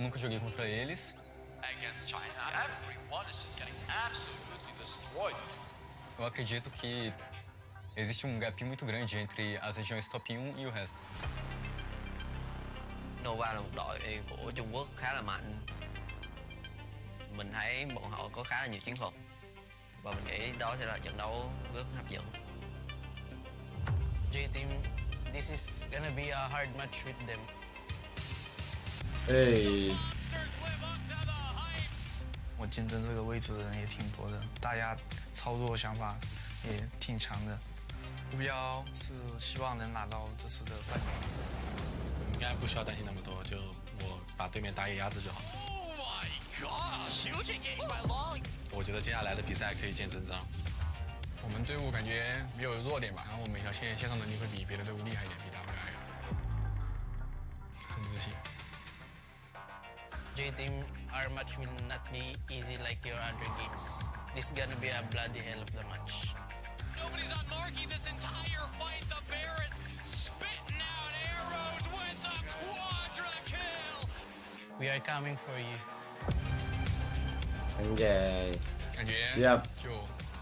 nunca joguei contra eles. Against China, everyone is just getting absolutely destroyed. Eu acredito que existe um gap muito grande entre as regiões top 1 e o resto. Nobar là một đội của Trung Quốc khá là mạnh. Mình thấy bọn họ có khá là nhiều chiến thuật và mình nghĩ đó sẽ là trận đấu rất hấp dẫn. J-Team, this is gonna be a hard match with them. 我竞争这个位置的人也挺多的，大家操作想法也挺强的。目标是希望能拿到这次的半决。应该不需要担心那么多，就我把对面打野压制就好。我觉得接下来的比赛可以见真章。我们队伍感觉没有弱点吧，然后我们每条线上能力会比别的队伍厉害一点，比他们很自信。J-Team, our match will not be easy like your other games. This is gonna be a bloody hell of the match. Nobody's on marking this entire fight. The bear is spitting out arrows with the quadra kill. We are coming for you. Anjay. 感觉 Siap. 就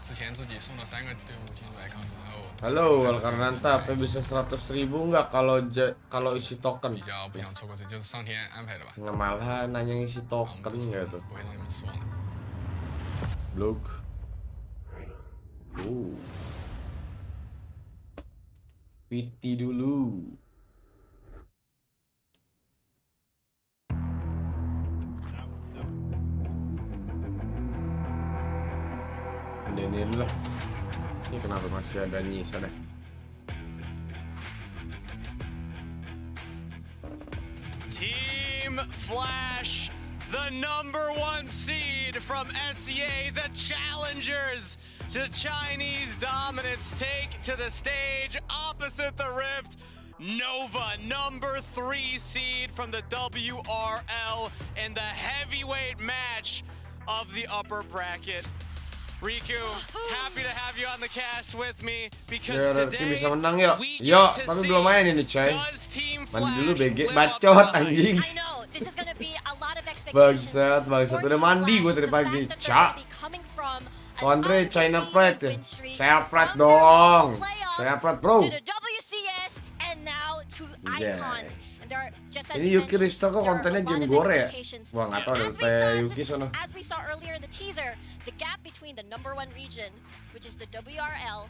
之前自己送了3个队伍进入来考试，然后 Halo, Walkarnanta, bisa 100.000 nggak kalau isi token? 比较不想错过这，就是上天安排的吧。 Nggak malah nanya isi 我们 token 这次 gitu. 不会让你们失望的。 Look. PT dulu. Ini dulu lah. Ini kenapa masih ada nyisa deh? Team Flash, the #1 seed from SEA, the challengers to Chinese dominance, take to the stage opposite the Rift. Nova, #3 seed from the WRL in the heavyweight match of the upper bracket. Riku, happy to have you on the cast with me because today bisa menang yuk. we Yuk, get to tapi see belum main ini coy. does Team Mandi dulu Flash BG, live up bacot to the hype? anjing. I know this is gonna be a lot of expectations. Bangsat, udah mandi gue dari pagi. Cak. Andre, China Pride. Saya Pride dong. Saya Pride bro. To the WCS and now to Icons. And there are, just as Ini you Yuki mentioned, Risto kok there are kontennya a lot game of gore ya? expectations. Wah nggak tahu As deh, we saw- Yuki sono. As we saw earlier in the teaser, the gap between the #1 region, which is the WRL,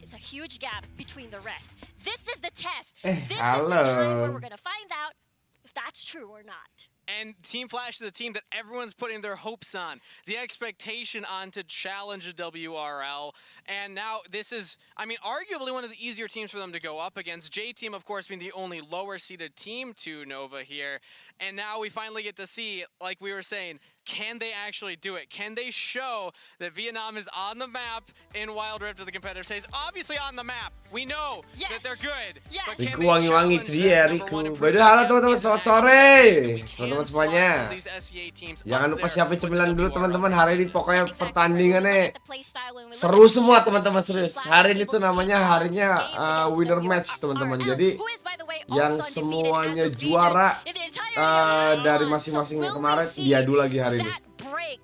is a huge gap between the rest. This is the test. This is the time where halo. we're gonna find out if that's true or not. And Team Flash is a team that everyone's putting their hopes on, the expectation on to challenge the WRL. And now this is, I mean, arguably one of the easier teams for them to go up against. J-Team, of course, being the only lower-seeded team to Nova here. And now we finally get to see, like we were saying, can they actually do it? Can they show that Vietnam is on the map in Wild Rift of the competitive stage? Obviously on the map. We know that Yes. they're good. Yes. But can Riku they wangi-wangi challenge itu dia, that Riku. #1 and By prove the way, halo that teman-teman, is selamat an sore. advantage? Teman-teman Can semuanya. slot some of these SEA teams Jangan up lupa there siapin with the cemilan dulu WRL. teman-teman. Hari ini pokoknya Exactly. pertandingannya When we look at the play style, when we look seru at the semua showcase teman-teman, that Team serius. Flash Hari is ini able tuh to take namanya out harinya games against winner WRL, match teman-teman. Jadi who is, by the way, yang also undefeated semuanya as a juara region in the entire year. dari So masing-masing yang will we kemarin see diadu lagi hari ini.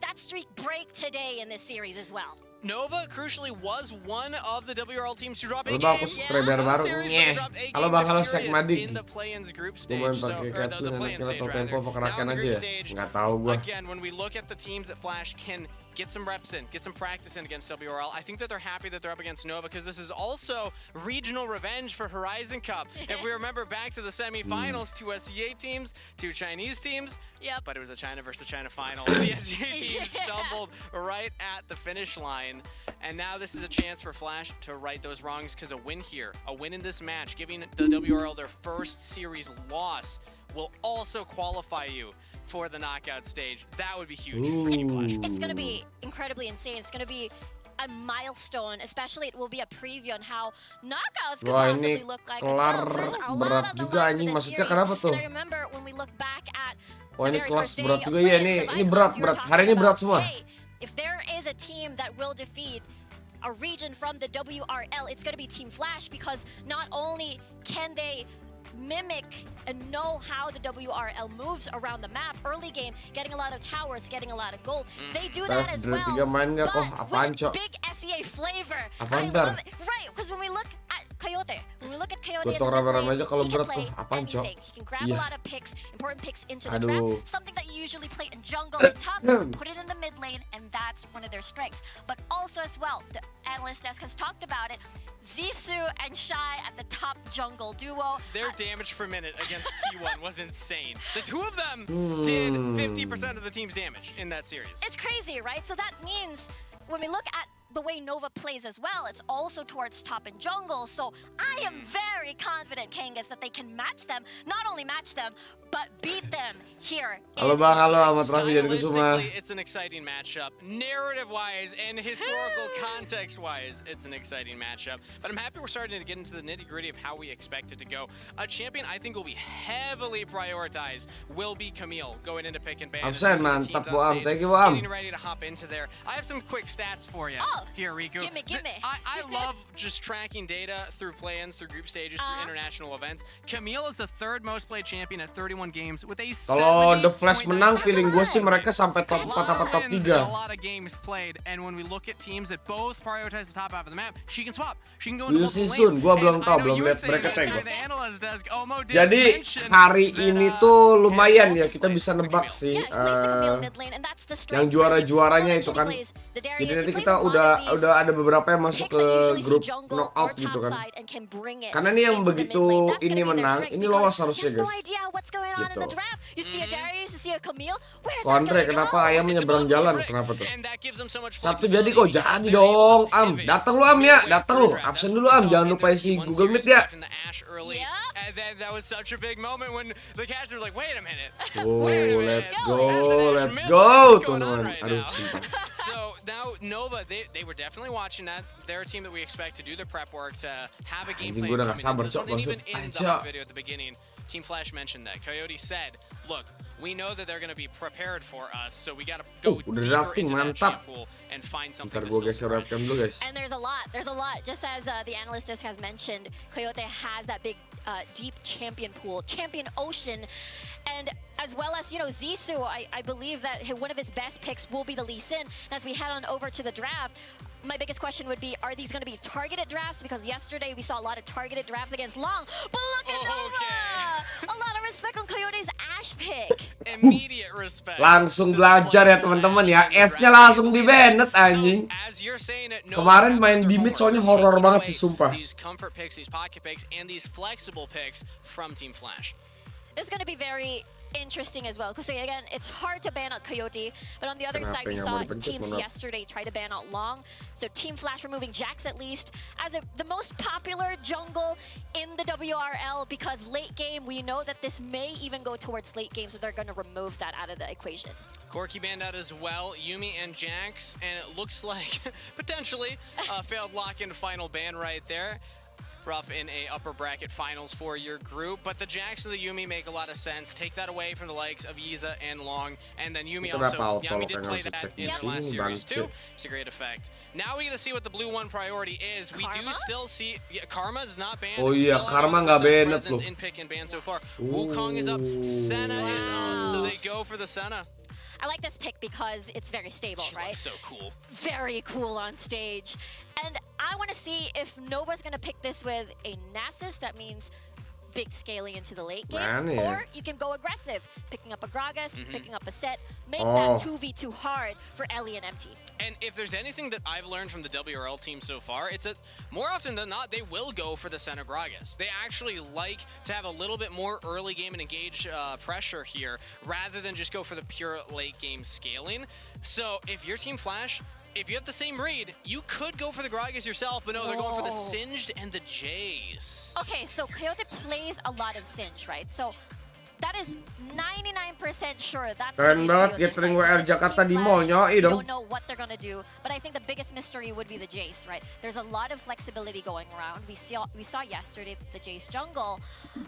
that streak break today in this series as well. Nova, crucially, was one of the WRL teams to drop a Halo game. Bang, aku subscriber baru. Nyeh. Halo Bang, halo Sek Madik. In the play-ins group Gue stage, main so, pakai or Caitlyn, the enak play-in kira stage atau tempo rather. apa Now kerakan in the aja group ya? stage, Nggak tahu gua. again, when we look at the teams that Flash can get some reps in, get some practice in against WRL, I think that they're happy that they're up against Nova because this is also regional revenge for Horizon Cup. If we remember back to the semifinals, 2 SEA teams, 2 Chinese teams, Yep. but it was a China versus China final. The SEA team stumbled right at the finish line. And now this is a chance for Flash to right those wrongs because a win here, a win in this match, giving the WRL their first series loss will also qualify you for the knockout stage. That would be huge for Team Flash. It's going to be incredibly insane. It's going to be a milestone, especially it will be a preview on how knockouts could Wah, possibly ini look like. kelar as well. So there's a lot berat on the juga, line for anjing. this Maksudnya series. kenapa tuh? And I remember when we look back at Wah, the ini very kelas first day berat of juga ya, play-ins ini of Icons, berat, we were berat. Hari ini talking berat about, semua. hey, if there is a team that will defeat a region from the WRL, it's going to be Team Flash because not only can they mimic and know how the WRL moves around the map. Early game, getting a lot of towers, getting a lot of gold. They do that as well. main nggak kok? But Apaan, with Cok? big SEA flavor. Apaan, I Dar? love it. Right, because when we look at Coyote in the Gotong mid rame-rame lane, aja kalau he can berat play tuh. Apaan, Cok? anything. He can grab Iya. a lot of picks, important picks into the Aduh. draft. Something that you usually play in jungle and top, put it in the mid lane, and that's one of their strengths. But also as well, the analyst desk has talked about it. Zissou and Shy at the top jungle duo. Their damage per minute against T1 was insane. The two of them did 50% of the team's damage in that series. It's crazy, right? So that means when we look at the way Nova plays as well, it's also towards top and jungle. So I am very confident, Kangas, that they can match them. Not only match them, but beat them here. Halo Bang, halo Ahmad Rafi dari Kusuma. Stylistically, it's an exciting matchup. Narrative-wise and historical context-wise, it's an exciting matchup. But I'm happy we're starting to get into the nitty-gritty of how we expect it to go. A champion I think will be heavily prioritized will be Camille going into pick and ban. Absen, mantap Bu Am. Thank you Bu Am. Getting ready to hop into there. I have some quick stats for you. Oh, here, Riku. gimme. I love just tracking data through play-ins, through group stages, through international events. Camille is the third most played champion at 31 games with a Kalau The Flash 70.9% menang, feeling gue sih mereka sampai top 4 apa top wins in a 3. lot of games played, and when we look at teams that both prioritize the top half of the map, she can swap. She can go into We'll see multiple soon. lanes. Gua belum And tahu, I know belum you lihat were saying mereka that tengok. the analyst desk, Omo did Jadi mention hari that, ini tuh lumayan Camille ya, also kita plays bisa for nebak Camille. sih Yeah, he plays the Camille mid lane, and that's the strength. yang juara-juaranya itu kan. He plays the Darius, Jadi he nanti plays kita a lot udah of these ada beberapa yang masuk picks ke that usually see grup jungle knockout or gitu top kan. side and can bring it Karena nih yang into the begitu mid lane. That's ini gonna be their menang, strength ini because lolos you harusnya have no guys. idea what's going on in Gitu. the draft. You see a Darius, you see a Camille. Where's Ko that Andre, gonna kenapa go? ayam It's menyeberang a jalan? break, Kenapa tuh? and that gives them so much Sabtu jadi kok flexibility jadi because they're able dong, to Am. pivot Datang lu Am ya, midway datang through lu. the draft. Absen That's dulu what we Am, saw jangan in lupa their isi T1 Google Meet series ya. back in the Ash early. Yeah. And then that was such a big moment when the casters were like, wait a minute. Oh, Wait a minute. let's Yo, go, That's an Ash let's mid go, lane. What's going on teman-teman. right Aduh, now? sumpah. So now Nova, they were definitely watching that. They're a team that we expect to do their prep work to have a game Anjing, plan gua udah coming gak sabar, into this Cok, one. And even bangsat. in the Aja. hype video at the beginning, Team Flash mentioned that. Coyote said, look, we know that they're going to be prepared for us, so we got to go udah deeper drafting, into that mantap. champ pool and find something Ntar to gue still geser surprise. webcam dulu guys. And there's a lot. Just as the analyst desk has mentioned, Coyote has that big, deep champion pool, champion ocean, and as well as, you know, Zissou, I believe that one of his best picks will be the Lee Sin. And as we head on over to the draft, my biggest question would be, are these going to be targeted drafts? Because yesterday we saw a lot of targeted drafts against Long, but look at Nova! A lot of respect on Coyote's Ash pick. Immediate respect. Langsung to the belajar ya flexible teman-teman Ash ya. in the S-nya draft. langsung di banned anjing. So, as you're saying it, Nova Kemarin have main done di their mid homework. soalnya They're horor taking banget away sih, sumpah. These comfort picks, these pocket picks, and these flexible picks from Team Flash. It's going to be very interesting as well, because again, it's hard to ban out Coyote, but on the other side, we Kenapa saw yang mau dipencet, teams Mona? yesterday try to ban out Long. So Team Flash removing Jax at least as the most popular jungle in the WRL, because late game, we know that this may even go towards late game, so they're going to remove that out of the equation. Corki banned out as well, Yuumi and Jax, and it looks like potentially a failed lock-in final ban right there. Rough in a upper bracket finals for your group, but the Jax and the Yuumi make a lot of sense. Take that away from the likes of Yiza and Long, and then Yuumi Itu also, berapa Yami auto did play langsung that cek in di the last sini, series too. bangkit. It's a great effect. Now we get to see what the blue one priority is. We do Karma? still see Karma is not banned. Oh It's iya, still Karma 100% nggak banned presence loh. in pick and ban so far. Wukong is up, Senna is up, so Wow. they go for the Senna. I like this pick because it's very stable, She right? looks so cool. Very cool on stage. And I want to see if Nova's going to pick this with a Nasus. That means big scaling into the late game. Mana ya? Or you can go aggressive, picking up a Gragas, picking up a Set, make Oh. that 2v2 hard for Ellie and MT. And if there's anything that I've learned from the WRL team so far, it's that more often than not, they will go for the center Gragas. They actually like to have a little bit more early game and engage pressure here, rather than just go for the pure late game scaling. So if you're Team Flash, if you have the same read, you could go for the Gragas yourself, but no, they're going for the Oh. Singed and the Jays. Okay, so Coyote plays a lot of Singe, right? So that is 99% sure that's Keren gonna be banget Coyote's gathering side. WR This is Jakarta Team di Flash. mall, nyoi We dong. don't know what they're gonna do, but I think the biggest mystery would be the Jace, right? There's a lot of flexibility going around. We saw yesterday the Jace jungle,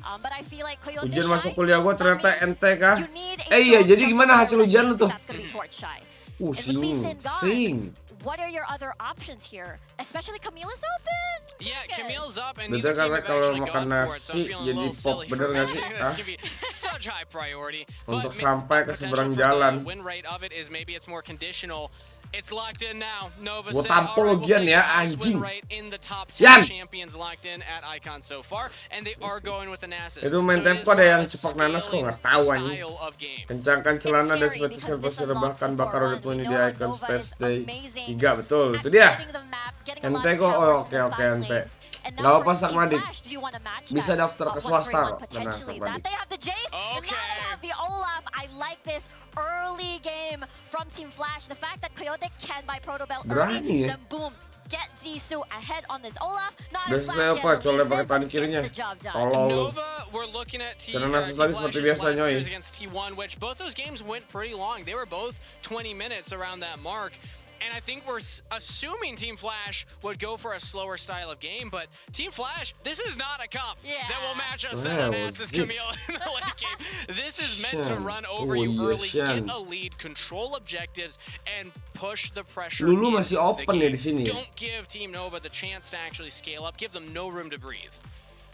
but I feel like Coyote Ujian Shy, masuk kuliah gue that ternyata means ente kah? you need a Iya, strong jadi jungle gimana player hasil with ujian lu Jace, tuh? That's gonna be towards Shy. And with Lee Sing, Sin gone, sing. what are your other options here? Especially Camille's open. Yeah, Camille's up and Betul, neither team karena have kalau actually makan gone for it, so I'm nasi feeling a jadi little pop, silly bener for nggak sih? mentioning Hah? that's gonna be such high priority. Untuk But sampai ke potential seberang for jalan. the win rate of it is maybe it's more conditional. It's locked in now. Nova Gua said, tampol "All right, we'll Gian take ya, the highest anjing. win rate in the top 10 Yan! champions locked in at Icon so far, and they are going with the Nasus." Itu main So it is tempo ada more yang of a cepak nanas kok nggak scaling tahu anjing. style of game. Kencangkan celana dan It's scary sepatu because serba this serba unlocks bahkan the bakar 4-1. udah punya We di know Icon Nova Stage is Day amazing 3 betul at itu dia. spreading the map, getting a lot Ente of kok towers oke in the oke side ente. lanes. And now Gak for apa Team Sakmadik. Flash, do you want to match Bisa that? daftar ke 1-3-1 swasta kok. Tenang potentially. That Sakmadik. they have the Jace, and now Okay. they have the Olaf. I like this early game from Team Flash. The fact that Coyote can buy Proto Belt Berani early, ya. then boom, get Zissou ahead on this Olaf. Not Udah as selesai flashy apa? as Colnya Elise, pakai but tangan gets kirinya. the job done. Tolol lu. Nova, we're looking at Karena Nasus lagi seperti Flash's biasa, last nyoy. series against T1, which both those games went pretty long. They were both 20 minutes around that mark. And I think we're assuming Team Flash would go for a slower style of game, but Team Flash, this is not a comp that will match us Yeah, on Nasus well, Camille in the late game. This is meant to Shen. run over Oh, you iya, early, Shen. get a lead, control objectives, and push the pressure. Lulu in masih the open ya game. di sini ya? Don't give Team Nova the chance to actually scale up. Give them no room to breathe.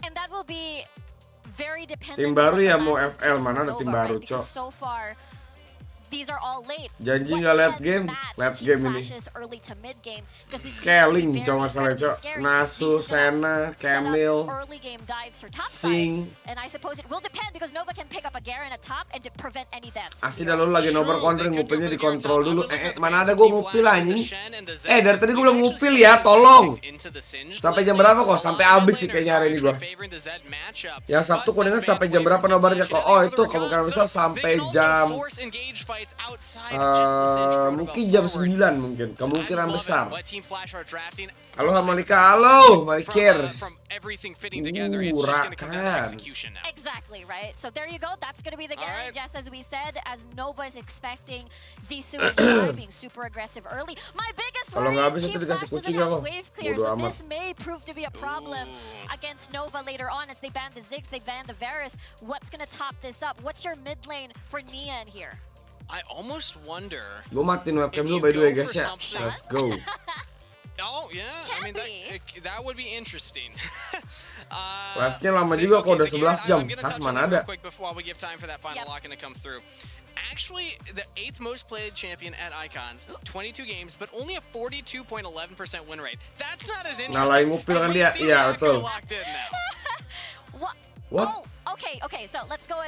And that will be very dependent Tim baru on what ya the mau last FL, is mana for ada tim Nova, baru, right? Because Cok. so far these are all late. Janji What nggak late can game? match Late Team game ini. Flash's early to mid game? Because these Scaling, games Cok, can be masalahnya, very Cok. scary. Nasu, These set up Senna, Camille, early game dives for top Sing. side. And I suppose it will depend because Nova can pick up a Garen at top and to prevent any deaths. Asli dah lu lagi True, nobar counter they could go ngupilnya for the dikontrol Garen dulu. top. I was looking at the Mana range ada of gua Team ngupil Flash, anjing. the Shen and the Zed. Dari tadi gua belum We've ngupil actually ya, seen tolong. into the Singed Sampai lane. jam berapa kok? A Sampai lot of habis sih mid kayaknya hari ini laners gua. are favoring the Zed matchup. Yang Sabtu But gua dengar the sampai jam fan berapa wave nobarnya rotation kok. heading Oh for itu the kemungkinan Recon, besar so sampai they can also jam force engage fights outside of just the Singed Proto mungkin Belt jam forward. 9 mungkin. Kemungkinan I'm loving besar. what Team Flash are drafting. Halo Malika, halo Malikir. From everything fitting together, it's just going to come down to Rakan. execution now. Exactly, right? So there you go. That's going to be the All Garen, right. just as we said, as Nova is expecting Zissou and Shai being super aggressive early. My biggest Kalau worry nggak is habis Team itu Flash dikasih doesn't kucing have aku. wave clear, Bodo so amat. this may prove to be a problem against Nova later on as they ban the Ziggs, they ban the Varus. What's going to top this up? What's your mid lane for Nian here? I almost wonder. Gue matiin webcam If dulu you by the way go guys for ya. something- Let's go. Oh yeah, I Can mean be. that would be interesting. Live-nya lama juga kok, udah the Garen, 11 jam. I'm gonna Hah, touch mana on that real ada? quick before we give time for that final Yep. lock-in to come through. Actually, the 8th most played champion at Icons, 22 games, but only a 42.11% win rate. That's not as interesting. lagi ngupil kan as dia. we see Iya, Echo betul. locked in now. What? Oh, okay. So let's go.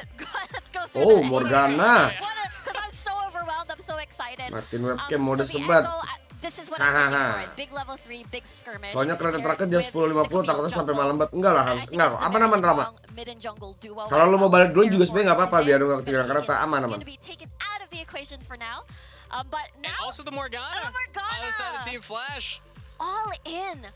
Let's go through. Oh, the Morgana. Because I'm so overwhelmed. I'm so excited. Matiin webcam mode so the sebat. Echo, this is what I'm looking Hahaha. for. Big level 3, big skirmish. Soalnya kereta terakhir jam With the 10.50 takutnya Camille sampai jungle. malam banget. Enggak lah, harus I think enggak this kok. is a Aman very aman Rama. strong mid and jungle duo Kalau as lu mau well. balik dulu juga Therefore, sebenarnya nggak apa-apa, Zed biar lu nggak is ketinggalan gonna kereta. Aman aman. to be taken out of the equation for now. But And now also the Morgana. Oh, Morgana. Other side of Team Flash. all in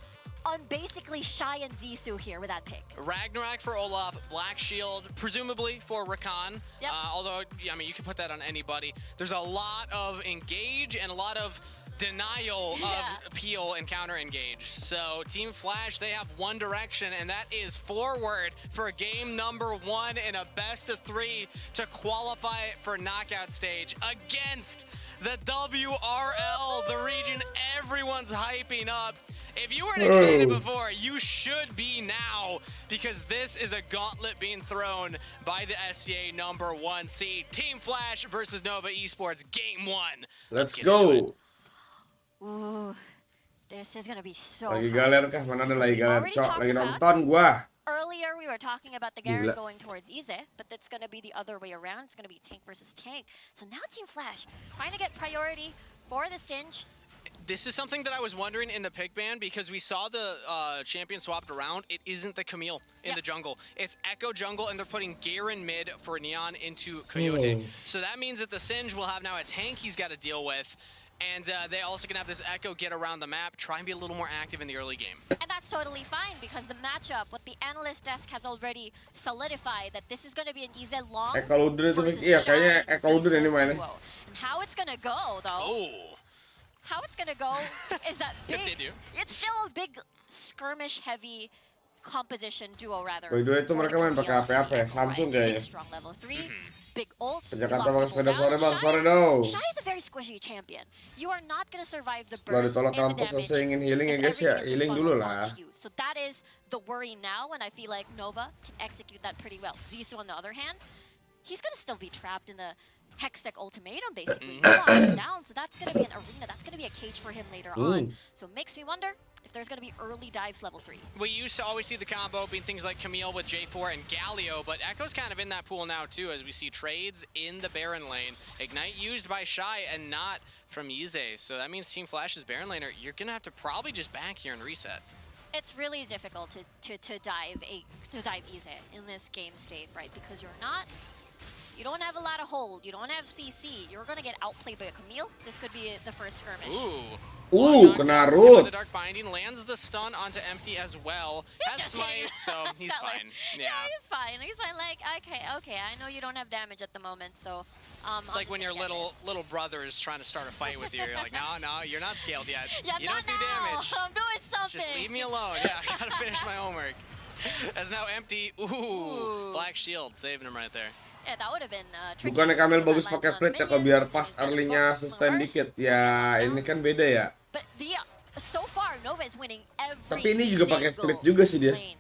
on basically Shai and Zissou here with that pick. Ragnarok for Olaf, Black Shield, presumably for Rakan. Yep. Although, I mean, you can put that on anybody. There's a lot of engage and a lot of denial of peel and counter engage. So Team Flash, they have one direction, and that is forward for game number 1 in a best of 3 to qualify for knockout stage against the WRL, the region everyone's hyping up. If you weren't excited before, you should be now, because this is a gauntlet being thrown by the SCA number 1 seed. Team Flash versus Nova Esports, game 1. Let's get into go. it. Ooh, this is gonna be so Lagi fun. galer kah? Mana ada Because lagi we've galer? already Cok, talked lagi about- nonton gua. Earlier, we were talking about the Garen Gila. going towards Ize, but that's going to be the other way around. It's going to be tank versus tank. So now Team Flash trying to get priority for the Singe. This is something that I was wondering in the pick ban, because we saw the champion swapped around. It isn't the Camille in the jungle. It's Echo jungle, and they're putting Garen mid for Neon into Coyote. So that means that the Singe will have now a tank he's got to deal with. And they also can have this Echo get around the map, try and be a little more active in the early game. And that's totally fine because the matchup, what the analyst desk has already solidified, that this is going to be an Ize long Eko Luder itu versus iya kayaknya Shai Eko Luder ini Zissou mainnya. duo. And how it's going to go, though, Oh, how it's going to go is that big, Continue. it's still a big skirmish-heavy composition duo, rather. By the way, itu for the mereka main pakai Camille apa-apa ya? and the Echo, Samsung right? kayaknya. Big strong level 3. big ult. Ke lock Jakarta pakai people sepeda down, sore and bang, sore Shy dong. is a very squishy champion. You are not gonna survive the Setelah burst ditolak and the kampus damage saya ingin healing ya if guys ya, everything is just healing dulu funneled lah. onto you. So that is the worry now, and I feel like Nova can execute that pretty well. Zissou, on the other hand, he's gonna still be trapped in the Hextech ultimatum, basically. You lock him down, so that's gonna be an arena. That's gonna be a cage for him later on. So it makes me wonder if there's gonna be early dives level 3. We used to always see the combo being things like Camille with J4 and Galio, but Echo's kind of in that pool now too, as we see trades in the Baron lane. Ignite used by Shy and not from Yize. So that means Team Flash's Baron laner, you're gonna have to probably just back here and reset. It's really difficult to dive Yize in this game state, right? Because you don't have a lot of hold, you don't have CC, you're gonna get outplayed by a Camille. This could be the first skirmish. Kena root. The Dark Binding lands the stun onto Empty as well. He's Has just Smite, hitting so he's Stellar. fine. Yeah, he's fine. He's fine. Like, okay. I know you don't have damage at the moment, so It's like when your little brother is trying to start a fight with you. You're like, no, you're not scaled yet. Yeah, you not don't do now. damage. I'm doing something. Just leave me alone. Yeah, I gotta finish my homework. As now Empty. Ooh, Black Shield saving him right there. Yeah, that would have been tricky. Bukannya Kamil bagus Landed pakai on fleet ya, minion, kalau biar and pas he's gonna early-nya focus on sustain the dikit. burst, Ya, and ini knockdown. kan beda ya. But so far Nova is winning every Tapi ini juga pakai single fleet juga sih dia. lane.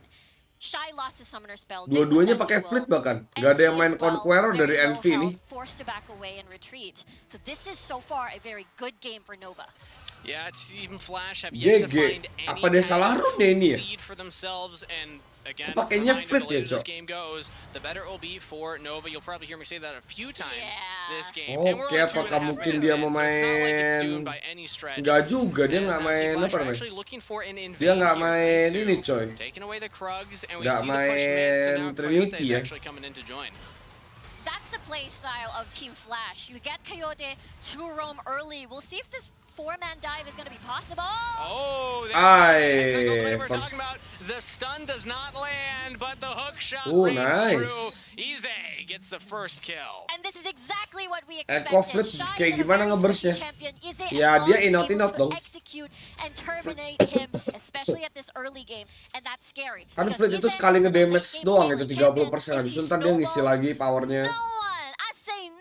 Shy lost his summoner spell. Dua-duanya pakai fleet bahkan. Gak ada yang main Conqueror dari NV nih. Forced to back away and retreat. So this is so far a very good game for Nova. Yeah, it's even Flash have yet to find any Apa dia salah run ya ini ya? lead for themselves, and again, Pakainya reminder, fleet the later ya, this Cok. game goes, the better it will be for Nova. You'll probably hear me say that a few times this game. Oke, And we're only 2.5 apakah mungkin minutes dia in, mau so it's not like it's main? doomed by any stretch. Enggak juga, dia As nggak now main Team Flash apa are namanya? actually looking for an invade Dia nggak here. main Zissou ini coy. taking away the Krugs, and we Nggak see the push mid, so now main Trinity Coyote is ya. actually coming in to join. That's the play style of Team Flash. You get Coyote to roam early. We'll see if this 4-man dive is going to be possible. Oh, Ay, that's exactly what we're first- talking about. The stun does not land, but the hook shot Ooh, rings nice. true. Ize gets the first kill. And this is exactly what we Echo expected. flip Shy kayak is a gimana very ngeburstnya? squishy champion. Ize Ya, and dia Mon is in-out able in-out to dong. execute and terminate him, especially at this early game, and that's scary. Kan because fleet itu Ize sekali is a ngedamage late game doang saver itu champion. 30%. If Habis he itu ntar dia ngisi snowballs, lagi powernya.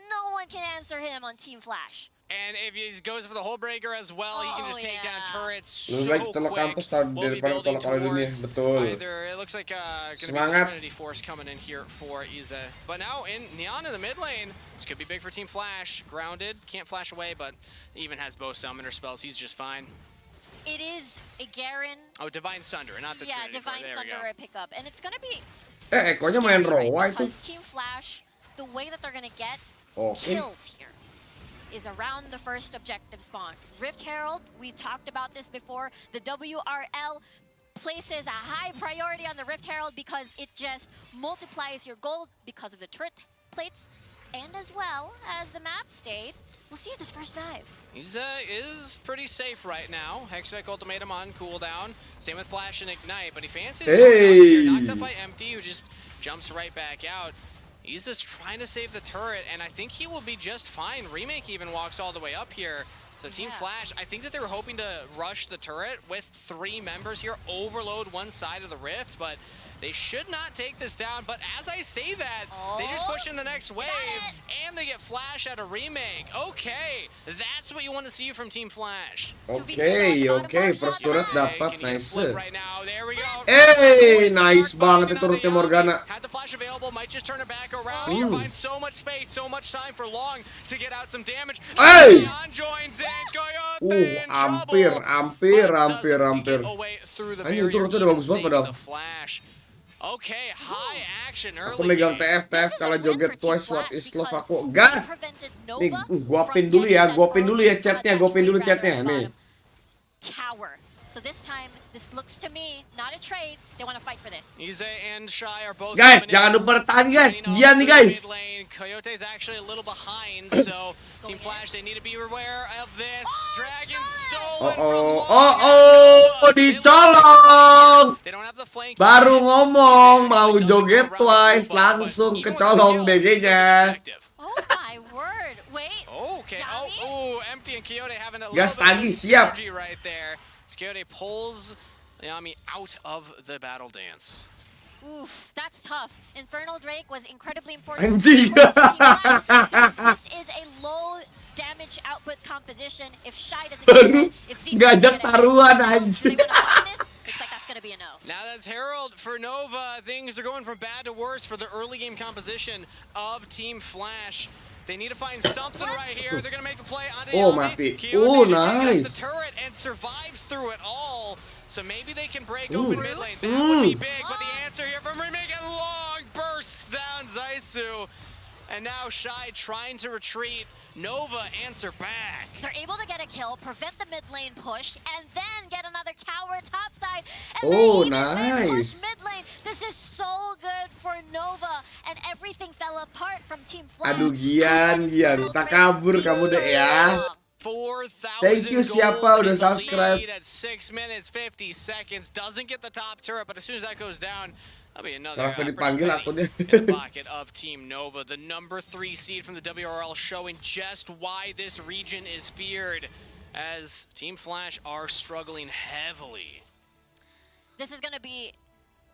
no one can answer him on Team Flash. And if he goes for the hull breaker as well, he can just take down turrets so Lebih baik tolak quick. kampus We'll be daripada building tolak oleh dunia. towards Betul. either, it looks like gonna be the Semangat. Trinity Force coming in here for Ize. But now in Neon in the mid lane, this could be big for Team Flash. Grounded, can't flash away, but even has both summoner spells. He's just fine. It is a Garen. Oh, Divine Sunder, not the Yeah, Trinity Divine Force. There we go. Sunder pickup. And it's going to be Ekonya main scary, Roa right? itu. Because Team Flash, the way that they're going to get Oke. kills here is around the first objective spawn. Rift Herald, we talked about this before. The WRL places a high priority on the Rift Herald because it just multiplies your gold because of the turret plates and as well as the map state. We'll see at this first dive. He's is pretty safe right now. Hextech Ultimatum on cooldown. Same with Flash and Ignite, but he fancies going out here. Knocked up by Empty, who just jumps right back out. He's just trying to save the turret, and I think he will be just fine. Remake even walks all the way up here. So Team Flash, I think that they were hoping to rush the turret with 3 members here, overload one side of the rift, but they should not take this down. But as I say that, they just push in the next wave, and they get Flash out of Remake. Okay, that's what you want to see from Team Flash. Oke, first turret dapat, nice. Right now, there we go. Nice banget itu turretnya Morgana. Had the flash available, might just turn it back around here. Find so much space, so much time for Long to get out some damage. Hey! Leon joins in. Coyote in hampir. Anjing turretnya udah bagus banget padahal. The flash. Okay, high action early. Aku megang game. TF kalau joget twice what is love aku. Gas! Nih, gua pin dulu ya chatnya, nih. Tower. So this time, this looks to me not a trade. They want to fight for this. Ize and Shy are both Guys, coming in. jangan lupa bertahan guys. Training Dia off nih through the guys. mid lane. Coyote's actually a little behind, so Team Flash, they need to be aware of this. Dragon stolen from dicolong. They don't have the flank. Baru ngomong mau joget twice langsung kecolong DG-nya. Oh my word! Wait. Okay. Yami? Oh, Empty and Coyote having a Gas little bit tagi, of siap. synergy right there. Coyote pulls Yami out of the battle dance. Oof, that's tough. Infernal Drake was incredibly important. Anjing. This is a low damage output composition. If Shy doesn't get Baru it, if Zeke doesn't ngajak get it, taruhan do they anjing. want to find this? Looks like that's gonna be a no. Now that's Herald for Nova. Things are going from bad to worse for the early game composition of Team Flash. They need to find something right here. They're gonna make a play onto Oh, Yami. mati. Kyoto Oh, taking out nice. the turret and survives through it all. So maybe they can break open mid lane. That would be big, but the answer here from Remake and long bursts down Zaisu. And now Shy trying to retreat. Nova answer back. They're able to get a kill, prevent the mid lane push, and then get another tower topside. And Oh, they even push nice. mid lane. This is so good for Nova, and everything fell apart from Team Flash. Aduh Gian, tak kabur kamu deh ya. 4,000 Thank you siapa gold udah in the subscribe. lead at 6 minutes 50 seconds. Doesn't get the top turret, but as soon as that goes down, that'll be another Serasa pretty dipanggil penny akunnya. in the pocket of Team Nova. The number 3 seed from the WRL showing just why this region is feared, as Team Flash are struggling heavily. This is going to be...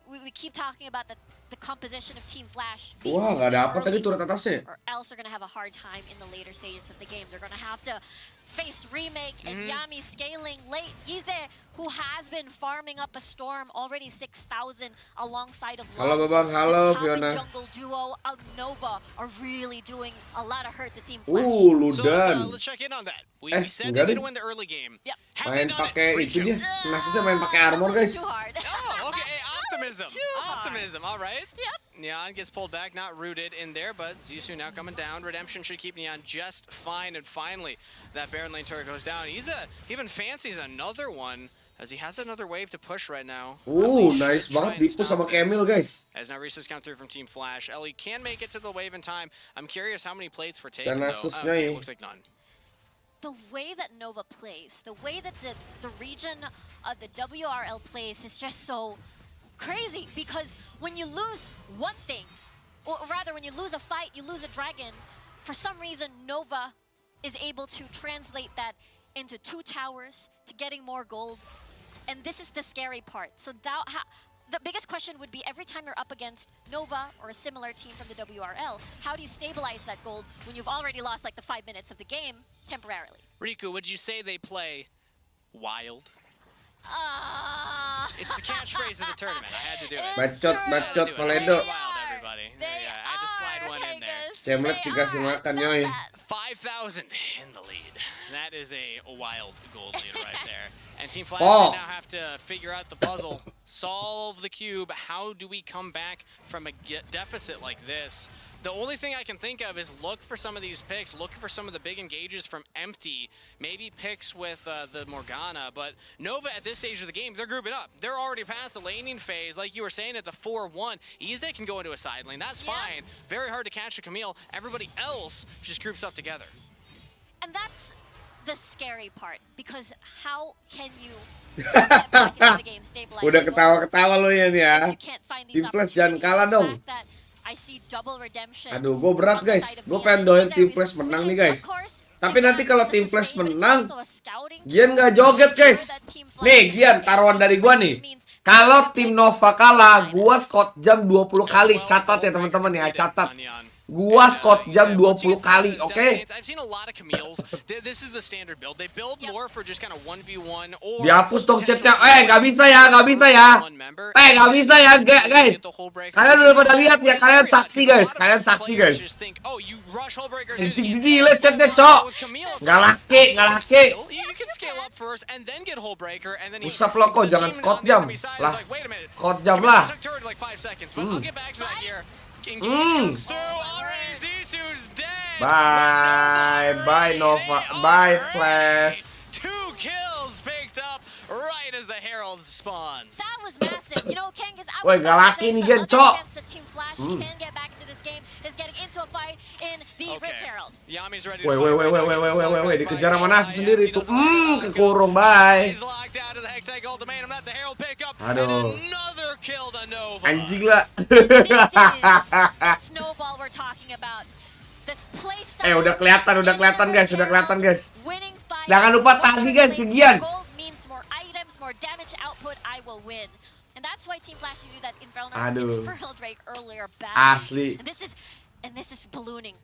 We keep talking about the composition of Team Flash being Wah, nggak stupid dapet tadi early, turret atasnya. or else they're going to have a hard time in the later stages of the game. They're going to have to face Remake and Yami scaling late. Ize, who has been farming up a storm, already 6,000 alongside of Halo, Lezgo. Babang. Halo, The top Fiona. jungle duo of Nova are really doing a lot of hurt to Team Flash. So Ludan. let's check in on that. We said enggak they need deh. to win the early game. Yep. Have they Main done pakai it? itu dia. Nasusnya main pakai armor, That was guys. too hard. Oh, okay. Optimism. Too hard. Optimism. All right. Yep. Neon gets pulled back, not rooted in there, but Zissou now coming down. Redemption should keep Neon just fine, and finally, that Baron lane turret goes down. He's even fancies another one, as he has another wave to push right now. Ellie should Nice try banget and dipush stop sama Camille, this. guys. As now Reese's come through from Team Flash. Ellie can make it to the wave in time. I'm curious how many plates for taking, though. Nasusnya Okay, ya. looks like none. The way that Nova plays, the way that the region of the WRL plays is just so crazy, because when you lose one thing, or rather when you lose a fight, you lose a dragon, for some reason Nova is able to translate that into 2 towers, to getting more gold, and this is the scary part. So the biggest question would be, every time you're up against Nova or a similar team from the WRL, how do you stabilize that gold when you've already lost like the 5 minutes of the game temporarily? Riku, would you say they play wild? Ah. It's the catchphrase of the tournament. I had to do it. Bacot, They Toledo. are wild, everybody. They Yeah, I had to slide one in there. Cemlet dikasih makan, yoy. 5,000 in the lead. That is a wild gold lead right there. And Team Flash Oh. now have to figure out the puzzle, solve the cube. How do we come back from a deficit like this? The only thing I can think of is look for some of these picks, look for some of the big engages from Empty, maybe picks with the Morgana, but Nova at this stage of the game, they're grouping up. They're already past the laning phase, like you were saying at the 4-1. Ize can go into a side lane, that's fine. Very hard to catch a Camille. Everybody else just groups up together. And that's the scary part, because how can you get back into the game, stabilize Udah the goal ketawa-ketawa lo ya nih ya. if you can't find these Team Flash jangan opportunities? kalah The dong. fact that I see double redemption Aduh, gue berat on the guys. side of Gue Neon pengen and doain these Team areas, Flash which menang is, nih guys. of course, Tapi they nanti have kalau the Team Flash sustain, but it's menang, also a scouting Gian tool nggak to joget make sure guys. that Team Flash Nih can Gian, get taruhan those dari gua points, nih. which means Kalau they tim can Nova get kalah, the gua Scott jam 20 kali. Catat ya teman-teman ya, catat. Gua Scott jam 20 kali, oke? I've seen a lot of Camille's. This is the standard build. They build more for just kind of 1v1 or Dihapus dong chatnya. Nggak bisa ya, nggak bisa ya. Nggak bisa ya, guys. Kalian udah pada lihat ya, kalian saksi guys. Kalian saksi guys. Anjing di delete chatnya, cok. Nggak laki, nggak laki. Usap lo kok, jangan Scott jam. Lah, Scott jam lah. Bye Nova, bye Flash. 2 kills picked up right as the Herald spawns. That was massive. You know, Kangas, I Woi, was nggak about to laki say nih, the Gen, other cok. chance that Team Flash can get back into this game is getting into a fight in the Rift Herald. Yami's ready to Woi, fight right now. woi, dikejar sama Nas sendiri tuh. Kekurung, bye. He's locked out of the Hextech ultimatum. That's a Herald pickup. Aduh. And another kill to Nova. Anjing lah. This is that snowball we're talking about. This play style Udah kelihatan guys, winning fight. Jangan lupa What's tagih, guys, translates ke Gian. to gold means more items, more damage output, I will win. And that's why Team Flash do that Infernal Drake earlier Asli. And this is ballooning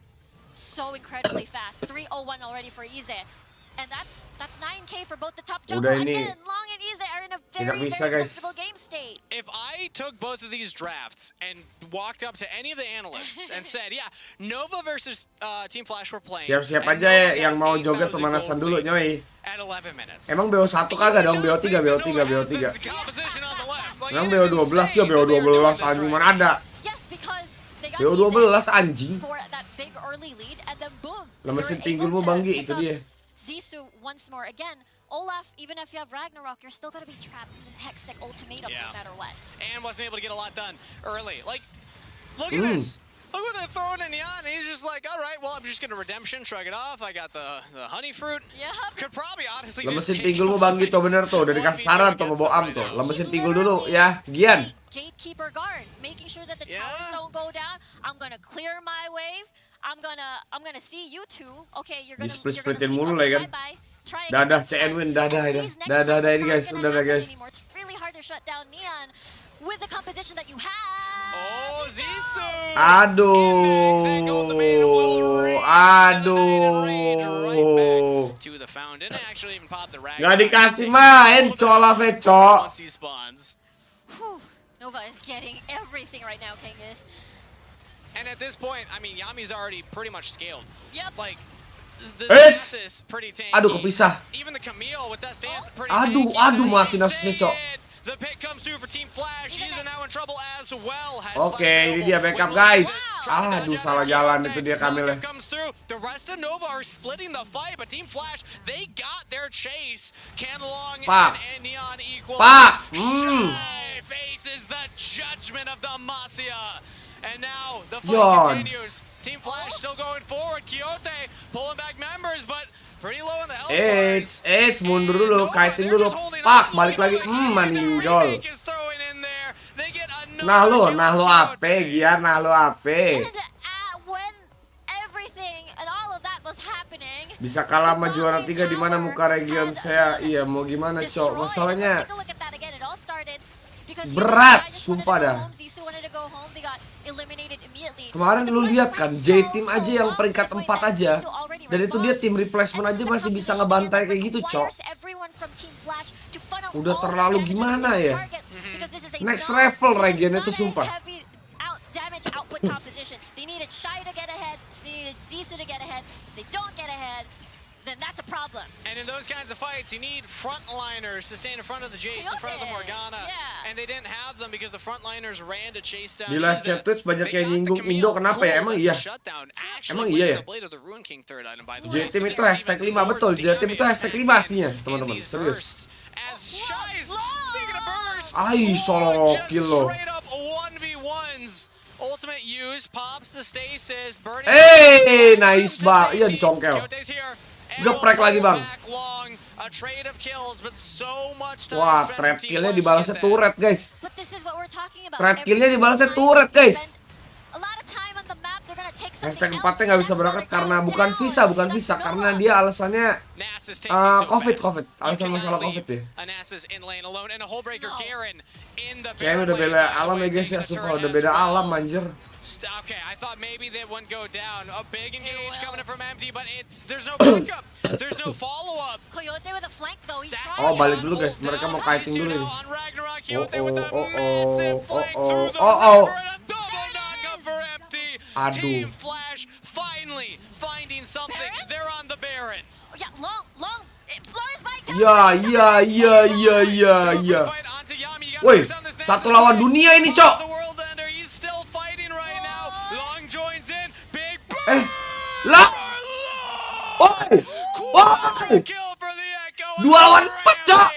so incredibly fast. 301 already for Ize. And that's 9K for both the top jungle. Udah ini. Again, Long and Ize are in a Tidak very, bisa, very guys. comfortable game state. If I took both of these drafts and walked up to any of the analysts and said, yeah, Nova versus Team Flash were playing. Siap-siap and aja Nova ya got yang mau 8,000 joget pemanasan dulu, gold nyoy. at 11 minutes. Emang BO1 kagak dong, BO3, BO3, BO3. This is composition on the left. Like, Emang it is BO12 insane ya, that they're doing BO12 this anjing right mana ada. Yes, because they got BO12 Ize anjing. for that big early lead, and then boom, Lemesin they were pinggulmu able to Banggi, pick itu up dia. Zissou once more. Again, Olaf, even if you have Ragnarok, you're still gonna be trapped in the Hextech ultimatum no matter what. And wasn't able to get a lot done early. Like, look at this. Look what they're throwing in Neon. He's just like, all right, well, I'm just gonna redemption, shrug it off. I got the honey fruit. Yeah. Could probably honestly just Lemesin take pinggulmu Banggi tuh bener tuh, udah dikasih saran tuh mau bawa am tuh. Lemesin pinggul dulu ya, Gian. Gatekeeper guard, making sure that the towers don't go down. I'm gonna clear my wave. I'm gonna see you two. Okay, you're gonna Di-split-splitin leave. mulu Okay, lah kan. bye-bye. Try Dadah, again next time. CN win, dadah And ini. these next Dadah rounds ini aren't guys, gonna udah happen guys. anymore. It's really hard to shut down Neon with the composition that you have. Oh, Zissou! Aduh. To the fountain. Actually even popped the rag. Gak dikasih main, cola veco. Once he spawns. Whew. Nova is getting everything right now, Kangas. And at this point, I mean, Yami's already pretty much scaled. Yep. Like, the It's- Nasus is pretty tanky. Aduh, kepisah. Even the Camille with that stance pretty Aduh, tanky. aduh, mati He Nasusnya, Cok. said the pick comes through for Team Flash. He's now in trouble as well. Has Oke, Flash ini available dia backup with guys. Trying to Aduh, dodge salah out jalan Yami. itu dia Camille. Comes through. The rest of Nova are splitting the fight, but Team Flash, they got their chase. Canlong Pak. and Neon equal. Pak. Shy faces the judgment of the Masia. And now the fight Yon. continues. Team Flash still going forward. Quixote pulling back members, but pretty low in the health bars. Eits, mundur dulu, kiting dulu. Pak, balik lagi. Maningol. Nah lo AP, Gian, nah lo AP. And when everything and all of that was happening, Bisa kalah sama juara 3 di mana muka region saya. Iya, mau gimana, Cok? Masalahnya berat, sumpah dah. Kemarin lu lihat kan, J-Team aja yang peringkat 4 aja. Dan itu dia tim replacement aja masih bisa ngebantai kayak gitu, Cok. Udah terlalu gimana ya? Next level region itu sumpah. Then that's a problem. And in those kinds of fights, you need frontliners to stand in front of the Jace, in front of the Morgana. Yeah. And they didn't have them because the frontliners ran to chase down. Di live chat Twitch banyak yang nyinggung Indo, kenapa ya? Emang iya? Emang iya ya? J-Team itu hashtag 5, betul. J-Team itu hashtag 5 aslinya, teman-teman. Serius. Ay, solo kill lo. Ultimate use pops the stasis. Nice bang. Iya dicongkel. Geprek lagi bang. Wah, trap killnya dibalasnya turret guys. Trap killnya dibalasnya turret guys. Hashtag 4-nya nggak bisa berangkat karena bukan visa, karena dia alasannya COVID, alasan masalah COVID ya. Kayaknya udah beda alam ya guys ya, sumpah udah beda alam anjir. Okay, I thought maybe they wouldn't go down. A big engage coming in from empty, but there's no backup. There's no follow-up. Coyote with a flank though. He's Oh, balik dulu guys, mereka mau kiting dulu nih. Aduh. Team Flash finally finding something. They're on the Baron. Yeah, long. Iya. Woi, satu lawan dunia ini, Cok. Lah. Woi. 2 lawan 4, Cok.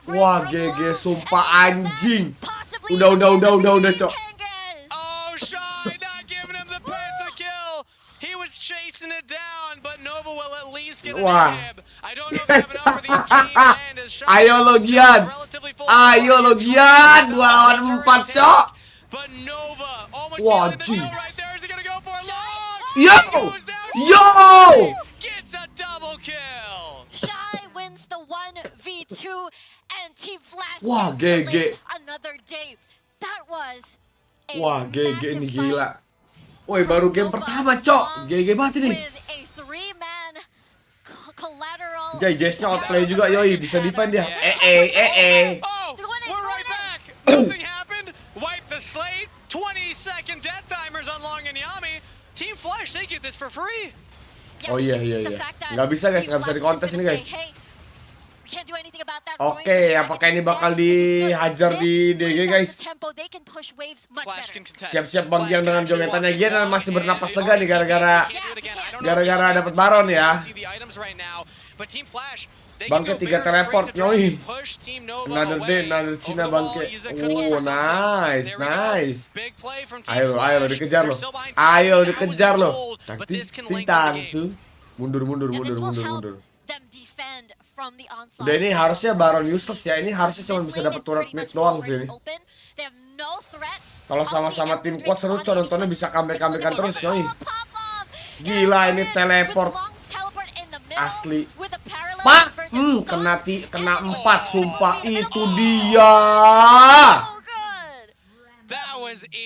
Wah, GG sumpah anjing. Udah, Cok. Oh, Shy not giving him the penta kill. He was chasing it down, but Nova will at least get an nib. I don't know if they have enough for the arcane land as Shy Ayo lo Gian. 2 lawan 4, Cok. But Nova almost Wah, sealing the deal right there. Is he gonna go for a long? Yo! Gets a double kill. Shy wins the 1v2 and Team Flash. Wah, GG. Another day. That was a Wah, GG massive nih fight gila. Woi, baru game pertama, Cok. GG banget ini. with a 3-man collateral. Jay, Jess-nya outplay juga, yoi. Bisa defend dia. Eh. Oh, we're right back. Nothing happened. Wipe the slate. 20-second death timers on Long and Yami. Team Flash, they get this for free. Oh iya. Nggak bisa guys, nggak bisa dikontes ini guys. Oke, apakah ini bakal dihajar di DG guys? Siap-siap Bang Gian dengan jogetannya. Gian masih bernapas lega nih gara-gara dapat Baron ya. Bangke 3 teleport, yoi. Another Cina bangke. Nice. Ayo dikejar loh. Tintang tuh. Mundur. Udah ini harusnya Baron useless ya. Ini harusnya cuma bisa dapat turret mid doang sih ini. Kalau sama-sama tim kuat seru coy, nontonnya bisa comeback-comebackan terus coy. Gila ini teleport asli. Pak, kena 4 sumpah itu dia.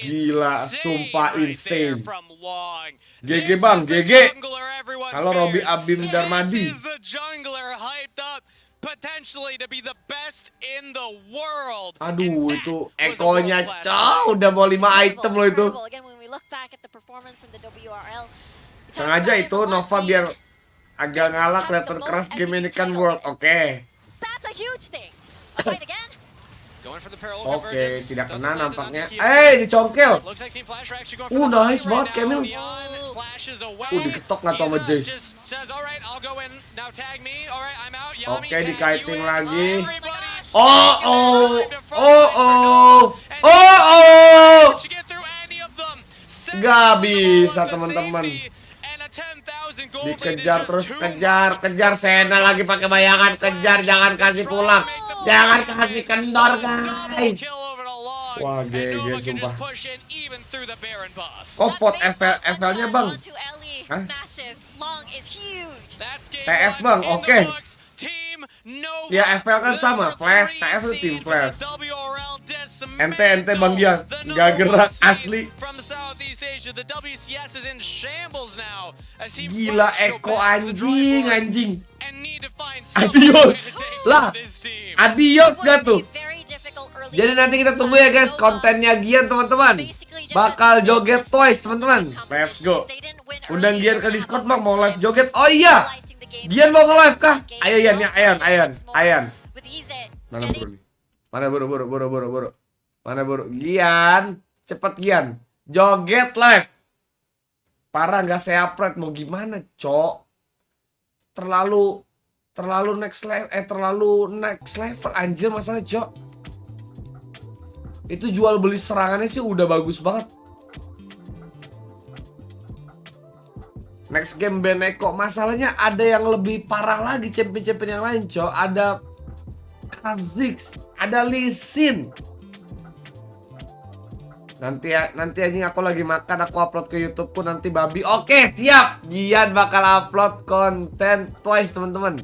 Gila, sumpah insane. GG Bang, GG. Kalau Robby Abim Darmadi. Aduh, itu ekonya cow udah mau 5 item loh itu. Sengaja itu Nova biar agak ngalah, kelihatan keras game ini kan World. Oke, tidak kena nampaknya. Dicongkel. Nice banget Camille. Diketok nggak tuh sama Jace. Oke, dikaiting lagi. Gak bisa teman-teman. Dikejar terus, kejar Sena lagi pakai bayangan, kejar, jangan kasih pulang, jangan kasih kendor guys. Wah, GG sumpah. Kok vote FL-nya Bang? Hah? TF Bang, oke. Ya FL kan sama, Flash, TF itu tim Flash. Ente Bang Gian, gak gerak asli. Gila Eko anjing. Adios lah, adios gak tuh. Jadi nanti kita tunggu ya guys kontennya Gian teman-teman. Bakal joget twice teman-teman. Let's go. Undang Gian ke Discord Bang, mau live joget. Oh iya, Gian mau nge-live kah? Ayo Ayan. Mana buru. Mana buru? Gian, cepet Gian. Joget live. Parah nggak saya upgrade mau gimana, Cok? Terlalu next level anjir masalah, Cok. Itu jual beli serangannya sih udah bagus banget. Next game Beneko, masalahnya ada yang lebih parah lagi champion yang lain, Cok. Ada Kha'Zix, ada Lee Sin. Nanti anjing aku lagi makan, aku upload ke YouTubeku nanti babi. Oke, siap. Gian bakal upload konten twice, teman-teman.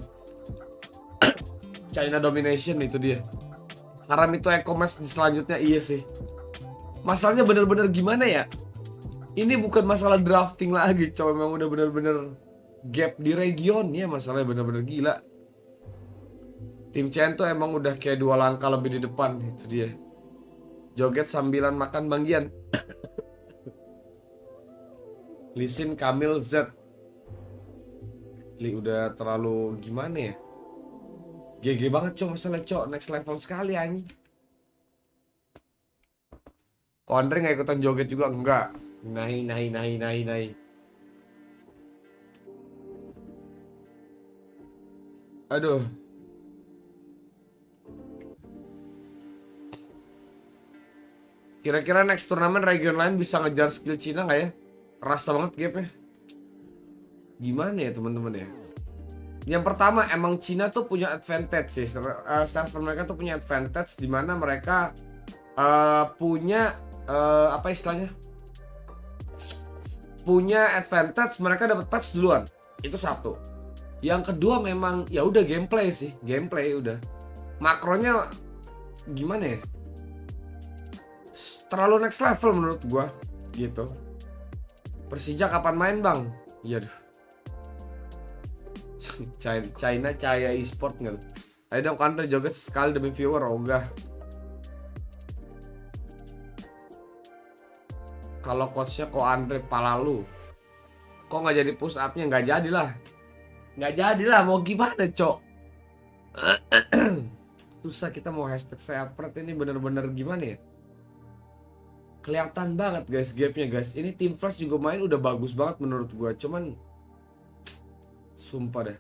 China domination itu dia. Haram itu e-commerce di selanjutnya, iya sih. Masalahnya bener-bener gimana ya? Ini bukan masalah drafting lagi, coy. Memang udah bener-bener gap di region ya, masalahnya bener-bener gila. Tim Chen tuh emang udah kayak 2 langkah lebih di depan, itu dia. Joget sambilan makan Bang Gian. Lisin Kamil Z. Udah terlalu gimana ya? GG banget cok, masalah cok, next level sekali anjing. Kok Andre gak ikutan joget juga? Enggak. Nahi. Aduh. Kira-kira next turnamen region lain bisa ngejar skill Cina nggak ya? Kerasa banget gapnya. Gimana ya teman-teman ya? Yang pertama emang Cina tuh punya advantage sih. Server mereka tuh punya advantage di mana mereka punya apa istilahnya? Punya advantage, mereka dapat patch duluan. Itu satu. Yang kedua memang ya udah gameplay sih, gameplay udah. Makronya gimana ya? Terlalu next level menurut gua gitu. Persija kapan main, Bang? Iya deh. China Cahaya e-sport nggak? Ayo dong Andre joget sekali demi viewer, ogah. Kalau coachnya kok Andre Palalu, kok nggak jadi push upnya? Nggak jadilah, mau gimana cok? Susah kita mau hashtag saya pret ini bener-bener gimana ya? Kelihatan banget guys gapnya guys. Ini tim Flash juga main udah bagus banget menurut gua, cuman sumpah deh.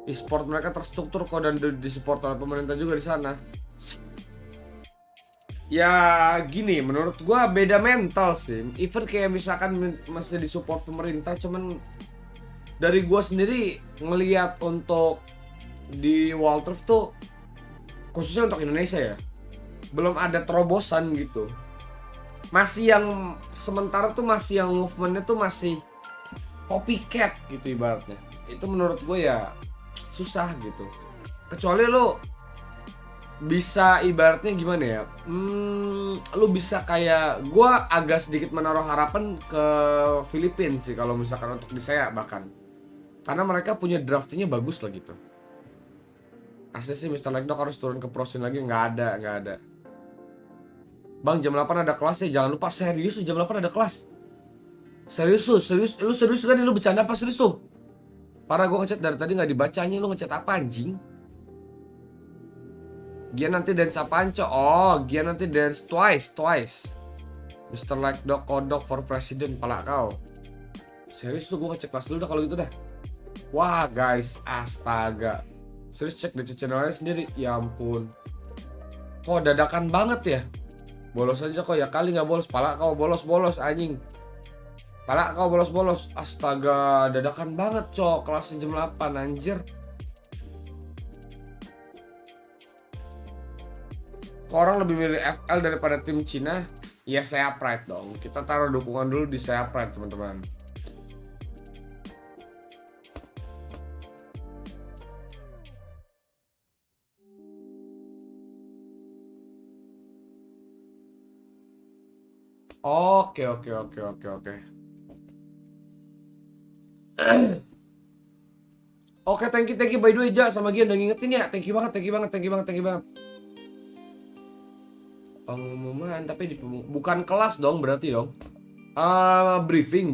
E-sport mereka terstruktur kok dan disupport oleh pemerintah juga di sana. Ya gini, menurut gua beda mental sih. Even kayak misalkan masih disupport pemerintah, cuman dari gua sendiri ngelihat untuk di World Turf tuh khususnya untuk Indonesia ya, belum ada terobosan gitu. Masih yang sementara tuh masih yang movementnya tuh masih copycat gitu ibaratnya. Itu menurut gue ya susah gitu. Kecuali lo bisa ibaratnya gimana ya? Lo bisa kayak gue agak sedikit menaruh harapan ke Filipina sih kalau misalkan untuk di saya bahkan. Karena mereka punya draftingnya bagus lah gitu. Asli sih Mr. Lezgo harus turun ke prosin lagi, nggak ada. Bang jam 8 ada kelas ya, jangan lupa. Serius jam 8 ada kelas. Serius kan lu bercanda apa serius tuh? Parah gue ngechat dari tadi nggak dibacanya, lu ngechat apa anjing? Gia nanti dance apaan cok? Oh, Gia nanti dance twice. Mr. Lezgo kodok for president pala kau. Serius tuh gue ngecek kelas dulu dah kalau gitu dah. Wah guys, astaga. Serius cek di channelnya sendiri, ya ampun. Kok dadakan banget ya? Bolos aja kok ya kali nggak bolos, pala kau bolos anjing. Pala kau bolos. Astaga, dadakan banget cok, kelasnya jam 8 anjir. Kok orang lebih milih FL daripada tim Cina? Ya saya pride dong. Kita taruh dukungan dulu di saya pride teman-teman. Oke. Oke, thank you by the way Ja sama Gian udah ngingetin ya. Thank you banget. Pengumuman tapi bukan kelas dong berarti dong. Briefing.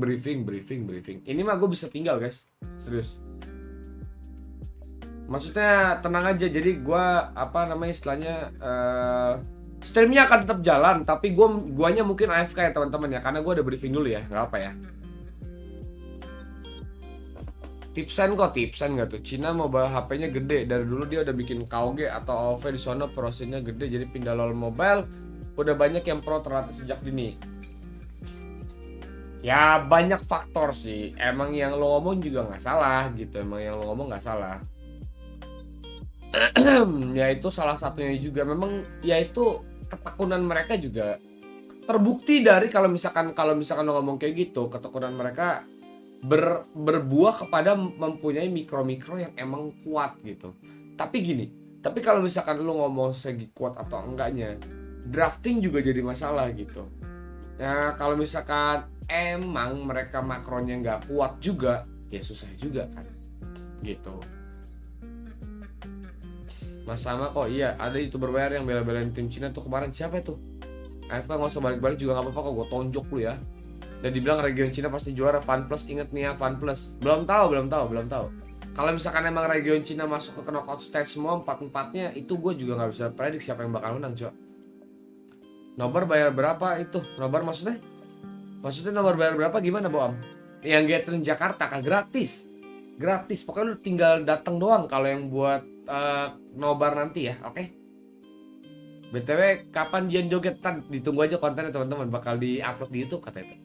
Ini mah gue bisa tinggal guys. Serius. Maksudnya tenang aja. Jadi gue istilahnya streamnya akan tetap jalan, tapi guanya mungkin AFK ya teman-teman ya, karena gue ada briefing dulu ya, nggak apa ya. Tipsen nggak tuh? Cina mau bawa HP-nya gede, dari dulu dia udah bikin KOG atau OV di sono, prosesnya gede, jadi pindah LoL mobile. Udah banyak yang pro terlatih sejak dini. Ya banyak faktor sih, emang yang lo ngomong juga nggak salah gitu, Ya itu salah satunya juga, memang ya itu ketekunan mereka juga terbukti dari kalau misalkan lo ngomong kayak gitu, ketekunan mereka berbuah kepada mempunyai mikro yang emang kuat gitu. Tapi kalau misalkan lo ngomong segi kuat atau enggaknya, drafting juga jadi masalah gitu. Ya kalau misalkan emang mereka makronya nggak kuat juga, ya susah juga kan gitu. Mas sama kok, iya ada YouTuber bayar yang bela-belain tim Cina tuh kemarin. Siapa itu? AFK nggak usah balik-balik juga nggak apa-apa kok, gue tonjok lu ya. Dan dibilang region Cina pasti juara. Fun Plus, inget nih ya Fun Plus. Belum tahu. Kalau misalkan emang region Cina masuk ke knockout stage semua 4-4-nya, itu gue juga nggak bisa prediksi siapa yang bakal menang coba. Nobar bayar berapa itu? Nobar maksudnya Nobar bayar berapa gimana Boam? Yang gathering Jakarta kan gratis. Pokoknya lu tinggal datang doang kalau yang buat Nobar nanti ya, oke? BTW kapan Jian joget? Ditunggu aja kontennya teman-teman, bakal di-upload di YouTube kata itu.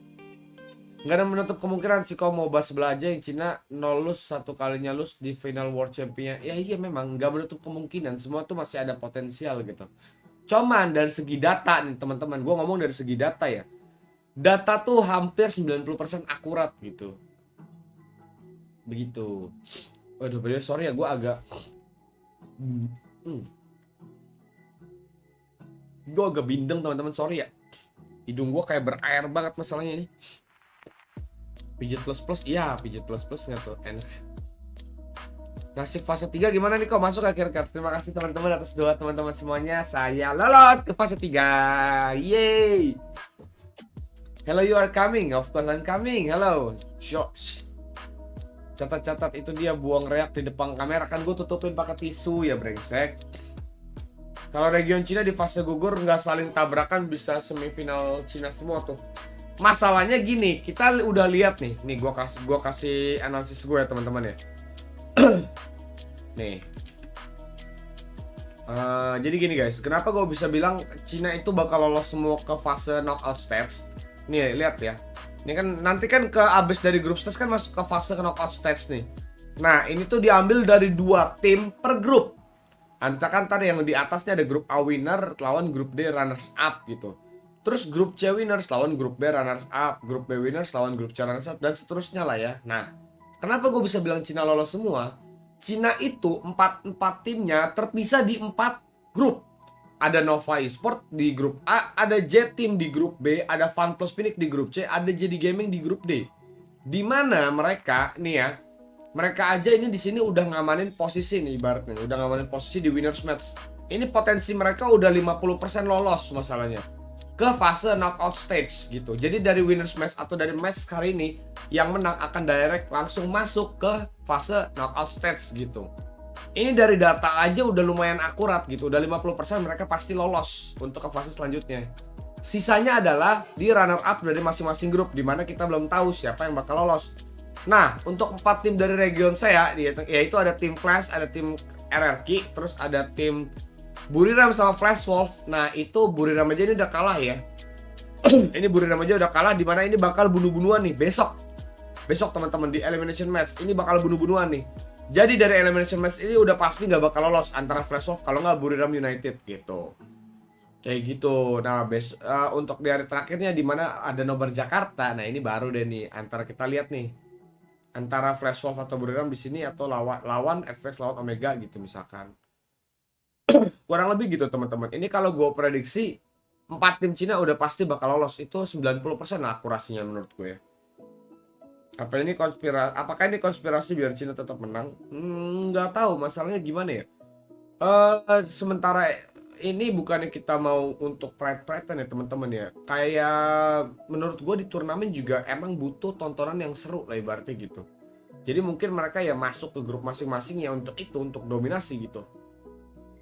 Nggak ada menutup kemungkinan sih kau mau bahas sebelah aja yang Cina lose satu kalinya lose di final World Champion. Ya iya memang nggak menutup kemungkinan, semua tuh masih ada potensial gitu. Cuman dari segi data nih teman-teman, gue ngomong dari segi data ya. Data tuh hampir 90% akurat gitu. Begitu. Waduh, sorry ya gue agak Gue agak bindeng teman-teman, sorry ya. Hidung gue kayak berair banget masalahnya ini. Pijit plus, iya pijit plus nggak tuh enak. Nasib fase 3 gimana nih kok masuk akhir-akhir. Terima kasih teman-teman atas doa teman-teman semuanya. Saya lolos ke fase 3. Yeay. Hello, you are coming. Of course I'm coming. Hello. Shots. Catat-catat itu dia buang reak di depan kamera. Kan gue tutupin pakai tisu ya brengsek. Kalau region Cina di fase gugur nggak saling tabrakan bisa semifinal Cina semua tuh. Masalahnya gini, kita udah lihat nih. Nih gua kasih analisis gue ya teman-teman ya. Nih. Jadi gini guys, kenapa gue bisa bilang Cina itu bakal lolos semua ke fase knockout stage? Nih lihat ya. Ini kan nanti kan ke abis dari group stage kan masuk ke fase knockout stage nih. Nah ini tuh diambil dari 2 tim per grup. Kan tadi yang di atasnya ada grup A winner lawan grup D runners up gitu. Terus grup C winners lawan grup B runners up, grup B winners lawan grup C runners up dan seterusnya lah ya. Nah, kenapa gue bisa bilang Cina lolos semua? Cina itu 4 timnya terpisah di 4 grup. Ada Nova Esport di grup A, ada J Team di grup B, ada Fun Plus Phoenix di grup C, ada JD Gaming di grup D. Di mana mereka nih ya, mereka aja ini di sini udah ngamanin posisi nih ibaratnya, udah ngamanin posisi di winners match. Ini potensi mereka udah 50% lolos masalahnya ke fase knockout stage gitu. Jadi dari winners match atau dari match kali ini yang menang akan direct langsung masuk ke fase knockout stage gitu. Ini dari data aja udah lumayan akurat gitu. Udah 50% mereka pasti lolos untuk ke fase selanjutnya. Sisanya adalah di runner up dari masing-masing grup, dimana kita belum tahu siapa yang bakal lolos. Nah, untuk 4 tim dari region saya, yaitu ada tim Flash, ada tim RRQ, terus ada tim Buriram sama Flash Wolf. Nah, itu Buriram aja ini udah kalah ya. Ini Buriram aja udah kalah, dimana ini bakal bunuh-bunuhan nih besok. Besok teman-teman di elimination match, ini bakal bunuh-bunuhan nih. Jadi dari elimination match ini udah pasti nggak bakal lolos antara Flash Wolf kalau nggak Buriram United gitu. Kayak gitu. Nah, untuk di hari terakhirnya dimana ada Nobar Jakarta. Nah, ini baru deh nih, antara kita lihat nih. Antara Flash Wolf atau Buriram di sini atau lawan FX lawan Omega gitu misalkan. Kurang lebih gitu teman-teman. Ini kalau gue prediksi 4 tim Cina udah pasti bakal lolos. Itu 90% lah akurasinya menurut gue ya. Apakah ini konspirasi biar Cina tetap menang? Nggak tahu masalahnya gimana ya. Sementara ini bukannya kita mau untuk pride-pridean ya teman-teman ya. Kayak menurut gue di turnamen juga emang butuh tontonan yang seru lah ibaratnya gitu. Jadi mungkin mereka ya masuk ke grup masing-masing ya untuk itu, untuk dominasi gitu.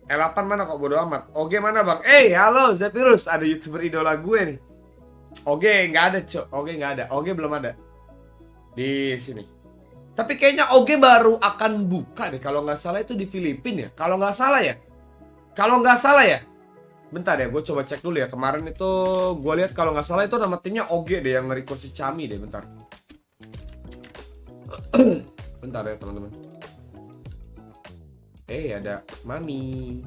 L8 mana kok bodo amat. Oge mana bang? Halo Zephyrus, ada YouTuber idola gue nih. Oge nggak ada cok, Oge nggak ada, Oge belum ada di sini. Tapi kayaknya Oge baru akan buka deh kalau nggak salah itu di Filipina ya. Kalau nggak salah ya. Bentar ya, gue coba cek dulu ya. Kemarin itu gue lihat kalau nggak salah itu nama timnya Oge deh yang nge-record si Chami deh. Bentar. Bentar ya teman-teman. Ada Mami.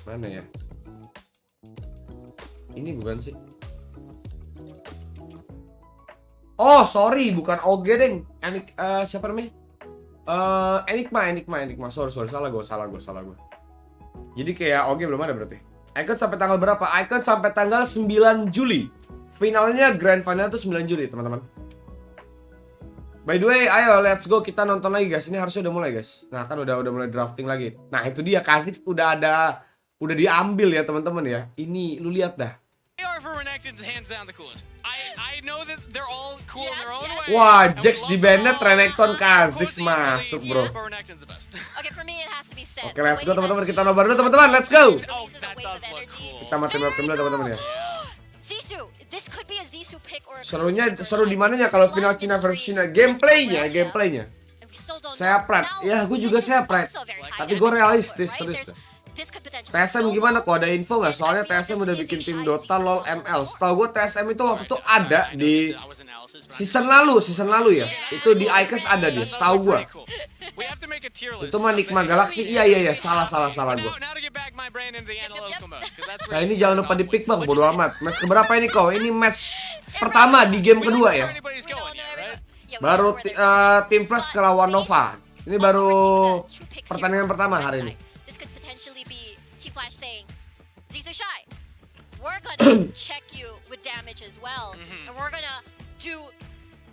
Mana ya? Ini bukan sih. Oh sorry, bukan Oge deng. Siapa namanya? Enigma. Sorry, salah gue. Jadi kayak Oge belum ada berarti. Icon sampai tanggal berapa? Icon sampai tanggal 9 Juli. Finalnya grand final tuh 9 Juli teman-teman. By the way, ayo let's go kita nonton lagi guys. Ini harusnya udah mulai guys. Nah kan udah mulai drafting lagi. Nah itu dia Kha'Zix udah diambil ya teman-teman ya. Ini lu lihat dah. Wah, Jax di Bennett, Renekton, Kha'Zix masuk bro. Oke, let's go teman-teman, kita nobar dulu teman-teman, let's go. Kita mati dulu teman-teman ya. Seru di mananya kalau final Cina versus Cina? Gameplaynya. Saya pride. Ya, gue juga saya pride. Tapi gue realistis serius. TSM gimana kok ada info nggak? Soalnya TSM udah bikin tim Dota LoL ML. Setahu gue TSM itu waktu itu ada di season lalu ya. Itu di Icons ada dia. Setahu gue. Itu mah Nikma Galaxy. Iya salah gue. Nah ini jangan lupa di pick bang. Bodo amat. Match keberapa ini kau? Ini match pertama di game kedua ya. Baru tim Flash ke lawan Nova. Ini baru pertandingan pertama hari ini. Zizou shy. We're gonna check you with damage as well, and we're gonna do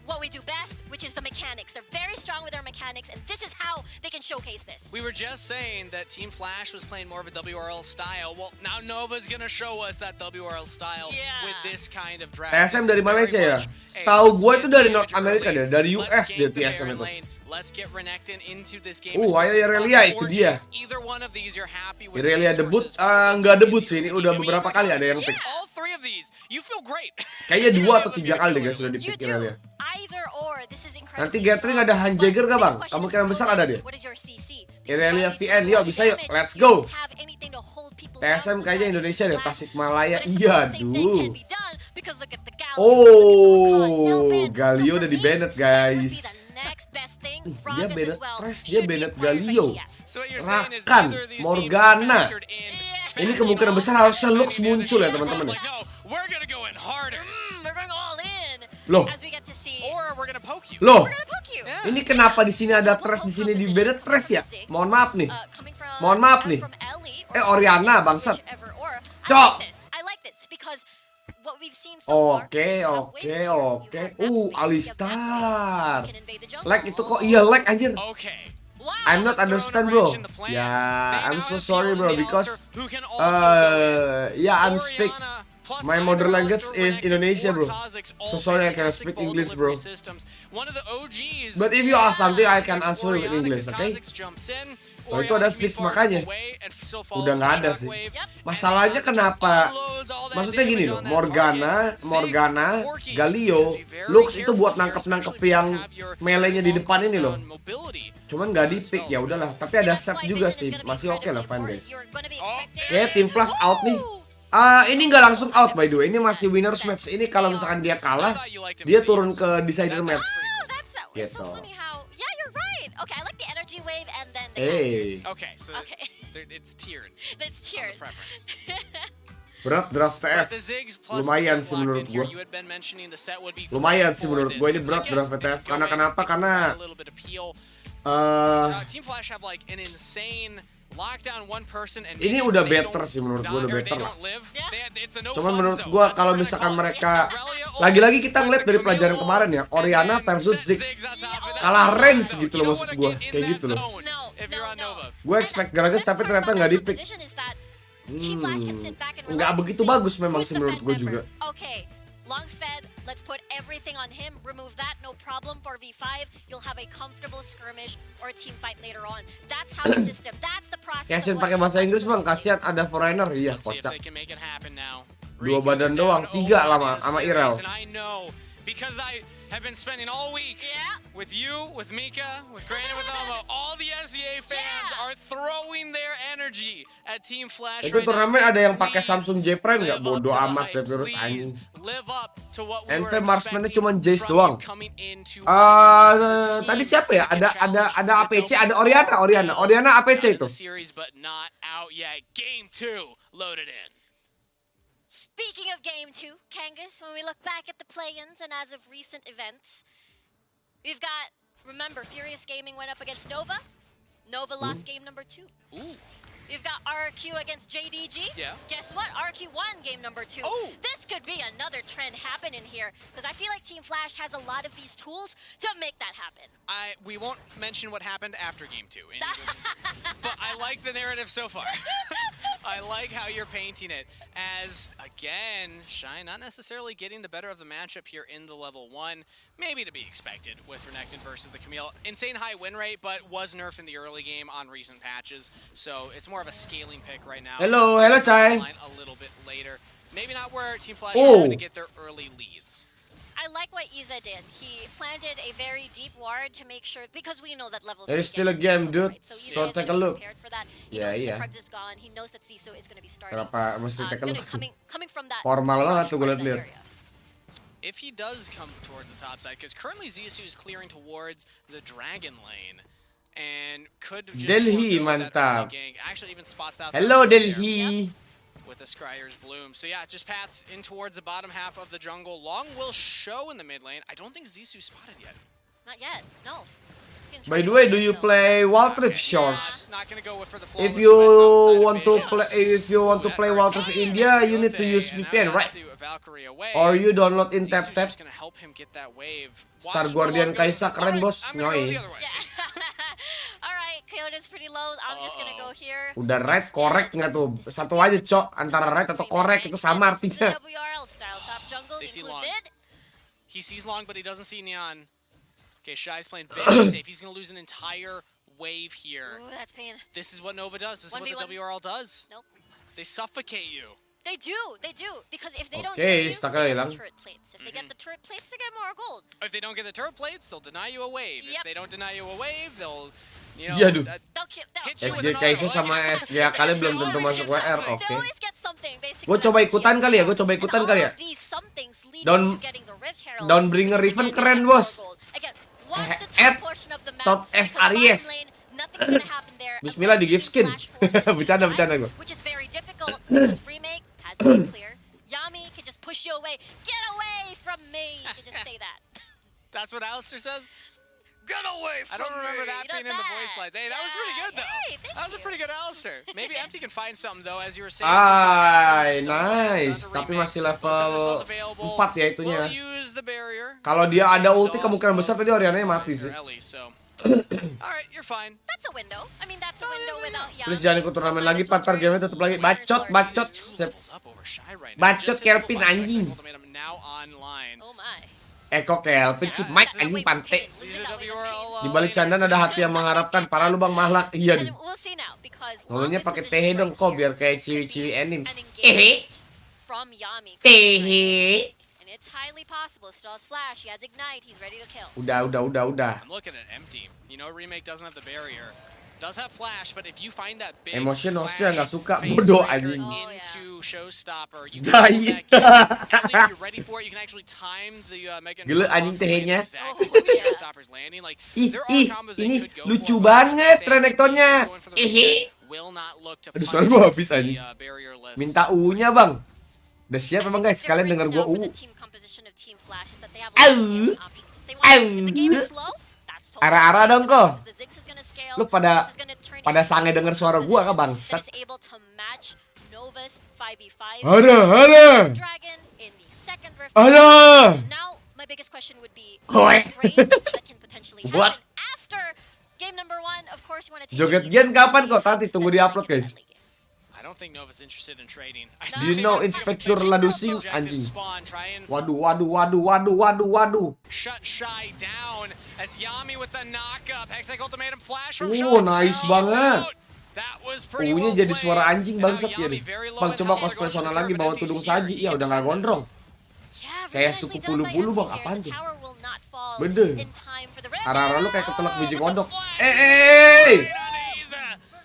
what we do best, which is the mechanics. They're very strong with their mechanics, and this is how they can showcase this. We were just saying that Team Flash was playing more of a WRL style. Well, now Nova's gonna show us that WRL style with this kind of draft. TSM dari Malaysia ya? Tahu gue itu dari North America deh, dari US dia TSM itu. Let's get Renekton into this game. Ayo Irelia itu dia. Either one of these you're happy with. Irelia debut, nggak debut sih, ini udah beberapa kali ada yang pick. All three of these, you feel great. Kayaknya 2 atau 3 kali deh guys sudah di pick Irelia. Either or, this is incredible. Nanti gathering ada Han Jagger gak bang? Kemungkinan besar ada dia. What is your CC? Irelia VN, yuk bisa yuk, let's go. TSM kayaknya Indonesia deh, Tasikmalaya. Iya, duh. Oh, Galio udah di banned guys. Dia banned Trash, dia banned Galio. Rakan, Morgana. Ini kemungkinan besar harusnya Lux muncul ya teman-teman. Loh, ini kenapa di sini ada Trash, di sini di banned Trash ya? Mohon maaf nih. Oriana bangsat. Cok. Oke. Alistar. Like itu kok iya like anjir. I'm not understand bro. I'm so sorry bro because I'm speak. My mother language is Indonesia bro. So sorry I cannot speak English bro. But if you ask something I can answer with English, okay? Oh itu ada Six makanya. Udah nggak ada sih. Masalahnya kenapa? Maksudnya gini loh, Morgana, Galio, Lux itu buat nangkep yang melee-nya di depan ini loh. Cuman nggak di pick ya udahlah. Tapi ada set juga sih, masih oke lah fine guys. Oke, Team Flash out nih. Ini nggak langsung out by the way, ini masih winners match. Ini kalau misalkan dia kalah, dia turun ke decider match. Gitu. Okay, I like the energy wave and then the Okay, so it's tiered. It's tiered. Berat draft TF. Lumayan sih menurut gue. Ini berat draft TF. Karena kenapa? Karena Team Flash have like an insane lockdown one person and ini udah better sih menurut gue, udah better lah. Cuman menurut gue kalau misalkan mereka lagi-lagi kita ngeliat dari pelajaran kemarin ya, Oriana versus Ziggs kalah range gitu loh maksud gue, kayak gitu loh. Gue expect Gragas tapi ternyata nggak di pick. Nggak begitu bagus memang sih menurut gue juga. Longsfed, let's put everything on him. Remove that, no problem for V5. You'll have a comfortable skirmish or a team fight later on. That's how the system, that's the process. Kasian pakai bahasa Inggris bang, kasian ada foreigner. Iya, kocak. 2 badan doang, 3 lama sama Irel. Because I have been spending all week with you, with Mika, with Grant, with Almo. All the NCA fans are throwing their energy at Team Flash. Itu turnamen ada yang pakai Samsung J Prime nggak? Bodoh amat saya virus anjing. NV Marksman-nya cuma Jace doang. Tadi siapa ya? Ada APC, ada Oriana APC itu. Speaking of Game 2, Kangas, when we look back at the play-ins and as of recent events, we've got, remember, Furious Gaming went up against Nova. Nova lost game number 2. We've got RQ against JDG. Guess what? RQ won game number 2. This could be another trend happening here, because I feel like Team Flash has a lot of these tools to make that happen. We won't mention what happened after game 2, but I like the narrative so far. I like how you're painting it as, again, Shine not necessarily getting the better of the matchup here in the level 1. Maybe to be expected with Renekton versus the Camille. Insane high win rate, but was nerfed in the early game on recent patches. So it's more of a scaling pick right now. Hello, Chai. A little bit later. Maybe not where Team Flash is going to get their early leads. I like what Iza did. He planted a very deep ward to make sure, because we know that level. There is still a game, dude. Right? So take a look. Yeah. Is gone. He knows that Zizou is going to be starting. Kenapa mesti take a look? Coming from that. Formal banget tuh gue liat. If he does come towards the top side, because currently Zizou is clearing towards the Dragon lane, and could just Delhi, mantap. Actually, even spots out. Hello, Delhi. With the Scryer's Bloom. So yeah, just paths in towards the bottom half of the jungle. Long will show in the mid lane. I don't think Zizou spotted yet. Not yet, no. By the way, do you play Wild Rift shorts? Not gonna go for the If flawless you win want to play Wild Rift India, you need to use VPN, right? Or you download in tap. Star Guardian Kaisa keren bos, nyoi. Alright, Kyoto's pretty low. I'm just gonna go here. Udah right korek nggak tuh? Satu aja cok, antara right atau korek itu sama artinya. WRL style top jungle They see include long. mid. He sees long, but he doesn't see neon. Okay, Shy's playing very safe. He's gonna lose an entire wave here. Ooh, that's pain. This is what Nova does. This is what the 1v1. WRL does. Nope. They suffocate you. They do. Because if they don't Okay, kill you, stuck they get hilang. the turret plates. If they get the turret plates, they get more gold. If they don't get the turret plates, they'll deny you a wave. If Yep. they don't deny you a wave, they'll, you know, Iya, duh. They'll kill. hit you with SG an Kaisa auto. sama SG kali belum tentu masuk WR, They oke. always get something, basically. Gue coba ikutan kali ya, And all ya. of these somethings lead Down- to getting the Rift Herald, down bringer which is Riven again keren, more bos. gold. Again, watch the At top portion of the map, Tot because S bottom Aries. lane, nothing's gonna happen there Bismillah, unless di give Team skin. Flash forces Bercanda, this bercanda time, gua. which is very difficult because Remake has been clear. Yami can just push you away. Get away from me! You can just say that. That's what Alistair says? Get away I don't remember that He does being in the voice that. lines. Hey, that was pretty good, though. Hey, thank That was a you. pretty good Alistair. Maybe Empty can find something, though, as you were saying. Ay, nice. Tapi masih level 4 ya itunya. We'll use the barrier. Kalau dia ada ulti kemungkinan besar tadi Oriananya mati sih. Alright, you're fine. That's a window. I mean, that's a window without Yami. Please jangan ikut turnamen lagi, partner game tutup lagi. Bacot. Bacot Kelvin anjing. Oh my. Kok Kelvin sih, Mike anjing pante. Di balik candaan ada hati yang mengharapkan, para lubang mahlak. Iya nih. Ngomongnya pakai tehe dong kok biar kayak ciwi-ciwi anime. From Yami. Tehe. And it's highly possible. Still has flash. He has ignite. He's ready to kill. Udah. I'm looking at Empty. You know, Remake doesn't have the barrier. Does have flash, but if you find that big Emotion flash Austria nggak suka, face bodoh breaker anjing. into Showstopper, you can Dai. pull that gate. At least you're ready for it. You can actually time the Mega Gila, Nova anjing for when tehnya. exactly when the Yeah. Showstopper's landing. Like, Ih, there are combos they ini could go lucu for, but banget say, Renektonnya. going for the Ih. will not look to Aduh, punish suara gua habis the, anjing. barrierless. Minta U-nya, Bang. Udah siap emang guys, kalian denger gua U. Ara-ara dong kok. Lu pada sange denger suara gua kah bangsat? Ada. Now, my biggest question would be Kowe. trade that can potentially What? happen after game number 1. Of course, you want to take Joget it Gen easy. kapan kok? Nanti tunggu di upload guys. I don't think Nova's interested in trading. Do you know Inspector Ladusing? Anjing. Waduh. Shut Shy down as Yami with the knockup. Hextech ultimatum flash from Nice banget. That was pretty U-nya well jadi played. suara anjing And now bangsat ya Yami deh. very low Bang in coba health. cosplay They're going Sona for lagi the bawa turret tudung empties here. saji. He Ya can udah nggak defend gondrong. Yeah, Kayak really suku nicely done by bulu-bulu, Yami Bang. here. Apaan The tuh? tower will not fall Bede. in time for the Red Ara-ara lu kayak Arrow. ketelak biji kodok.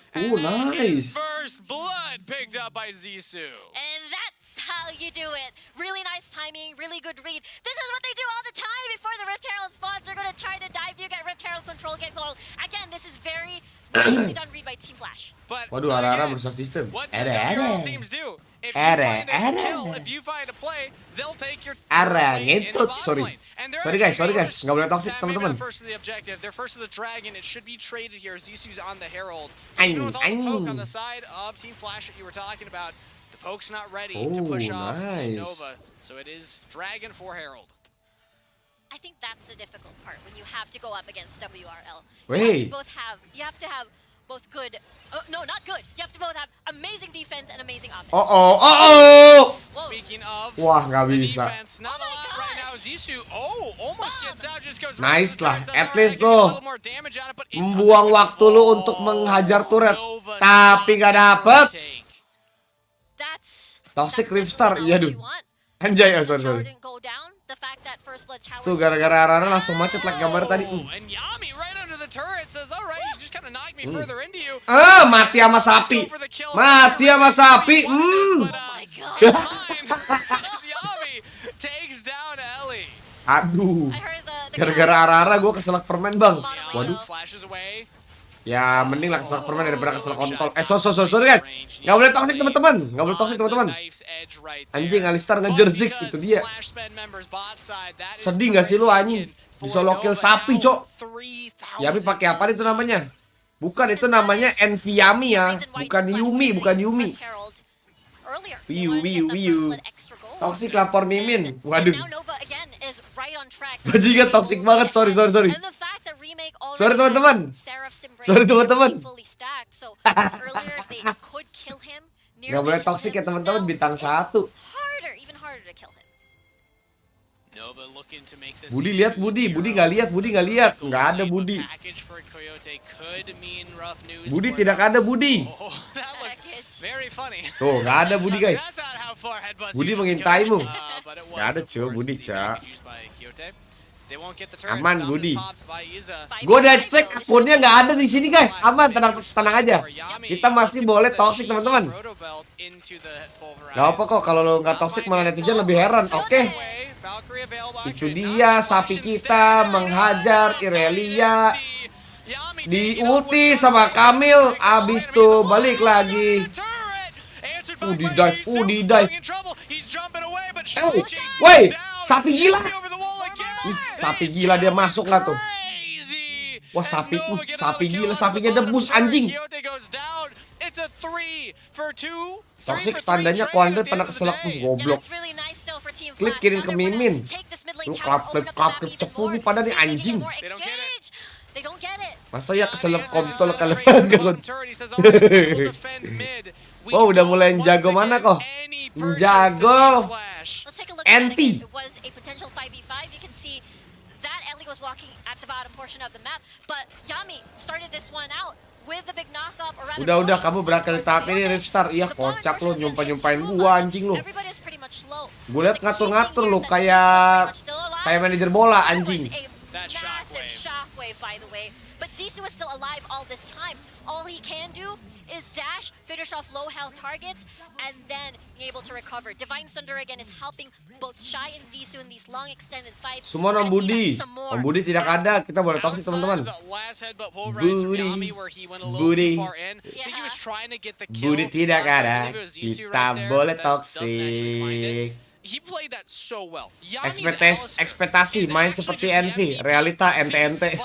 And then his nice. first blood picked up by Zissou. And that's how you do it. Really nice timing, really good read. This is what they do all the time before the Rift Herald spawns. They're going to try to dive you, get Rift Herald control, get gold. Again, this is very nicely done read by Team Flash. But Waduh, ara-ara again, merusak sistem. what the WRL teams do? If you find a kill, if you find a play, they'll take your Ara, lane in the ngentut, bottom sorry. lane. And they're Sorry actually guys, able to nggak boleh toxic maybe teman-teman. not first to the objective, they're first to the dragon. It should be traded here. Zissou's on the Herald. Anjing, Even with all the poke on anjing. the side of Team Flash that you were talking about, the poke's not ready to Oh, push off Team nice. Nova. So it is dragon for Herald. I think that's the difficult part when you have to go up against WRL. Wait. You have to have both good, no, not good. You have to both have amazing defense and amazing offense. Oh. Whoa. Speaking of Wah, nggak the bisa. defense, not Oh a my lot right now. gosh. Zissou, almost gets out, just goes Nice right to the lah. turret. At Says, least "Alright, I can get a tuh. little more damage out of it," but it Membuang doesn't waktu lu fall. untuk menghajar turret, Nova tapi nggak not dapet. take. That's Toxic that's Ripstar, definitely iya not what duh. you want. Anjay, The sorry. tower didn't go down. The fact that first blood tower Tuh gara-gara ara-ara langsung macet like gambar tadi. Oh, and Yami right under the turret says, "All right, you just kind of knocked me further into you." Mati sama sapi. Go for the kill. Mati sama sapi. But, Oh my god. it's fine. As Yami takes down Ellie. Aduh. I heard the Gara-gara ara-ara gue keselak permen, Bang. Yami Waduh. flashes away. Ya mending lah keselak permen daripada keselak kontol. Sorry guys. Nggak boleh toxic teman-teman. Nggak boleh toxic teman-teman. Anjing, Alistar ngejar Ziggs, itu dia. Sedih nggak sih lu, anjing? Bisa lokil sapi, Cok. Yami pakai apa itu namanya? Bukan, itu namanya Envy Yami ya. Bukan Yumi, bukan Yumi. Wiu. Toxic lapor Mimin. Waduh. Bajingan toxic banget. Sorry. Sorry teman-teman. Gak boleh toxic ya teman-teman, bintang 1. Budi lihat Budi nggak lihat. Nggak ada Budi. Budi tidak ada Budi. Tuh, nggak ada Budi guys. Budi mengintaimu. Nggak ada cuy, Budi cak. Aman Budi. Gue udah cek akunnya nggak ada di sini guys. Aman, tenang aja. Kita masih boleh toxic teman-teman. Gak apa kok, kalau lo nggak toxic malah netizen lebih heran. Oke. Itu dia sapi kita menghajar Irelia. Di ulti sama Kamil. Abis tuh balik lagi. Di dive. Woi, sapi gila. Sapi gila dia masuk nggak tuh? Wah sapi gila, sapinya debus anjing. Toxic tandanya Quandre pernah keselak tuh goblok. Klik kirim ke Mimin. Lu klap cepu nih pada nih anjing. Masa ya keselak kontol kalian. Oh udah mulai jago mana kok? Jago Envy. Udah kamu berangkat di tahap ini restart. Iya kocak lo, nyumpain gua anjing lo. Gue liat ngatur lo kayak manajer bola anjing. But Zissou is still alive all this time. All he can do is dash, finish off low health targets, and then be able to recover. Divine Thunder again is helping both Shy and Zissou in these long extended fights. Semua Om Budi. Om Budi tidak ada. Kita boleh toxic teman-teman. Budi tidak ada. Kita boleh toxic. Ekspektasi main seperti Envy, realita ente.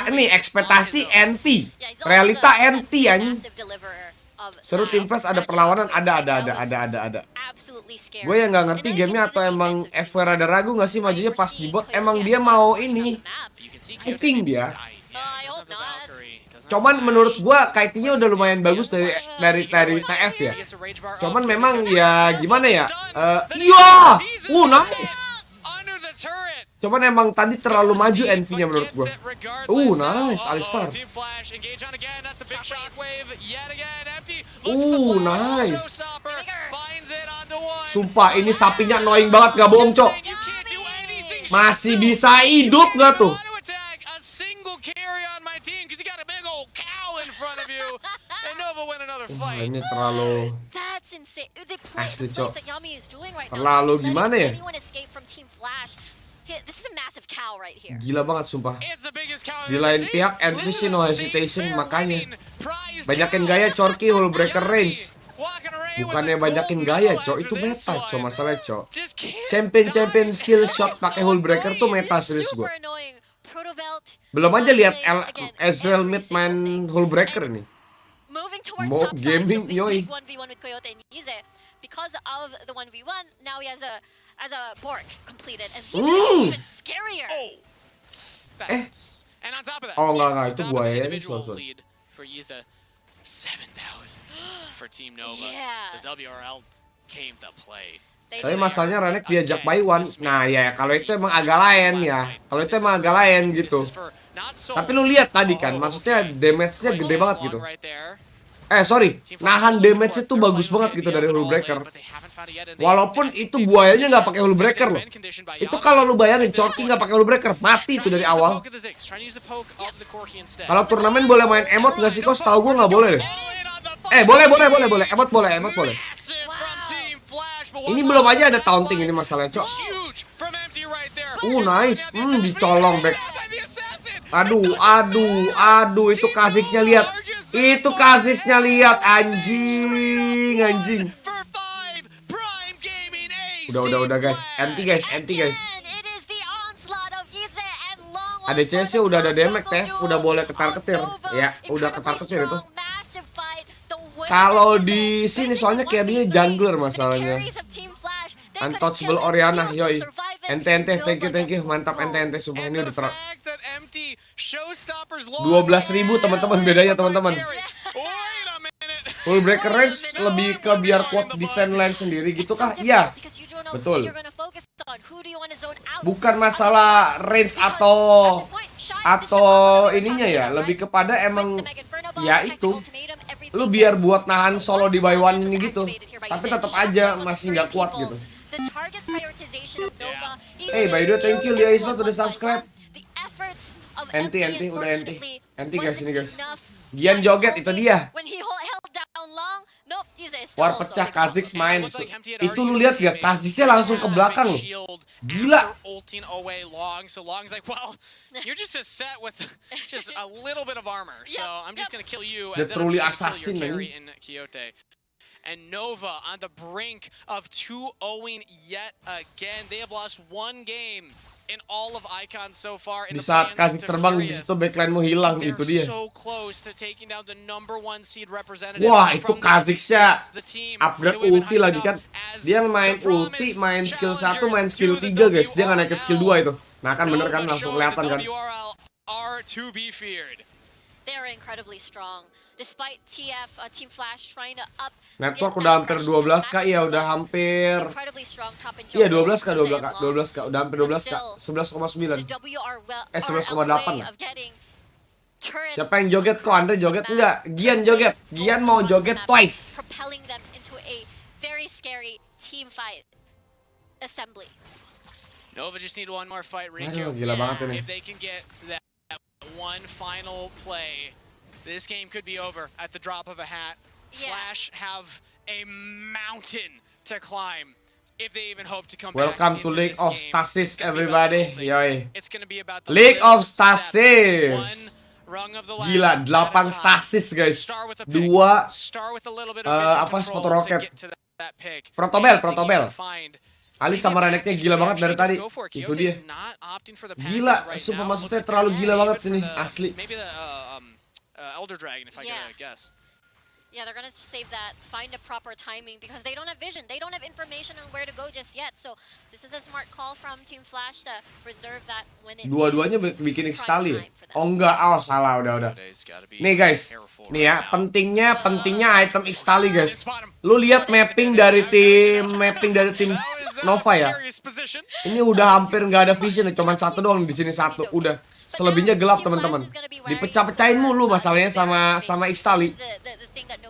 Ini ekspektasi Envy, realita ente anjing. Seru tim flash ada perlawanan, ada. Gue yang nggak ngerti gamenya atau emang FW ada ragu nggak sih majunya pas di bot. Emang dia mau ini, hyping dia. Cuman menurut gua kaitingnya udah lumayan bagus dari TF ya. Cuman memang ya gimana ya? Iya, nice. Cuman emang tadi terlalu maju Envy-nya menurut gua. Nice, Alistar. Nice. Sumpah ini sapinya annoying banget, gak bohong cok. Masih bisa hidup gak tuh? Ini terlalu asli cok. Terlalu gimana ya? Gila banget sumpah. Di lain pihak Envy sih no hesitation, makanya banyakin gaya Corki Hull Breaker range. Bukannya banyakin gaya cok, itu meta cok masalahnya cok. Champion skill shot pakai Hull Breaker tuh meta serius gue. Belum aja lihat Ezreal mid main Hull Breaker nih. Mode gaming yoi. Because of the 1v1, now he has a Bork completed and he's even scarier. Enggak itu buaya ini for Yiza 7,000 for Team Nova. The WRL came to play. Tapi masalahnya Renek diajak by one. Nah ya kalau itu emang agak lain ya. Kalau itu emang agak lain gitu. Tapi lu lihat tadi kan, maksudnya damage-nya gede banget gitu. Nahan damage-nya tuh bagus banget gitu dari Hull Breaker. Walaupun itu buayanya nggak pakai Hull Breaker loh. Itu kalau lu bayangin Corki nggak pakai Hull Breaker, mati itu dari awal. Kalau turnamen boleh main emot nggak sih? Kok setahu gue nggak boleh deh. Boleh. Emot boleh. Ini belum aja ada taunting ini masalahnya, cok. Nice. Dicolong back. Aduh, itu Kha'Zixnya lihat. Anjing. Udah guys. Anti guys. Again, it is the onslaught of Yize and long one ADC for sih the udah ada top damage of the teh, duel. udah boleh ketar-ketir. Nova, Ya, udah incredibly ketar-ketir itu. strong, massive fight. The way Kalau that di Yize sini facing soalnya kayak dia 1v3, jungler the masalahnya. carries of Team Flash, they couldn't Untouchable kill him. Oriana, He was yoi. to survive it. Ente, thank Nova you. gets Mantap one ente, goal. sumpah And ini the udah fact that empty showstoppers 12.000 teman-teman, bedanya teman-teman. Wait a minute. Full breaker range lebih ke biar kuat defend lane sendiri gitu kah? Iya. Betul. Bukan masalah range atau ininya ya, lebih kepada emang ya itu. Lu biar buat nahan solo di buy one ini gitu. Tapi tetap aja masih nggak kuat gitu. By the way, thank you Lia Isma udah subscribe. Enti udah enti guys ini guys. Gian joget itu dia. War pecah, Kha'Zix main. Itu lu lihat gak? Kha'Zixnya langsung ke belakang loh. Gila. The truly assassin ini. And Nova on the brink of 2-0ing yet again. They have lost one game in all of Icon so far. Di saat Kha'Zix terbang di situ backline-mu hilang, itu dia. Wah, itu Kha'Zixnya upgrade ulti lagi kan. Dia main ulti, main skill 1, main skill 3 guys. Dia nggak naikin skill 2 itu. Nah kan bener kan, langsung kelihatan kan. They are incredibly strong. Despite Team Flash trying to up network udah hampir 12k ya, udah hampir. Iya 12k, udah hampir 12k. 11,9. 11,8 lah. Siapa yang joget kok? Andre joget enggak? Gian joget. Gian mau joget twice. Propelling them into a very scary team fight assembly. Nova just need one more fight, Riku. Aduh, gila banget ini. If they can get that one final play, this game could be over at the drop of a hat. Yeah. Flash have a mountain to climb if they even hope to come Welcome back to into League this of game. Stasis, It's gonna be about everybody. little things. Yoi. It's gonna be about the League little of steps. Stasis. One rung of the ladder Gila, at a 8 time. stasis guys. Start with a pick. 2 Start with a little bit of vision apa, control sepatu to roket. get to that pick. Protobel. Anything you can find. Ali sama Reneknya gila banget dari tadi. Itu dia. Gila, sumpah maksudnya terlalu gila banget ini, asli. Maybe the Elder Dragon, if I could guess. Yeah, they're gonna save that, find a proper timing because they don't have vision. They don't have information on where to go just yet. So this is a smart call from Team Flash to reserve that when it Dua-duanya bikin X-Tali ya? Oh enggak, salah udah. Nih guys, nih ya, pentingnya item X-Tali guys. Lu lihat mapping dari tim Nova ya. Ini udah hampir nggak ada vision, cuman satu doang di sini satu, udah. Selebihnya gelap teman-teman. Dipecah-pecahin mulu masalahnya sama X-Tali.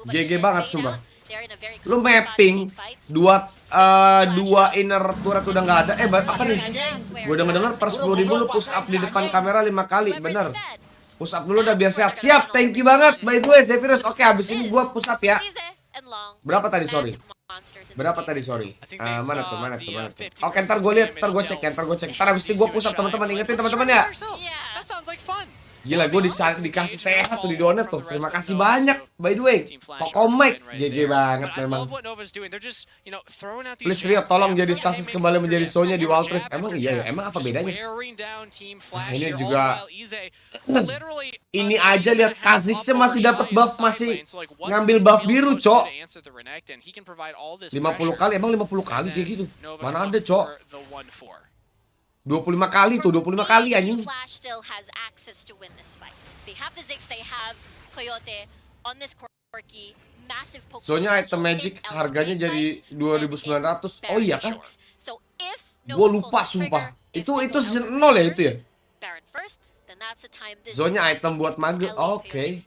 GG banget sumpah. Lu mapping dua inner turret udah nggak ada. Apa nih? Gue denger per 10.000 lu push up di depan kamera 5 kali, bener. Push up dulu udah biar sehat. Siap, thank you banget. By the way, Zephyrus. Oke, habis ini gua push up ya. Berapa tadi, sorry? Mana tuh? Oke, ntar gue lihat, ntar gue cek. Ntar habis itu gue push up teman-teman. Ingetin teman-teman ya. Gila, gue dikasih sehat tuh di donat tuh. Terima kasih banyak. By the way, Koko Mike GG banget memang. Please Rio, tolong jadi stasis kembali menjadi Sonya di Wild Rift. Emang iya ya? Emang apa bedanya? Nah, ini juga ini aja lihat Kha'Zixnya masih dapat buff, masih ngambil buff biru, cok. 50 kali, emang 50 kali kayak gitu? Mana ada, cok? 25 kali tuh, 25 kali anjing. Soalnya item magic harganya jadi 2.900. Oh iya kan? Gue lupa sumpah. Itu season 0 ya itu ya? Zonya item buat mage. Oke.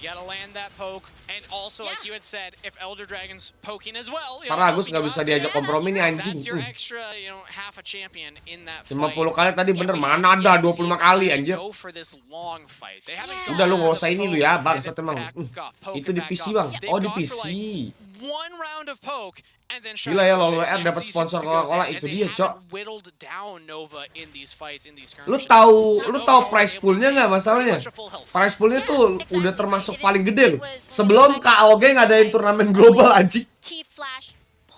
You gotta land that poke, and also like you had said, if Elder Dragon's poking as well, Paragus nggak bisa diajak kompromi nih anjing. 50 kali tadi bener, mana ada 25 kali anjir. Udah lu nggak usah ini lu ya, bangsat emang. Itu di PC bang. Oh di PC. Gila ya, LoLWR dapat sponsor Coca-Cola, itu dia, cok. Lu tahu price poolnya nggak masalahnya? Price poolnya tuh udah termasuk paling gede loh. Sebelum KOG ngadain turnamen global anjing.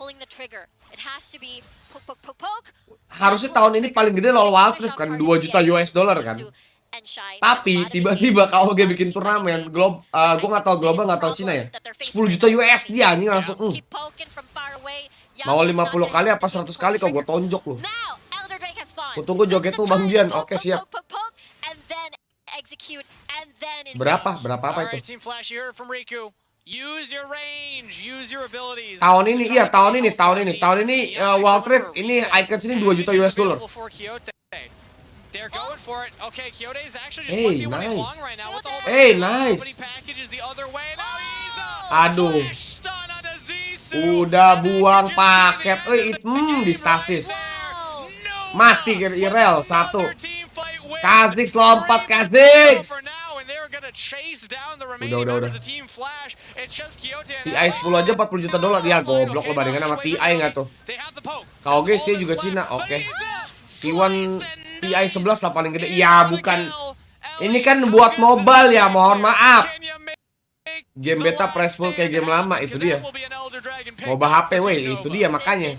pulling the trigger. It has to be poke, poke, poke, poke. Harusnya tahun ini paling gede lawan Wild Rift kan, 2 juta US dollar kan. Tapi tiba-tiba KOG bikin turnamen gue nggak tahu global, nggak tahu Cina ya, 10 juta USD anjing langsung. Mau 50 kali apa 100 kali kok gue tonjok lu. Gue tunggu joget tuh Bang Dian. Oke, siap. Berapa apa itu? Tahun ini iya, tahun ini Wild Rift ini Icons ini 2 juta US dollar. They're going for it. Okay, Kyote's actually just Hey, 1v1 nice. long right now with the whole Hey, break. nice. But he packages the other way. Now he's Aduh. flash stun on a Zissou. Udah And then buang you can paket. just see the Di game stasis. right there. No Mati one Irel won 1. their team fight win. Kha'Zix lompat, Three Kha'Zix. for now, and they're gonna chase down the remaining Udah. members of Team Flash. It's just Kyote and TI 10 aja 40 juta dolar. Ya goblok lo bandingan sama TI nggak tuh. They have the poke. KOG sih juga Cina. Oke. T1 TI 11 lah paling gede. Ya bukan. Ini kan buat mobile ya, mohon maaf. Game beta press full kayak game lama, itu dia. MOBA HP weh, itu dia makanya.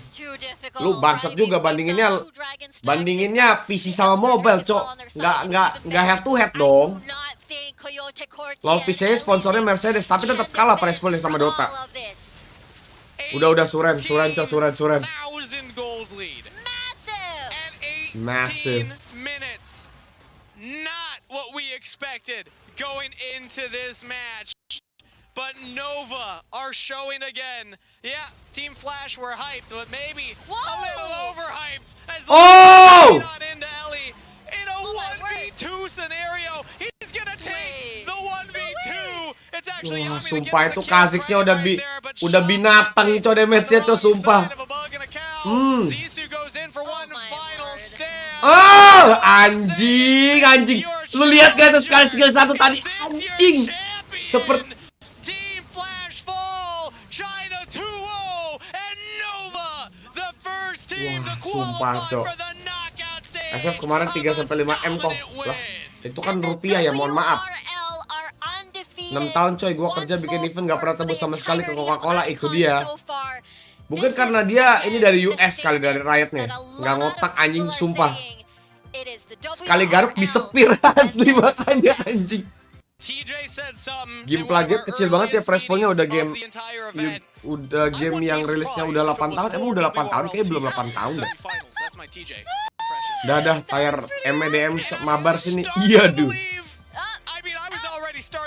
Lu bangsat juga bandinginnya PC sama mobile, cok. Nggak head to head dong. LoL PC sponsornya Mercedes, tapi tetap kalah press full sama Dota. Udah suren. Massive. Minutes. Not what we expected going into this match. But Nova are showing again. Yeah, Team Flash were hyped, but maybe a little overhyped. As Oh! not into Ellie. In a 1v2 scenario, he's gonna take the 1v2. It's actually Wah, Yami that sumpah gets itu the kill. Kha'Zixnya udah Udah binatang coy damage-nya tuh sumpah. Zissou goes in for one final stand. Oh, anjing. Lu lihat gak tuh sekali skill 1 tadi anjing. Seperti Team Flash fall, China 2-0 and Nova the first team Wah, to sumpah, qualify Cok. for the knockout stage. FF kemarin 3 sampai 5 M kok. Lah, itu kan rupiah ya, mohon maaf. 6 tahun coy gua kerja bikin event gak pernah tebus sama sekali ke Coca-Cola, itu dia. Mungkin karena dia ini dari US kali, dari Riot-nya. Nggak ngotak anjing, sumpah. Sekali garuk disepir asli makanya anjing. Game plagiat kecil banget ya, press pool-nya udah game yang rilisnya udah 8 tahun. Emang udah 8 tahun? Kayaknya belum 8 tahun deh. Dadah, tayar MEDM mabar sini. Iya, duh.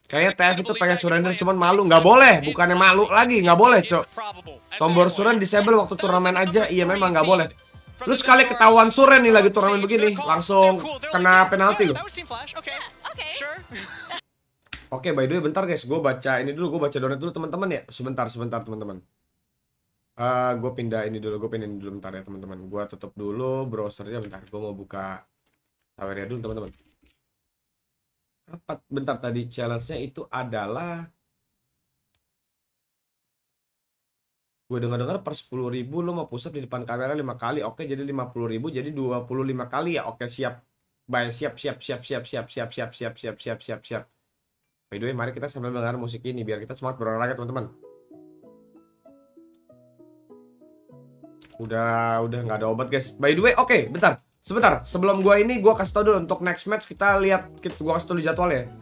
Kayaknya TF itu pengen surrender cuman malu. Nggak boleh, bukannya malu lagi. Nggak boleh, cok. Tombol surrender disable waktu turnamen aja. Iya, memang nggak boleh. Lu sekali ketahuan surrender nih lagi turnamen begini, langsung kena penalti lu. Oke, by the way, bentar guys, gue baca ini dulu, gue baca donate dulu teman-teman ya. Sebentar teman-teman. Gue pindah ini dulu bentar ya teman-teman. Gue tutup dulu browsernya bentar. Gue mau buka Saweria dulu teman-teman. Apa bentar tadi challenge-nya itu adalah gue dengar per 10.000 lo mau push up di depan kamera 5 kali. Oke, jadi 50.000 jadi 25 kali ya. Oke, siap. Bye, siap. By the way, mari kita sambil mendengar musik ini biar kita semangat berolahraga teman-teman. Udah nggak ada obat guys. By the way, oke, bentar. Sebentar, sebelum gua kasih tau dulu untuk next match. Kita lihat, gua kasih tau dulu jadwalnya.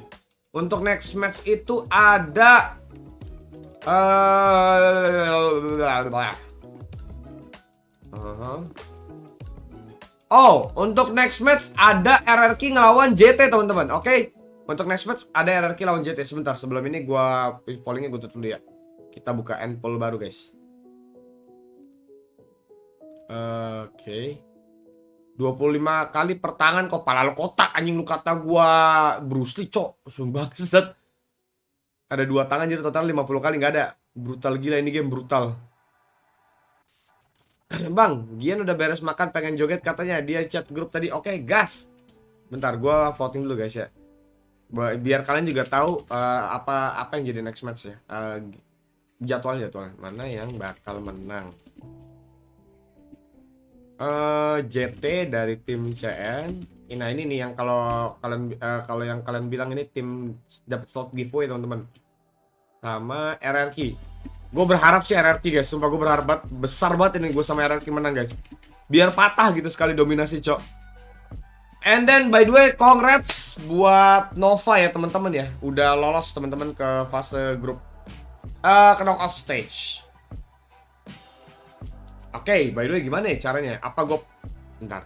Untuk next match itu ada Oh, untuk next match ada RRQ ngelawan JT teman-teman. Oke. Untuk next match ada RRQ lawan JT. Sebentar, sebelum ini gua pollingnya gue tutup dulu ya. Kita buka end poll baru guys. Oke. 25 kali per tangan kok, pala lo kotak anjing lu kata gua Bruce Lee cok. Sumpah set. Ada 2 tangan jadi total 50 kali nggak ada. Brutal gila ini game brutal. Bang, Gian udah beres makan pengen joget katanya. Dia chat grup tadi. Oke, gas. Bentar gua voting dulu guys ya. Biar kalian juga tahu apa yang jadi next match ya. Jadwalnya mana yang bakal menang. JT dari tim CN. Nah ini nih yang kalau yang kalian bilang ini tim dapat slot giveaway teman-teman. Sama RRQ Gue berharap sih RRQ guys, sumpah gue berharap banget, besar banget ini gue sama RRQ menang guys. Biar patah gitu sekali dominasi cok. And then by the way, congrats buat Nova ya teman-teman ya, udah lolos teman-teman ke fase grup, ke knockout stage. Oke, by the way gimana ya caranya? Apa gue, bentar.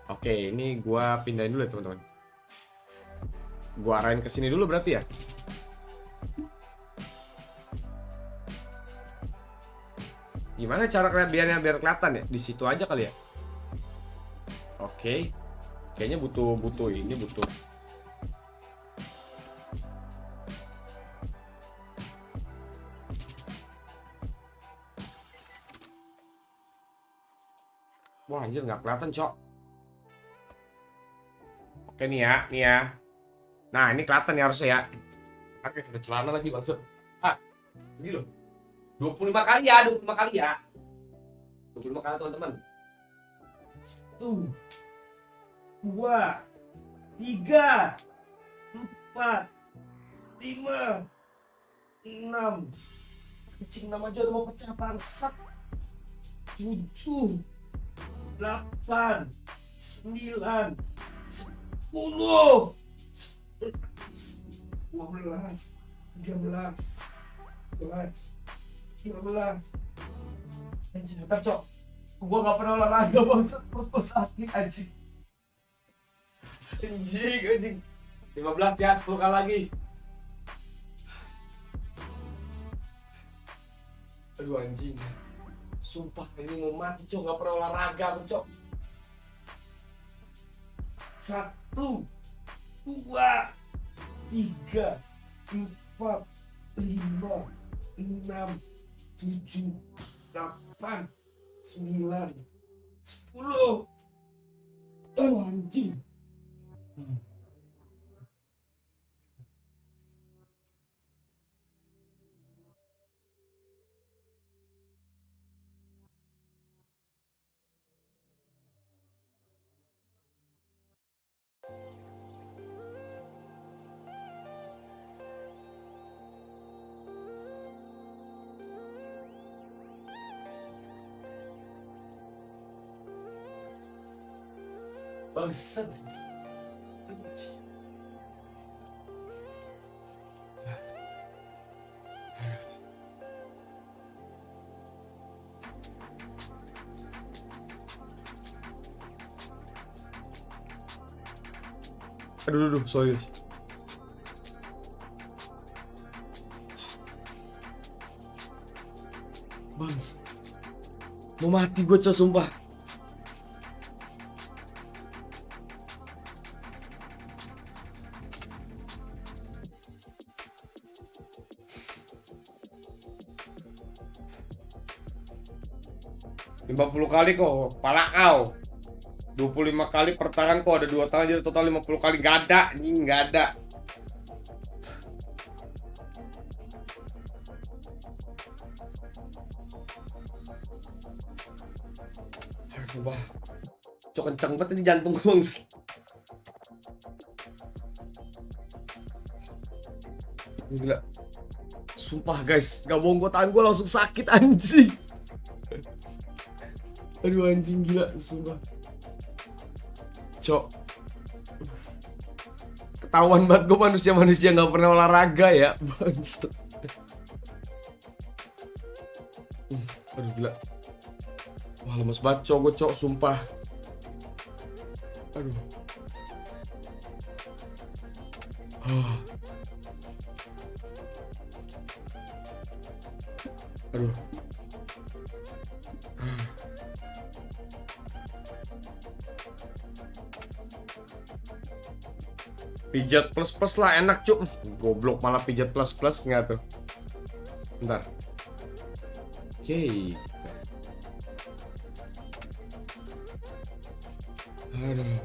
Oke, ini gue pindahin dulu ya teman-teman. Gue arahin ke sini dulu berarti ya. Gimana cara biar kelihatan ya? Di situ aja kali ya. Oke. Kayaknya butuh ini butuh. Wah anjir nggak kelihatan cok. Oke nih ya. Nah ini kelihatan ya harusnya ya. Oke sudah celana lagi maksud. Ini loh. 25 kali ya, 25 kali ya. 25 kali teman-teman. 1, 2, 3, 4, 5, 6. Kencing 6 aja udah mau pecah bangsat. 7, 8, 9, 10, 12, 13, 14, 15. Anjing, bentar cok. Gua gak pernah olahraga bangsat, perut gua sakit anjing. Anjing. 15 ya, 10 kali lagi. Aduh anjing. Sumpah ini mau mati cok, gak pernah olahraga aku cok. 1, 2, 3, 4, 5, 6, 7, 8, 9, 10. Oh anjing. Bangsat. Aduh, sorry. Bangsat. Mau mati gue cok sumpah. Puluh kali kok, pala kau. 25 kali per tangan kok, ada 2 tangan jadi total 50 kali. Gak ada, anjing gak ada. Coba. Cok kenceng banget ini jantung gue. Gila. Sumpah guys, gak bohong gue, tangan gue langsung sakit anjing. Aduh anjing gila, sumpah. Cok. Ketahuan banget gue manusia gak pernah olahraga ya. Bangsat. Aduh gila. Wah lemes banget cok gue cok, sumpah. Aduh. Aduh. Pijat plus lah enak cuk. Goblok malah pijat plus nggak tuh. Bentar. Oke. Aduh.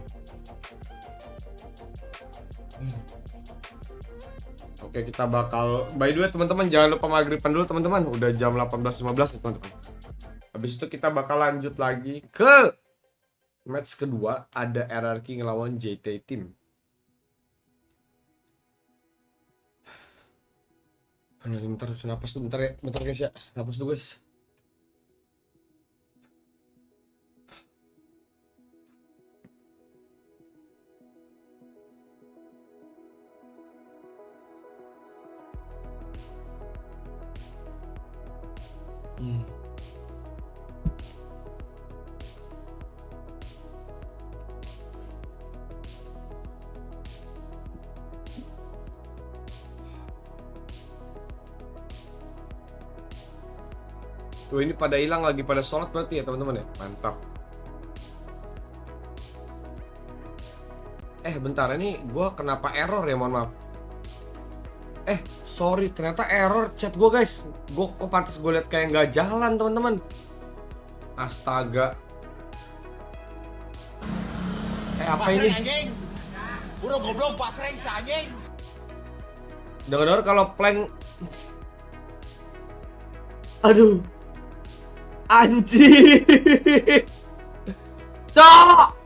Oke kita bakal, by the way teman-teman jangan lupa maghriban dulu teman-teman. Udah jam 18.15 nih teman-teman. Habis itu kita bakal lanjut lagi ke match kedua. Ada RRQ ngelawan JT Team. Aduh, bentar, napas dulu, bentar ya, bentar guys ya, napas dulu guys. Tuh ini pada hilang lagi pada sholat berarti ya teman-teman ya, mantap. Bentar, ini gue kenapa error ya, mohon maaf. Sorry, ternyata error chat gue guys. Gue kok pantas gue liat kayak nggak jalan teman-teman. Astaga. Apa ini? Udah goblok pasreng si anjing. Dengar-dengar kalau plank. Aduh. Anjing. Cok.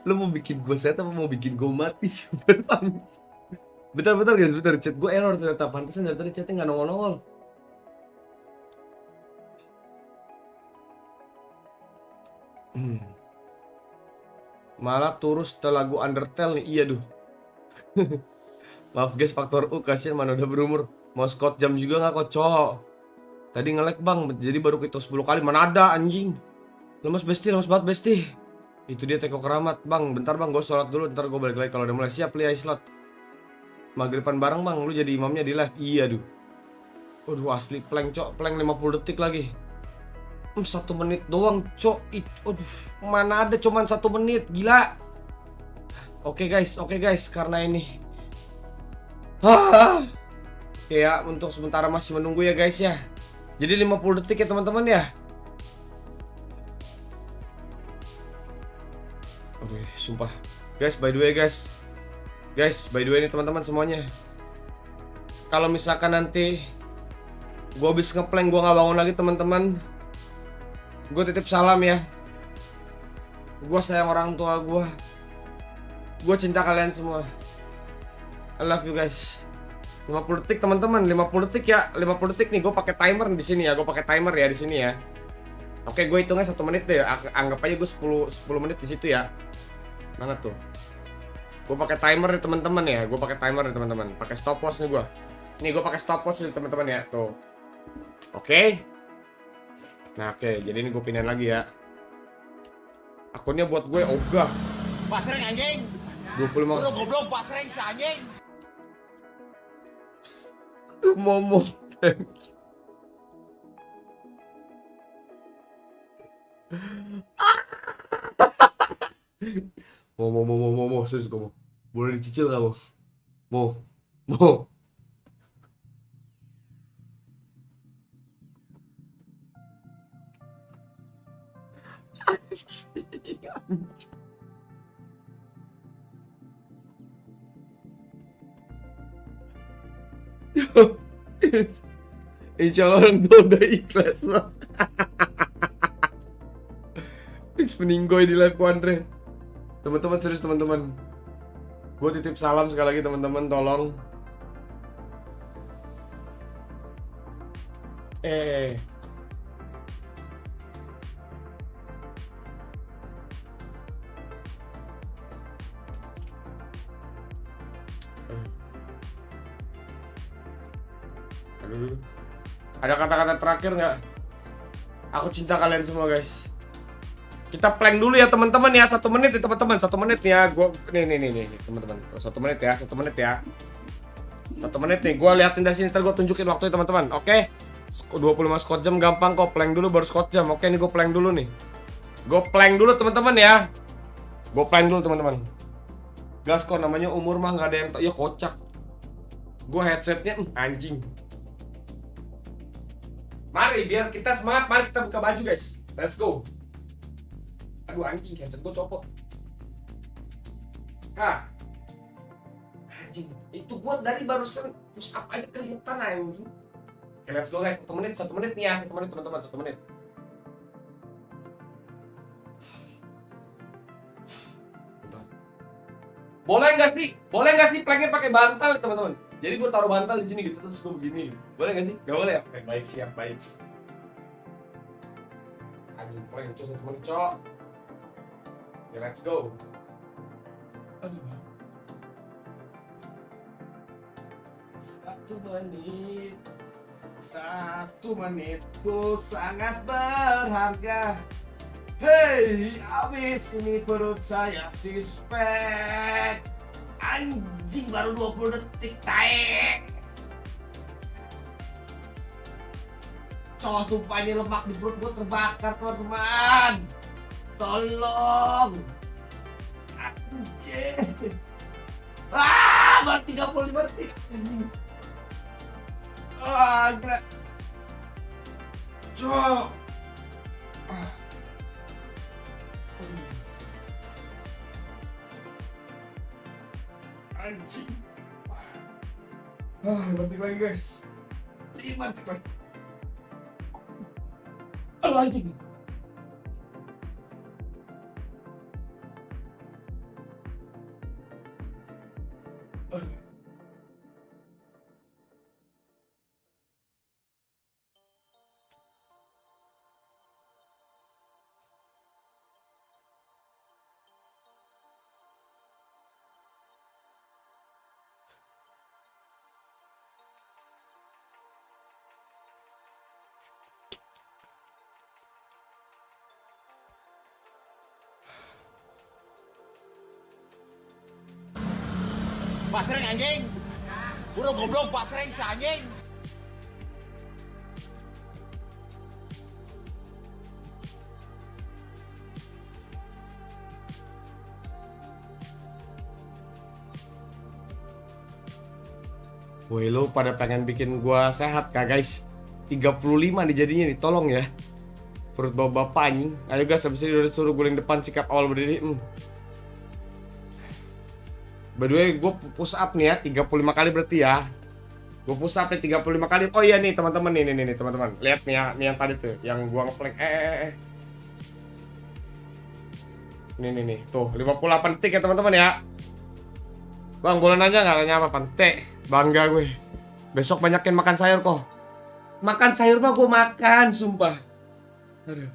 Lu mau bikin gue set apa mau bikin gue mati sih? Bentar guys, bentar, chat gue error ternyata. Pantesan dari tadi chatnya nggak nongol-nongol. Malah turus setelah lagu Undertale nih, iya duh. Maaf guys, faktor U, kasihan mana udah berumur. Mau Scott jam juga nggak kocok. Tadi nge-lag bang, jadi baru kita 10 kali. Mana ada anjing. Lemes besti, lemes banget besti. Itu dia teko keramat. Bang, bentar bang, gue sholat dulu. Ntar gue balik lagi kalau udah mulai. Siap, lihat slot. Maghriban bareng bang, lu jadi imamnya di live. Iya duh. Waduh asli, plank cok. Plank 50 detik lagi. 1 menit doang cok. Aduh, mana ada cuman 1 menit. Gila. Oke guys, karena ini ya untuk sementara masih menunggu ya guys ya. Jadi 50 detik ya teman-teman ya. Aduh, sumpah. Guys, by the way nih teman-teman semuanya. Kalau misalkan nanti gue habis ngeplank gue nggak bangun lagi teman-teman, gue titip salam ya. Gue sayang orang tua gue. Gue cinta kalian semua. I love you guys. 50 detik teman-teman, 50 detik ya. 50 detik nih, gue pakai timer di sini ya. Gue pakai timer ya di sini ya. Oke, gue hitungnya 1 menit deh. Anggap aja gue 10 menit di situ ya. Mana tuh? Gue pakai timer nih teman-teman ya. Gue pakai timer nih teman-teman. Pakai stopwatch nih gue. Nih gue pakai stopwatch nih teman-teman ya. Tuh. Oke. Nah, oke. Jadi ini gue pindahin lagi ya. Akunnya buat gue ogah. Pasreng anjing. 25. Udah goblok pasreng si anjing. Momo. Mau, serius kamu. Boleh dicicil nggak mau? Mau. Insya Allah orang tua udah ikhlas. Fix meninggoy di live Andre. Teman-teman serius teman-teman. Gue titip salam sekali lagi teman-teman, tolong. Aduh. Ada kata-kata terakhir nggak? Aku cinta kalian semua guys. Kita plank dulu ya teman-teman ya, 1 menit ya teman-teman, 1 menit ya. Gua nih teman-teman, 1 menit ya, 1 menit ya. 1 menit nih, gua liatin dari sini, ntar gua tunjukin waktunya teman-teman. Oke, 25 scott jam gampang kok, plank dulu baru scott jam. Oke, nih gua plank dulu nih. Gua plank dulu teman-teman ya. Gua plank dulu teman-teman. Gas kok namanya umur mah nggak ada yang ya kocak. Gua headsetnya anjing. Mari biar kita semangat, mari kita buka baju guys. Let's go. Aduh anjing, headset gue copot. Anjing, itu gue dari barusan push up aja keringetan anjing. Oke, let's go guys, 1 menit nih ya, 1 menit teman-teman, 1 menit. Bentar. Boleh nggak sih planknya pakai bantal teman-teman? Jadi gue taruh bantal di sini gitu terus gue begini. Boleh nggak sih? Gak boleh ya? Oke, baik, siap, baik. Anjing plank satu menit, Cok. Ya, let's go. Aduh. 1 menitku sangat berharga. Hei, abis ini perut saya suspek. Anjing baru 20 detik, tae. Cowok sumpah ini lemak di perut gue terbakar teman-teman. Tolong. Anjing. Baru 35 detik. Gila. Cok. Anjing. Detik lagi guys. 5 detik lagi. Aduh anjing. Aduh. Basreng anjing. Burung goblok basreng si anjing. Woi, lu pada pengen bikin gua sehat kah guys? 35 nih jadinya nih, tolong ya. Perut bapak anjing. Ayo guys, habis ini udah suruh guling depan sikap awal berdiri. By the way, gue push up nih ya, 35 kali berarti ya. Gue push up nih 35 kali. Oh iya nih teman-teman, nih teman-teman. Lihat nih ya, nih yang tadi tuh, yang gua ngeplank. Nih. Tuh, 58 detik ya teman-teman ya. Bang, boleh nanya nggak? Nanya apa, Pante? Bangga gue. Besok banyakin makan sayur kok. Makan sayur mah gue makan, sumpah. Aduh.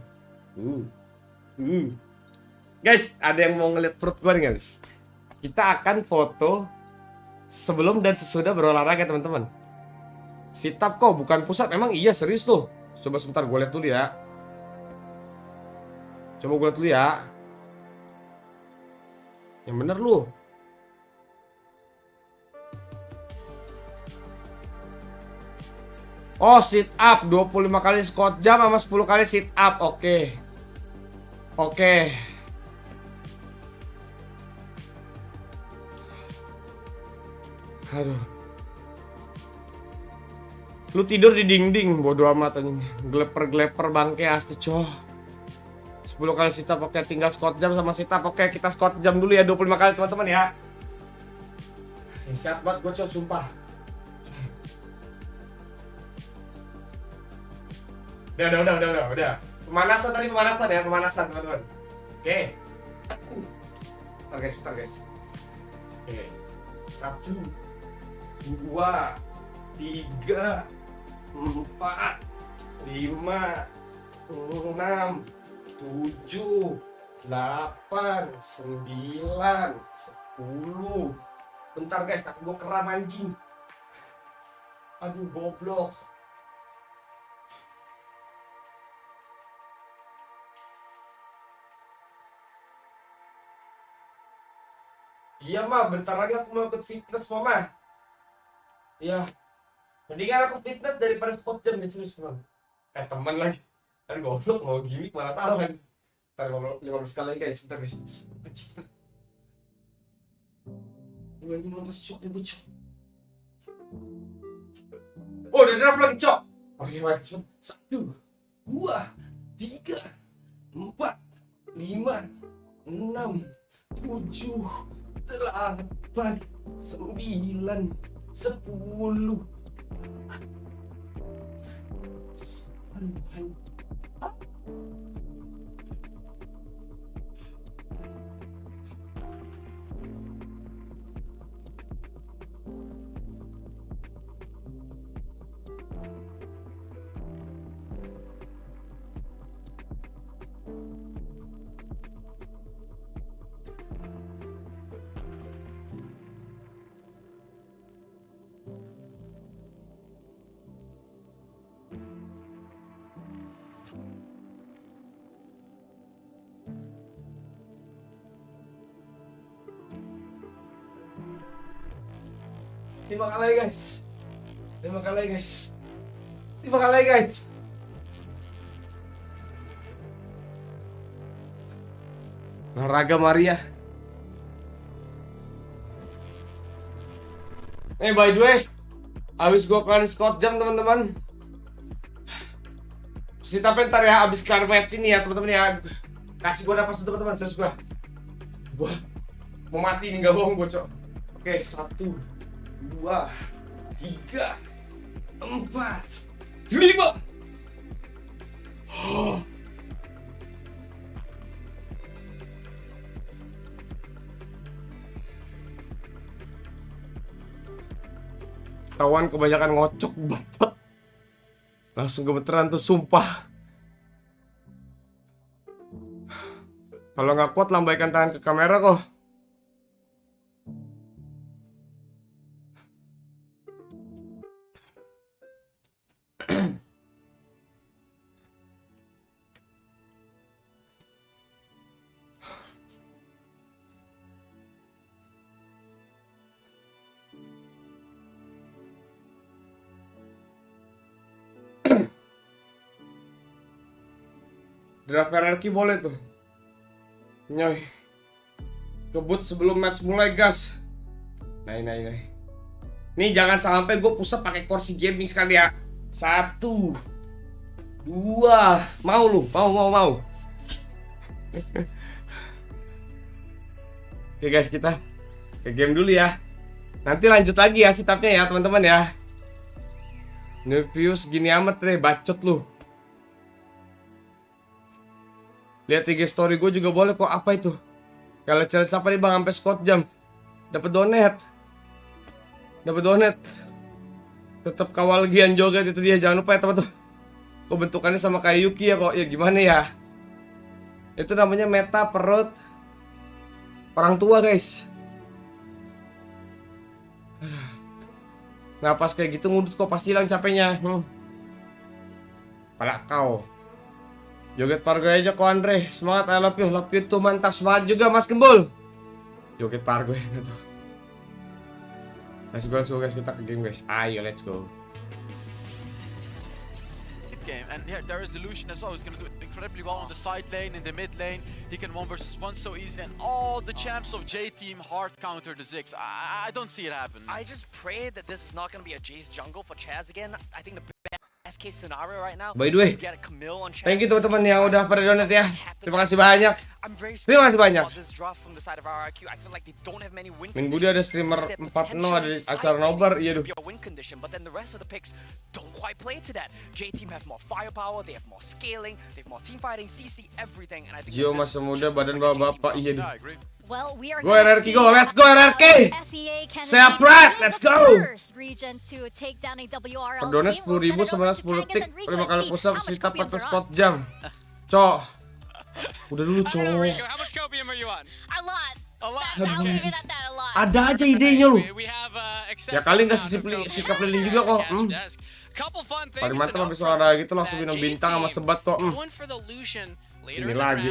Guys, ada yang mau ngeliat perut gue nih guys? Kita akan foto sebelum dan sesudah berolahraga teman-teman. Sit up kok, bukan push up. Emang iya serius tuh. Coba sebentar gue lihat dulu ya. Coba gue lihat dulu ya. Yang bener lu. Oh, sit up 25 kali squat jam sama 10 kali sit up. Oke. Aduh. Lu tidur di dinding, bodo amat anjing. Gleper-gleper bangke asli, coh. 10 kali sit up, oke, tinggal squat jam sama sit up. Oke, kita squat jam dulu ya 25 kali teman-teman ya. Ini sehat banget gue, coh, sumpah. Udah. Pemanasan ya, teman-teman. Oke. Bentar guys. Oke. 1, 2, 3, 4, 5, 6, 7, 8, 9, 10. Bentar guys, kaki gue kram anjing. Aduh, goblok. Iya mah, bentar lagi aku mau ikut fitness mama. Iya. Mendingan aku fitness daripada sport jam di serius bang. Teman lagi. Aduh goblok, mau gimmick malah tahu kan. Ntar 15 kali lagi guys, sebentar guys. Cepat. Ini lepas cok, ini bocok. Oh, udah draft lagi cok. Oke, baik, cepet. 1, 2, 3, 4, 5, 6, 7, 8, 9, 10. Aduh. 5 kali guys. 5 kali guys. 5 kali guys. Olahraga Maria. By the way, abis gue kelar Scott jam teman-teman. Tapi ntar ya abis kelar match ini ya teman-teman ya. Kasih gue napas tuh teman-teman, serius gue. Gue mau mati nih, gak bohong gue cok. Oke, 1, 2, 3, 4, 5. Tawan kebanyakan ngocok batot. Langsung gemeteran tuh sumpah. Kalau nggak kuat lambaikan tangan ke kamera kok. Draft hierarchy boleh tuh. Nyoy. Kebut sebelum match mulai, gas. Nah. Nih jangan sampai gue pusat pakai kursi gaming sekali ya. 1, 2. Mau lu? Mau. Oke guys, kita ke game dulu ya. Nanti lanjut lagi ya setupnya ya teman-teman ya. Nervius gini amat deh, bacot lu. Lihat IG story gue juga boleh kok. Apa itu? Kalau challenge apa nih bang? Sampai Scott jam. Dapat donat. Tetap kawal gian joget itu dia. Jangan lupa ya teman-teman. Kok bentukannya sama kayak Yuki ya kok. Ya gimana ya? Itu namanya meta perut orang tua guys. Nah pas kayak gitu ngudut kok pasti hilang capeknya. Pala kau. Joget Pargo aja kok Andre. Semangat, I love you tuh, mantap. Semangat juga Mas Gembul. Joget Pargo ya tuh. Let's go guys, kita ke game guys. Ayo let's go. Game and here there is the Lucian as well. He's gonna do incredibly well on the side lane, in the mid lane. He can 1 versus 1 so easy, and all the champs of J team hard counter the Ziggs. I don't see it happen. I just pray that this is not gonna be a Jay's jungle for Chaz again. I think the best case scenario right now. By the way, get a Camille on Chaz. thank you teman-teman yang udah pada donat ya. Terima kasih banyak. Terima kasih banyak. Min Budi ada streamer 4-0 ada di acara Nobar. Iya duh. But then the rest of the picks don't quite play to that. J team have more firepower, they have more scaling, they have more team fighting, CC, everything, and I think Gio masih muda, badan bapak. Iya duh. Well, we are Go RRQ, go, let's go RRQ. Saya Prat, let's go. Donat 10.000 sebenarnya 10 detik. Terima kali push up, sit up atau squat jam. Cok. Udah dulu cok. How much copium are you on? A lot. A lot. I'll give you that a lot. Ada aja idenya lu. We have Ya kali nggak sikap lilin juga kok. Couple fun things. Paling mantap habis olahraga gitu langsung minum bintang sama sebat kok. Ini lagi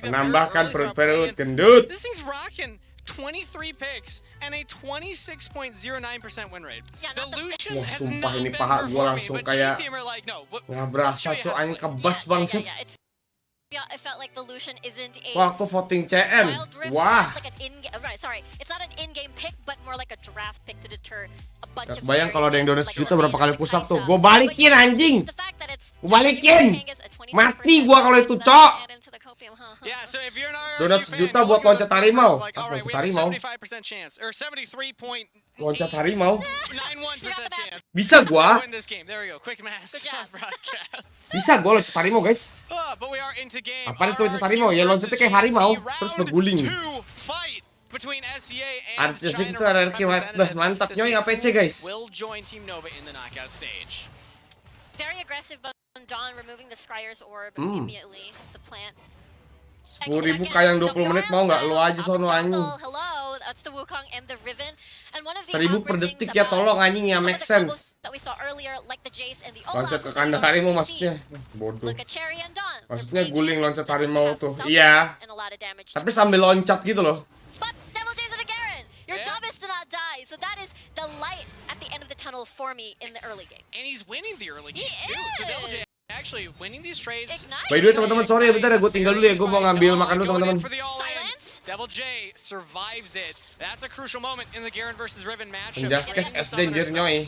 menambahkan perut-perut gendut. This thing's rocking 23 picks and a 26.09% win rate. The Lucian has sumpah not ini been paha gua performing, langsung but kayak J-Team are like, no, nggak berasa cok, anjing kebas banget. Yeah, it felt like the Lucian isn't a Wah, aku voting CM. Wah. like an right, sorry. It's not an in-game pick, but more like a draft pick to deter a bunch of Bayang kalau ada yang donat like sejuta berapa kali Lezgo, push up tuh. Kaisa. Gue balikin anjing. The fact that it's Gue balikin. Mati gua kalau itu cok. Yeah, so if you're an Donat RRQ sejuta fan, buat loncat harimau. like, all right, Loncat we have harimau. a 75% chance or 73.91% Loncat harimau. chance. Bisa gua. Win this game. There we go. Quick math. Good job. Broadcast. Bisa gua loncat harimau, guys. But we are into game. Apa itu loncat harimau? Ya loncatnya kayak harimau, terus berguling. Between SCA and Artis China itu RRQ mantap nyoy APC guys. will join Team Nova in the knockout stage. Very aggressive, but Dawn removing the Scryer's orb immediately. The plant. 10.000 kayak 20 menit mau nggak? Lu aja sono anjing. Hello, that's the Wukong and the Riven. And one of the 1.000 per detik ya tolong anjing ya, make sense. That we saw earlier, like the Jace and the Loncat Olaf. ke kandang harimau maksudnya. Bodoh. Look at Cherry and Dawn. Maksudnya guling loncat harimau tuh. Iya. And a lot of damage. Tapi sambil loncat gitu loh. But Devil Jace and a Garen. Your job is to not die. So that is the light at the end of the tunnel for me in the early game. And he's winning the early game too. So Double J actually winning these trades. By the way teman-teman, sorry ya bentar ya, gue tinggal dulu ya, gue mau ngambil makan dulu teman-teman. Silence. Double J survives it. That's a crucial moment in the Garen versus Riven matchup. Injustice S danger nyoy.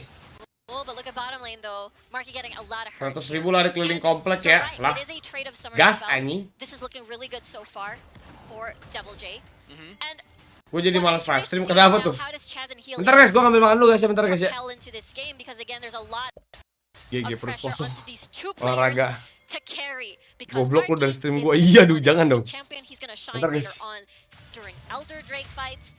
Oh, but look at bottom lane though. Marky getting a lot of hurt. 100.000 lari keliling komplek ya. Right, Lah. it is a trade of summoner Gas spells. anjing. This is looking really good so far for Double J. And Gue jadi what I'm malas live curious to stream. see Kenapa is tuh? now how does Chaz and Helios Bentar guys, gue ngambil makan dulu guys ya, bentar guys ya. propel into this game, because again there's a lot GG of perut pressure kosong. onto these two players Olahraga. to carry, because Goblok lu Marky dari stream is gue. Iya, the duh, jangan dong. champion. He's gonna shine Bentar, later guys. on during Elder Drake fights,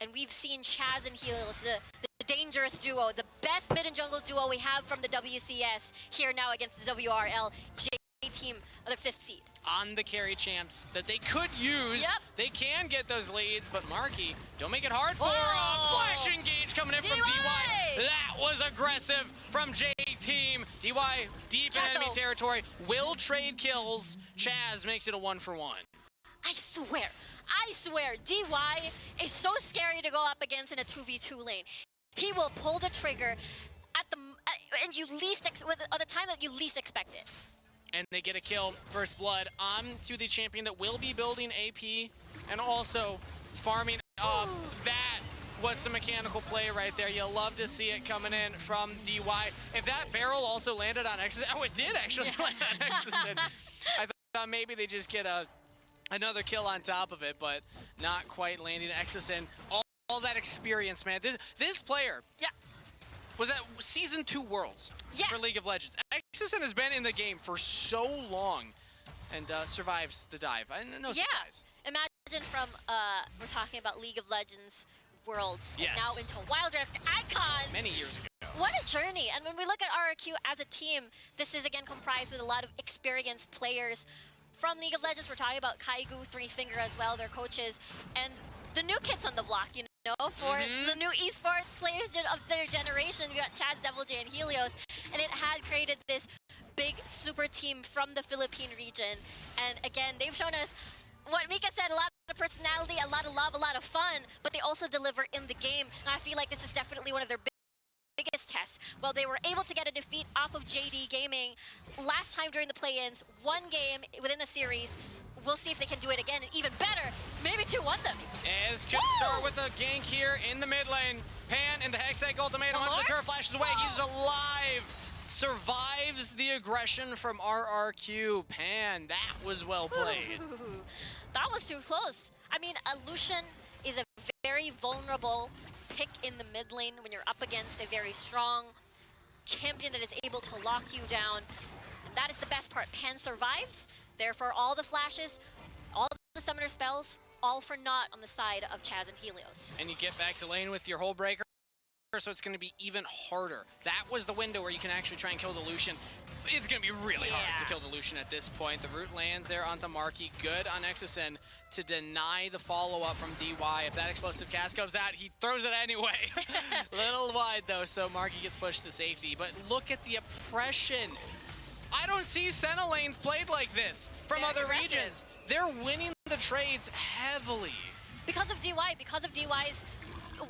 and we've seen Chaz and Helios, the dangerous duo, the best mid and jungle duo we have from the WCS here now against the WRL J team of the 5th seed. On the carry champs that they could use. Yep. They can get those leads, but Marky, don't make it hard for him. Whoa. Flash engage coming in from DY. That was aggressive from J team. DY deep in enemy territory, will trade kills. Chaz makes it a 1-for-1. I swear, DY is so scary to go up against in a 2v2 lane. He will pull the trigger at the time that you least expect it. And they get a kill, first blood, on to the champion that will be building AP and also farming up. That was some mechanical play right there. You'll love to see it coming in from DY. If that barrel also landed on Exodus, oh, it did actually land on Exodus. I thought maybe they just get another kill on top of it, but not quite landing Exodus. All that experience, man. This player, was at Season 2 Worlds for League of Legends. Exodus has been in the game for so long and survives the dive. No surprise. Imagine from, we're talking about League of Legends Worlds, Yes. and now into Wild Rift Icons. Many years ago. What a journey. And when we look at RRQ as a team, this is again comprised with a lot of experienced players from League of Legends. We're talking about Kaigu, Three Finger as well, their coaches, and the new kids on the block, you know, for the new esports players of their generation. We got Chaz, Double J, and Helios, and it had created this big super team from the Philippine region. And again, they've shown us what Mika said, a lot of personality, a lot of love, a lot of fun, but they also deliver in the game. And I feel like this is definitely one of their biggest tests. Well, they were able to get a defeat off of JD Gaming last time during the play-ins, one game within a series. We'll see if they can do it again, and even better, maybe 2-1 them. As could start with a gank here in the mid lane. Pan and the Hextech ultimatum onto the turret, flashes away. He's alive. Survives the aggression from RRQ. Pan, that was well played. That was too close. I mean, Lucian is a very vulnerable pick in the mid lane when you're up against a very strong champion that is able to lock you down. And that is the best part. Pan survives. Therefore, all the flashes, all the summoner spells, all for naught on the side of Chaz and Helios. And you get back to lane with your Hull Breaker, so it's going to be even harder. That was the window where you can actually try and kill the Lucian. It's going to be really hard to kill the Lucian at this point. The root lands there onto Marky. Good on Exosen to deny the follow-up from DY. If that explosive cast comes out, he throws it anyway. Little wide, though, so Marky gets pushed to safety. But look at the oppression. I don't see Senna lanes played like this from other regions. They're winning the trades heavily. Because of DY's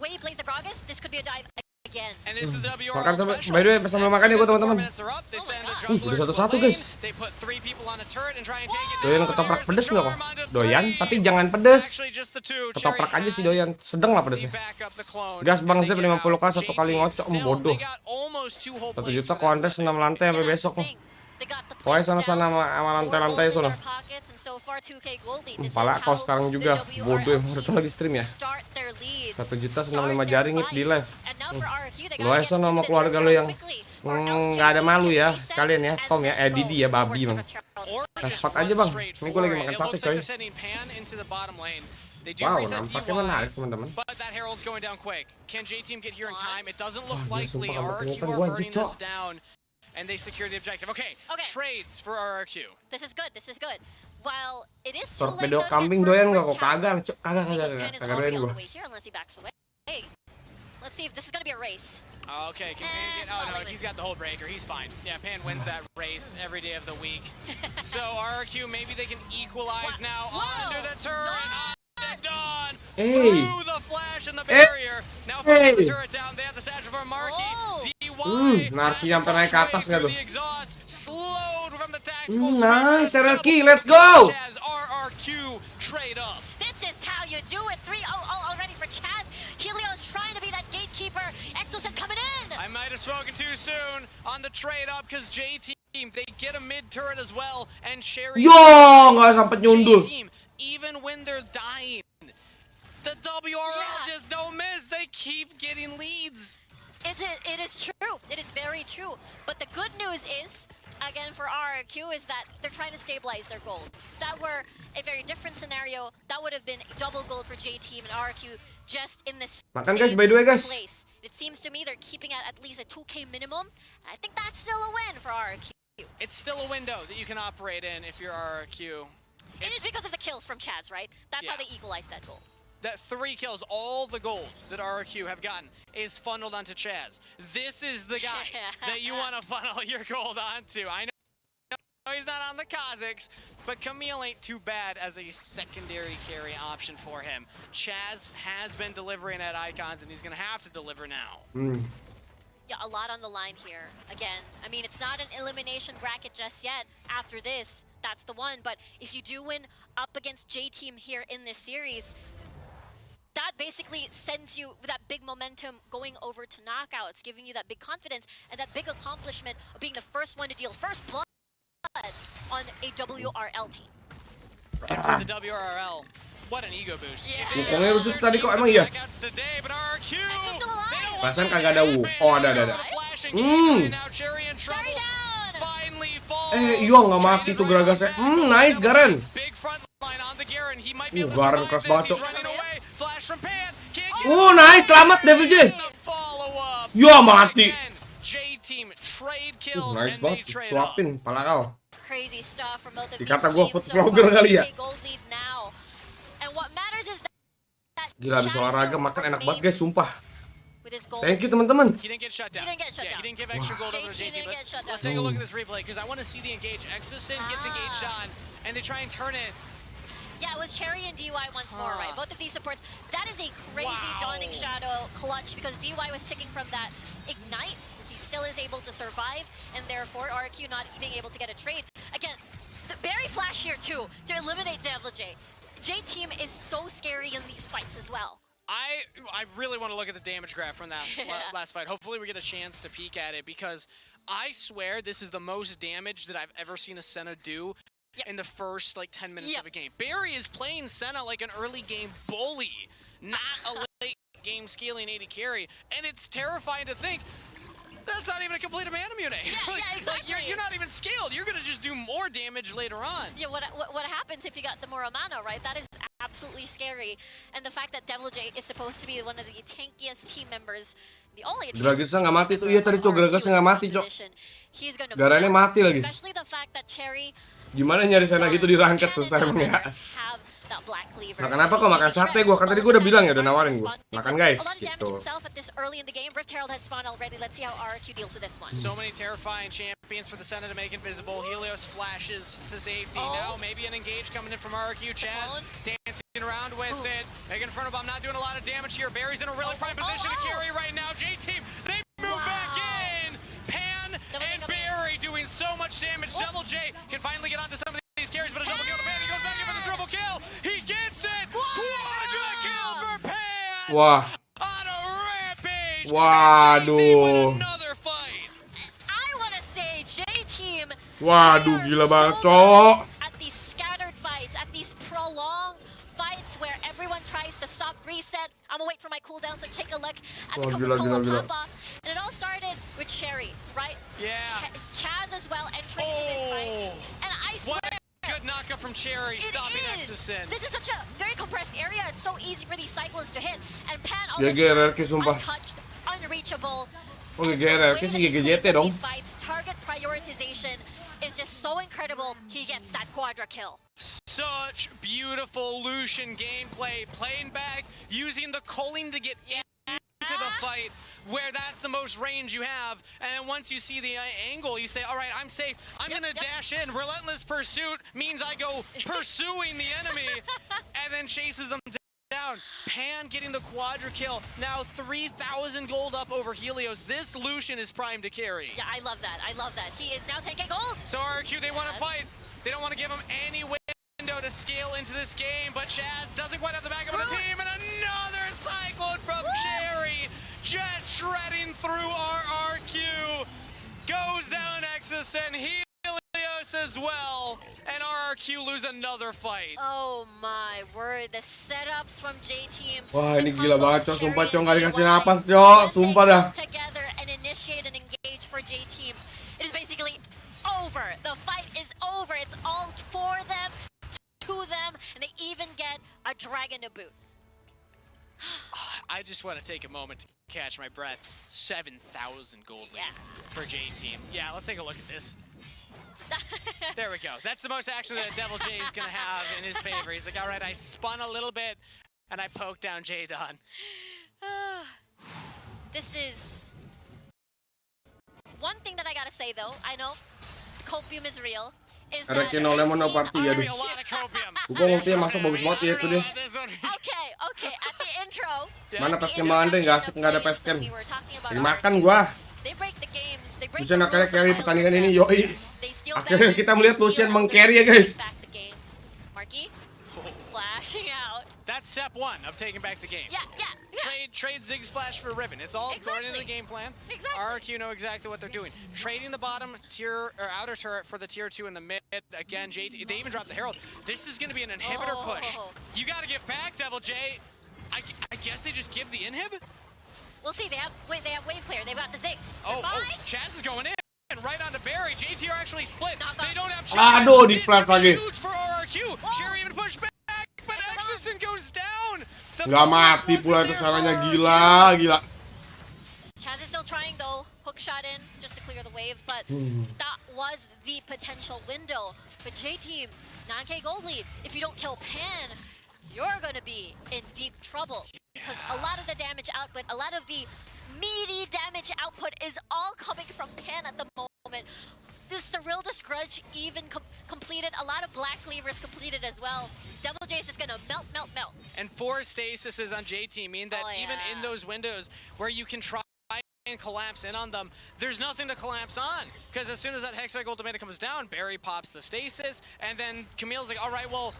way he plays the Gragas, this could be a dive again. And this is the WRL Makan special. by the way, sambil makan ya gue teman-teman. They send the Udah junglers satu-satu to guys. lane. They put 3 people on a turret and try and take it Doyan down. ketoprak There's pedes the nggak kok? charm onto Doyan, 3. tapi jangan pedes. Actually, just the 2. Ketoprak aja sih Doyan, sedang lah pedesnya. Gas bang Zep 50k satu kali ngocok, bodoh. 1 juta kontes 6 lantai sampai besok nih. Pokoknya sana-sana sama lantai-lantai sana. Pala kau sekarang juga, bodoh yang udah lagi stream ya. 1 juta senam 5 jari ngip di live. Lo aja sana sama keluarga lo yang nggak ada malu ya, sekalian ya, Tom ya, Didi ya, babi bang. Spot aja bang, ini gue lagi makan sate coy. Wow, nampaknya menarik teman-teman. But that Herald's going down quick. Can J Team get here in time? It doesn't look Wah, likely. sumpah, RRQ kebangetan are gua, burning anjir, this down, and they secure the objective. Okay, trades for RRQ. This is good. While it is too late, Torpedo kambing doyan nggak kok? Kagak doyan gue. Let's see if this is gonna be a race. Okay, can Pan get... Oh, no, he's got the Hull Breaker. He's fine. Yeah, Pan wins that race every day of the week. So RRQ, maybe they can equalize now. Under the turret. Dawn through the flash and the barrier. Now pushing the turret down. They have the satchel from Marky. DY. Narki sampai naik ke atas nggak tuh? Slowed from the tactical Nice, Narki, let's go! RRQ trade up. This is how you do it. 3-0 already for Chaz. Helios trying to be that gatekeeper. Exoset coming in. I might have spoken too soon on the trade up because J-Team, they get a mid turret as well. And Sherry. Yo, nggak sampai nyundul. J-Team, even when they're dying, the WRL just don't miss. They keep getting leads. It is true. It is very true. But the good news is, again for RRQ, is that they're trying to stabilize their gold. If that were a very different scenario, that would have been double gold for J-Team and RRQ just in this Makan guys, by the way guys. place. It seems to me they're keeping at least a 2K minimum. I think that's still a win for RRQ. It's still a window that you can operate in if you're RRQ. It is because of the kills from Chaz, right? That's how they equalize that goal. That 3 kills, all the gold that RRQ have gotten is funneled onto Chaz. This is the guy that you want to funnel your gold onto. I know he's not on the Kazakhs, but Camille ain't too bad as a secondary carry option for him. Chaz has been delivering at Icons, and he's going to have to deliver now. Yeah, a lot on the line here. Again, I mean, it's not an elimination bracket just yet. After this, that's the one. But if you do win up against J-Team here in this series, that basically sends you with that big momentum going over to knockouts, giving you that big confidence and that big accomplishment of being the first one to deal first blood on a WRL team. And for the WRL, what an ego boost. Wukongnya rusuk tadi kok emang iya? Perasaan kagak ada Wu. Oh ada. Iya nggak mati tuh Gragasnya. Nice Garen. Garen keras banget cok. Nice, selamat Devil J. Yo mati. Nice banget, suapin pala kau. Dikata gua food vlogger kali ya. Gila abis olahraga makan enak banget guys, sumpah. Thank you teman-teman. He didn't get shut down. He didn't give extra gold over to JT, but let's take a look at this replay because I want to see the engage. Exosin gets engaged on, and they try and turn it. Yeah, it was Cherry and DY once more, right? Both of these supports. That is a crazy Dawning Shadow clutch because DY was ticking from that Ignite. He still is able to survive, and therefore RQ not being able to get a trade. Again, the Berry Flash here too to eliminate Devil J. J-Team is so scary in these fights as well. I really want to look at the damage graph from that last fight. Hopefully we get a chance to peek at it because I swear this is the most damage that I've ever seen a Senna do in the first like 10 minutes of a game. Barry is playing Senna like an early game bully, not a late game scaling 80 carry, and it's terrifying to think that's not even a complete mana mune. Yeah, exactly. Like you're not even scaled. You're gonna just do more damage later on. Yeah, what happens if you got the more mana, right? That is absolutely scary. And the fact that Devil J is supposed to be one of the tankiest team members, the only Gragasnya nggak mati tuh, iya tadi tuh Gragasnya nggak mati cok. Garannya mati lagi. Especially the fact that Cherry. Gimana nyari Senna gitu di ranked susah emang ya. Nah kenapa kok makan sate gua? Kan tadi gua udah bilang ya, udah nawarin gua. Makan guys, gitu. So many terrifying champions for the Senna to make invisible. Helios flashes to safety. Now maybe an engage coming in from RQ. Chaz dancing around with it. Megan Fernobom not doing a lot of damage here. Barry's in a really prime position to carry right now. J-Team, they move back in. Pan and Barry doing so much damage. Devil J can finally get onto some of these carries, but a double kill to Pan. He goes back in for the triple kill. He gets it. Quadra kill for Pan. Wah. On a rampage. Waduh. I want to say J-Team. Waduh, gila banget, cok. At these scattered fights, at these prolonged fights where everyone tries to stop, reset. I'm gonna wait for my cooldowns to take a look at the Coca-Cola pop-off. And it all started with Cherry, right? Yeah. Chaz as well entering into this fight. And I swear. What a good knockup from Cherry, stopping Exosin. This is such a very compressed area. It's so easy for these cyclones to hit. And Pan all this time, untouched, unreachable. These fights, target prioritization is just so incredible. He gets that quadra kill. Such beautiful Lucian gameplay, playing back, using the culling to get into the fight, where that's the most range you have, and then once you see the angle, you say, all right, I'm safe, I'm gonna dash in. Relentless pursuit means I go pursuing the enemy, and then chases them down. down. Pan getting the quadra kill. Now 3,000 gold up over Helios. This Lucian is primed to carry. Yeah, I love that. I love that. He is now 10k gold. So RQ, they want to fight. They don't want to give him any window to scale into this game, but Chaz doesn't quite have the backup of the team, and another cyclone from Cherry, just shredding through RRQ. Goes down Nexus and Helios as well, and RRQ lose another fight. Oh my word, the setups from J-Team. Wah, ini gila banget, Cok. Sumpah, Cok. Nggak dikasih napas, Cok. Sumpah dah. Together and initiate and engage for J-Team. It is basically over. The fight is over. It's all for them, to them, and they even get a dragon to boot. I just want to take a moment to catch my breath. 7,000 gold lead for J-Team. Yeah, let's take a look at this. There we go. That's the most action that Devil J is going to have in his favor. He's like, all right, I spun a little bit, and I poked down J-Don. This is... One thing that I gotta say, though, I know copium is real, is Ada that... channel lemon no party, aduh. Gua ultinya masuk bagus banget ya itu deh. Okay, at the intro... Mana pas kembaran deh, nggak asik, nggak ada facecam. Dimakan gua. Lucian akhirnya carry pertandingan ini, yoi. Akhirnya kita melihat Lucian meng-carry ya, guys. Marky, flashing out. That's step one of taking back the game. Yeah. Trade Ziggs Flash for Ribbon. It's all going into the game plan. Exactly. RRQ know exactly what they're doing. Trading the bottom tier or outer turret for the tier 2 in the mid. Again, JT, they even dropped the Herald. This is going to be an inhibitor push. You got to get back, Devil J. I guess they just give the inhib? We'll see. They have wave clear. They've got the Ziggs. Oh, Chaz is going in. And right onto Barry. JT are actually split. They don't have Chaz. Aduh, di flash lagi. Huge for RRQ. Cherry even pushed back, but Exorcism goes down. Nggak mati pula itu saranya, gila. Chaz is still trying though. Hook shot in just to clear the wave, but that was the potential window. But J-Team, 9k gold lead. If you don't kill Pan, you're gonna be in deep trouble. Because a lot of the damage output, a lot of the meaty damage output is all coming from Pan at the moment. This Cyrilda's Grudge even completed. A lot of Black Cleavers completed as well. Devil J is just gonna melt. And 4 stasises on J-Team mean that even in those windows where you can try and collapse in on them, there's nothing to collapse on. Because as soon as that Hexag ultimate comes down, Barry pops the stasis, and then Camille's like, all right, well,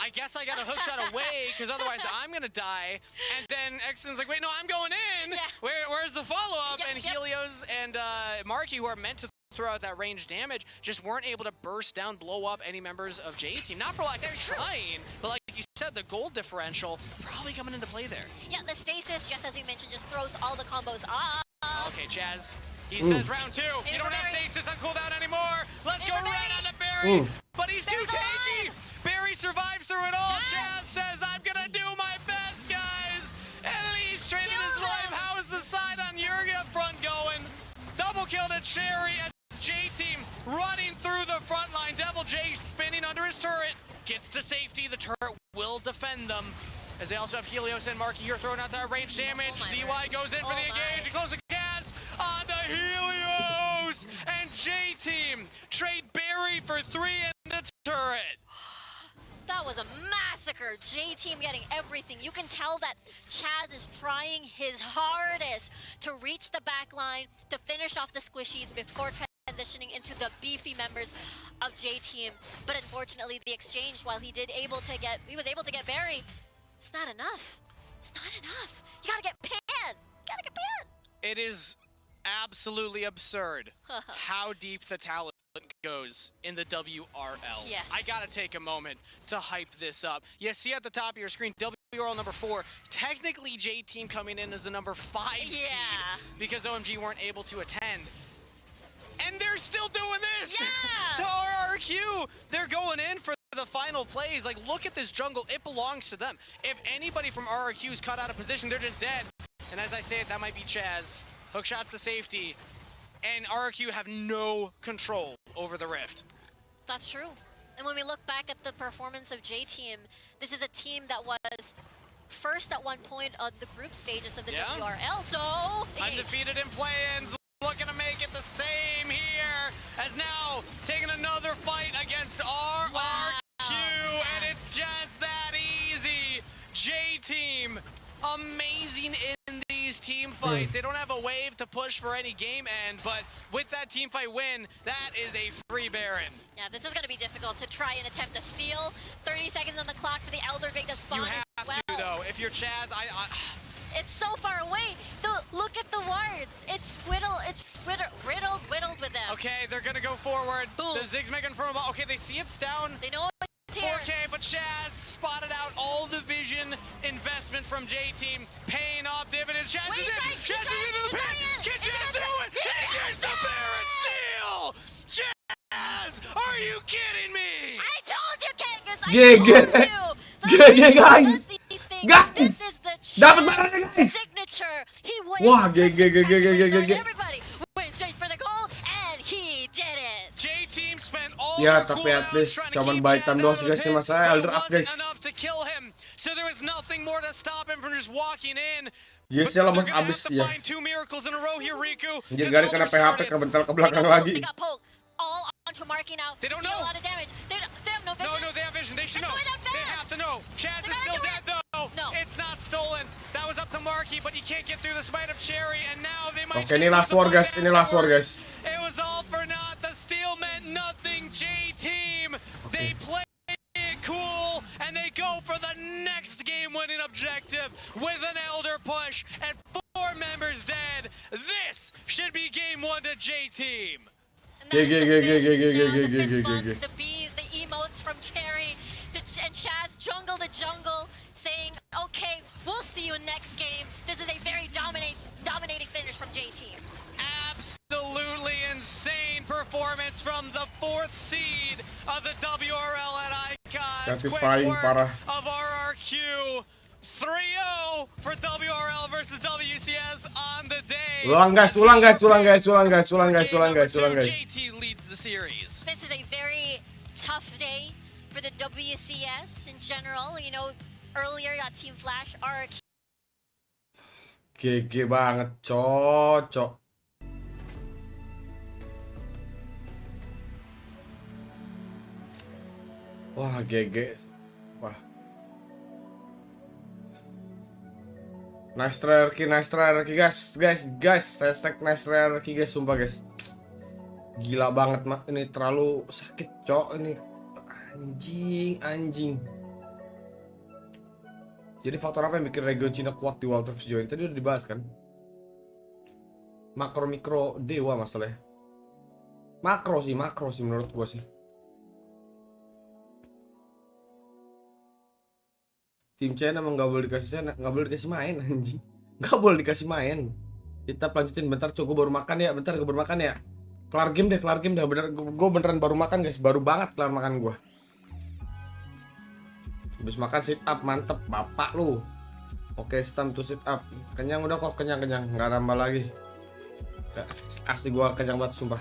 I guess I got a hook shot away, because otherwise I'm gonna die. And then Exon's like, wait, no, I'm going in. Where's the follow-up? And Helios and Marky, who are meant to throw out that range damage, just weren't able to burst down, blow up any members of J-Team. Not for lack of trying, but like you said, the gold differential probably coming into play there. Yeah, the stasis, just as you mentioned, just throws all the combos off. Okay, Chaz. He says round 2. You don't have stasis on cooldown anymore. Let's go right on to Barry. But he's too tanky. Barry survives through it all. Chaz says, I'm gonna do my best, guys. At least traded his life. How is the side on Yurgi up front going? Double kill to Cherry. J-Team running through the front line. Devil J spinning under his turret. Gets to safety. The turret will defend them. As they also have Helios and Marky here throwing out that range damage. DY goes in for the engage. Close the cast on the Helios. And J-Team trade Barry for 3 in the turret. That was a massacre. J-Team getting everything. You can tell that Chaz is trying his hardest to reach the back line, to finish off the squishies before transitioning into the beefy members of J-Team. But unfortunately, the exchange, while he was able to get Barry, it's not enough. It's not enough. You gotta get Pan. It is absolutely absurd how deep the talent goes in the WRL. Yes. I gotta take a moment to hype this up. You see at the top of your screen, WRL number 4. Technically, J-Team coming in as the number 5 seed because OMG weren't able to attend. And they're still doing this! To RRQ! They're going in for the final plays. Like, look at this jungle. It belongs to them. If anybody from RRQ is cut out of position, they're just dead. And as I say it, that might be Chaz. Hook shots to safety. And RRQ have no control over the Rift. That's true. And when we look back at the performance of J-Team, this is a team that was first at one point on the group stages of the WRL, so... Undefeated in play-ins, looking to make it the same here, as now taking another fight against RRQ, and it's just that easy. JT team, amazing in these team fights. They don't have a wave to push for any game end, but with that team fight win, that is a free Baron. Yeah, this is going to be difficult to try and attempt a steal. 30 seconds on the clock for the Elder Big to spawn You have as well. to, though. If you're Chaz, It's so far away. Look at the wards. It's riddled with them. Okay, they're gonna go forward. Boom. The Ziggs making from above. Okay, they see it's down. They know it's here. 4K, but Chaz spotted out all the vision investment from J-Team, paying off dividends. Chaz Wait, is in. he's Chaz is trying, into the he's pit. trying. Can Chaz do it? He gets the Baron steal. Chaz, are you kidding me? I told you, Kangas. I Gig. told you. Gig, guys. Does these things. Guys. This is the Dapat Chaz barangnya, guys. signature. He went. Wah, gig. Everybody went straight for the goal, and he did it. J-Team spent all Ya, their tapi at cooldowns least trying to cuman keep baitan Chaz doang out sih of the guys, ini pit, masalah but Elder it up guys. wasn't enough to kill him. So there was nothing more to stop him from just walking in. Yes, But ya they're lemas gonna abis have to ya. find 2 miracles in a row here, Riku. Anjir, 'cause Gary Elder kena PHP started. kebental ke They belakang got lagi. poked, they got poked. All onto Marky now. They don't to deal know. a lot of damage. They have no vision. No, they have vision. They should They're know. going out They fast. have to know. Chaz They is gotta still do dead, it. though. No. It's not stolen. That was up to Marky, but he can't get through the smite of Cherry, and now they might Oke, ini last war guys, ini last war guys. It was all for naught. The steal meant nothing. J-Team, they play it cool, and they go for the next game-winning objective with an Elder push and 4 members dead. This should be game 1 to J-Team. And that is the fist, G. bump, the B, the emotes from Cherry and Chaz jungle to jungle, saying, "Okay, we'll see you next game." This is a very dominating finish from J-Team. Absolutely insane performance from the 4th seed of the WRL at Icons. Satisfying, Quick work parah. of RRQ. 3-0 for WRL versus WCS on the day. Ulang guys. JT leads the series. This is a very tough day for the WCS in general. You know, earlier got Team Flash, RRQ. GG banget, cocok. Wah, GG. Wah. Nice try RRQ guys. Hashtag nice try RRQ guys, sumpah guys. Gila banget, ini terlalu sakit, cok. Ini anjing. Jadi faktor apa yang bikin region Cina kuat di World of Join? Tadi udah dibahas kan? Makro mikro dewa masalahnya. Makro sih menurut gua sih. Tim China emang gak boleh dikasih main anjing. Gak boleh dikasih main. Kita lanjutin bentar, gue baru makan ya. Bentar gue baru makan ya. Kelar game deh. Bener, gue beneran baru makan guys. Baru banget kelar makan gue. Habis makan sit up, mantep bapak lu. Oke, stamp to sit up. Kenyang udah kok, kenyang. Nggak nambah lagi. Asli gue kenyang banget sumpah.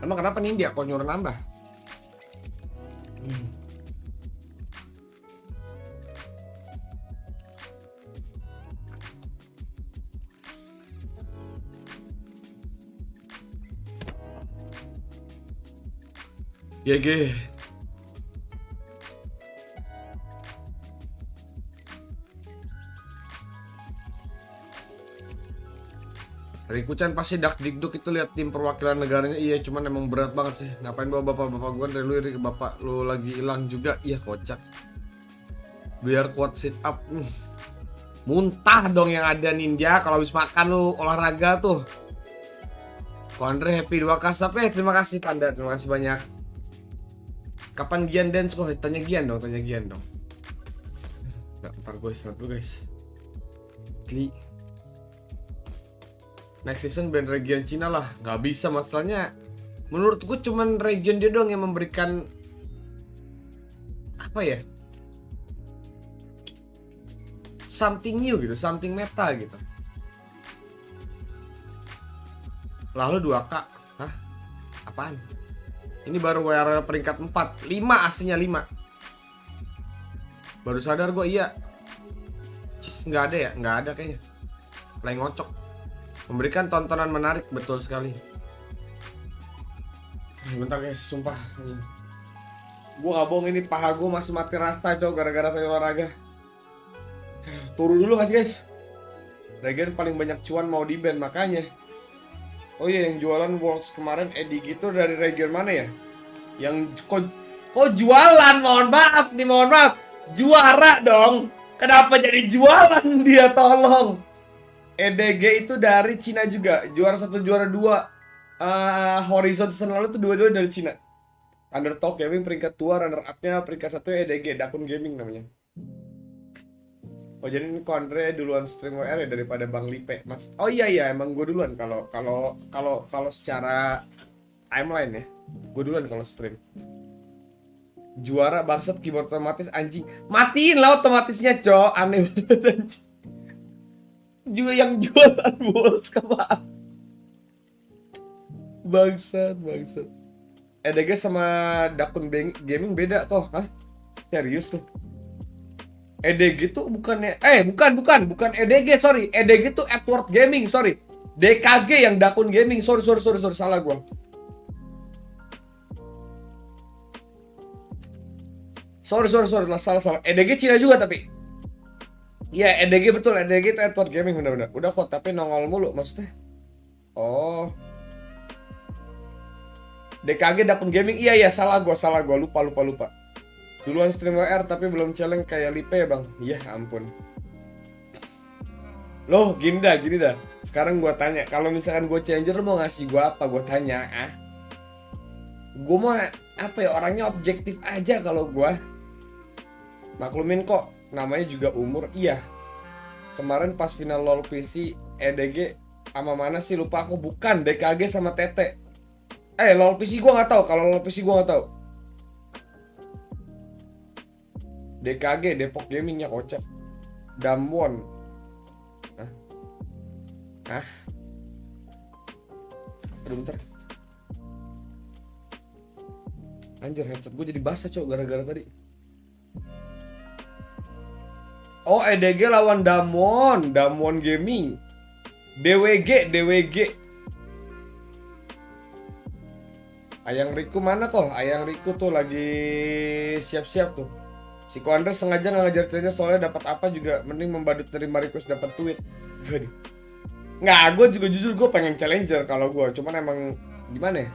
Emang kenapa Nindya kok nyuruh nambah? GG. Rikucan pasti dak dikduk itu lihat tim perwakilan negaranya. Iya, cuman emang berat banget sih. Ngapain bawa bapak-bapak gue dari lu, bapak lu lagi hilang juga. Iya, kocak. Biar kuat sit up. Muntah dong yang ada Ninja kalau habis makan lu olahraga tuh. Kondre happy 2 kasap terima kasih Panda, terima kasih banyak. Kapan Gian dance kok? Tanya Gian dong. Ntar guys. Kli. Next season band region Cina lah. Gak bisa masalahnya. Menurut gue cuman region dia dong yang memberikan apa ya? Something new gitu, something meta gitu. Lalu 2K. Hah? Apaan? Ini baru WRL peringkat 4. 5 aslinya 5. Baru sadar gue, iya. Nggak ada ya? Nggak ada kayaknya. Play ngocok. Memberikan tontonan menarik, betul sekali. Bentar guys, sumpah. Gue gak bohong, ini paha gue masih mati rasa cow gara-gara tadi olahraga. Turun dulu gak sih guys? Regen paling banyak cuan mau di ban makanya. Oh iya, yang jualan Worlds kemarin Eddie gitu dari region mana ya? Yang kok jualan? Mohon maaf nih, mohon maaf. Juara dong. Kenapa jadi jualan dia, tolong? EDG itu dari Cina juga. Juara 1, juara 2 Horizon season lalu itu dua-dua dari Cina. Underdog Gaming peringkat 2, runner up-nya peringkat 1 EDG, Dakun Gaming namanya. Oh jadi ini Kondre duluan stream WR ya daripada Bang Lipe. Mas. Oh iya emang gue duluan kalau secara timeline ya. Gue duluan kalau stream. Juara bangsat keyboard otomatis anjing. Matiin lah otomatisnya, cok. Aneh banget anjing. Juga yang jualan Wolves kemana? Bangsat. EDG sama Dakun Gaming beda kok. Hah? Serius tuh? EDG tuh bukannya bukan EDG, sorry. EDG tuh Edward Gaming, sorry. DKG yang Dakun Gaming. Sorry, salah gua. Sorry, salah. EDG Cina juga tapi. Iya, EDG betul. EDG itu Edward Gaming benar-benar. Udah kok, tapi nongol mulu maksudnya. Oh. DKG Dakun Gaming. Iya, salah gua. Lupa. Duluan stream WR tapi belum challenge kayak Lipe ya, Bang. Iya, ampun. Loh, gini dah. Sekarang gua tanya, kalau misalkan gua challenger mau ngasih gua apa? Gua tanya, Gua mau apa ya, orangnya objektif aja kalau gua. Maklumin kok, namanya juga umur. Iya. Kemarin pas final LoL PC EDG sama mana sih, lupa aku. Bukan, DKG sama Tete. LoL PC gua nggak tahu. Kalau LoL PC gua nggak tahu. DKG Depok Gamingnya kocak. Damwon. Hah? Aduh bentar. Anjir, headset gue jadi basah cok gara-gara tadi. Oh, EDG lawan Damwon Gaming. DWG. Ayang Riku mana kok? Ayang Riku tuh lagi siap-siap tuh. Si Koandre sengaja nggak ngejar trainer soalnya dapat apa juga mending membadut terima request dapat tweet. Nggak, gue juga jujur gue pengen challenger kalau gue, cuman emang gimana ya?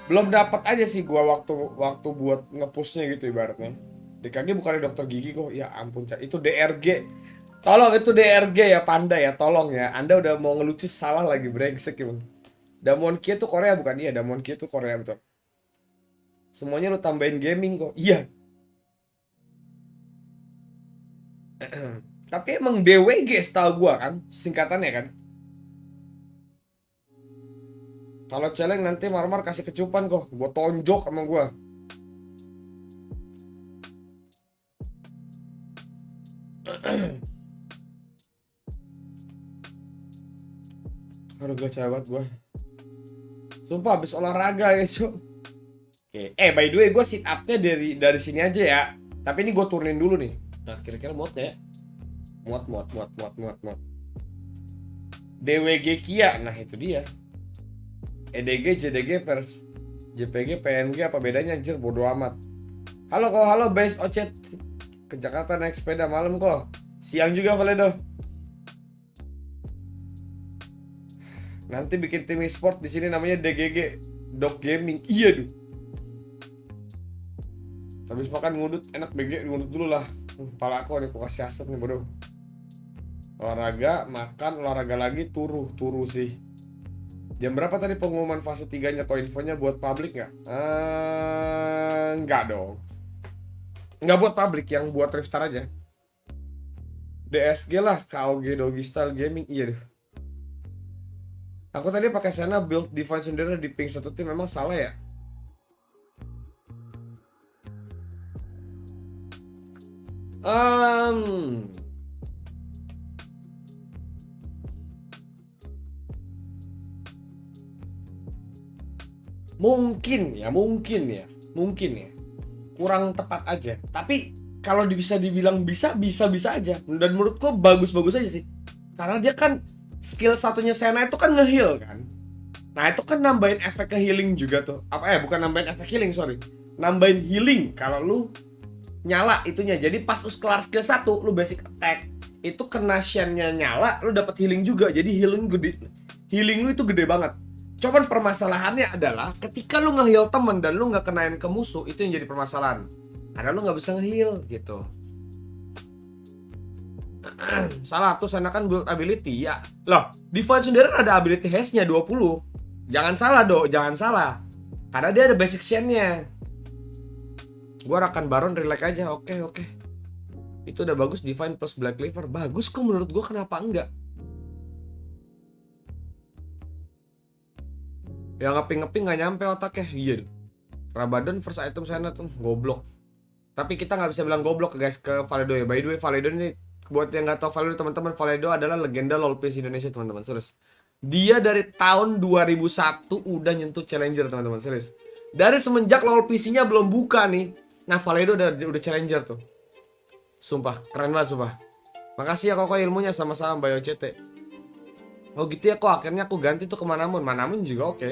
Belum dapat aja sih gue waktu buat ngepushnya gitu ibaratnya. DKG bukannya dokter gigi kok, ya ampun itu DRG. Tolong itu DRG ya Panda ya, tolong ya. Anda udah mau ngelucu salah lagi, brengsek ya Bang. Damwon Kia tuh Korea bukan? Iya, Damwon Kia tuh Korea betul. Semuanya lu tambahin gaming kok. Iya. Tapi emang DWG setahu gua kan, singkatannya kan. Kalau challenge nanti Marmar kasih kecupan kok, gua tonjok sama gua. Aduh, gue cewek gua. Sumpah habis olahraga ya, Cuk. Oke. By the way, gue sit up-nya dari sini aja ya. Tapi ini gue turunin dulu nih. Nah, kira-kira muat ya? Muat. DWG Kia, nah itu dia. EDG, JDG versus JPG, PNG apa bedanya anjir, bodo amat. Halo base Ocet. Ke Jakarta naik sepeda malam kok. Siang juga Valedo. Nanti bikin tim e-sport di sini namanya DGG, Dog Gaming. Iya duh. Habis makan ngudut, enak BG ngudut dulu lah. Kepala aku nih, aku kasih asap nih bodoh. Olahraga, makan, olahraga lagi, turu sih. Jam berapa tadi pengumuman fase 3-nya atau infonya buat publik nggak? Nggak dong. Nggak buat publik, yang buat Riftstar aja. DSG lah, KOG Doggy Style Gaming. Iya deh. Aku tadi pakai sana build Divine sendiri di ping satu tim, memang salah ya? Mungkin ya. Kurang tepat aja. Tapi kalau bisa dibilang bisa aja. Dan menurutku bagus-bagus aja sih. Karena dia kan skill satunya Sena itu kan nge-heal kan. Nah, itu kan nambahin efek ke healing juga tuh. Bukan nambahin efek healing, sorry. Nambahin healing kalau lu nyala itunya. Jadi pas lu kelar skill 1, lu basic attack, itu kena shennya nyala, lu dapat healing juga. Jadi healing lu itu gede banget. Cuman permasalahannya adalah ketika lu nge-heal temen dan lu nggak kenain ke musuh, itu yang jadi permasalahan. Karena lu nggak bisa nge-heal gitu. Salah tuh, sana kan build ability ya. Loh, Divine sendiri ada ability haste-nya 20. Jangan salah jangan salah. Karena dia ada basic shen-nya. Gua Rakan Baron relax aja. Oke. Itu udah bagus, Divine plus Black Cleaver. Bagus kok menurut gua, kenapa enggak? Yang ngeping nggak nyampe otaknya. Iya. Rabadon first item sana tuh goblok. Tapi kita nggak bisa bilang goblok guys ke Valedo ya. By the way, Valedo ini buat yang nggak tahu Valedo teman-teman, Valedo adalah legenda LoL PS Indonesia teman-teman. Serius. Dia dari tahun 2001 udah nyentuh challenger teman-teman. Serius. Dari semenjak LoL PC-nya belum buka nih. Nah, Valedo udah challenger tuh. Sumpah, keren banget sumpah. Makasih ya kok ilmunya, sama-sama Bayo CT. Oh gitu ya, kok akhirnya aku ganti tuh ke Manamun. Manamun juga oke.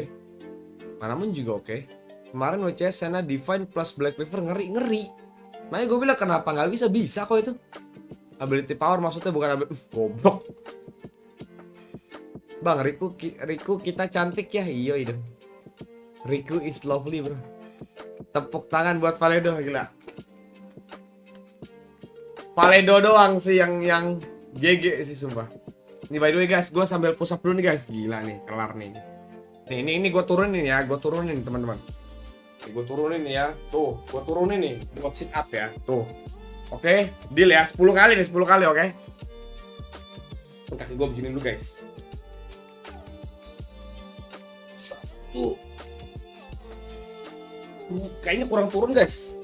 Kemarin WCS Sena Divine plus Black River ngeri. Makanya gue bilang kenapa nggak bisa kok itu. Ability power maksudnya bukan goblok. Bang, Riku kita cantik ya. Iya itu. Riku is lovely bro. Tepuk tangan buat Valedo, gila. Valedo doang sih yang GG sih sumpah. Ini by the way guys, gue sambil push up dulu nih guys. Gila nih, kelar nih. Ini gue turunin ya, teman-teman. Gue turunin ya, tuh, gue turunin nih buat sit up ya, tuh. Oke, deal ya, 10 kali nih, 10 kali oke. Kaki gue begini dulu guys. 1. Kayaknya kurang turun guys.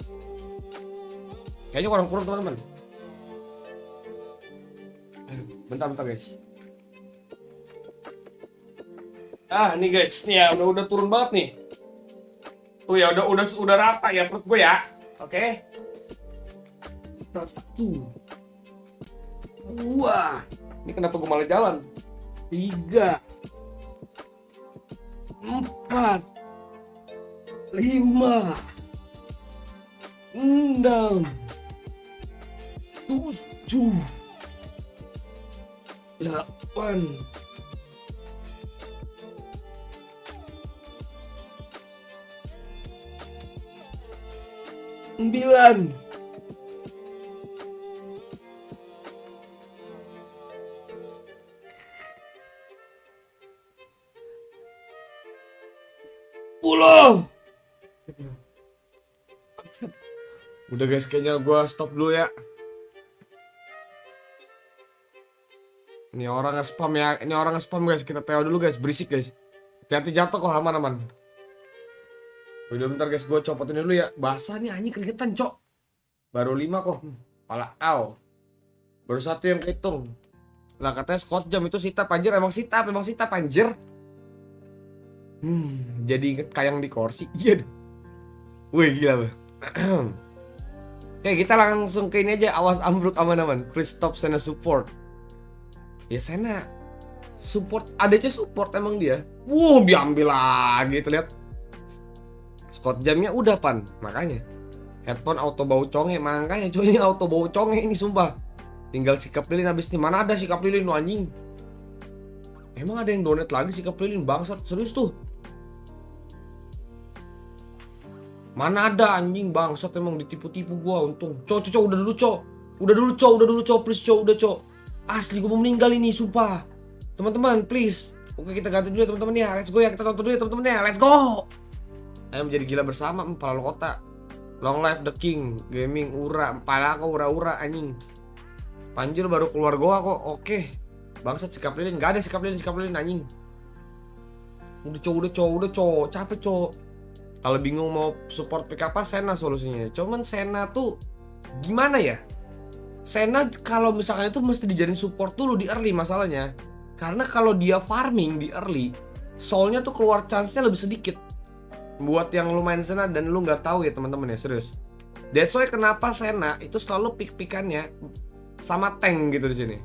Teman-teman. Aduh, bentar guys. Nih guys, nih ya udah turun banget nih. Tuh ya udah rata ya perut gue ya. Oke. 1. 2. Ini kenapa gue malah jalan? 3. 4. 5. 6. 7. 8. 9. 10. Udah guys, kayaknya gue stop dulu ya. Ini orang nge-spam ya. Guys. Kita TO dulu guys, berisik guys. Hati-hati jatuh kok, aman. Udah bentar guys, gue copotin dulu ya. Basah nih anjing, keringetan cok. Baru 5 kok. Pala kau. Baru 1 yang kehitung. Lah katanya Scott Jam itu sitap anjir. Emang sitap anjir. Jadi inget kayang di kursi. Iya. Wih gila. Oke, kita langsung ke ini aja. Awas ambruk, aman. Please stop Sena support. Ya Sena support, ADC support emang dia. Diambil lagi tuh lihat. Scott Jamnya udah pan, makanya headphone auto bau conge, makanya coy ini auto bau conge ini sumpah. Tinggal sikap lilin habis nih. Mana ada sikap lilin anjing? Emang ada yang donate lagi sikap lilin bangsat, serius tuh. Mana ada anjing bangsat, emang ditipu-tipu gua untung. Cok udah dulu cok, please cok, udah cok. Asli gua mau meninggal ini sumpah. Teman-teman please. Oke, kita ganti dulu ya teman-teman ya. Let's go ya, kita tonton dulu ya teman-teman ya. Let's go. Ayo menjadi gila bersama, Pala Kota. Long life the king, gaming ura, pala kau ura anjing. Panjul baru keluar goa kok. Oke. Bangsat sikap lilin, enggak ada sikap lilin anjing. Udah cok, capek cok. Kalau bingung mau support pick apa, Sena solusinya. Cuman Sena tuh gimana ya? Sena kalau misalkan itu mesti dijadiin support dulu di early masalahnya. Karena kalau dia farming di early, soulnya tuh keluar chance-nya lebih sedikit. Buat yang lu main Sena dan lu nggak tahu ya teman-teman ya, serius. That's why kenapa Sena itu selalu pick-pickannya sama tank gitu di sini.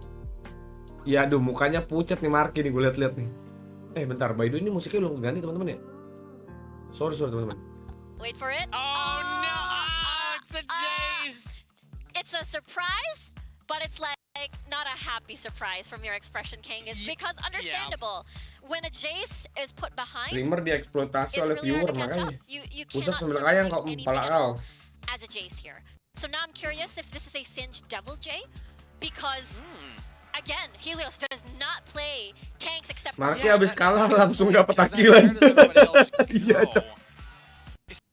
Ya aduh, mukanya pucat nih Marky nih, gue liat-liat nih. Bentar, by the way ini musiknya belum ganti teman-teman ya. Sorry teman-teman. Wait for it. Oh no, it's a chase. it's a surprise, but it's like not a happy surprise from your expression, King. It's because understandable. When a Jace is put behind, Streamer dieksploitasi it's oleh really hard viewer to catch makanya. up. You Pusat cannot sambil kayang kok contribute mempala anything at all kau. as a Jace here. So now I'm curious if this is a Singed Devil J, because again, Helios does not play tanks except for Marky abis kalah langsung dapat takilan. Iya.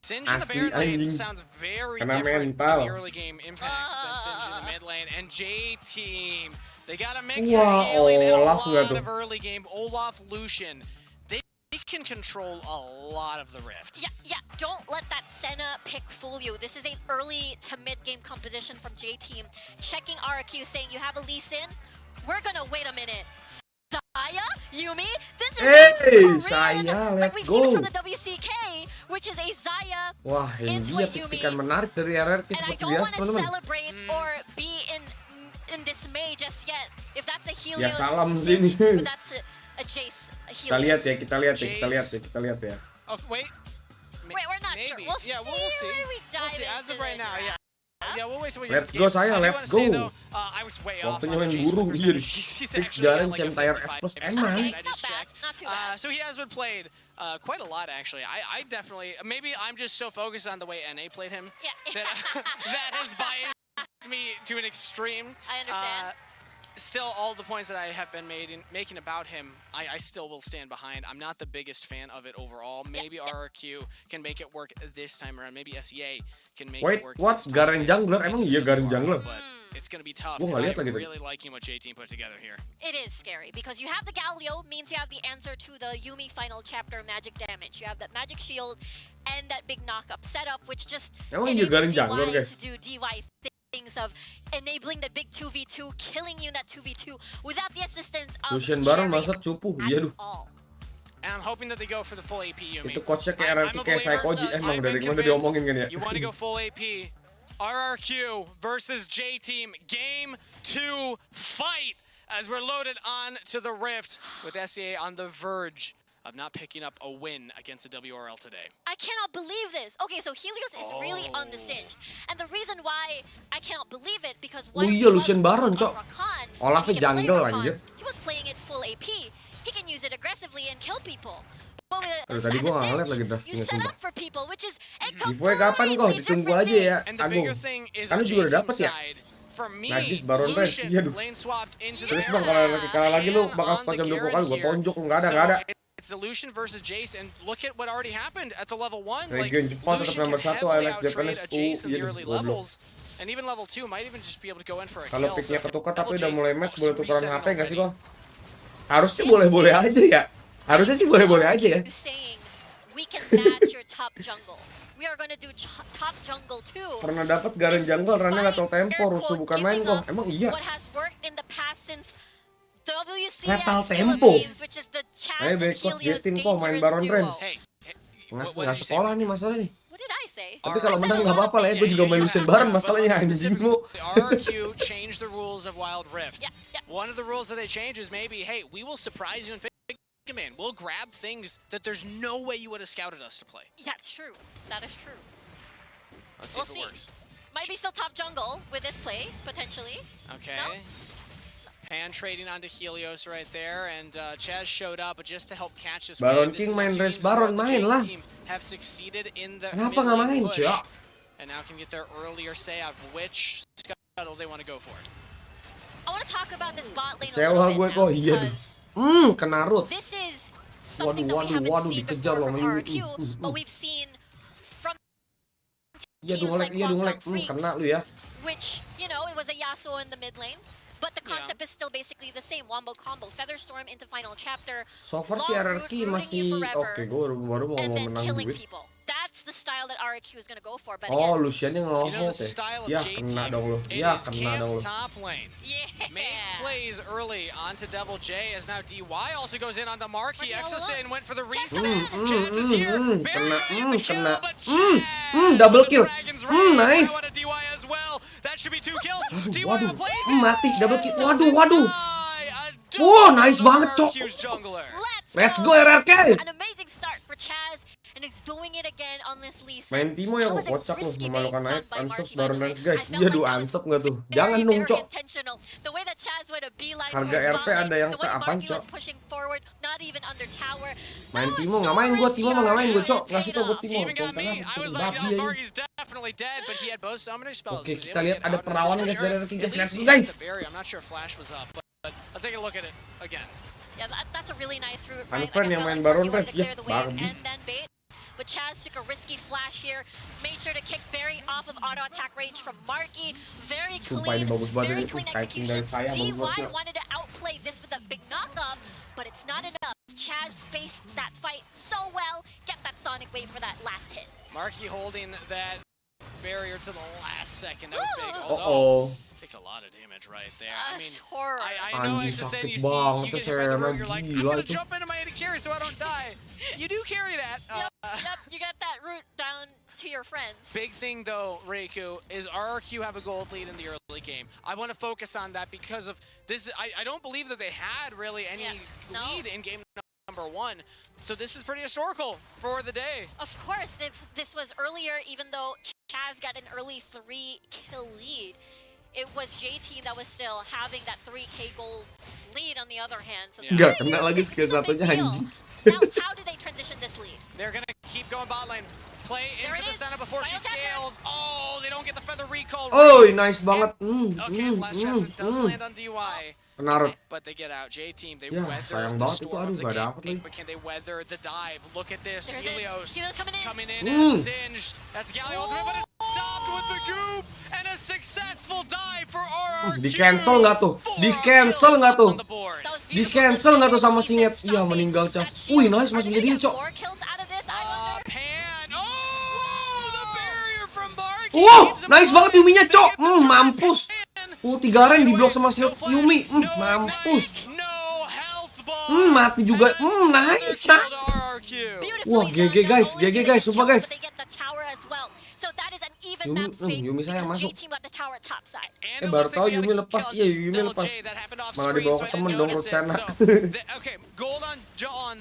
Singe in the Asli Baron lane anjing. sounds very Kena different in mental. the early game impact than Singe in the mid lane. And J-Team, they got a mix Wah, of healing and a Olaf lot nggak tuh? of early game. Olaf, Lucian, they can control a lot of the Rift. Yeah, don't let that Senna pick fool you. This is an early to mid game composition from J-Team. Checking RQ saying you have a Lee Sin. We're gonna wait a minute. Saya, Yumi, this is Hey, Korean, Saya, like let's we've seen this go. from the WCK, which is a Zaya Wah, ini into dia a Yumi. petikan menarik dari RRQ And I seperti don't biasa, want to teman-teman. celebrate or be in dismay just yet. If that's a Ya Helios, salam Singe, sini. but that's a Jace, a Helios. Kita lihat ya, kita lihat ya, kita lihat ya, kita lihat ya. Oh, wait. Wait, we're not sure. Maybe. We'll Yeah, see. we'll see. When we dive We'll see. As of into right the now, draft. yeah, we'll wait till we Let's get go, the game. Saya, I do let's wanna say, go. though, I was way off Waktunya on main the Jace burung, percentage. iya. He's Fix actually jalan at like a centire 55%. Expos I emang. just Not bad, checked. not too bad. So he has been played quite a lot, actually. I definitely, maybe I'm just so focused on the way NA played him Yeah. that has biased me to an extreme. I understand. Still, all the points that I have been making about him, I still will stand behind. I'm not the biggest fan of it overall. Maybe RRQ can make it work this time around. Maybe SEA can make Wait, it work. what's this time Garen around. Jungler? Emang iya Garen Jungler? But it's going to be tough. Gua nggak lihat I'm lagi tadi. really liking what J-Team put together here. It is scary because you have the Galio, means you have the answer to the Yumi final chapter magic damage. You have that magic shield and that big knock-up setup, which just Emang iya Garen enables Jungler, DY guys? to do DY things of enabling that big 2v2, killing you in that 2v2 without the assistance of Lucian Baron Cherry maksud cupu, at iya duh. all. And I'm hoping that they go for the full AP Yumi. Itu coachnya kayak I'm RRQ a kayak believer, Saikoji, so emang I'm dari mana convinced diomongin kan ya? You want to go full AP. RRQ versus J-Team. Game 2 fight as we're loaded on to the Rift with SEA on the verge of not picking up a win against the WRL today. I cannot believe this. Okay, so Helios is really on the singed. And the reason why I cannot believe it, because Oh when iya, he was Lucian Baron, on Cok. Rakan, Olafnya he can play jungle, Rakan, anjir. he was playing it full AP. He can use it aggressively and kill people. But with Aduh, a tadi gua nggak Singed, ngeliat lagi you draftingnya, set sumpah. up for people, which is a Giveaway kapan kok? completely Ditunggu different aja thing. ya, And the Agung. bigger thing is Kan on lu juga udah J-Team dapet ya? side. For me, Najis Baron Red, Lucian iya duh. lane swapped into the Terus Baron. bang, kalau lagi kalah lagi lu bakal And setengah on the jam 20 kali, Garen gua here. tonjok lu, nggak ada. It's the Lucian versus Jace, and look at what already happened at the level 1. Regen Jepang tetap nomor 1, I like Japanese. Jace in the Iya, early goblok. levels. And even level 2 might even just be able to go in for a Kalau kill. picknya So ketukar tapi double udah Jace mulai match, boleh also tukeran resetting HP nggak sih already. kok? Harusnya boleh-boleh aja ya. Harusnya sih boleh-boleh aja ya. You saying we can match your top jungle. We are going to do top jungle too. Pernah dapat Garen Jungle, runnya level tempo, rusuh bukan main kok. Emang iya. What has worked in the past since WCS Lethal tempo. Philippines, which is the Chaz and Bekot Helios J-Team kok main dangerous Baron duo. Range. Hey, Nggak sekolah nih masalah nih. What did I say? Tapi kalau menang nggak apa-apa lah ya, gue juga main Lucian Baron masalahnya anjing lu. The RRQ changed the rules of Wild Rift. Yeah. One of the rules that they changed is maybe, hey, we will surprise you and pick a man. We'll grab things that there's no way you would have scouted us to play. Yeah, it's true. That is true. Let's see We'll if see. it works. Might be still top jungle with this play, potentially. Okay. No? Pan trading onto Helios right there, and Chaz showed up just to help catch this Baron wave. This King is main actually race means Baron, the main J lah. team have succeeded in the Kenapa mid nggak lane main, push, Cok? and now can get their earlier say of which scuttle they want to go for. I want to talk about this bot lane a Kecewa little gue bit kok, now, iya duh. because Kena root. this is something that we Waduh, haven't waduh, seen dikejar before loh from sama RRQ, but we've seen from Iya teams dong, like iya dong, Guangdong Freaks, kena lu ya. which, you know, it was a Yasuo in the mid lane. But the concept is still basically the same. Wombo combo, Featherstorm into final chapter. So far long si route, RRQ rooting masih you forever, oke, gue baru mau and then menang killing duit. people. That's the style that RRQ is going to go for. But Oh, again, Lucian yang You know ngehold the ya. style of Ya J kena team. dong lu. It Ya is kena dong lu. camp top lane. yeah. Make plays early onto Devil J as now DY also goes in on the marquee. Marquee all Exosin alone. went for the Just reset. Chaz is here. Very kena, trying to get the kill, kena. but Chaz Double with the kill. Dragon's Rage. Nice. I want a DY as well. That should be 2 kills. DY Waduh, outplays it. mati, double kill. Chaz Waduh, waduh. doesn't die. A Oh, double nice kill banget, from Cok. RRQ's jungler. Let's go RRQ. An amazing start for Chaz. and he's doing it again on this Lee Sin. Main Timo ya That kok was a kocak loh, risky memalukan bait naik done by ansep Marky, by baru the way. nice guys. I felt Iya like duh that was ansep nggak tuh? Jangan very, dong very cok. intentional. The way that Chaz went a beeline Harga towards RP bot lane, ada yang the way apaan, Marky Cok? was pushing forward, not even under tower. Main That was Timo so nggak main gue, risky Timo mah nggak main gue already, cok. and it Nggak paid suka gue off. Timo. He even got Konten me. apa I tuh was like, babi oh, aja. Marky's definitely dead, but he had both summoner spells. Oke, He was kita able to lihat get ada out of perlawanan that guys dari RRQ situation. guys. At Let's least go he hit guys. the barrier. I'm not sure if Flash was up, but let's take a look at it again. Yeah, that's a really nice route, Kan right? friend Like, I yang felt main like Baron Marky wanted to Rev, ya, clear the wave babi. and then bait. But Chaz took a risky flash here, made sure to kick Barry off of auto attack range from Marky. Very Sumpah ini clean, bagus banget very ini tuh, clean kiting execution. dari saya DY bagus banget. wanted to outplay this with a big knockoff, but it's not enough. Chaz spaced that fight so well, get that Sonic Wave for that last hit. Marky holding that barrier to the last second. That was big. Oh, Takes a lot of damage right there. I mean, That's horror. I know Anjing, Exo saying sakit you see, banget you tuh get hit by the Serena, root, you're like, I'm gila gonna itu. jump into my AD carry so I don't die. You do carry that. Yep, you get that route down to your friends. Big thing though, Reiku, is RRQ have a gold lead in the early game. I want to focus on that because of this. I don't believe that they had really any lead in game number 1. So this is pretty historical for the day. Of course, this was earlier, even though Chaz got an early 3-kill lead. It was J-Team that was still having that 3K gold lead on the other hand. So Nggak kena lagi skill satunya anjing. Now, how do they transition this lead? They're gonna keep going bot lane. Play There into it the is. center before she Final tap there. scales. Oh, they don't get the feather recall. Oh, nice banget. Okay, flash trap does land on DY. Kena But they get out. J-Team, they Ya, weather sayang the banget itu, storm aduh, of the nggak game. dapet lagi. But can they weather the dive? Look at this. There's it. Helios Helios coming in. and singed. That's Galley ultimate, but it's stopped with the goop. And a successful dive for RRQ. Di cancel nggak tuh? Di cancel nggak tuh? On the board. That was Di beautiful. cancel nggak tuh sama He Singed? said Iya stop it. meninggal That Cas. shield. Wih nice Are masih they jadi gonna get cok. more kills out of this? I wonder. Pan. Oh, the barrier from Marky. Wow, keeps him nice banget alive. Yuminya They cok. get the turret Mampus. in. 3 ren di blok sama si No flash, Yumi. no Mampus. ignite, no health bar. Mati juga. And Nice, another kill nice. to RRQ. Beautifully Wah, done. GG Not guys, only GG do they guys, get sumpah kills, guys. but they get the tower as well. So that is an even Yumi, map split Yumi sayang because masuk. J-Team got the tower top side. And it Baru looks tahu like we Yumi had a lepas. kill Iya, Yumi Double lepas. J that happened off Malah screen, dibawa so ke I temen didn't dong notice it. Rosana. Okay, gold on Dawn.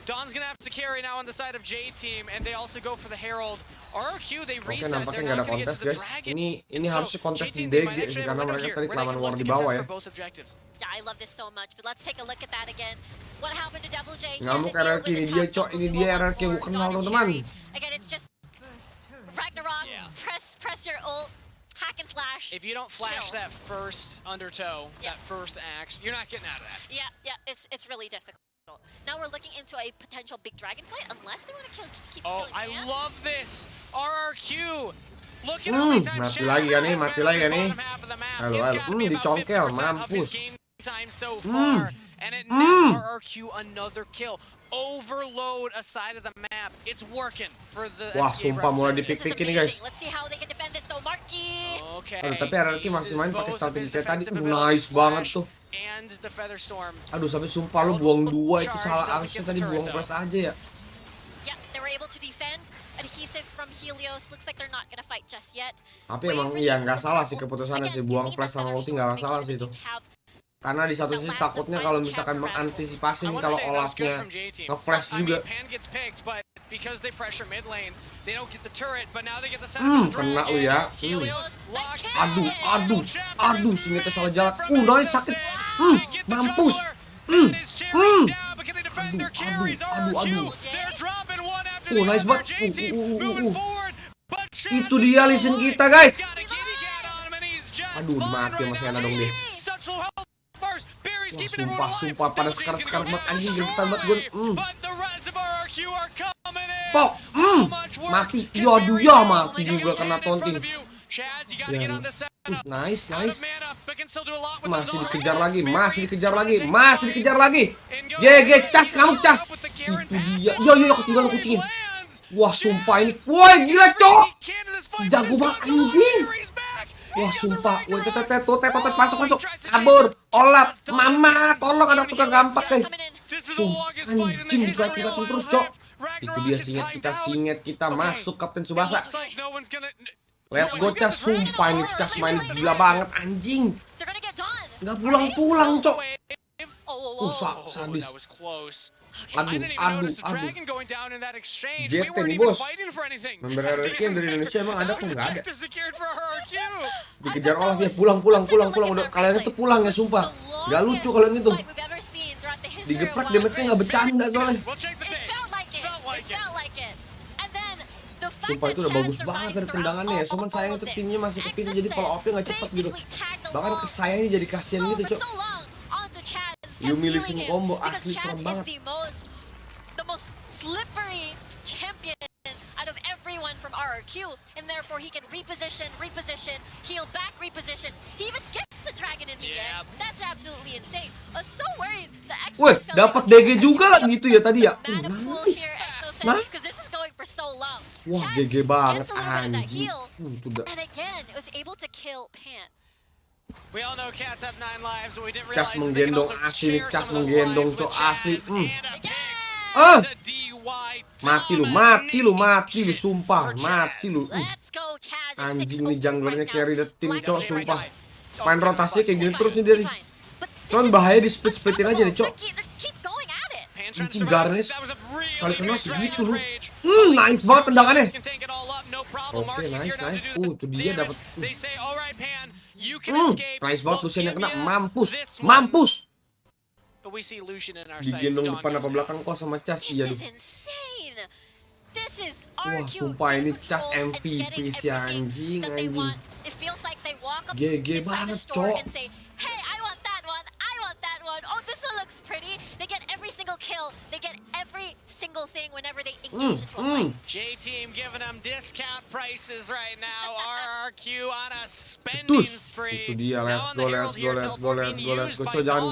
Dawn's gonna have to carry now on the side of J-Team, and they also go for the Herald. RRQ, they Oke, reset. nampaknya They're nggak ada not gonna get kontes to the guys. dragon. Ini harusnya kontes di J-Team, they DG might sih actually have karena a winner mereka here. tadi We're kelamaan gonna war look di to bawah contest ya. for both objectives. Yeah, I love this so much, but let's take a look at that again. What happened to Double J? He Ngamuk had to deal RRQ, with ini the dia, top Cok. double Ini duo dia once RRQ, more. bukan Dawn hal, and teman-teman. Cherry. Again, it's just Ragnarok. Press your ult, hack and slash. If you don't flash chill. that first undertow, Yeah. that first axe, you're not getting out of that. Yeah, it's really difficult. Now we're looking into a potential big dragon fight, unless they want to keep Oh, killing I Pan. love this. RRQ. Look at how many times mati lagi ya nih, Chaz has mati been lagi ya on nih. this bottom half of the map. Halo, He's halo. gotta be about Dicongkel, 50% of his mampus. game time so far. And it nets RRQ another kill. Overload a side of the map. It's working for the Wah, SCA sumpah mulai representatives. This is dipik-pik ini amazing. guys. Let's see how they can defend this though. Marky. Okay. Aduh, tapi RRQ masih main pakai uses strategi both of kayak tadi. his defensive Nice abilities, banget Flash tuh. And the Feather Storm. Aduh, sampai sumpah lu buang 2 itu Charge salah doesn't harusnya get the tadi turret, buang though. flash aja ya. Yeah, they were able to defend. Adhesive from Helios. Looks like they're not gonna fight just yet. Tapi emang iya nggak salah sih keputusannya sih buang flash sama ulti nggak salah sih itu. Karena di satu sisi takutnya kalau misalkan mengantisipasi nih kalau Olafnya nge-flash juga. Because they pressure mid lane, they don't get the turret, but now they get the center of the Kena lu dragon. ya. Helios locked Aduh, Singednya salah jalan. Nice, sakit. Mampus. Nice banget. Itu dia listen kita guys. Aduh, mati sama Sena dong deh. Wah, sumpah pada sekarat banget anjing geregetan banget gue. Pok, mati. Aduh ya mati juga kena taunting. Ya, nice. Masih dikejar lagi. GG Cas, kamu Cas. Itu dia. Yo ketinggalan kucingin. Wah, sumpah ini. Wah, gila, Cok. Jago banget anjing. Wah, sumpah. Wah, tetot masuk. Kabur. Olaf, Mama, tolong ada tukang gampang, guys. Sumpah anjing, gating terus, Cok. Itu dia Singed kita masuk Kapten Tsubasa. Let's go Cas, sumpah ini Cas main gila banget anjing. Nggak pulang-pulang, Cok. Sadis. I didn't even notice the aduh. dragon going down in that exchange. JT We weren't nih, even bos. fighting for anything. Member RRQ yang dari Indonesia emang ada kok nggak ada. Objective secured for RRQ. Dikejar Olaf ya, pulang. Udah kalian itu pulang ya, sumpah. Gak lucu kalian itu. Digeprak damage-nya nggak bercanda soalnya. We'll check the tape. Sumpah itu udah bagus banget dari tendangannya ya. Cuman sayang itu timnya masih kepingin jadi follow up-nya nggak cepet gitu. Bahkan ke sayangnya jadi kasihan gitu, Cok. Yumi Lee combo asli serem banget. The most slippery champion out of everyone from RRQ, and therefore he can reposition, heal back, reposition. He even gets the dragon in the end. That's absolutely insane. I was so worried the X. Weh, dapat DG juga lah gitu ya tadi ya. Nice. Nah. Wah, GG banget anjing. Itu udah. And again, it was able to kill Pan. We all know cats have 9 lives, but we didn't Cas realize they can menggendong also asli nih, share Cas some of those menggendong lives Cok with asli. Chaz and a pick Ah, to DY mati lu, sumpah, mati lu. Let's go, Chaz. Anjing nih junglernya carry the team, Cok, sumpah. Main rotasi kayak gini terus nih dia nih. Cuman bahaya di split-splitin aja nih, Cok. Anjing Garnes sekali kena segitu lu. Nice banget tendangannya. Oke, nice. Tuh dia dapat. Nice banget Lucian yang kena, mampus. Digendong depan apa belakang kok sama Cas, iya duh. Wah, sumpah ini Cas MVP si anjing. GG banget, Cok. Oh, this one looks pretty. They get every single kill. They get every single thing whenever they engage into a fight. J-Team giving them discount prices right now. RRQ on a spending spree. Itu dia, let's go. Cok,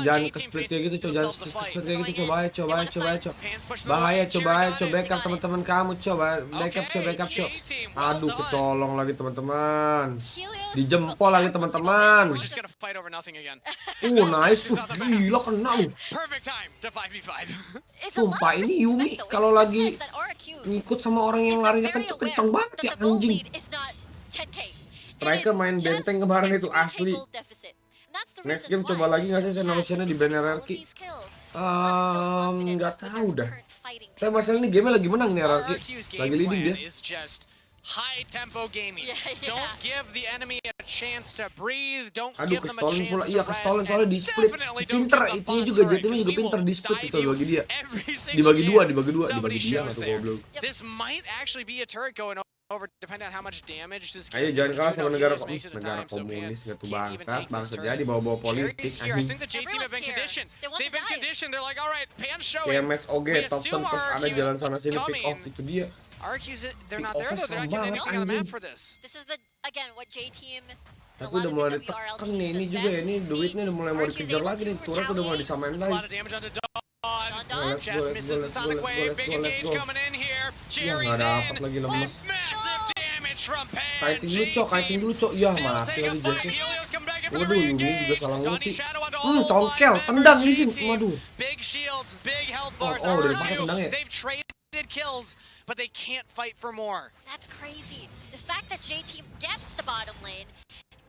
jangan ke split kayak gitu, Cok. Jangan ke split kayak gitu, coba aja. Bahaya, backup teman-teman kamu, coba. Backup, Cok. Aduh, kecolong lagi teman-teman. Dijempol lagi teman-teman. Nice. Gila kena lu. Sumpah ini Yumi kalau lagi ngikut sama orang yang larinya kenceng banget ya anjing. Striker main benteng kemarin itu asli. Next game coba lagi nggak sih Senosiannya di banner RRQ? Nggak tahu dah. Tapi masalah ini game lagi menang nih RRQ. Lagi leading dia. High tempo gaming. Don't give the enemy a chance to breathe. Don't Aduh, give them a kestolen chance pula. to Iya, kestolen soalnya di split. Pinter, itunya juga JT-nya juga pinter di split itu bagi dia. Dibagi dua dia masuk goblok. This might actually be a turret going over depending on how much damage this Ayo jangan kalah sama negara komunis nggak tuh bangsa jadi bawa politik I think the J-Team have been conditioned. They've been conditioned. They're like, all right, Pan showing. Kayak match OG, Thompson terus ada jalan sana sini pick off itu dia. RQ's they're not there though. They're not getting anything on the map for this. This is the again what J-Team. Tapi udah mulai ditekan nih, ini juga ya, ini duitnya udah mulai mau dikejar lagi nih, turret udah mulai disamain lagi. Just misses the sonic wave. Big engage coming in here. Nggak dapat lagi lemes. Kiting dulu cok, ya mati lagi Jesse. Waduh, Yumi juga salah ulti. Congkel, tendang di sini, waduh. Udah dipakai tendangnya. But they can't fight for more. That's crazy. The fact that J-Team gets the bottom lane,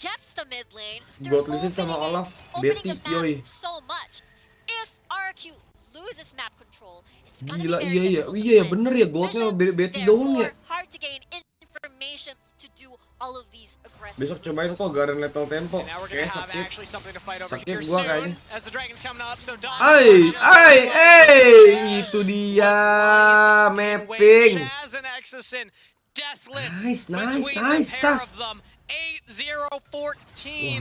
gets the mid lane, God Listen sama Olaf, Betty, yoi. So much. If RQ loses map control, it's gila, iya bener ya, Godnya Betty doang ya. Hard to gain information to do all of these aggressive. Besok cobain kok Garen Lethal Tempo. Kayak sakit gua kayaknya. Itu dia mapping. Nice, Cas. Wah,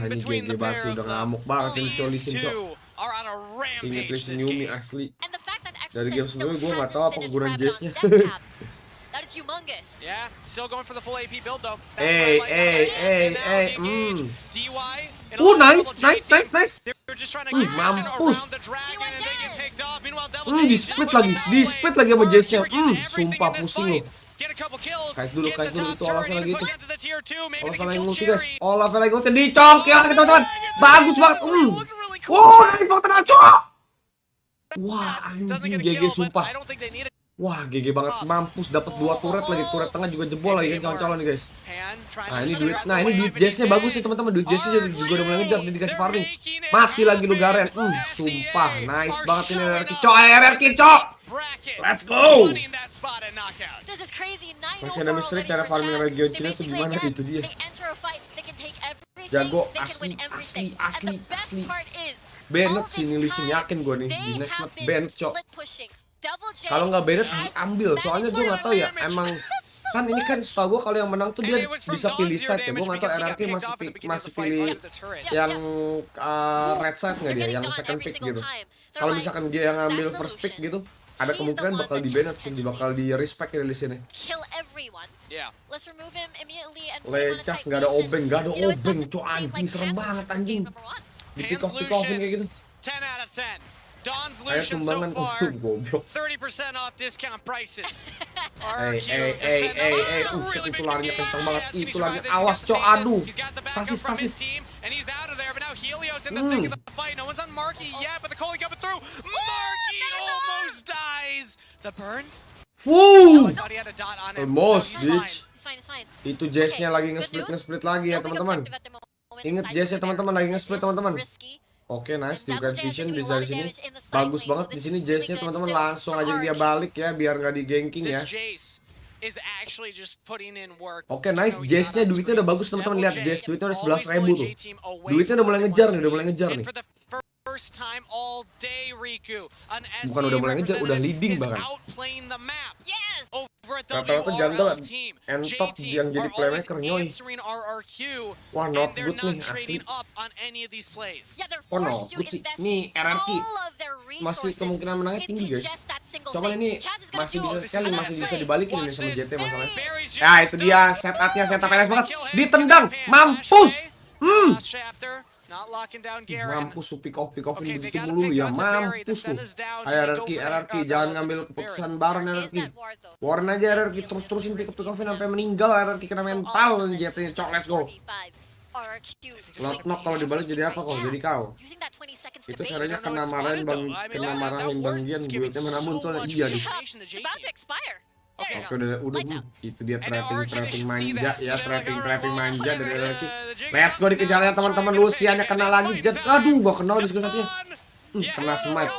ini GG banget sih, udah ngamuk banget ini Cholisin, Cok. Ingat listen Yumi asli. Dari game sebelumnya gue gak tau apa kegunaan Jazz-nya. That is humongous. Yeah, still going for the full AP build though. Nice. Mampus. Di split lagi sama Jazz-nya. Sumpah pusing loh. Kait dulu itu Olafnya lagi itu. Olafnya lagi multi guys. Olafnya lagi multi dicongkel lagi teman-teman. Bagus banget. Nice banget tenang cok. Wah anjing GG sumpah. Wah GG banget, mampus dapat 2 turret lagi, turret tengah juga jebol lagi kan calon-calon nih guys. Nah ini duit Jazz-nya bagus nih teman-teman, duit Jazz-nya juga udah mulai ngejar, jadi dikasih farming. Mati lagi lu Garen. Sumpah nice banget ini RRQ cok. bracket. Let's go! Winning that spot at knockouts. This is crazy. 9 Masih ada misteri cara farming region Cina tuh gimana itu dia. Jago asli. Bennett sih Nilishin, yakin gue nih di next match Bennett cok. Kalau nggak Bennett diambil, soalnya gue nggak tahu ya emang kan ini kan setahu gue kalau yang menang tuh dia bisa pilih side ya. Gue nggak tahu RRQ masih pilih yang red side nggak dia, yang second pick gitu. Kalau misalkan dia yang ngambil first pick gitu, ada kemungkinan bakal di Bennett sih, bakal di respect ya di sini. Lecas nggak ada obeng, cok anjing serem banget anjing. Di pick offin kayak gitu. 10 out of 10. Don's Kayak Lucian so sumbangan far, goblok. 30% off discount prices. Itu larinya kencang banget. Itu lagi awas cok, aduh. Stasis. And he's out of there, but now Helios in the thick of the fight. No one's on Marky yet, but the calling coming through. Marky almost dies. The burn. Wuh. I thought he had a dot on him. Almost, He's bitch. Itu Jazz-nya lagi nge-split lagi ya teman-teman. Ingat Jazz ya teman-teman, lagi nge-split teman-teman. Oke, nice, Dugan Vision di dari sini. Bagus banget di sini Jazz-nya teman-teman, langsung aja dia balik ya biar nggak di ganking ya. Oke, nice, Jazz-nya duitnya udah bagus teman-teman, lihat Jazz duitnya udah 11.000 tuh. Duitnya udah mulai ngejar nih, Bukan udah mulai ngejar, udah leading bahkan. Rata-rata jungle entok yang jadi playmaker nyoy. Wah, not good nih asli. Oh no, good sih. Nih RRQ masih kemungkinan menangnya tinggi guys. Coba ini masih bisa sekali, masih bisa dibalikin ini sama JT masalahnya. Ya itu dia setup NS banget. Ditendang, mampus. Mampus tuh pick offin begitu mulu ya, mampus tuh. Ayo RRQ jangan ngambil keputusan Baron RRQ. Warren aja RRQ terus-terusin pick offin sampai meninggal. RRQ kena mental JT-nya, cok, let's go. Knock kalau dibalik jadi apa kok? Jadi kau. Itu serinya kena marahin Bang Gian, duitnya mana muncul iya nih. Oke, udah itu dia trapping manja ya, trapping manja dari RRQ. Let's go, dikejar ya teman-teman. Luciannya kena lagi jet. Aduh, gak kenal di satunya. Kena smite.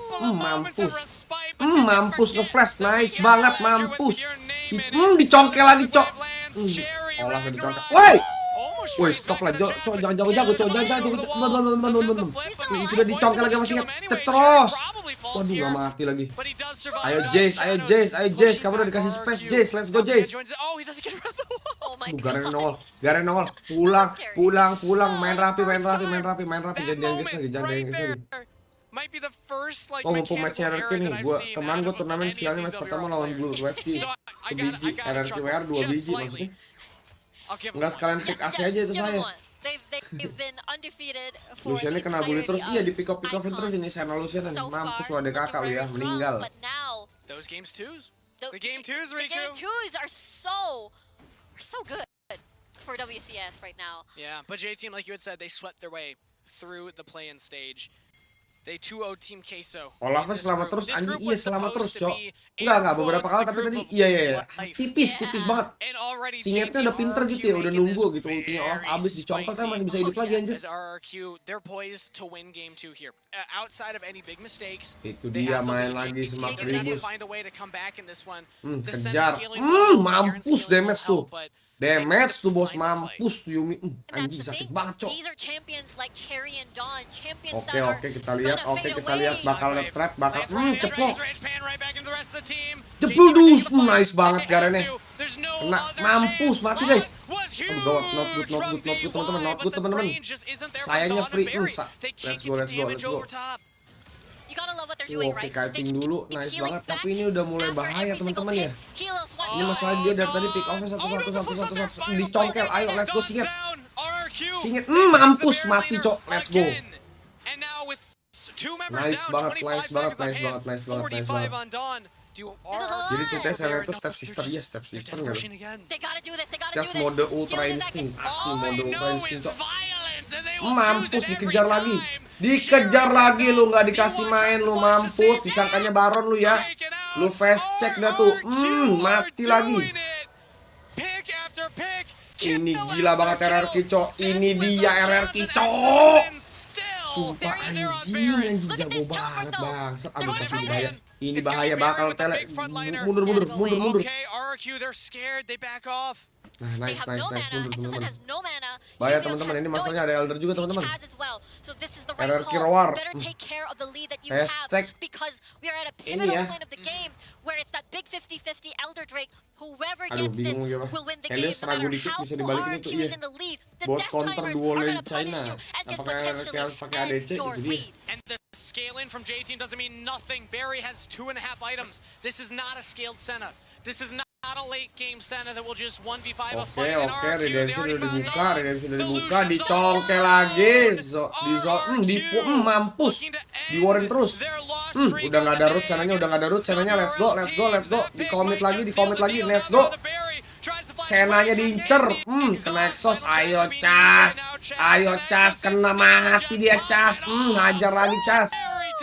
Mampus nge-flash. Nice banget, mampus. Dicongkel lagi, cok. Olah dicongkel. Woi, stop lah, cok, jangan jago, cok, jangan. Itu udah dicongkel lagi masih terus. Waduh, gak mati lagi. Ayo Jace, kamu udah dikasih space, Jace, let's go Jace. Garen nongol. Pulang, main rapi, jangan lagi. Oh, mumpung match RRQ nih, kemarin gue turnamen siangnya match pertama lawan Blue Webki, sebiji, RRQ WR 2 biji maksudnya. Enggak sekalian pick AC aja itu saya. Luciannya kena bully terus, iya di pick offin terus ini Sena Lucian nih. Mampus lu ada kakak lu ya, meninggal. The game twos are so good for WCS right now. Yeah, but J Team, like you had said, they swept their way through the play-in stage. They 2-0 Team Queso. Olafnya selamat terus, anjing iya selamat terus, cok. Enggak beberapa kali tapi tadi iya. Tipis banget. Singetnya udah pinter gitu ya, udah nunggu gitu. Ultinya Olaf abis dicongkel kan masih bisa hidup lagi anjir. Itu dia main lagi semakin ribut. Kejar. Mampus damage tuh. Damage tuh bos, mampus tuh Yumi. Anjing sakit banget, cok. Oke, kita lihat bakal ada trap, bakal ceplok. Jebludus, nice banget Garennya. Kena, mampus, mati guys. Aduh gawat, not good teman-teman. Sayangnya free. Let's go. Oke, kiting dulu, nice banget. Tapi ini udah mulai bahaya teman-teman ya. Ini masalah dia dari tadi pick off satu dicongkel. Ayo, let's go Singet. Mampus, mati cok. Let's go. Nice banget. Jadi kita saya itu step sister nggak? Just mode ultra instinct, asli mode ultra instinct cok. Mampus dikejar lagi lu, nggak dikasih main lu, mampus. Disangkanya Baron lu ya, lu fast check dah tuh. Mati lagi. Ini gila banget RRQ cok. Ini dia RRQ cok. Sumpah anjing jago banget bangsat. Aduh tapi bahaya. Ini bahaya bakal tele. Mundur. Okay, RRQ, they're scared. They back off. Nah, They nice have no mundur mana. teman-teman. Exosen has no mana. Bahaya Helios teman-teman, has ini no masalahnya ada Elder juga teman-teman. Chaz as well. So this is the right RRQ call. roar. Better take care of the lead that you Hashtag have because we are at a ini pivotal ya. point of the game where it's that big 50-50 Elder Drake. Whoever Aduh, gets this bingung ya, Pak. will win the Helios game no ragu matter dikit how bisa dibalikin RRQ itu, is iya. in the lead. The Buat death counter timers duo are lane gonna punish China. you and can Apakah potentially harus pakai end ADC your itu dia. lead. And the scale in from J-Team doesn't mean nothing. Barry has 2.5 items. This is not a scaled Senna. This is not a late game Senna that will just 1v5 a fight. And Oke, RRQ, they redemption already udah found dibuka, out. redemption udah The dibuka, Lucian's dicongkel all lagi, alone. mampus, Looking to end diwarren terus. their lost streak Udah of nggak the ada root day sananya, udah nggak ada root sananya, let's go, against di commit lagi, Big Mike just sealed the let's deal. go. Now the Barry tries to flash Senanya away from diincer, JT. kena exhaust, Final ayo chance to be Cas, needed. Now ayo Cas, kena mati dia Cas, hajar lagi Cas.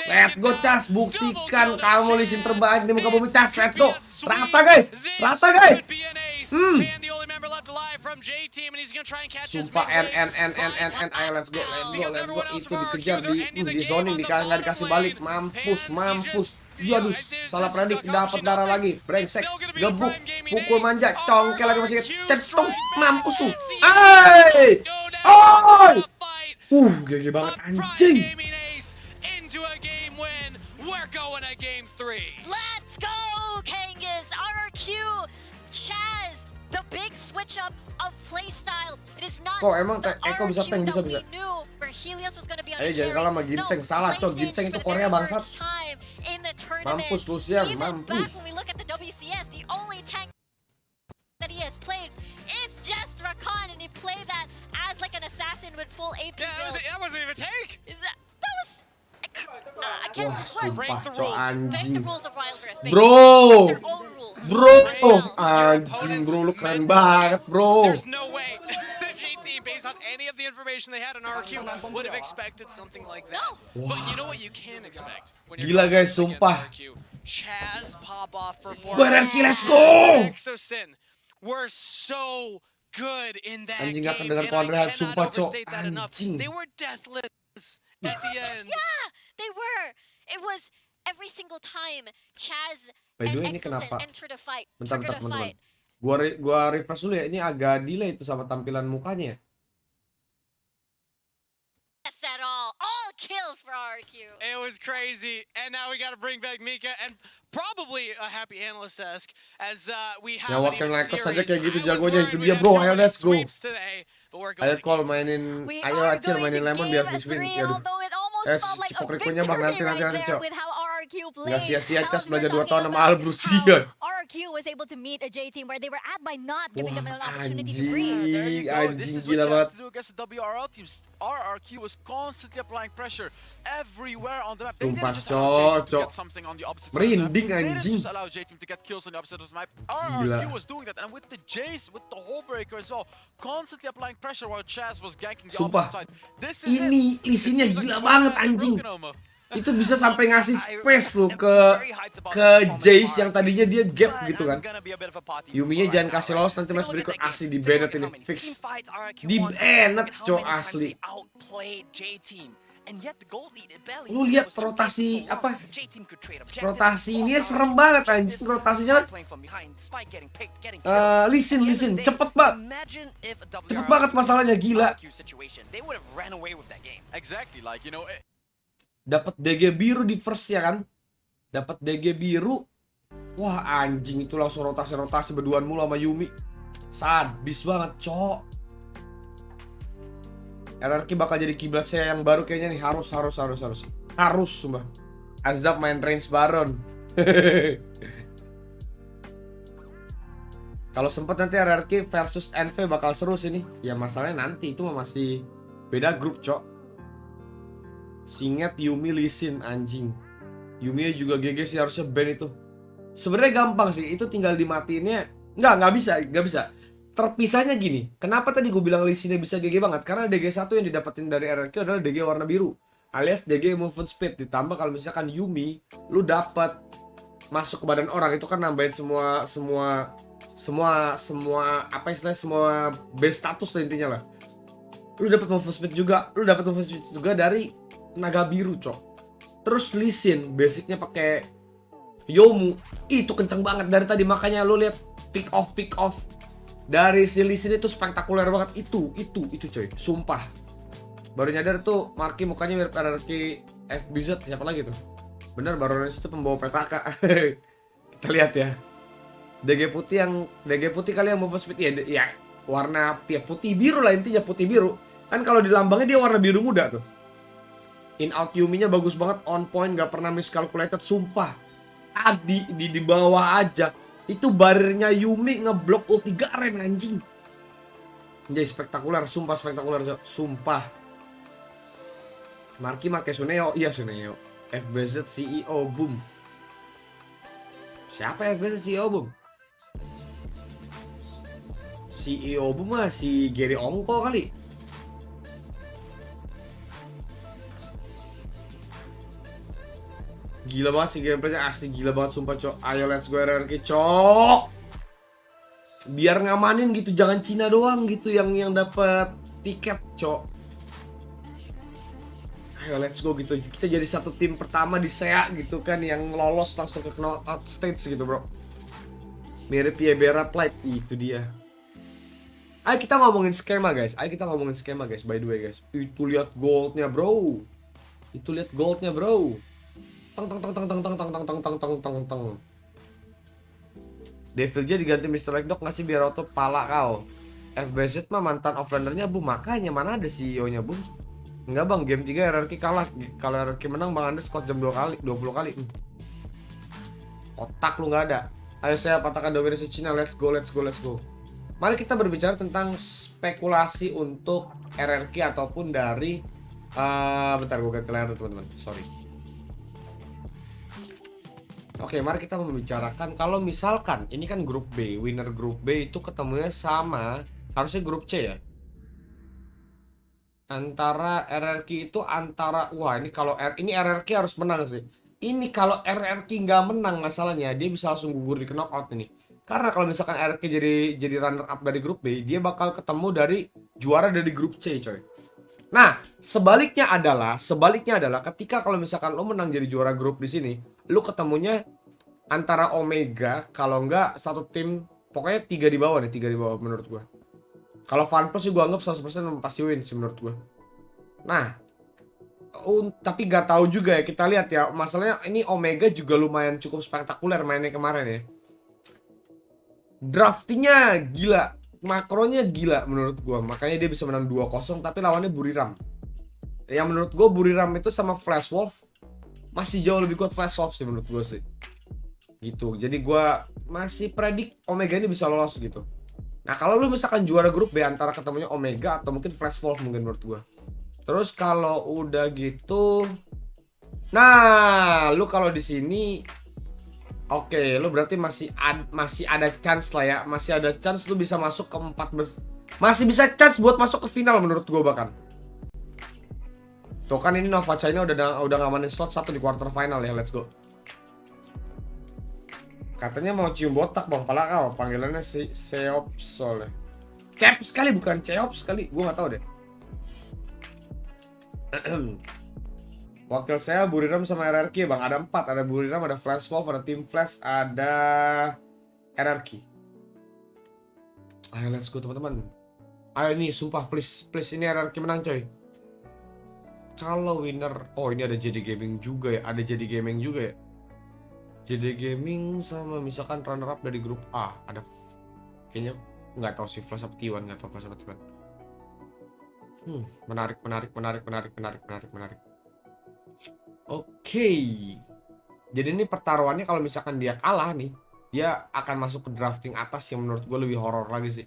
Let's go Cas, buktikan kamu lisin terbaik di muka bumi Cas, let's go. Rata guys. Sumpah ayo let's go. Itu dikejar di zoning, nggak dikasih balik, mampus. Yaduh, salah predik, dapat darah lagi, brengsek, gebuk, pukul manja, congkel lagi masih cetung, mampus tuh. GG banget anjing. We're going to game 3. Let's go, Kangas! RRQ, Chaz, the big switch up of playstyle. It is not Kok emang the Eko bisa RRQ tank, that bisa. we knew where Helios was going to be on Ayo the jangan carry. kalah sama Ginseng, salah cok, PlayStation Ginseng itu for the Korea very bangsat. first time in the tournament. Mampus Lucian, Even mampus. back when we look at the WCS, the only tank that he has played is just Rakan, and he played that as like an assassin with full AP Yeah, build. that wasn't even a take. That was... I can't Wah, swear. sumpah the cok rules. Break anjing. the rules of Wild Rift. Bro, Their own rules. anjing bro, lu keren banget bro. There's no way the J-Team, based on any of the information they had on RQ, would have expected something like that. No. But you know what you can expect when you're Gila going guys, up against sumpah. RQ? Chaz pop off performance. RRQ, let's go. Exosin were so good in that Anjing, game, gak kedengar and Conrad, I cannot sumpah, Cok. overstate that enough. Anjing. They were deathless at the end. Yeah, they were. It was every single time Chaz By the and way, ini Exosen kenapa? entered a fight, Bentar, triggered a teman-teman. fight. Gua refresh dulu ya, ini agak delay itu sama tampilan mukanya ya. That's at all kills for RQ. It was crazy, and now we got to bring back Mika, and probably a happy analyst-esque, as we have Ya an wakil even Lakers series. aja kayak gitu I was jagonya, worried itu we'd dia have bro, too ayo many let's go. sweeps today, but we're going Ayo to call game mainin, We ayo are Acil going mainin to lemon game biar win. 3, Aduh. although it almost felt like a Cipokrikonya bang, victory nanti right Cok. there with how RRQ played. Nggak sia-sia How Cas we were belajar 2 talking tahun sama about Albrus, how sian. RRQ was able to meet a J-Team where they were at by not giving them an Wah, opportunity to breathe. There you anjing, go. This anjing is what gila you have banget. to do against the WRL teams. RRQ was constantly applying pressure everywhere on the map. They Sumpah, didn't just allow J-Team to Cok. get something on the opposite side of the map. Merinding, They didn't anjing. just allow J-Team to get kills on the opposite of the map. Gila. RRQ was doing that, and with the Jace, with the Hullbreaker as well, constantly applying pressure while Chaz was ganking the Sumpah, opposite side. This is ini it. lisinnya It seems like gila the banget format is anjing. broken, Omo. Itu bisa sampai ngasih space loh ke Jace yang tadinya dia gap gitu kan. Yuminya jangan kasih lolos, nanti mas berikut asli di banned ini fix. Di banned cok asli. Lu lihat rotasi apa? Rotasi ini serem banget anjing, rotasinya. Listen, cepet banget. Cepet banget masalahnya, gila. Exactly, like, you know, Dapat DG biru di first ya kan? Dapat DG biru. Wah anjing, itu langsung rotasi berduaan mulu sama Yumi. Sadis banget cok. RRQ bakal jadi kiblat saya yang baru kayaknya nih. Harus sumpah. Azab main range Baron. Kalau sempet nanti RRQ versus NV bakal seru sih nih. Ya masalahnya nanti itu masih beda grup cok. Singet Yumi Lisin anjing. Yumi juga GG sih, harusnya ban itu. Sebenarnya gampang sih, itu tinggal dimatiinnya. Nggak bisa. Terpisahnya gini, kenapa tadi gue bilang Lisinnya bisa GG banget? Karena DG1 yang didapetin dari RRQ adalah DG warna biru, alias DG movement speed. Ditambah kalau misalkan Yumi, lu dapat masuk ke badan orang, itu kan nambahin semua apa istilahnya, semua base status lah intinya lah. Lu dapat movement speed juga, dari naga biru, cok. Terus Lee Sin basicnya pakai Yomu. Itu kenceng banget dari tadi, makanya lu lihat pick off dari si Lee Sin itu spektakuler banget. Itu coy, sumpah. Baru nyadar tuh Marky mukanya mirip RRQ FBZ, siapa lagi tuh? Bener, Barones itu pembawa PKK. Kita lihat ya. DG putih kali yang move speed ya warna putih biru lah, intinya putih biru. Kan kalau di lambangnya dia warna biru muda tuh. In out Yuminya bagus banget, on point, gak pernah miscalculated, sumpah. Tadi di bawah aja itu barirnya Yumi ngeblok ulti Garen anjing. Jadi spektakuler, sumpah spektakuler, sumpah. Marky make Suneo, iya Suneo. FBZ CEO boom. Siapa FBZ CEO boom? CEO boom mah si Gary Ongko kali. Gila banget sih gameplaynya, asli gila banget sumpah, cok. Ayo let's go RRQ, cok. Biar ngamanin gitu, jangan Cina doang gitu yang dapet tiket, cok. Ayo let's go gitu. Kita jadi satu tim pertama di SEA gitu kan, yang lolos langsung ke knockout stage gitu, bro. Mirip Yebera Plate, itu dia. Ayo kita ngomongin skema guys. By the way guys. Itu lihat goldnya bro. Tong. Devilnya diganti Mr. Legdog ngasih biar auto pala kau. FBZ mah mantan offlanernya bu, makanya mana ada CEO-nya bu. Enggak bang, game 3 RRQ kalah. Kalau RRQ menang Bang Anders squad jam 20 kali. Otak lu nggak ada. Ayo saya patahkan dominasi Cina, let's go. Mari kita berbicara tentang spekulasi untuk RRQ ataupun dari bentar gue ganti layar teman-teman, sorry. Oke, mari kita membicarakan kalau misalkan ini kan grup B, winner grup B itu ketemunya sama harusnya grup C ya. Antara RRQ itu wah ini kalau ini RRQ harus menang sih. Ini kalau RRQ nggak menang masalahnya dia bisa langsung gugur di knockout ini. Karena kalau misalkan RRQ jadi runner up dari grup B, dia bakal ketemu dari juara dari grup C, coy. Nah, sebaliknya adalah ketika kalau misalkan lo menang jadi juara grup di sini, lo ketemunya antara Omega, kalau enggak satu tim, pokoknya 3 di bawah menurut gua. Kalau FunPlus sih gua anggap 100% pasti win sih menurut gua. Nah, tapi nggak tahu juga ya, kita lihat ya. Masalahnya ini Omega juga lumayan cukup spektakuler mainnya kemarin ya. Draftingnya gila, makronya gila menurut gua, makanya dia bisa menang 2-0 tapi lawannya Buriram. Yang menurut gua Buriram itu sama Flash Wolf masih jauh lebih kuat Flash Wolf sih menurut gua sih. Gitu. Jadi gua masih predik Omega ini bisa lolos gitu. Nah, kalau lu misalkan juara grup B antara ketemunya Omega atau mungkin Flash Wolf mungkin menurut gua. Terus kalau udah gitu, nah, lu kalau di sini oke, lu berarti masih ada chance lah ya. Masih ada chance lu bisa masuk ke 4 besar. Masih bisa chance buat masuk ke final menurut gua bahkan. Tuh kan ini Nova China udah ngamanin slot 1 di quarter final ya, let's go. Katanya mau cium botak bang, pala kau. Panggilannya si Seop soalnya. Cep sekali bukan Ceop sekali, gua nggak tahu deh. Wakil saya Buriram sama RRQ bang, ada 4, ada Buriram, ada Flash Wolf, ada Team Flash, ada RRQ. Ayo let's go teman-teman. Ayo ini sumpah please ini RRQ menang coy. Kalau winner, oh ini ada JD Gaming juga ya, JD Gaming sama misalkan runner up dari grup A, ada kayaknya nggak tahu si Flash apa T1, nggak tahu Flash apa T1. Menarik. Oke. Jadi ini pertaruhannya kalau misalkan dia kalah nih, dia akan masuk ke drafting atas yang menurut gue lebih horor lagi sih.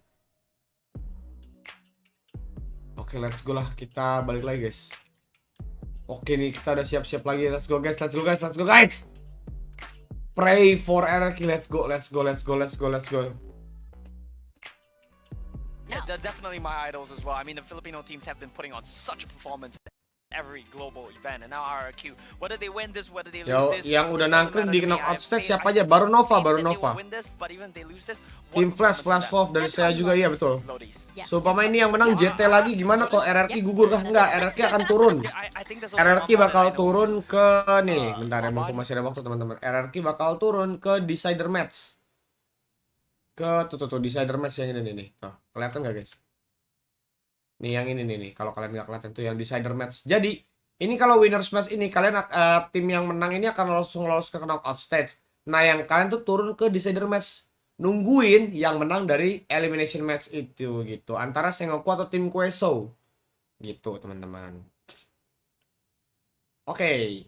Oke, let's go lah, kita balik lagi guys. Oke nih, kita udah siap-siap lagi. Let's go guys. Pray for RRQ, let's go. Yeah, they're definitely my idols as well. I mean, the Filipino teams have been putting on such a performance. every global event, and now RRQ, whether they win this, whether they lose Yo, this, yang udah it doesn't nangkring matter di to me. knockout I stage think- siapa I aja? Baru Nova, think baru that they will Nova. win this, but even they lose this, Tim one Flash, performance Flash Wolf dari That's saya how juga, iya Lodis. betul. Lodis. Yeah. So, umpama ini yang menang JT lagi, gimana kok RRQ gugur kah? Enggak, RRQ akan turun. I think there's also RRQ one part bakal that I know, turun which is, ke nih, bentar ya, mumpung masih ada waktu teman-teman. RRQ bakal turun ke decider match. Ke tuh decider match yang ini nih. Tuh, kelihatan nggak guys? Nih yang ini nih, kalau kalian nggak kelihatan tuh yang decider match. Jadi ini kalau winners match ini kalian tim yang menang ini akan langsung lolos ke knockout stage. Nah yang kalian tuh turun ke decider match, nungguin yang menang dari elimination match itu gitu. Antara Sengoku atau tim Queso gitu teman-teman. Oke,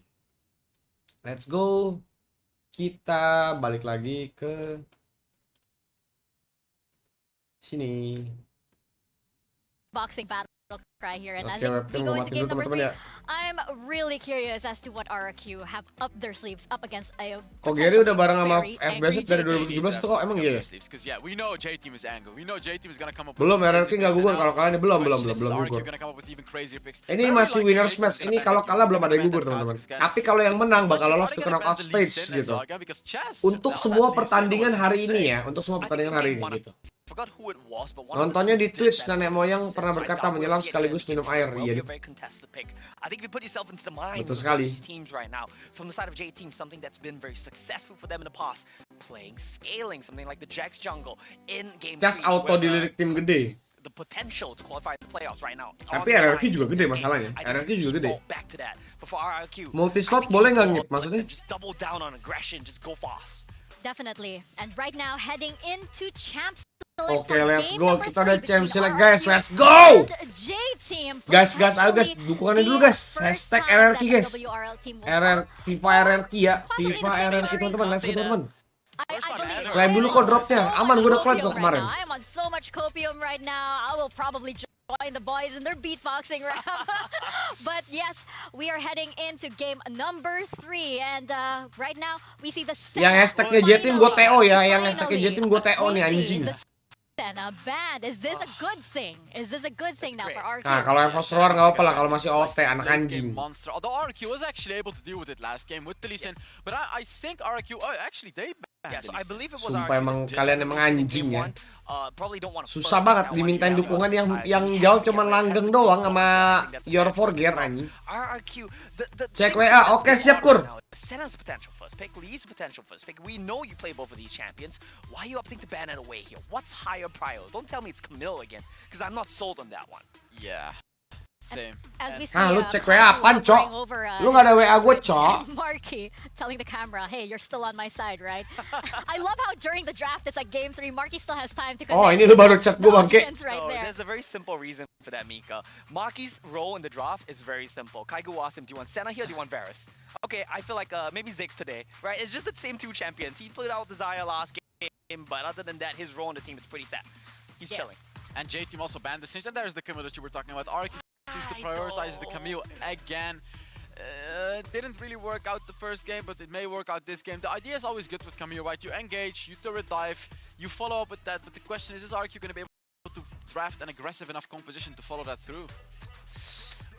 let's go. Kita balik lagi ke sini. Boxing battle cry here, and as Oke, we webcam go gua into matiin game dulu number teman-teman 3, ya. I'm really curious as to what RRQ have up their sleeves up against a Kok Gary udah bareng sama very FBS angry dari JT. 2017 tuh kok emang iya? Because yeah, we know J team is angry. We know J team is gonna come up. Belum, with some RRQ crazy nggak picks, gugur and kalau now kalian belum the question is, gugur. RRQ gonna come up with even crazier picks. Ini But I masih really like winners J match. team's Ini gonna kalau back kalah up. belum ada yang gugur teman-teman. Tapi kalau yang menang bakal lolos ke knockout stage gitu. Untuk semua pertandingan hari ini ya, untuk semua pertandingan hari ini gitu. forgot who it was, but one of the Nontonnya di teams did Twitch, that nenek in moyang the pernah sense, berkata I doubt we'll menyelam see it sekaligus again. minum air. It will Iya. be a very contested pick. I think if you put yourself into the minds Betul of sekali. these teams right now, from the side of J team, something that's been very successful for them in the past, playing scaling, something like the Jax jungle in game Cas 3, auto where dilirik tim gede. the potential to qualify the playoffs right now. Tapi on the RRQ line juga in gede this game. masalahnya. I think RRQ juga we gede. fall back to that. But for RRQ, Multi-slot I think boleh just nggak, go Ngip? all- Maksudnya? just double down on aggression, just go fast. Definitely. And right now, heading into champs. Oke, let's go. Kita udah champ select guys. Let's go. Guys, ayo guys, dukungannya dulu guys. Hashtag RRQ guys. FIFA RRQ ya. FIFA RRQ teman-teman. Let's go teman-teman. Klaim dulu kok dropnya. Aman, gue udah klaim kok kemarin. I'm on so much copium right now. I will probably join the boys in their beatboxing rap. But yes, we are heading into game number 3, and right now we see the Yang hashtagnya Jetim gue TO ya. Yang hashtagnya Jetim gue TO nih anjing. Senna band. Is this a good thing? Is this a good thing now for RQ? Nah, kalau yang first roar nggak apa-apa lah kalau masih OT anak anjing. Monster. Although RQ was actually able to deal with it last game with the Lee Sin, but I think RQ actually they banned Yeah, so the I Lee Sin. believe it was Sumpah RRQ emang that did kalian that emang in game anjing ya. one. Probably don't want to Susah first banget pick that dimintain one. dukungan Yeah, yang he jauh has to cuman get right, langgeng has to doang go. sama I think that's a Your bad choice Forget as well. anjing. RRQ, the Cek thing WA, that's oke, going siap, on Kur. right now is Senna's potential first pick, Lee's potential first pick. We know you play both of these champions. Why are you opting to ban it away here? What's higher prio? Don't tell me it's Camille again, because I'm not sold on that one. Yeah. Same. As we see, Ah, lu cek WA Kazu apaan, Cok? hovering over, Lu nggak ada his WA gue, friends Cok? and Marky telling the camera, hey, you're still on my side, right? I love how during the draft, it's like game 3, Marky still has time to Oh, connect ini lu baru chat gue bangke. options right No, there. there's a very simple reason for that, Mika. Marky's role in the draft is very simple. Kaigu asked him, do you want Senna here or do you want Varus? Okay, I feel like maybe Ziggs today, right? It's just the same two champions. He played out with Desire last game, but other than that, his role in the team is pretty set. He's chilling. And J team also banned the Singe, and there's the Camille that you were talking about. RQ seems to prioritize the Camille again. Didn't really work out the first game, but it may work out this game. The idea is always good with Camille, right? You engage, you turret dive, you follow up with that, but the question is RQ going to be able to draft an aggressive enough composition to follow that through?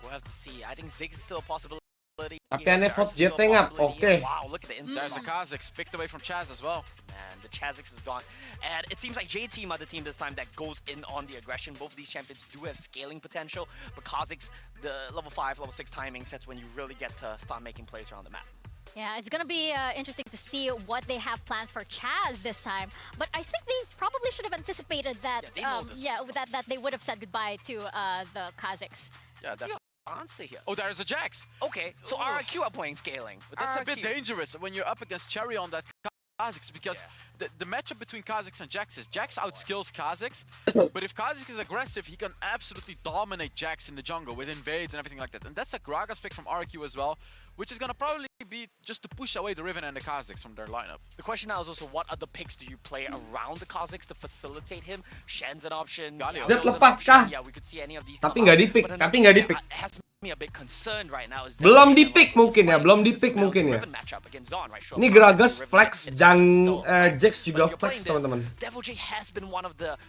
We'll have to see. I think Ziggs is still a possibility. Tapi aneh vote Varus is still a JT ngap, possibility. oke. Wow, look at the inside. There's a Kha'Zix picked away from Chaz as well. And the Chazix is gone. And it seems like J-Team are the team this time that goes in on the aggression. Both of these champions do have scaling potential, but Kha'Zix, the level 5, level 6 timings, that's when you really get to start making plays around the map. Yeah, it's gonna be interesting to see what they have planned for Chaz this time. But I think they probably should have anticipated that. Yeah, they know this was that they would have said goodbye to the Kazakhs. Yeah, definitely. Answer here. Oh, there's a Jax. Okay, so Ooh. RRQ are playing scaling. But that's a bit RRQ. dangerous when you're up against Cherry on that Kha'Zix, because the matchup between Kha'Zix and Jax is Jax outskills Kha'Zix, but if Kha'Zix is aggressive, he can absolutely dominate Jax in the jungle with invades and everything like that. And that's a Gragas pick from RQ as well, which is gonna probably be just to push away the Riven and the Kha'Zix from their lineup. The question now is also, what other picks do you play around the Kha'Zix to facilitate him? Shen's an option. Galio. Zed Galio's an lepas option. kah? Yeah, we could see any of these. Tapi come nggak out. di-pick, But tapi another nggak thing di-pick. that has me a bit concerned right now is Belum Devil J di-pick and mungkin ya, Lezgo belum playing di-pick this mungkin ya. Riven matchup against Dawn, right? Sure, Ini probably Gragas Riven flex, is Jang still Jax juga But if you're flex playing this, teman-teman. Devil J has been one of the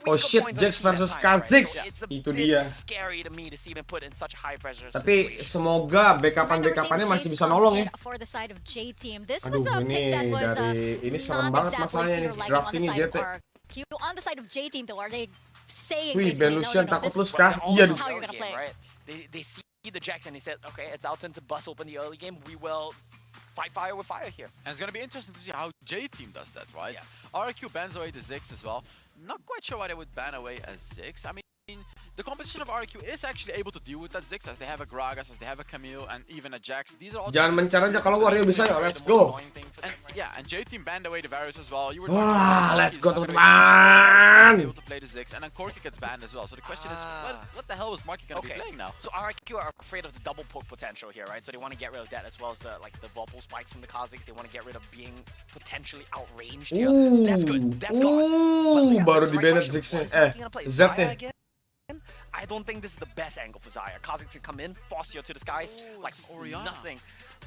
Oh shit, Jax versus Kha'Zix. Itu dia. Scary to me to see him put in such a high pressure Tapi semoga backupan-backupannya masih bisa nolong ya. Aduh, ini serem banget masalahnya nih. Draft ini GT. Wih, Ben Lucian takut lu kah? Iya. They see the Jax and he said, okay, it's our turn to bust open the early game. We will fight fire with fire here. And it's going to be interesting to see how J-Team does that, right? Yeah. RQ bans away the Ziggs as well. Not quite sure why they would ban away a Ziggs. I mean, the composition of RQ is actually able to deal with that Ziggs as they have a Gragas, as they have a Camille, and even a Jax. These are all jangan mencar aja kalau Wario bisa ya, let's go. And, yeah, and J-Team banned away the Varus as well. You were wah, let's go teman-teman. Able to play the Ziggs, and then Corki gets banned as well. So the question is, what the hell is Marky going to be playing now? So RQ are afraid of the double poke potential here, right? So they want to get rid of that as well as the Whirlpool spikes from the Kha'Zix. They want to get rid of being potentially outranged here. That's good. That's gone. Baru di banned Ziggs-nya. Z-nya. I don't think this is the best angle for Xayah. Kha'Zix can come in, force you to the skies, like nothing.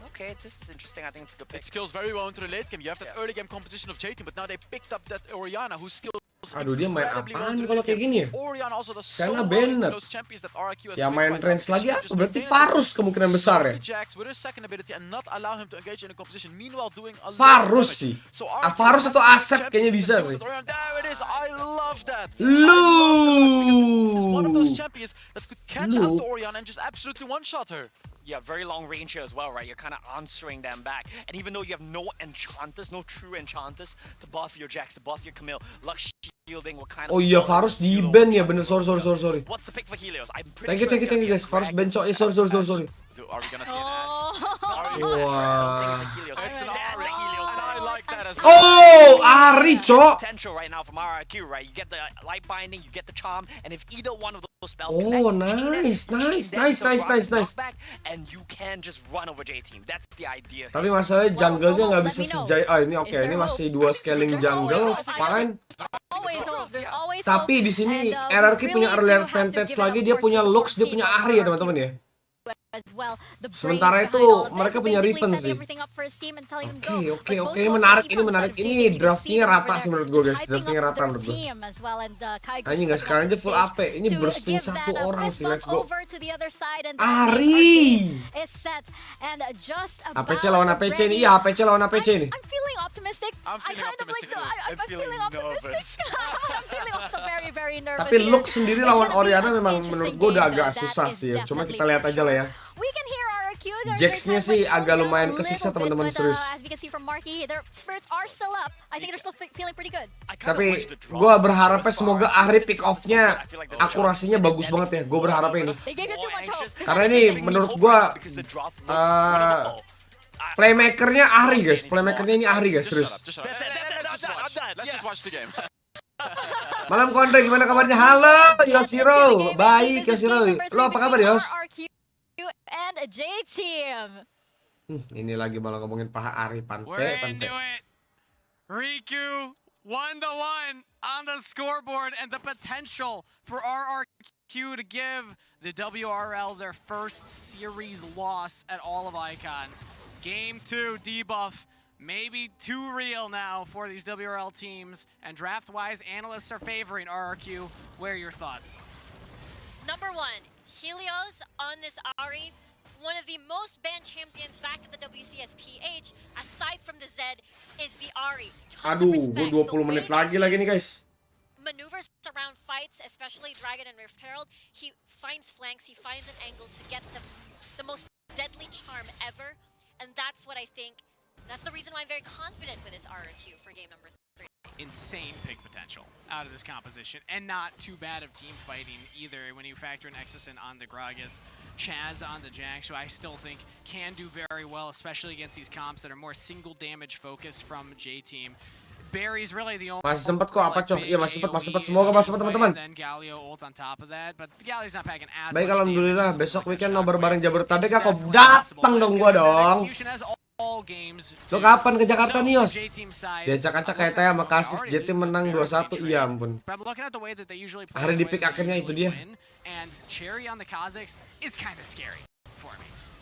Okay, this is interesting. I think it's a good pick. It skills very well into the late game. You have that early game composition of J-Team, but now they picked up that Orianna whose skills. Aduh, dia main apaan kalau kayak gini ya? Karena so banner. Ya main range lagi apa? Berarti Varus kemungkinan besar ya? Varus sih. Varus atau Asep kayaknya bisa sih. Yeah, very long range here as well, right? You're kind of answering them back. And even though you have no enchanters, no true enchanters to buff your Jax, to buff your Camille, Lux shielding will kind of... Oh iya, Varus di ban ya, bener. Sorry. What's the pick for Helios? I'm pretty thank you guys. Varus ban sorry. Are we gonna see an Ashe? Wah. It's an Helios. I like that as well. Oh, Ari, cok. Potential right now from RRQ, right? You get the light binding, you get the charm, and if either one of those spells oh, nice. And you can just run over J-Team. That's the idea. Tapi masalahnya jungle-nya nggak bisa sejai. Ini oke, ini masih 2 scaling jungle, fine. Tapi di sini RRQ punya early advantage lagi, dia punya Lux, dia punya Ahri ya teman-teman ya. Sementara itu mereka punya Riven sih. Oke, ini menarik. Ini draftnya rata sih menurut gue guys. Draftnya rata menurut gue. Ini nggak sekarang aja full AP. Ini bursting 1 orang sih. Let's go. Ari. APC lawan APC ini. Iya, APC lawan APC ini. I'm feeling optimistic. I'm feeling nervous. Tapi look sendiri lawan Orianna memang menurut gue udah agak susah sih ya. Cuma kita lihat aja lah ya. Jax-nya sih agak lumayan kesiksa teman-teman serius. Tapi gue berharapnya semoga Ahri pick off-nya akurasinya bagus banget ya. Gue berharapnya ini. Karena ini menurut gue playmakernya Ahri guys. Playmakernya ini Ahri guys serius. Malam Kondre, gimana kabarnya? Halo Yoshiro. Baik Yoshiro. Lo apa kabar Yos? And a J-Team. Ini lagi malah ngomongin paha Ari Pante. Riku 1-1 on the scoreboard and the potential for RRQ to give the WRL their first series loss at all of Icons. Game 2 debuff maybe too real now for these WRL teams, and draft-wise, analysts are favoring RRQ. What are your thoughts? Number 1, Helios on this Ahri, one of the most banned champions back at the WCSPH, aside from the Zed, is the Ahri. Aduh, gue 20 menit lagi nih guys. Maneuvers around fights, especially Dragon and Rift Herald, he finds flanks, he finds an angle to get the most deadly charm ever, and that's what I think, that's the reason why I'm very confident with this RRQ for game number 3. Insane pick potential out of this composition, and not too bad of team fighting either when you factor in Exosin on the Gragas, Chaz on the Jax, who I still think can do very well, especially against these comps that are more single damage focused from J-Team. Barry's really the only... Masih sempat kok apa cok? Iya masih sempat. Semoga masih sempat teman-teman. Baik, alhamdulillah. Besok weekend nobar bareng Jabodetabek. Aku datang dong gua dong. Lo kapan ke Jakarta nih Yos? Diacak-acak kayak Taya sama Kasis. JT menang 2-1. Iya ampun. Hari di pick akhirnya itu dia.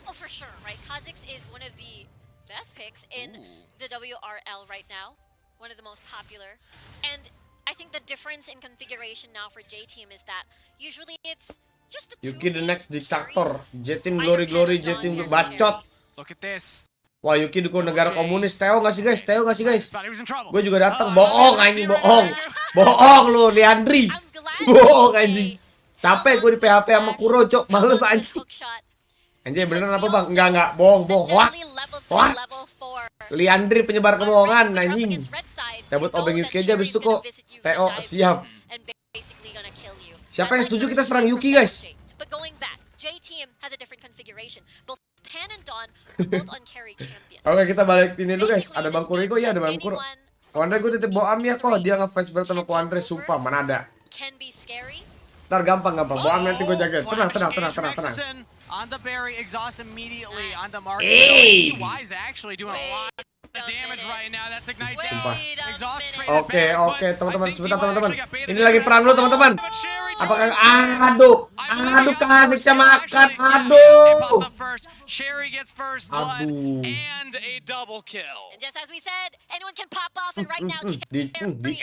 Oh, for sure, right? Kha'Zix is one of the best picks in the WRL right now. One of the most popular. And I think the difference in configuration now for J Team is that usually it's just the Yuki the two next main dictator. carries. J-Team Either glory, Pen or J-Team Dawn bacot. Look at this. Wah, Yuki dukung negara komunis. Teo gak sih guys? Teo gak sih guys? Thought he was in trouble. Gue juga datang. Bohong anjing, bohong. Bohong lu, Leandri. I'm glad Bohong JJ anjing. Capek gue di PHP sama Kuro, cok. Males anjing. Anjing beneran apa bang? Enggak. Bohong. What? What? Leandri penyebar kebohongan anjing. Cabut obeng Yuki aja abis itu kok. Teo siap. Siapa yang setuju kita serang Yuki guys? But going back, J Team has a different configuration. Both Pan and Dawn are both on carry champion. Oke, kita balik ini dulu guys. Ada Bang Kuriko ya, ada Bang Kuro. Kuandre gue titip Boam ya kok. Dia ngefans berat sama Kuandre, sumpah mana ada. Can be scary. Ntar gampang. Boam nanti gue jaga. Tenang. On the berry, exhaust immediately on the market. Hey! DY's actually doing a lot of damage right now. That's ignite Sumpah. down. Exhaust traded Oke, back, but teman-teman, I think sebentar DY teman-teman. actually got baited Ini lagi there. perang dulu teman-teman. But Sherry Apakah does- aduh kasih bisa makan, They popped aduh. the first. Sherry gets first blood Aduh. and a double kill. And just as we said, anyone can pop off, and right now, Di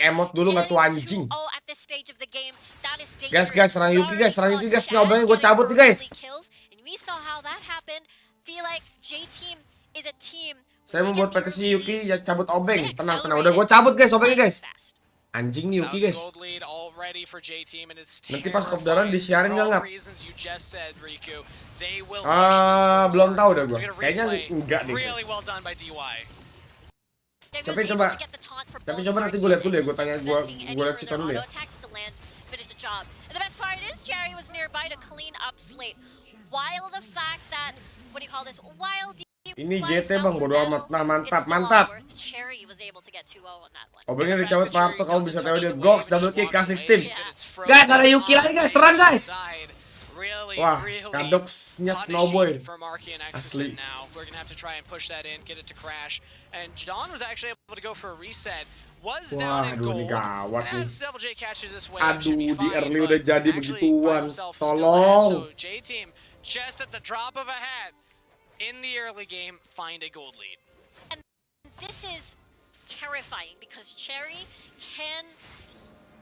emot dulu nggak tuh anjing. At this stage of the game, that is Guys, dangerous. serang Yuki We guys, already saw Chaz Nyobanya gue getting cabut nih guys. early kills, and we saw how that happened. Feel like J Team is a team. Saya who membuat get the petisi early Yuki lead, ya cabut obeng. they Tenang. Udah accelerate gue it cabut guys obengnya quite guys. fast. Anjing nih Yuki guys. Gold lead already for J Team and it's Nanti pas kop darah disiarin for nggak all ngap? reasons you just said, Riku. They will push this Belum forward. tahu dah gue. So we're gonna Kayaknya replay. enggak deh. Really well done by DY. They Tapi was coba- able to get the taunt for tapi both coba nanti parties gue lihat dulu ya, and gue tanya, just gue preventing any lihat cerita further dulu ya. auto attacks to land, finish the job. And the best part is Jerry was nearby to clean up slate. While the fact that, what do you call this? While Ini GT bang, bodo amat. Nah mantap. Cherry was able to get 2-0 on that one. Obengnya dicabut Parto, kamu bisa tahu dia Gox, double kick, kasih steam. Guys, ada Yuki lagi guys, serang guys. Wah, kadoksnya Snowboy. Asli. Now we're gonna have to try and push that in, get it to crash. And John was actually able to go for a reset. Was Wah, down in aduh, gold. ini gawat nih. As Double J catches this wave, Aduh, should be di fine, early but udah jadi actually begituan. finds himself still Tolong. ahead. So J Team just at the drop of a hat in the early game find a gold lead. And this is terrifying because Cherry can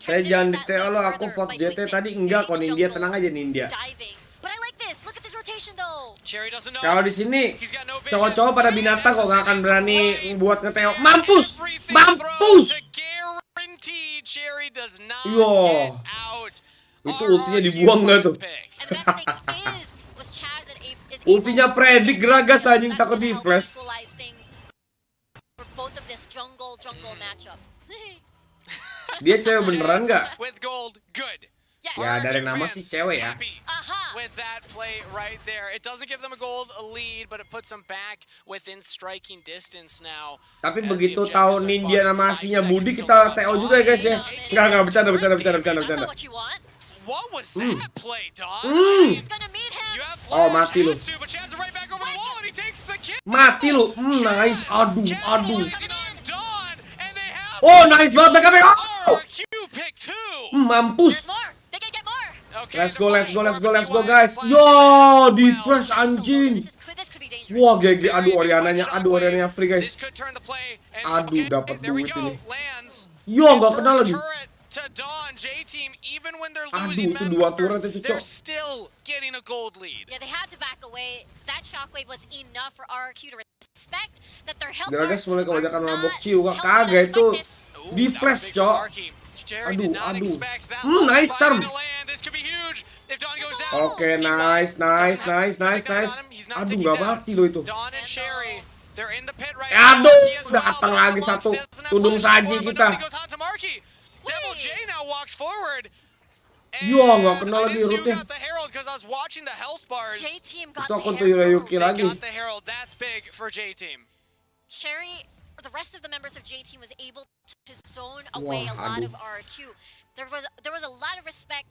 Saya jangan transition that detail lead lo, aku further vote by JT doing tadi this, enggak getting kok the Nindya, jungle, tenang aja Nindya. diving. But I like this. Look at this rotation though. Cherry doesn't know. Kalau di sini He's got no vision. cowok-cowok pada binatang kok nggak akan berani buat ngeteo. Mampus, Everything mampus. throws to guarantee Cherry does not Yo. get out. Itu ultinya dibuang nggak tuh? And the best thing was Chaz that is Ultinya able predik to Gragas get anjing, takut that di help flash. equalize things for both of this jungle matchup. Dia cewek beneran nggak? With gold, good. Yes. Ya dari nama sih cewek ya. Happy Aha. with that play right there. It doesn't give them a gold lead, but it puts them back within striking distance now. Tapi As begitu the tahu objectives are Nindya spotted, nama 5 aslinya seconds Budi, till kita the TO juga ya guys ya. Enggak, bercanda. That's not what you want. What was that play, Dodge? He's gonna meet him. You have Oh, Flash, mati lu. has to, but Chaz is right back over the wall, and he takes the kill. Mati lu. Nice. Aduh. Capitalizing on Dawn, and they have Oh, nice banget mereka. Oh. RQ pick 2. Mampus. More. They can get more. Okay, Let's the go play. guys. Flash Yo, di well. press anjing. This could be dangerous. Wah, GG. Aduh, Oriananya free guys. This could turn the play, and Aduh, okay, dapat there we duit go. ini. Lands. Yo, nggak kena lagi. First turret to Dawn, J-Team, even when they're losing Aduh, itu dua members, turret itu, they're Cok. still getting a gold lead. Yeah, they had to back away. That shockwave was enough for RQ to respect that their health Gragas mulai kebanyakan are mabok not ciu, Kak. healthy Kagak enough to itu. fight this. Ooh, Di that was flash, big from Cok. Marky. Jerry Aduh, did not aduh. expect that Nice fight charm. to land. This could be huge. If Dawn goes down. Oke, DY nice. doesn't have anything on him. He's not Aduh, taking nggak down. mati lo itu. Dawn and Sherry, they're in the pit right Aduh, now. Marky as well. datang Dawn lagi belongs, satu doesn't have tudung flash saji for him, but kita. nobody goes on to Marky. Devil J now walks forward. Yo, nggak kena And I lagi didn't see who rootnya. got the Herald because I was watching the health bars. J-Team got Itu the aku tuh Herald. Yuki They lagi. got the Herald. That's big for J-Team. Cherry, or the rest of the members of J-Team was able to zone away a lot aduh. of RQ. There was a lot of respect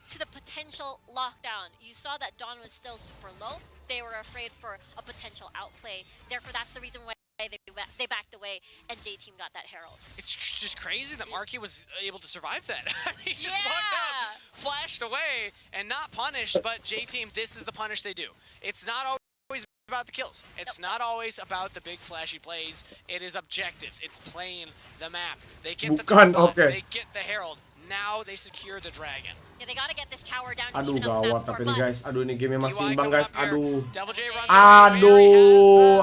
to the potential lockdown. You saw that Dawn was still super low. They were afraid for a potential outplay. Therefore, that's the reason why they backed away, and J-Team got that Herald. It's just crazy that Marky was able to survive that. I mean, he just walked up, flashed away, and not punished, but J-Team, this is the punish they do. It's not always about the kills. It's not always about the big flashy plays. It is objectives. It's playing the map. They get the Bukan, top, oke. they get the Herald. Now they secure the dragon. Yeah, they gotta get this tower down. Aduh even up the gawat map tapi ini score, guys. Aduh ini game masih TY imbang coming guys. up here. Aduh. Double J runs Aduh.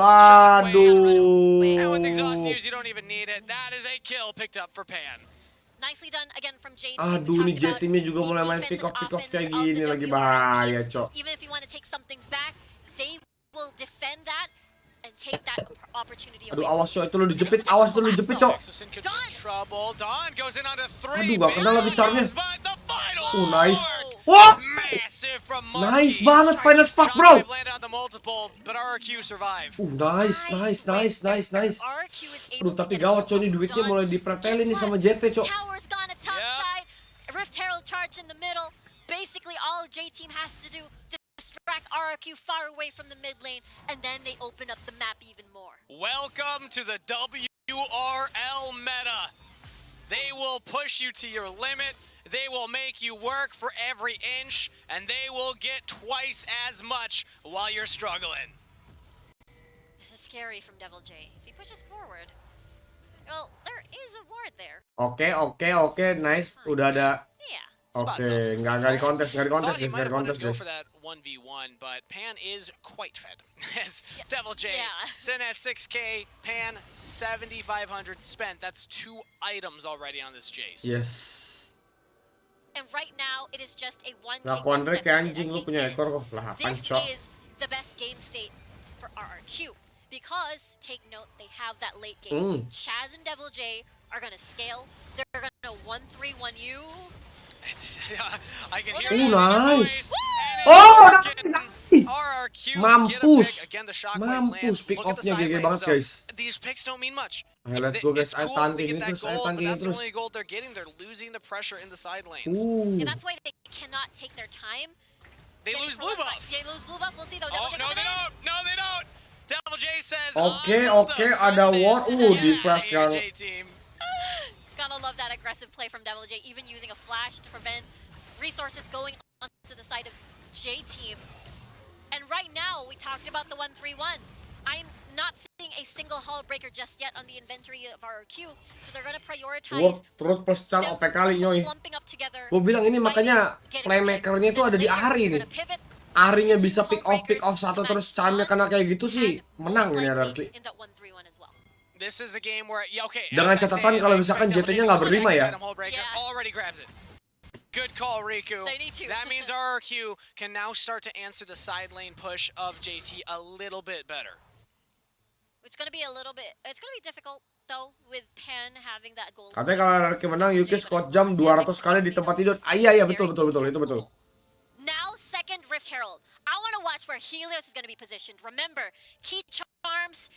And with exhaust Aduh. use, you don't even need it. That is a kill picked up for Pan. Nicely done again from J team. Aduh nih J timnya juga mulai main pick off kayak gini lagi bahaya cok. Even if you want to take something back, they will defend that and take that opportunity away. Aduh awas cok, itu lo dijepit, awas itu lo dijepit cok. Trouble. Dawn goes in onto 3. Aduh gak kena lagi charnya. Nice. spark. Wah! Massive from Nice Monkey. banget final spark bro. Landed on the multiple, but RRQ survive. Nice. Aduh tapi gawat cok, ini duitnya mulai dipretelin nih sama JT cok. Tower's gone to top side. Rift Herald charge in the middle. Basically all J team has to do to distract RRQ far away from the mid lane, and then they open up the map even more. Welcome to the WRL meta. They will push you to your limit. They will make you work for every inch, and they will get twice as much while you're struggling. This is scary from Devil J. If he pushes forward, well, there is a ward there. Oke, nice. Udah ada. Yeah. Oke, nggak di kontes guys. Go for that 1v1, but Pan is quite fed. As Devil J sitting at 6k, Pan 7,500 spent. That's 2 items already on this Jace. Yes. And right now it is just a 1k Ngakuan Drake kayak anjing, deficit lu of punya 8 ekor minutes. kok lah This pancok. is the best game state for RRQ because take note they have that late game. Chaz and Devil J are gonna scale. They're gonna 1-3-1 you. I can hear nice. RRQ Mampus. again, the shockwave Mampus, lands. pick Look at the off-nya side GG lane. banget So, guys. these picks don't mean much. Ayo, let's go guys. It's Ayo cool tanting to get that terus, gold, but that's the terus. only gold they're getting. They're losing the pressure in the side lanes. Yeah, that's why they cannot take their time. They lose blue buff. They lose blue buff. We'll see though. Oh, no, they don't. No, they don't. Devil J says, Oke, ada ward. Di flash yang Gotta love that aggressive play from Devil J, even using a flash to prevent resources going onto the side of J team. And right now, we talked about the 1-3-1. I'm not seeing a single hull breaker just yet on the inventory of RRQ, so they're gonna prioritize terus plus char OP kali nyoy. lumping up together. Gue bilang ini makanya playmakernya itu ada di Ahri nih. Ahrinya bisa pick off satu terus charmnya kena kayak gitu sih menang ini RRQ. In that 1-3-1 as well. This is a game where, Dengan catatan kalau misalkan JT-nya nggak berlima ya. Already grabs it. Good call, Riku. They need to. That means RRQ can now start to answer the side lane push of JT a little bit better. It's gonna be difficult though with Pan having that goal. Katanya kalau RRQ menang, Yuki squad jam 200 kali di tempat tidur. Iya betul itu betul. Now second Rift Herald. I want to watch where Helios is going to be positioned. Remember, key charms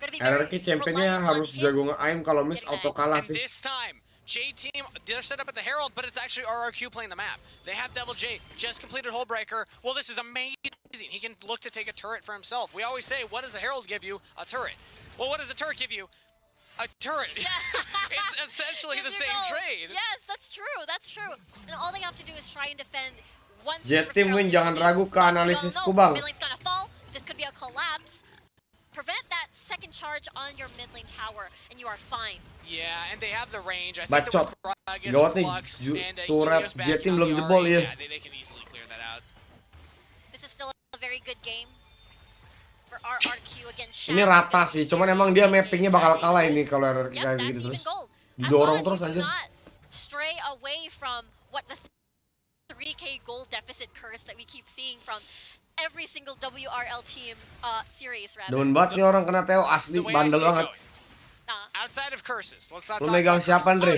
going to be very RRQ championnya harus jago nge-aim kalau miss auto kalah And sih. this time, J-Team, they're set up at the Herald, but it's actually RRQ playing the map. They have Devil J, just completed Hullbreaker. Well, this is amazing. He can look to take a turret for himself. We always say, what does a Herald give you? A turret. Well, what does a turret give you? A turret. It's essentially the same trade. Yes, that's true. And all they have to do is try and defend. Once J-Team win, jangan ragu ke analisisku bang. Mid lane's gonna fall. This could be a collapse. Prevent that second charge on your mid lane tower, and you are fine. Yeah, and they have the range. I think Bacot. Gawat nih, turret J-Team belum jebol ya. They can easily clear that out. This is still a very good game for RRQ against Ini rata sih, cuman emang dia mappingnya bakal kalah ini kalau RRQ Yep, kayak that's gitu even terus. gold. Didorong As terus long as you anjir. do not stray away from what the 3k gold deficit curse that we keep seeing from every single WRL team series rather. Demen banget nih orang kena Teo, asli bandel banget. Outside of curses, let's not Lu talk megang about siapa, curses. Andre?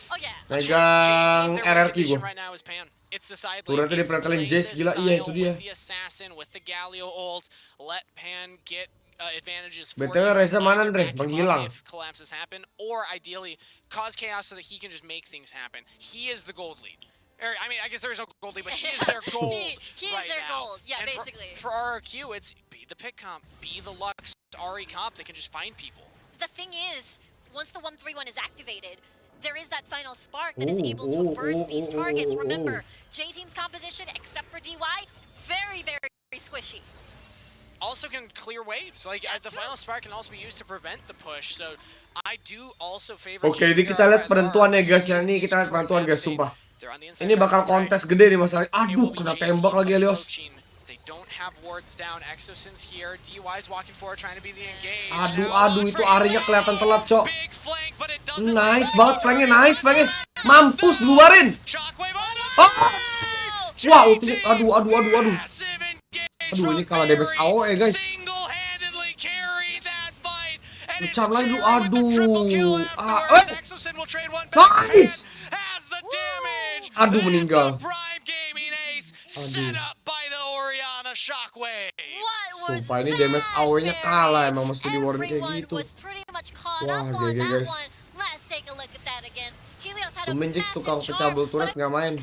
Oh yeah. Megang RRQ gue. Right now is Pan. It's the side lane. Turretnya It's dipretelin playing Jace, this gila, iya style itu dia. with the assassin, with the Galio ult. Let Pan get advantages for BTW you. Reza mana, Andre? Back him up Menghilang. If collapses happen, or ideally cause chaos so that he can just make things happen. He is the gold lead. I mean, I guess there's no gold lead, but he is their gold. he right is their now. gold. Yeah, And basically. For RRQ, it's be the pick comp, be the Lux RE comp that can just find people. The thing is, once the 1-3-1 is activated, there is that final spark that is able to burst these targets. Remember, J-Team's composition, except for DY, very, very squishy. also can clear waves. Like the final spark can also be used to prevent the push. So I do also favor. Oke, jadi kita lihat penentuannya guys ya. Ini kita lihat penentuan guys, sumpah. Ini bakal kontes gede nih masalah. Aduh, kena tembak lagi Helios. Don't have wards down. Exosims here. DY's walking forward trying to be the engage. Aduh, itu Arinya kelihatan telat, Cok. Nice banget flanknya, nice flanknya. Mampus duluarin. Oh. Wah, aduh. Aduh, ini kalah DBS AOE guys. Pecah lagi dulu, aduh. Nice. Aduh, meninggal. Sumpah ini damage AOE-nya kalah, emang mesti di warning kayak gitu. Wah, GG guys. Tumen Jix tukang pecah bul turret nggak main.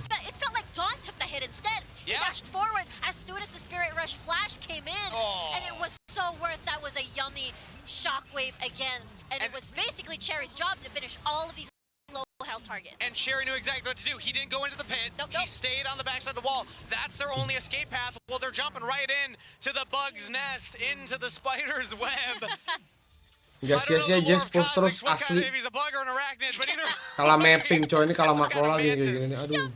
He dashed forward as soon as the Spirit Rush flash came in, and it was so worth. That was a yummy shockwave again, and it was basically Cherry's job to finish all of these low health targets. And Cherry knew exactly what to do. He didn't go into the pit. He stayed on the backside of the wall. That's their only escape path. Well, they're jumping right in to the bug's nest, into the spider's web. Gak sia-sia Jess push terus asli. Kalah mapping coy, ini kalah makro lagi kayak gini. Aduh.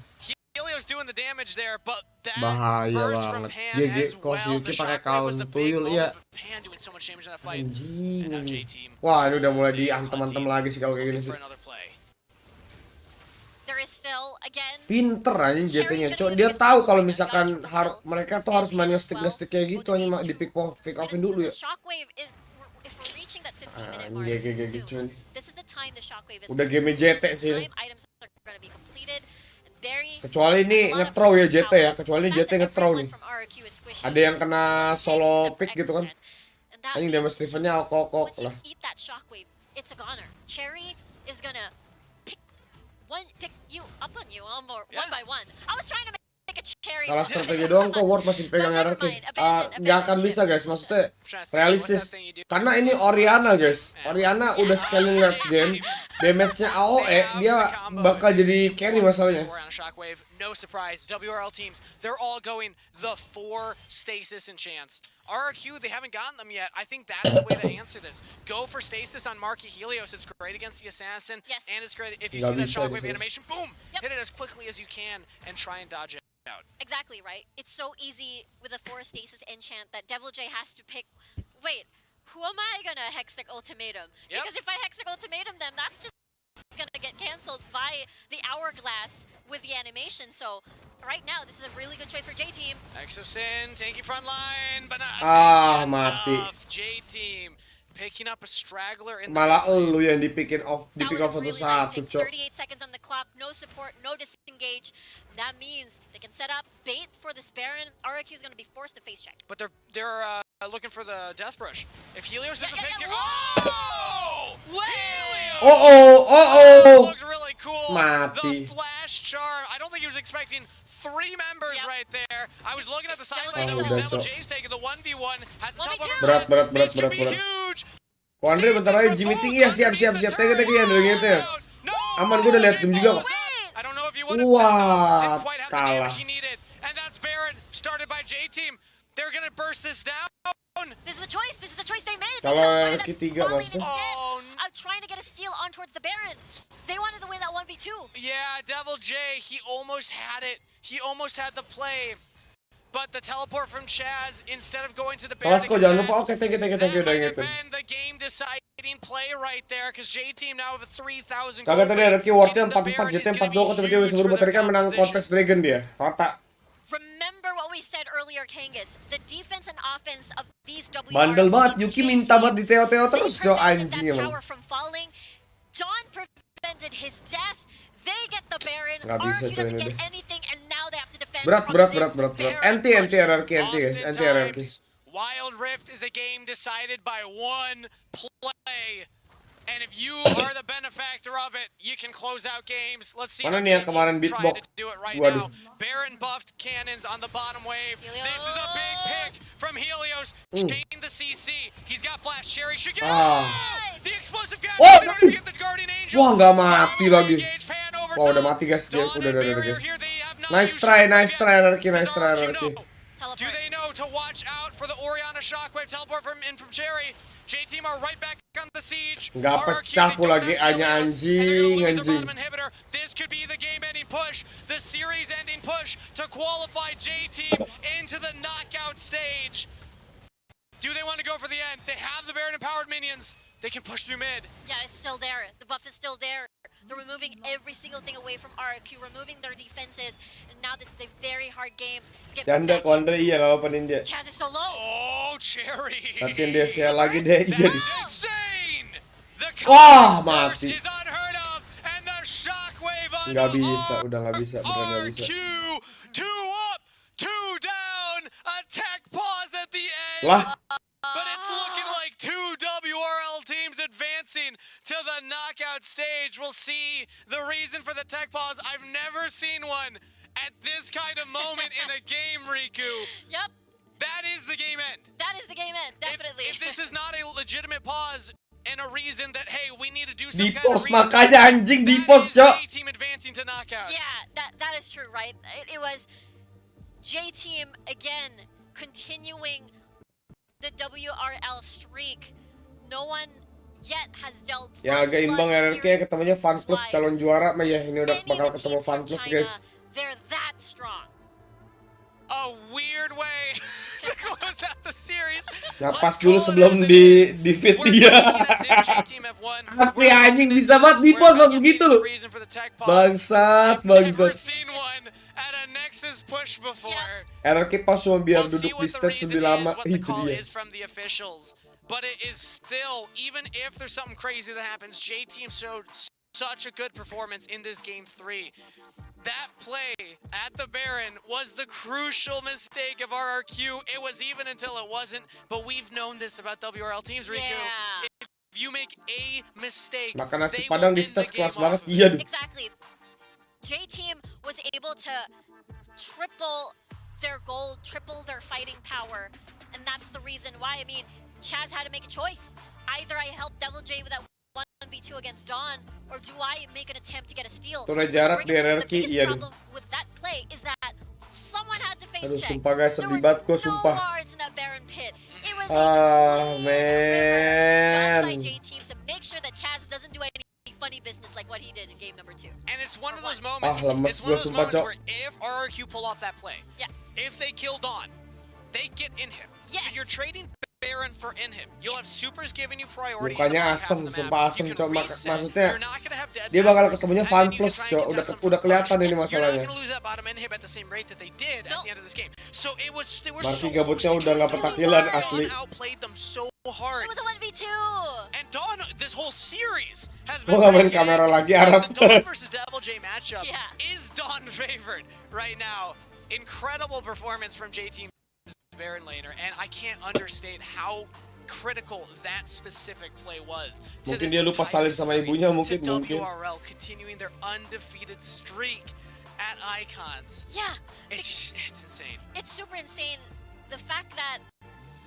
Bahaya banget. GG Kosyuki pakai kaun tuyul ya. Anjing. Wah, ini udah mulai diantem-antem lagi sih kalau kayak gini sih. Pinter aja JT-nya, Cok. Dia tahu kalau misalkan mereka tuh harus main nge-stick kayak gitu aja di pick offin dulu ya. GG cuy. Udah game JT sih ini. Kecuali ini nge-throw ya JT ya. Kecuali JT nge-throw nih. Ada yang kena solo pick gitu kan. Anjing damage driven-nya alkok lah. Kalau strategi doang kok Ward masih pegang RRQ. Nggak akan bisa guys, maksudnya realistis. Karena ini Orianna guys. Orianna udah scaling late game. Damage-nya AOE, dia bakal jadi carry masalahnya. No surprise, WRL teams, they're all going the 4 stasis enchants. RRQ, they haven't gotten them yet. I think that's the way to answer this. Go for stasis on Marky Helios. It's great against the assassin, and it's great if you see that shockwave animation. Boom! Hit it as quickly as you can and try and dodge it out. Exactly right. It's so easy with a 4 stasis enchant that Devil J has to pick. Wait, who am I gonna Hexic Ultimatum? Because if I Hexic Ultimatum them, that's just gonna get cancelled by the Hourglass with the animation. So right now, this is a really good choice for J-Team. Exosin, tanky front line, but not mati. J-Team picking up a straggler in malah lu yang di pick off satu-satu, Cok. 38 seconds on the clock, no support, no disengage. That means they can set up bait for this Baron. RRQ is going to be forced to face check. But they're looking for the Death Brush. If Helios isn't picked here, Oh! Looked really cool. Mati. The flash charm. I don't think he was expecting 3 members right there. I was looking at the sideline of Devil J's taking the 1v1. Berat. Andre bentar lagi Jimmy tinggi ya, siap. Tege ya dari gitu ya. Aman, gue udah lihat tim juga kok. Wah, kalah. And that's Baron started by J-Team. They're gonna burst this down. This is the choice they made. Kalau ketiga maksudnya. I'm trying to get a steal on towards the Baron. They wanted to win that 1v2. Yeah, Devil J, he almost had it. He almost had the play. But the teleport from Chaz, instead of going to the Baron, Kelas kok jangan lupa. Oke, thank you udah ngitung. The game deciding play right there, because J-Team now have a 3,000. Kagak tadi ada keywordnya 44 JT 42 kok tiba-tiba sebelum bateraikan menang kontes Dragon dia. Rata. Remember what we said earlier, Kangas. The defense and offense of these WR bandel banget, Yuki minta banget di Teo terus so anjing emang. Dawn prevented his death. They get the Baron. Nggak bisa RRQ doesn't get anything, and now they have to defend. Berat. Anti RRQ guys. Wild Rift is a game decided by 1 play. And if you are the benefactor of it, you can close out games. Let's see. Mana nih yang kemarin beatbox? Do it right now. Baron buffed cannons on the bottom wave. This is a big pick from Helios. Chain the CC. He's got flash. Cherry should get the explosive gas. Nice. Wah, nggak mati lagi. Wah, udah mati guys. Udah. Nice try RRQ. Teleport. Do they know to watch out for the Orianna Shockwave teleport from Cherry? J-Team are right back on the siege. Nggak pecah pula GA-nya anjing. This could be the game-ending push, the series-ending push to qualify J-Team into the knockout stage. Do they want to go for the end? They have the Baron-empowered minions. They can push through mid. Yeah, it's still there. The buff is still there. They're removing every single thing away from RQ, removing their defenses, and now this is a very hard game to get Canda back Quandre into. iya nggak apa-apa Ninja. Chaz is so low. Oh, Cherry! Latihan DCL lagi deh. Iya That's insane! The Wah, burst mati. is unheard of, and the shockwave on Nggak bisa, udah nggak bisa, beneran nggak bisa. RQ, 2 up, 2 down, attack pause at the end. Lah, But it's looking like 2 WRL teams advancing to the knockout stage. We'll see the reason for the tech pause. I've never seen one at this kind of moment in a game, Riku. Yep, That is the game end. that is the game end, definitely. If this is not a legitimate pause and a reason that, hey, we need to do di some kind of post restart, makanya anjing di that post, is Cok. J-Team advancing to knockouts. Yeah, that is true, right? It was J-Team again continuing the WRL streak. No one yet has dealt Yang agak imbang RRQ ketemunya Fun Plus calon juara mah ya, ini udah bakal ketemu Fun Plus guys. They're that strong. A weird way to close out the series. Napas dulu sebelum di defeat dia. Tapi anjing bisa banget di post langsung gitu loh. Bangsat. RRQ pas cuma biar duduk di stage lebih lama, itu dia. But it is still, even if there's something crazy that happens, J-Team showed such a good performance in this game 3. That play at the Baron was the crucial mistake of RRQ. It was even until it wasn't, but we've known this about WRL teams, Riku. Yeah. If you make a mistake, Makan nasi they will padang di end the stage game kelas off banget, of it. iya deh. Exactly. J-Team was able to triple their gold, triple their fighting power, and that's the reason why. I mean, Chaz had to make a choice. Either I help Devil J with that 1v2 against Dawn, or do I make an attempt to get a steal? Turun jarak di RRQ, The biggest iya deh. problem with that play is that someone had to face Aduh, check. sumpah guys, There sedih were banget gua, no sumpah. wards in that Baron pit. It was a Ah, clean river done by man. J-Team to make sure that Chaz doesn't do any funny business like what he did in game number 2. And it's one of those moments. lemes It's one gua of those sumpah, moments Cok. where if RRQ pull off that play, Yeah. if they kill Dawn, they get in him. Yes. So you're trading Baron for in him. You'll have supers giving you priority. Mukanya in the bottom half asem, of the map. sumpah asem, You can Cok. reset. Maksudnya You're not gonna have dead dia map. bakal ketemunya And Fun then you Plus, can try and Cok. contest some Udah kelihatan ini You're not masalahnya. gonna lose that bottom inhib at the same rate that they did at the end of this game. So it was they were Marky so gabutnya close to udah nggak killing petakilan Dawn. asli. Dawn outplayed them so hard. It was a 1v2. And Dawn, this whole series has Gua been nggak main pretty kamera good. lagi, Arab. The Dawn versus Devil J matchup Yeah. is Dawn favored right now. Incredible performance from J-Team Baron laner, and I can't understate how critical that specific play was. to Mungkin this dia lupa entire salin sama series, ibunya, to mungkin. WRL continuing their undefeated streak at Icons. Yeah. It's insane. It's super insane. The fact that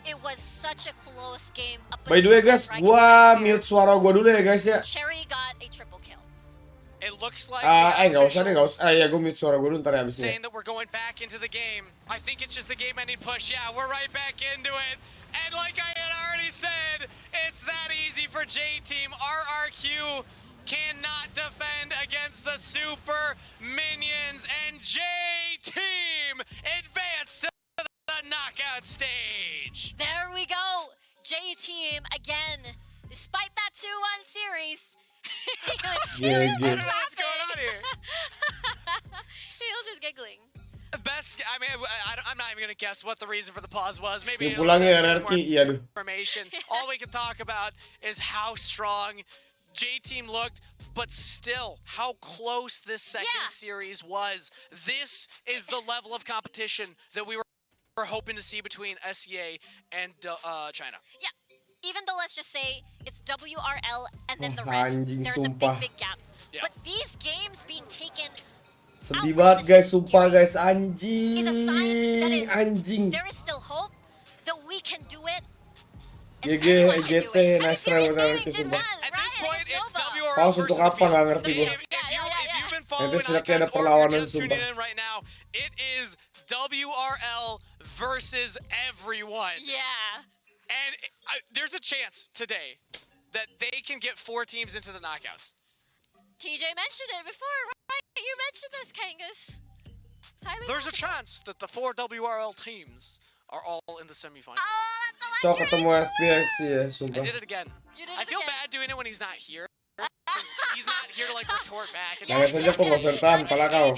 it was such a close game up By the way until guys, that Dragon gua Fight mute suara gua dulu ya guys ya. Cherry got a triple kill. It looks like Nggak usah deh, nggak usah. Ya gua mute suara gua dulu ntar ya abisnya. saying that we're going back into the game. I think it's just the game-ending push. Yeah, we're right back into it. And like I had already said, it's that easy for J-Team. RRQ cannot defend against the super minions, and J-Team advanced to the knockout stage. There we go. J-Team again. Despite that 2-1 series. Yeah, He was yeah. just What's going on laughing. here? He was just giggling. Best, I mean, I'm not even going to guess what the reason for the pause was. Maybe Dia pulang ya it'll RRQ, iya duh. information. All we can talk about is how strong J-Team looked, but still, how close this second Yeah. series was. This is the level of competition that we were hoping to see between SEA and China. Yeah. Even though, let's just say, it's WRL and then the Oh, rest, anjing, there's a sumpah. big gap. Yeah. But these games being taken Sedih banget guys, sumpah guys, anjing. is a sign that is, Anjing. there is still hope that we can do it. And GG, anyone can do EGT, it. nice And try Serious udah Gaming itu did sumpah. well, At right? this point, Against it's Nova. WRL Paus versus untuk the apa, field. nggak ngerti gua. If you've been Nanti following setidaknya ada Icons or perlawanan, you're just tuning sumpah. in right now, it is WRL versus everyone. Yeah. And there's a chance today that they can get 4 teams into the knockouts. TJ mentioned it before, right? You mentioned this, Kangas. There's a chance that the 4 WRL teams are all in the semifinals. Oh, that's Cok ketemu FPX sih ya, I sumpah. did it again. You did I it feel again. bad doing it when he's not here. 'Cause he's not here to like retort back. And Nangis aja kok mau sertaan, pala kau.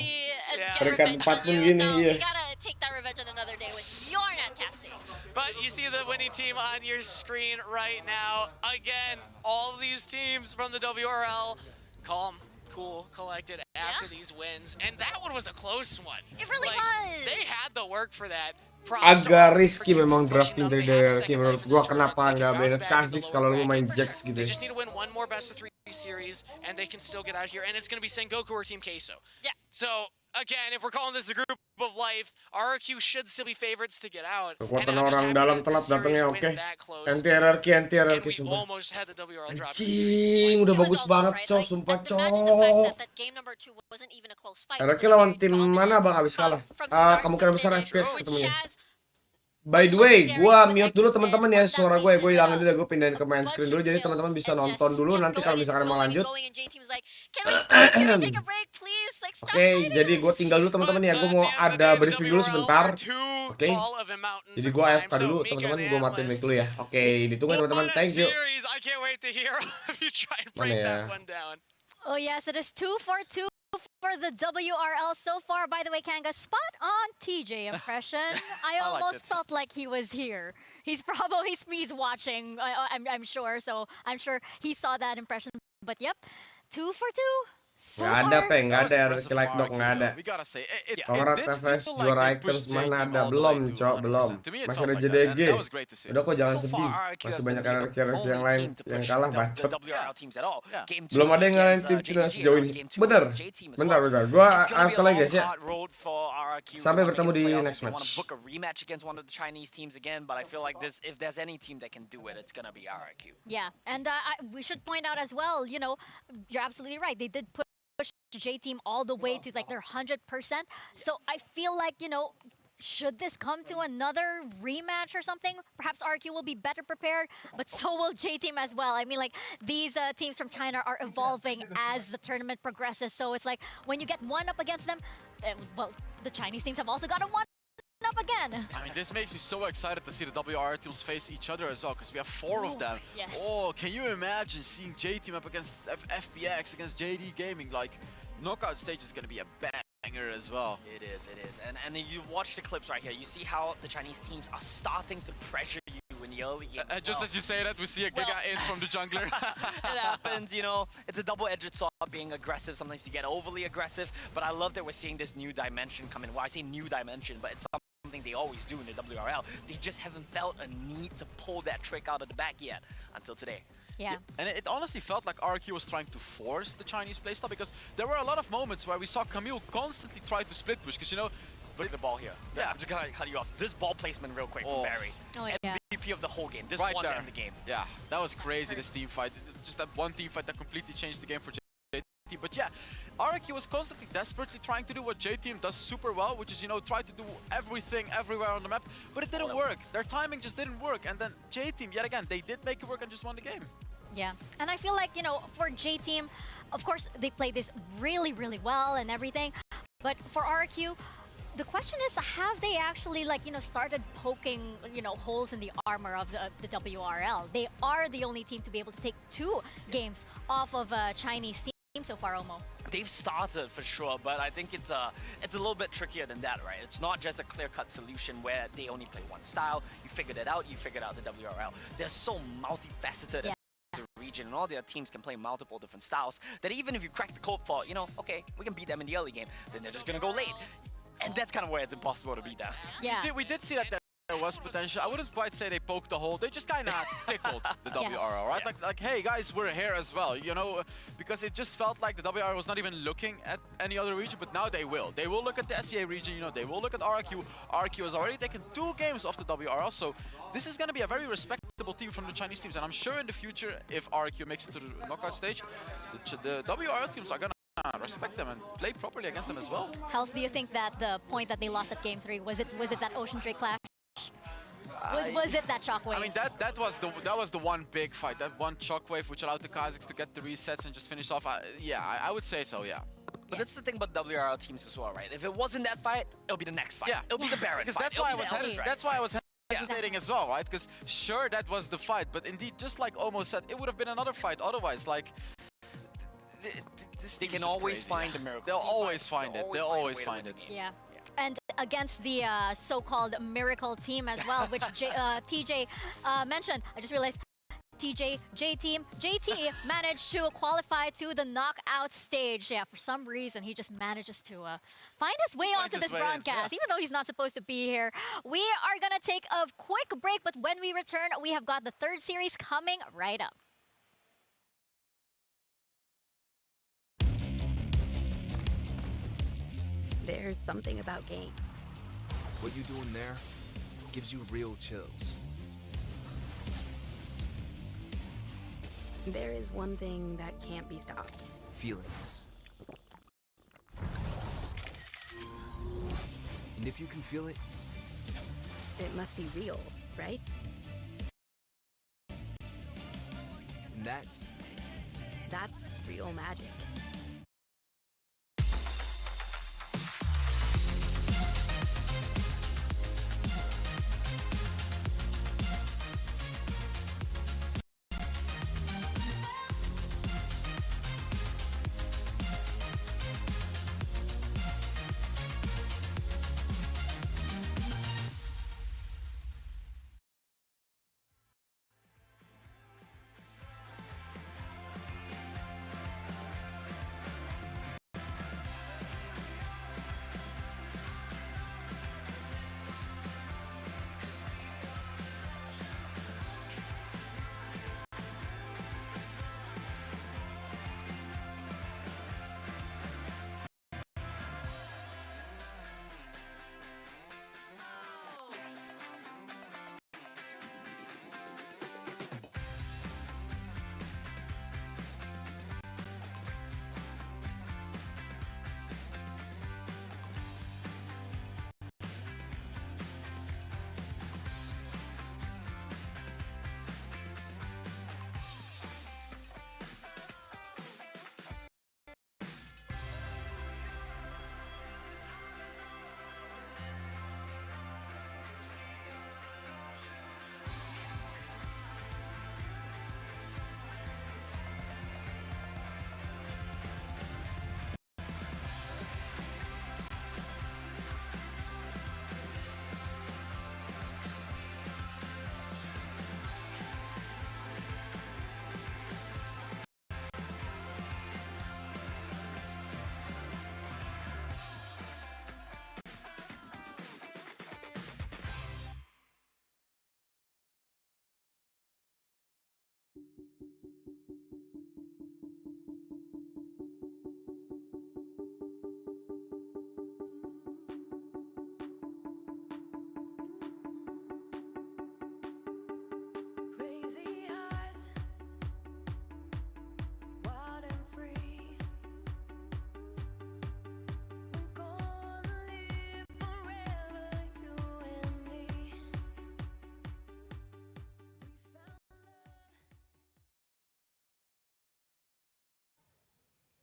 Peringkat 4 pun gini, iya. You gotta take that revenge on another day with your netcasting. But you see the winning team on your screen right now. Again, all these teams from the WRL, calm, cool, collected after these wins. And that one was a close one. It really Like, was. They had the work for that. Agak risky memang drafting dari DRQ menurut gua. Kenapa nggak Bennett Kha'Zix kalau lu main Jax gitu They ya. just need to win one more best of 3 series, and they can still get out here. And it's going to be Sengoku or Team Queso. Yeah. So again, if we're calling this the group of life, RRQ should still be favorites to get out. Kekuatan orang dalam telat datangnya oke. Anti-RRQ sumpah. Almost had the WRL drop. Anjing, udah bagus banget cok, sumpah cok. RRQ lawan tim mana bang abis kalah? Kemungkinan besar FPX ketemunya. By the way, gua mute dulu teman-teman ya suara gue hilangin dulu, gue pindahin ke main screen dulu jadi teman-teman bisa nonton dulu nanti kalau misalkan mau lanjut. Oke, jadi gue tinggal dulu teman-teman ya, gue mau ada briefing dulu sebentar. Oke, jadi gue AFK dulu teman-teman, gue matiin mic dulu ya. Oke, ditunggu teman-teman, thank you. Mana ya? Oh yes, it is 2-4-2 for the WRL so far. By the way, Kanga, spot on TJ impression. I almost felt like he was here. He's probably he's watching. I'm sure. So I'm sure he saw that impression. But yep, 2-4-2. So Nggak ada, far. nggak ada RRQ like dog, nggak ada. We gotta say, Kongrat TVS juara items mana ada, belum cok, belum. Masih ada JDG. Udah kok jangan sedih, masih banyak RRQ yang lain yang kalah bacot. Belum ada yang ngalahin tim Cina sejauh ini. Bener, bentar. Gua AFK lagi guys ya. Sampai bertemu di next match. Yeah, and we should point out as well, you know, you're absolutely right. They did push J-Team all the way to like their 100%. So I feel like, you know, should this come to another rematch or something, perhaps RQ will be better prepared, but so will J-Team as well. I mean, like, these teams from China are evolving as the tournament progresses. So it's like, when you get one up against them, well, the Chinese teams have also got a one up again. I mean, this makes me so excited to see the WR teams face each other as well, because we have 4 of them. Yes. Oh, can you imagine seeing J-Team up against FPX, against JD Gaming? Like, knockout stage is going to be a banger as well. It is. And you watch the clips right here. You see how the Chinese teams are starting to pressure you in the early game. Just as you say that, we see a Giga in from the jungler. It happens, you know. It's a double-edged sword being aggressive. Sometimes you get overly aggressive. But I love that we're seeing this new dimension come in. Well, I say new dimension, but it's something they always do in the WRL. They just haven't felt a need to pull that trick out of the bag yet until today. Yeah. And it honestly felt like RQ was trying to force the Chinese playstyle, because there were a lot of moments where we saw Camille constantly try to split push, because, you know, Look at the ball here. Yeah, I'm just gonna cut you off. This ball placement real quick from Barry. Oh, yeah. MVP of the whole game. This right one there. to end the game. Yeah, that was crazy, this team fight. Just that one team fight that completely changed the game for J-Team. But yeah, RQ was constantly desperately trying to do what J-Team does super well, which is, you know, try to do everything everywhere on the map, but it didn't work. Their timing just didn't work. And then J-Team, yet again, they did make it work and just won the game. Yeah, and I feel like, you know, for J-Team, of course, they played this really, really well and everything. But for RQ, the question is, have they actually, like, you know, started poking, you know, holes in the armor of the WRL? They are the only team to be able to take 2 games off of a Chinese team so far, Omo. They've started for sure, but I think it's a little bit trickier than that, right? It's not just a clear-cut solution where they only play one style. You figured it out, you figured out the WRL. They're so multifaceted as a region, and all their teams can play multiple different styles, that even if you crack the code for, you know, okay, we can beat them in the early game, then they're just gonna go late. And that's kind of where it's impossible to beat them. Yeah. We did see that there was potential. I wouldn't quite say they poked the hole. They just kind of tickled the WRL, right? Like, hey guys, we're here as well, you know, because it just felt like the WRL was not even looking at any other region, but now they will. They will look at the SEA region, you know, they will look at RQ. RQ has already taken 2 games off the WRL, so this is going to be a very respectable team from the Chinese teams, and I'm sure in the future, if RQ makes it to the knockout stage, the WRL teams are going to respect them and play properly against them as well. Hels, do you think that the point that they lost at Game 3 was it that Ocean Drake clash? Was it that shockwave? I mean, that was the one big fight, that one shockwave which allowed the Kazakhs to get the resets and just finish off. I would say so, yeah. But that's the thing about WRL teams as well, right? If it wasn't that fight, it'll be the next fight. Yeah, It'll be the Baron because fight. that's It'll why be the Elvis Dragon that's why I was fight. hesitating as well, right? Because sure, that was the fight, but indeed, just like Omo said, it would have been another fight otherwise. Like, They can always find the miracle. They'll Team always fights, find they'll it. They'll a way always to find win it. the game. Yeah. And against the so-called miracle team as well, which TJ mentioned, I just realized JT managed to qualify to the knockout stage. Yeah, for some reason, he just manages to find his way onto this broadcast, even though he's not supposed to be here. We are going to take a quick break, but when we return, we have got the third series coming right up. There's something about games. What you doing there gives you real chills. There is one thing that can't be stopped. Feelings. And if you can feel it, It must be real, right? and that's real magic.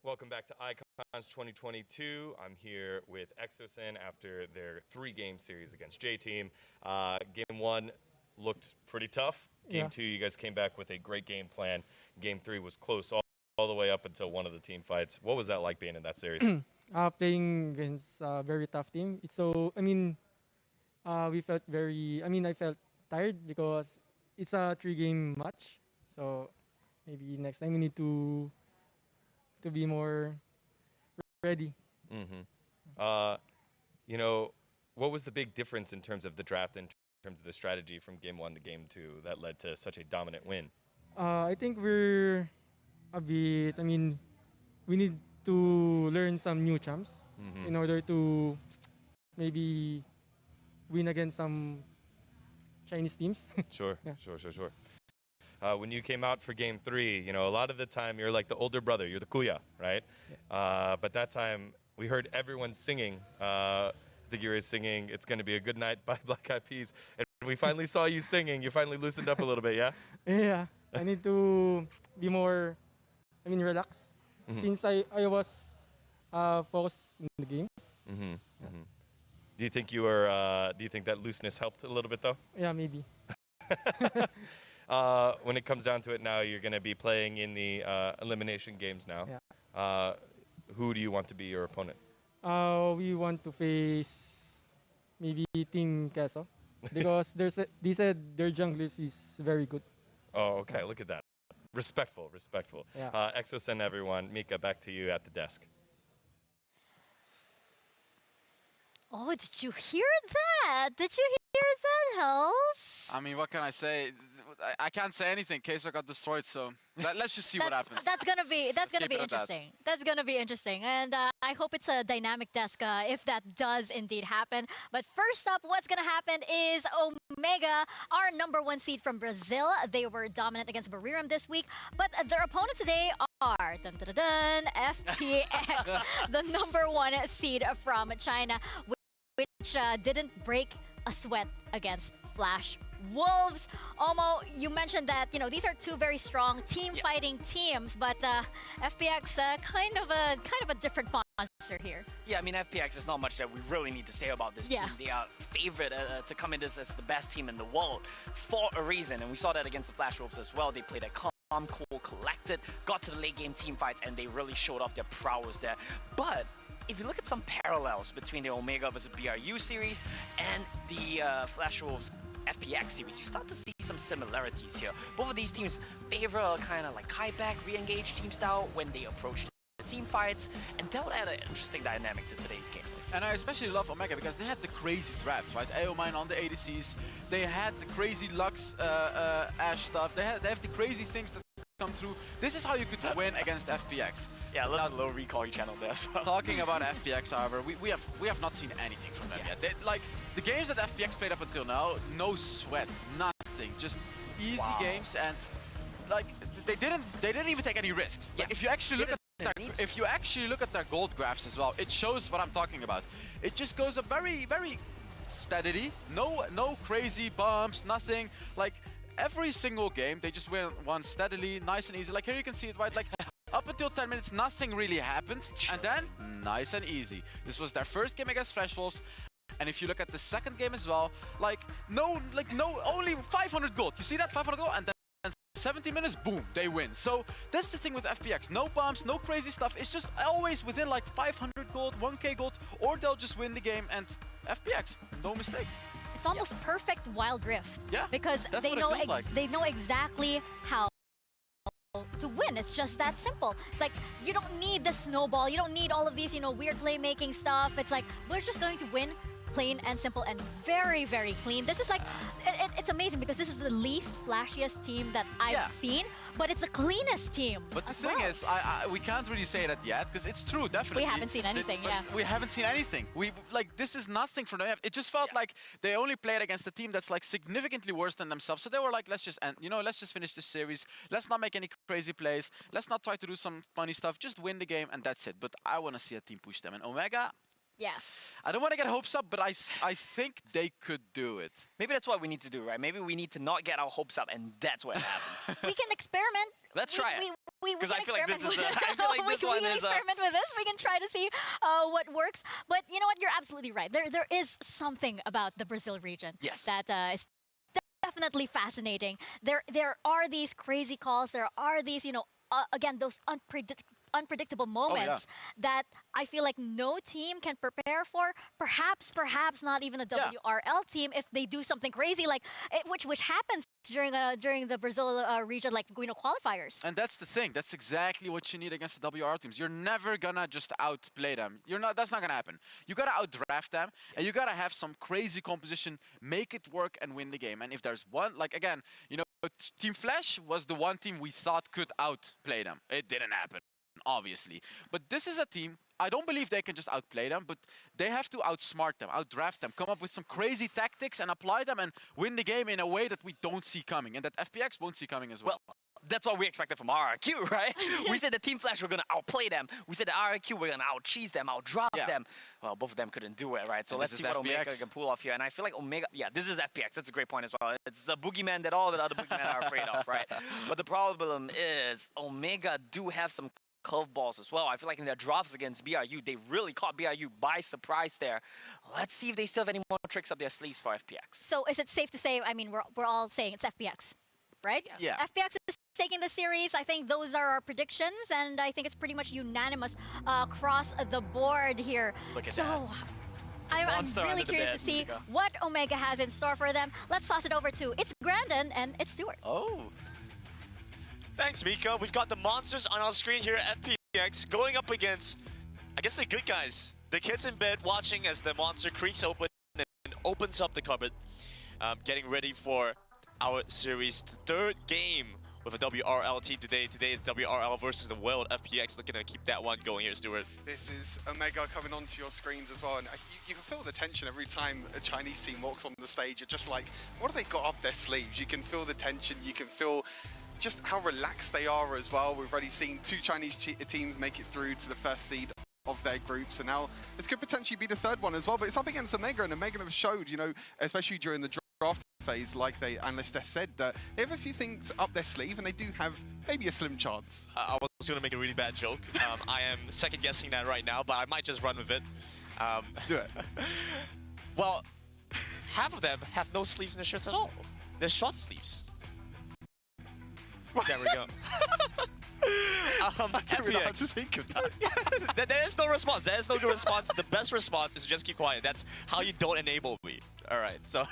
Welcome back to Icons 2022. I'm here with Exosin after their 3-game series against J-Team. Game 1 looked pretty tough. Game 2, you guys came back with a great game plan. Game 3 was close all the way up until one of the team fights. What was that like being in that series? Playing against a very tough team. We felt I felt tired because it's a 3-game match. So maybe next time we need to be more ready. You know, what was the big difference in terms of the draft, in terms of the strategy from Game 1 to Game 2 that led to such a dominant win? I think we're a bit, we need to learn some new champs in order to maybe win against some Chinese teams. Sure, Yeah. sure. when you came out for Game 3, you know, a lot of the time you're like the older brother, you're the kuya, right? But that time we heard everyone singing. I think you were singing "It's Gonna Be a Good Night" by Black Eyed Peas, and we finally saw you singing. You finally loosened up a little bit, yeah? Yeah, I need to be more, relaxed. Since I was focused in the game. Do you think you were? Do you think that looseness helped a little bit though? Yeah, maybe. When it comes down to it now, you're going to be playing in the elimination games now. Yeah. Who do you want to be your opponent? We want to face maybe Team Queso because they said their junglers is very good. Oh, okay. Look at that. Respectful, respectful. Yeah. Exosen, everyone. Mika, back to you at the desk. Oh, did you hear that? Did you hear that, Hells? I mean, what can I say? I can't say anything. Queso got destroyed, so let's just see what happens. That's gonna be keep it at interesting. That's gonna be interesting, and I hope it's a dynamic desk if that does indeed happen. But first up, what's gonna happen is Omega, our #1 seed from Brazil. They were dominant against Bariram this week, but their opponents today are FPX, the #1 seed from China, which didn't break a sweat against Flash Wolves. Omo, you mentioned that these are two very strong fighting teams, but FPX kind of a different monster here. Yeah, I mean, FPX is not much that we really need to say about this team. They are favored to come in as the best team in the world for a reason, and we saw that against the Flash Wolves as well. They played a calm, cool, collected, got to the late game team fights, and they really showed off their prowess there. But if you look at some parallels between the Omega vs BRU series and the Flash Wolves FPX series, you start to see some similarities here. Both of these teams favor a kind of like Kai-back, re-engage team style when they approach the team fights, and that would add an interesting dynamic to today's games. And I especially love Omega because they had the crazy drafts, right? Aomine on the ADCs, they had the crazy Lux Ashe stuff, they have the crazy things that come through. This is how you could win against FPX. Yeah, a little recall channel there as well. Talking about FPX, however, we have not seen anything from them yet. Like the games that FPX played up until now, no sweat, nothing, just easy games, and like they didn't even take any risks. Like, if you actually look at their gold graphs as well, it shows what I'm talking about. It just goes up very, very steadily. No crazy bumps, nothing. Like every single game, they just won steadily, nice and easy. Like here you can see it, right? Like up until 10 minutes, nothing really happened, and then nice and easy. This was their first game against Flash Wolves. And if you look at the second game as well, only 500 gold. You see that 500 gold, and then 17 minutes, boom, they win. So that's the thing with FPX. No bumps, no crazy stuff. It's just always within like 500 gold, 1k gold, or they'll just win the game. And FPX, no mistakes. It's almost perfect Wild Rift. Yeah, because they know exactly how to win. It's just that simple. It's like you don't need the snowball. You don't need all of these, weird playmaking stuff. It's like we're just going to win. Plain and simple and very, very clean. This is like, it's amazing because this is the least flashiest team that I've seen, but it's the cleanest team. But the thing is, we can't really say that yet because it's true, definitely. We haven't seen anything, We haven't seen anything. This is nothing from them. It just felt like they only played against a team that's like significantly worse than themselves. So they were like, let's just finish this series. Let's not make any crazy plays. Let's not try to do some funny stuff. Just win the game and that's it. But I want to see a team push them. And Omega, I don't want to get hopes up, but I think they could do it. Maybe that's what we need to do, right? Maybe we need to not get our hopes up, and that's what happens. We can experiment. Let's try it. Because I feel like this is we can experiment with this. We can try to see what works. But you know what? You're absolutely right. There is something about the Brazil region that is definitely fascinating. There are these crazy calls. There are these, again, those unpredictable moments that I feel like no team can prepare for. Perhaps not even a WRL team if they do something crazy like which happens during the Brazil region, like qualifiers. And that's the thing. That's exactly what you need against the WRL teams. You're never gonna just outplay them. That's not gonna happen. You gotta outdraft them, and you gotta have some crazy composition, make it work, and win the game. And if there's one, like again, Team Flash was the one team we thought could outplay them. It didn't happen. obviously. But this is a team, I don't believe they can just outplay them, but they have to outsmart them, outdraft them, come up with some crazy tactics and apply them and win the game in a way that we don't see coming and that FPX won't see coming as well. That's what we expected from RRQ, right? We said the Team Flash were going to outplay them. We said the RRQ were going to out-cheese them, out-draft them. Well, both of them couldn't do it, right? So let's see what Omega can pull off here. And I feel like Omega, yeah, this is FPX. That's a great point as well. It's the boogeyman that all the other boogeymen are afraid of, right? But the problem is Omega do have some curveballs as well. I feel like in their drafts against BRU, they really caught BRU by surprise there. Let's see if they still have any more tricks up their sleeves for FPX. So is it safe to say, I mean, we're all saying it's FPX, right? Yeah. FPX is taking the series. I think those are our predictions, and I think it's pretty much unanimous across the board here. Look at that. I'm really curious to see what Omega has in store for them. Let's toss it over to it's Brandon and it's Stuart. Oh. Thanks, Mika. We've got the monsters on our screen here at FPX going up against, I guess, the good guys. The kids in bed watching as the monster creaks open and opens up the cupboard, getting ready for our series' third game with a WRL team today. Today it's WRL versus the World. FPX looking to keep that one going here, Stuart. This is Omega coming onto your screens as well, and you can feel the tension every time a Chinese team walks on the stage. You're just like, what have they got up their sleeves? You can feel the tension, you can feel just how relaxed they are as well. We've already seen 2 Chinese teams make it through to the first seed of their groups, and now this could potentially be the third one as well, but it's up against Omega, and Omega have showed, you know, especially during the draft phase, like the analyst has said, that they have a few things up their sleeve and they do have maybe a slim chance. I was going to make a really bad joke. I am second guessing that right now, but I might just run with it. Do it. Well, half of them have no sleeves in their shirts at all. They're short sleeves. There we go. I didn't really know how to think of that. There is no response. There is no good response. The best response is just keep quiet. That's how you don't enable me. All right, so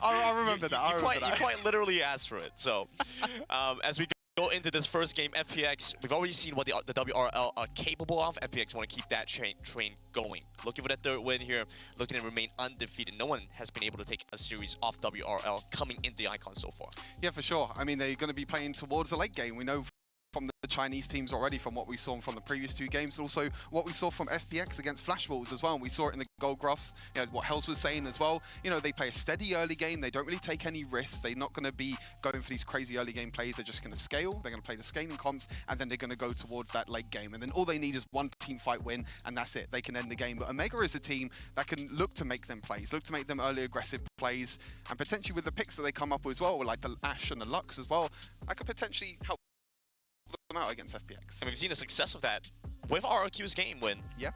I'll remember that. You quite literally asked for it. So as we go into this first game, FPX, we've already seen what the WRL are capable of. FPX want to keep that train going. Looking for that third win here, looking to remain undefeated. No one has been able to take a series off WRL coming in the Icon so far. Yeah, for sure. I mean, they're going to be playing towards the late game. We know from the Chinese teams already, from what we saw from the previous 2 games, also what we saw from FPX against Flash Wolves as well, and we saw it in the gold graphs, you know, what Hells was saying as well. You know, they play a steady early game, they don't really take any risks, they're not going to be going for these crazy early game plays, they're just going to scale, they're going to play the scaling comps, and then they're going to go towards that late game, and then all they need is one team fight win, and that's it, they can end the game. But Omega is a team that can look to make them plays, look to make them early aggressive plays, and potentially with the picks that they come up with as well, like the Ashe and the Lux as well, that could potentially help them out against FPX. And we've seen the success of that with RRQ's game win. Yeah.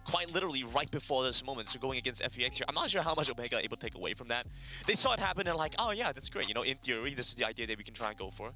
Quite literally right before this moment, so going against FPX here. I'm not sure how much Omega are able to take away from that. They saw it happen and like, oh yeah, that's great. You know, in theory, this is the idea that we can try and go for.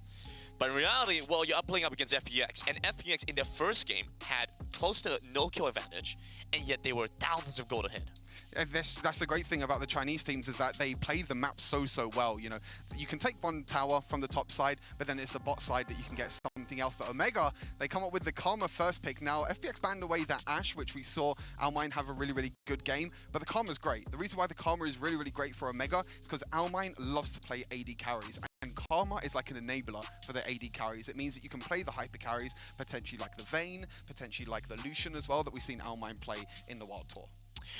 But in reality, well, you're playing up against FPX, and FPX in their first game had close to no kill advantage, and yet they were thousands of gold ahead. And that's the great thing about the Chinese teams, is that they play the map so well. You know, you can take one tower from the top side, but then it's the bot side that you can get something else. But Omega, they come up with the Karma first pick. Now, FPX banned away that Ashe, which we saw Almine have a really good game, but the Karma's great. The reason why the Karma is really great for Omega is because Almine loves to play AD carries. And Karma is like an enabler for the AD carries. It means that you can play the hyper carries, potentially like the Vayne, potentially like the Lucian as well, that we've seen Almine play in the World Tour.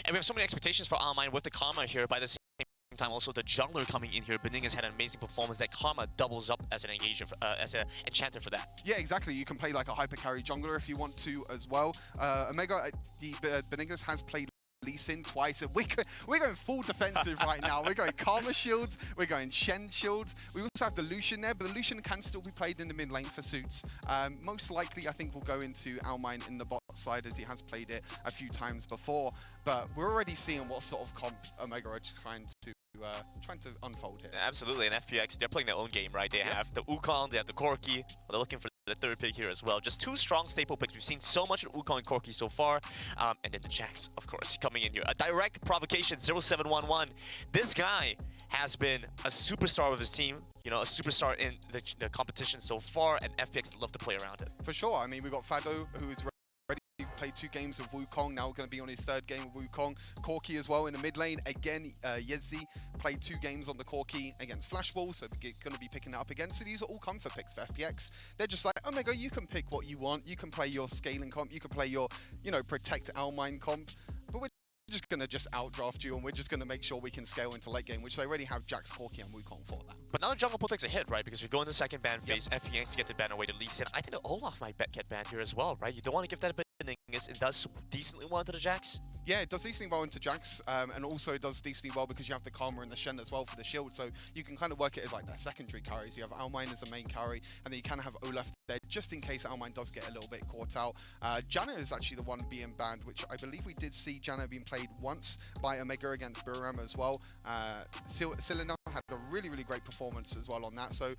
And we have so many expectations for Almine with the Karma here. By the same time, also the jungler coming in here. Beninga's had an amazing performance. That Karma doubles up as an engager, as an enchanter for that. Yeah, exactly. You can play like a hyper carry jungler if you want to as well. Omega, Beninga's has played Lee Sin twice, and we're going full defensive right now. We're going Karma shields, we're going Shen shields. We also have the Lucian there, but the Lucian can still be played in the mid lane for suits. Most likely, I think we'll go into Almine in the bot side, as he has played it a few times before. But we're already seeing what sort of comp Omega are trying to unfold here. Absolutely, and FPX, they're playing their own game, right? They have the Wukong, they have the Corki. They're looking for the third pick here as well. Just 2 strong staple picks. We've seen so much of Wukong and Corki so far. And then the Jax, of course, coming in here. A direct provocation, 0711. This guy has been a superstar with his team. You know, a superstar in the competition so far, and FPX love to play around it. For sure. I mean, we've got Fado, who is played 2 games with Wukong. Now we're going to be on his 3rd game with Wukong. Corki as well in the mid lane. Again, Yezi played 2 games on the Corki against Flashball, so we're going to be picking that up again. So these are all comfort picks for FPX. They're just like, Omega, you can pick what you want. You can play your scaling comp. You can play your, protect Almine comp. But we're just going to outdraft you, and we're just going to make sure we can scale into late game, which they already have Jax, Corki, and Wukong for that. But now the jungle pool takes a hit, right? Because we go into second ban phase, FPX get the ban away to Lee Sin. I think the Olaf might get banned here as well, right? You don't want to give that a bit of it does decently well into the Jax. Yeah, it does decently well into Jax, and also it does decently well because you have the Karma and the Shen as well for the shield, so you can kind of work it as like their secondary carries. You have Almine as the main carry, and then you kind of have Olaf there just in case Almine does get a little bit caught out. Janna is actually the one being banned, which I believe we did see Janna being played once by Omega against Buram as well. Selena had a really, really great performance as well on that, so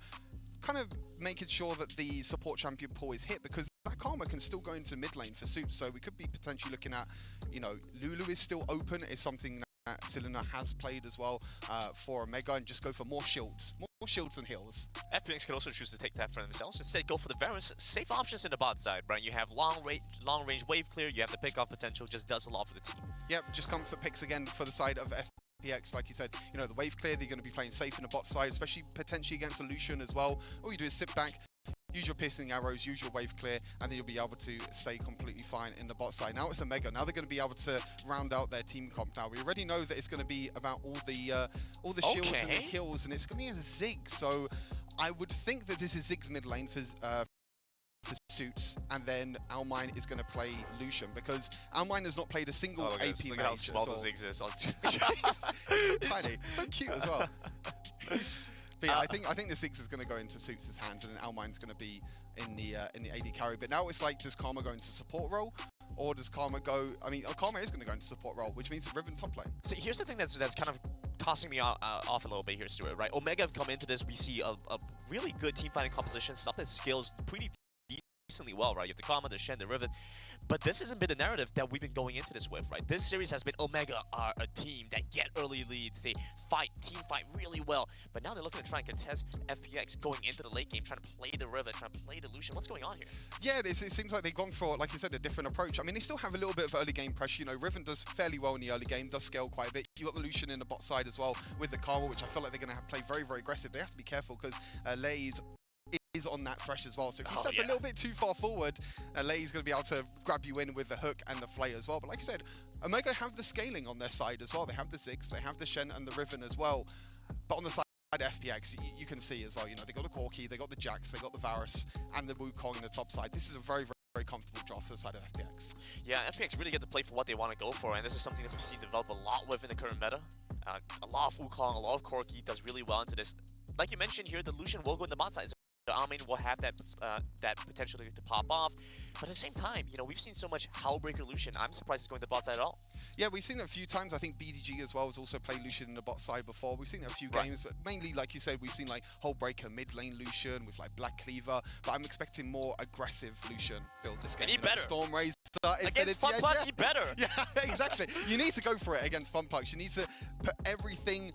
kind of making sure that the support champion pool is hit, because that Karma can still go into mid lane for suits, so we could be potentially looking at, Lulu is still open, is something that Selena has played as well for Omega, and just go for more shields than heals. FPX could also choose to take that for themselves. Instead, go for the Varus. Safe options in the bot side, right? You have long range wave clear, you have the pick off potential, just does a lot for the team. Yep, just comfort picks again for the side of FPX. Like you said, the wave clear, they're going to be playing safe in the bot side, especially potentially against a Lucian as well. All you do is sit back, use your piercing arrows, use your wave clear, and then you'll be able to stay completely fine in the bot side. Now it's Omega. Now they're going to be able to round out their team comp. Now we already know that it's going to be about all the shields and the heals, and it's going to be a Zig. So I would think that this is Zig's mid lane for suits, and then Almine is going to play Lucian, because Almine has not played a single AP match. Look how small the Ziggs is. It's so tiny, so cute as well. But yeah, I think the Ziggs is going to go into Suits' hands, and then Almine's going to be in the AD carry. But now it's like, does Karma go into support role, or does Karma go? I mean, Karma is going to go into support role, which means Riven top lane. So here's the thing that's kind of tossing me off a little bit here, Stuart. Right, Omega have come into this. We see a really good team fighting composition, stuff that scales pretty decently well, right? You have the Karma, the Shen, the Riven. But this hasn't been the narrative that we've been going into this with, right? This series has been Omega are a team that get early leads, they team fight really well. But now they're looking to try and contest FPX going into the late game, trying to play the Riven, trying to play the Lucian. What's going on here? Yeah, it seems like they've gone for, like you said, a different approach. I mean, they still have a little bit of early game pressure. Riven does fairly well in the early game, does scale quite a bit. You got the Lucian in the bot side as well with the Karma, which I feel like they're going to play very, very aggressive. They have to be careful because Lez is on that thresh as well. So if you step a little bit too far forward, Ley's going to be able to grab you in with the hook and the flay as well. But like you said, Omega have the scaling on their side as well. They have the Ziggs, they have the Shen and the Riven as well. But on the side of FPX, you can see as well, they got the Corki, they got the Jax, they got the Varus, and the Wukong in the top side. This is a very, very, very comfortable draft for the side of FPX. Yeah, FPX really get to play for what they want to go for, and this is something that we've seen develop a lot with in the current meta. A lot of Wukong, a lot of Corki does really well into this. Like you mentioned here, the Lucian will go in the bot side. The Almine will have that potential to pop off, but at the same time, we've seen so much Howlbreaker Lucian. I'm surprised he's going to the bot side at all. Yeah, we've seen it a few times. I think BDG as well has also played Lucian in the bot side before. We've seen it a few games, but mainly, like you said, we've seen like Howlbreaker mid lane Lucian with like Black Cleaver. But I'm expecting more aggressive Lucian build this game. And he better. Storm Razor, against Funplugs, he better. Yeah, exactly. You need to go for it against Funplugs. You need to put everything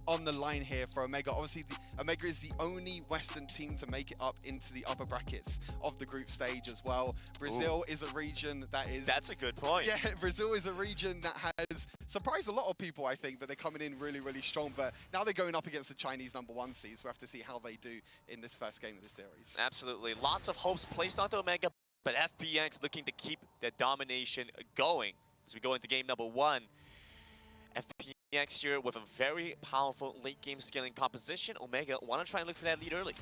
on the line here for Omega. Obviously, Omega is the only Western team to make it up into the upper brackets of the group stage as well. Brazil is a region that is... That's a good point. Yeah, Brazil is a region that has surprised a lot of people, I think, but they're coming in really, really strong. But now they're going up against the Chinese #1 seeds. We'll have to see how they do in this first game of the series. Absolutely. Lots of hopes placed onto Omega, but FPX looking to keep that domination going as we go into game #1. FPX here with a very powerful late game scaling composition. Omega want to try and look for that lead early.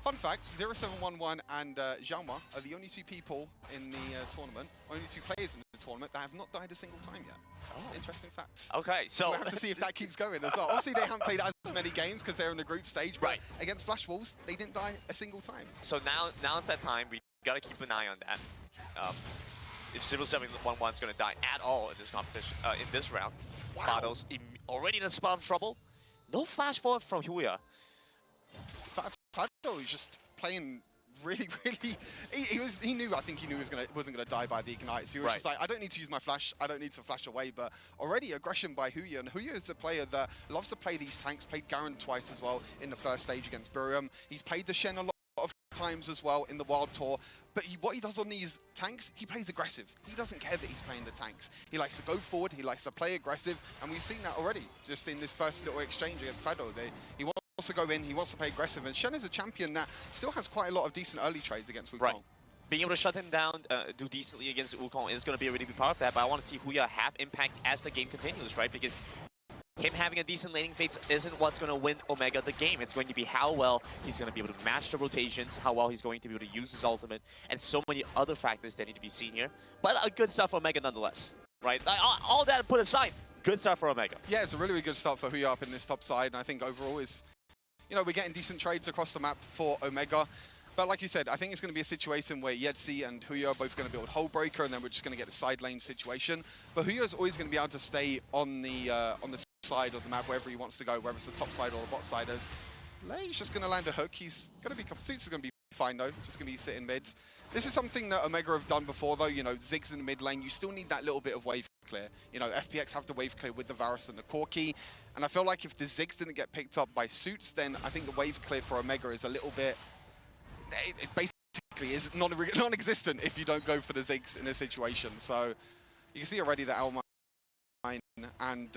Fun fact, 0711 and Xiaoma are the only two people in the tournament, only two players in the tournament that have not died a single time yet. Oh. Interesting facts. Okay, so we'll have to see if that keeps going as well. Obviously, they haven't played as many games because they're in the group stage, but against Flash Wolves, they didn't die a single time. So now it's that time. We got to keep an eye on that. If Civil 711 is going to die at all in this competition, in this round, Fado's already in a spot of trouble. No flash forward from Huya. Fado was just playing really, really. He knew. I think he knew he wasn't going to die by the ignite. So he was just like, I don't need to use my flash. I don't need to flash away. But already aggression by Huya, and Huya is a player that loves to play these tanks. Played Garen twice as well in the first stage against Burium. He's played the Shen a lot of times as well in the Wild Tour. But what he does on these tanks, he plays aggressive. He doesn't care that he's playing the tanks. He likes to go forward, he likes to play aggressive, and we've seen that already, just in this first little exchange against Fado. He wants to go in, he wants to play aggressive, and Shen is a champion that still has quite a lot of decent early trades against Wukong. Right. Being able to shut him down, do decently against Wukong is going to be a really big part of that, but I want to see Huya have impact as the game continues, right? Because him having a decent laning phase isn't what's going to win Omega the game. It's going to be how well he's going to be able to match the rotations, how well he's going to be able to use his ultimate, and so many other factors that need to be seen here. But a good start for Omega nonetheless, right? All that put aside, good start for Omega. Yeah, it's a really, really good start for Huya up in this top side, and I think overall is, you know, we're getting decent trades across the map for Omega. But like you said, I think it's going to be a situation where Yedzi and Huya are both going to build Hullbreaker, and then we're just going to get a side lane situation. But Huya is always going to be able to stay on the side of the map wherever he wants to go, whether it's the top side or the bot side. As Lei's just going to land a hook. He's going to be Suits is going to be fine though. Just going to be sitting mids. This is something that Omega have done before though. You know, Ziggs in the mid lane. You still need that little bit of wave clear. You know, FPX have to wave clear with the Varus and the Corki. And I feel like if the Ziggs didn't get picked up by Suits, then I think the wave clear for Omega is a little bit. It basically is non-existent if you don't go for the Ziggs in a situation. So you can see already that Almine and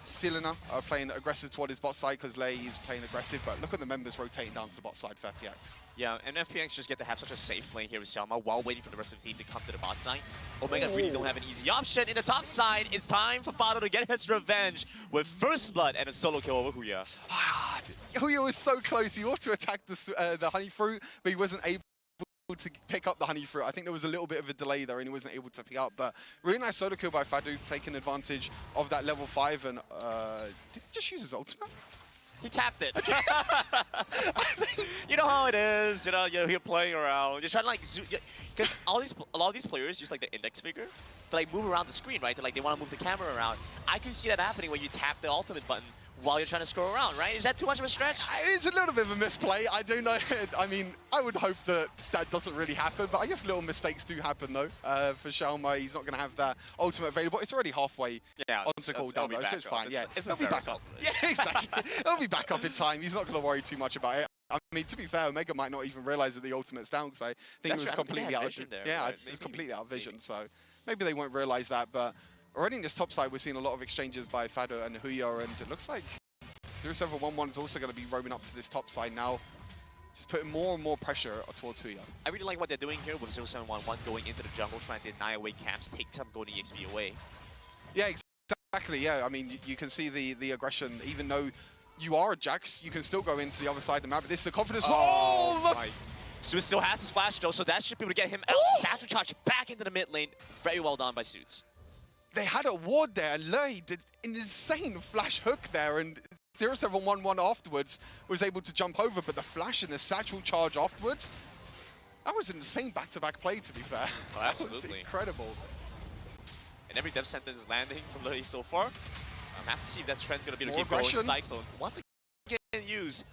Silena are playing aggressive toward his bot side because Lei is playing aggressive, but look at the members rotating down to the bot side for FPX. Yeah, and FPX just get to have such a safe lane here with Selma while waiting for the rest of the team to come to the bot side. Omega really don't have an easy option. In the top side, it's time for Fado to get his revenge with first blood and a solo kill over Huya. Huya was so close. He ought to attack the honey fruit, but he wasn't able to pick up the honey fruit. I think there was a little bit of a delay there and he wasn't able to pick up, but really nice solo kill by Fado, taking advantage of that level 5, and did he just use his ultimate? He tapped it. You know how it is, you know, you're playing around, you're trying to like zoom, because a lot of these players use like the index finger to like move around the screen, right? They want to move the camera around. I can see that happening when you tap the ultimate button while you're trying to scroll around, right? Is that too much of a stretch? It's a little bit of a misplay. I do know. I mean, I would hope that that doesn't really happen, but I guess little mistakes do happen though. For Shalma, he's not going to have that ultimate available. It's already halfway onto cooldown though, so it's fine. Yeah, it'll be back up. Yeah, exactly. It'll be back up in time. He's not going to worry too much about it. I mean, to be fair, Omega might not even realize that the ultimate's down because I think it was completely out of vision. Yeah, it was completely out of vision. So maybe they won't realize that. But already in this top side, we're seeing a lot of exchanges by Fado and Huya, and it looks like 0711 is also going to be roaming up to this top side now, just putting more and more pressure towards Huya. I really like what they're doing here with 0711 going into the jungle, trying to deny away camps, take some golden EXP away. Yeah, exactly. Yeah, I mean, you can see the aggression. Even though you are a Jax, you can still go into the other side of the map. But this is the confidence. Suits still has his flash though, so that should be able to get him out. Satchel charge back into the mid lane. Very well done by Suits. They had a ward there, and Lei did an insane flash hook there, and 0711 afterwards was able to jump over, but the flash and the satchel charge afterwards, that was an insane back-to-back play, to be fair. Oh, absolutely. That was incredible. And every death sentence landing from Lei so far. I'm happy to see if that trend's going to be to keep going. Cyclone once again used.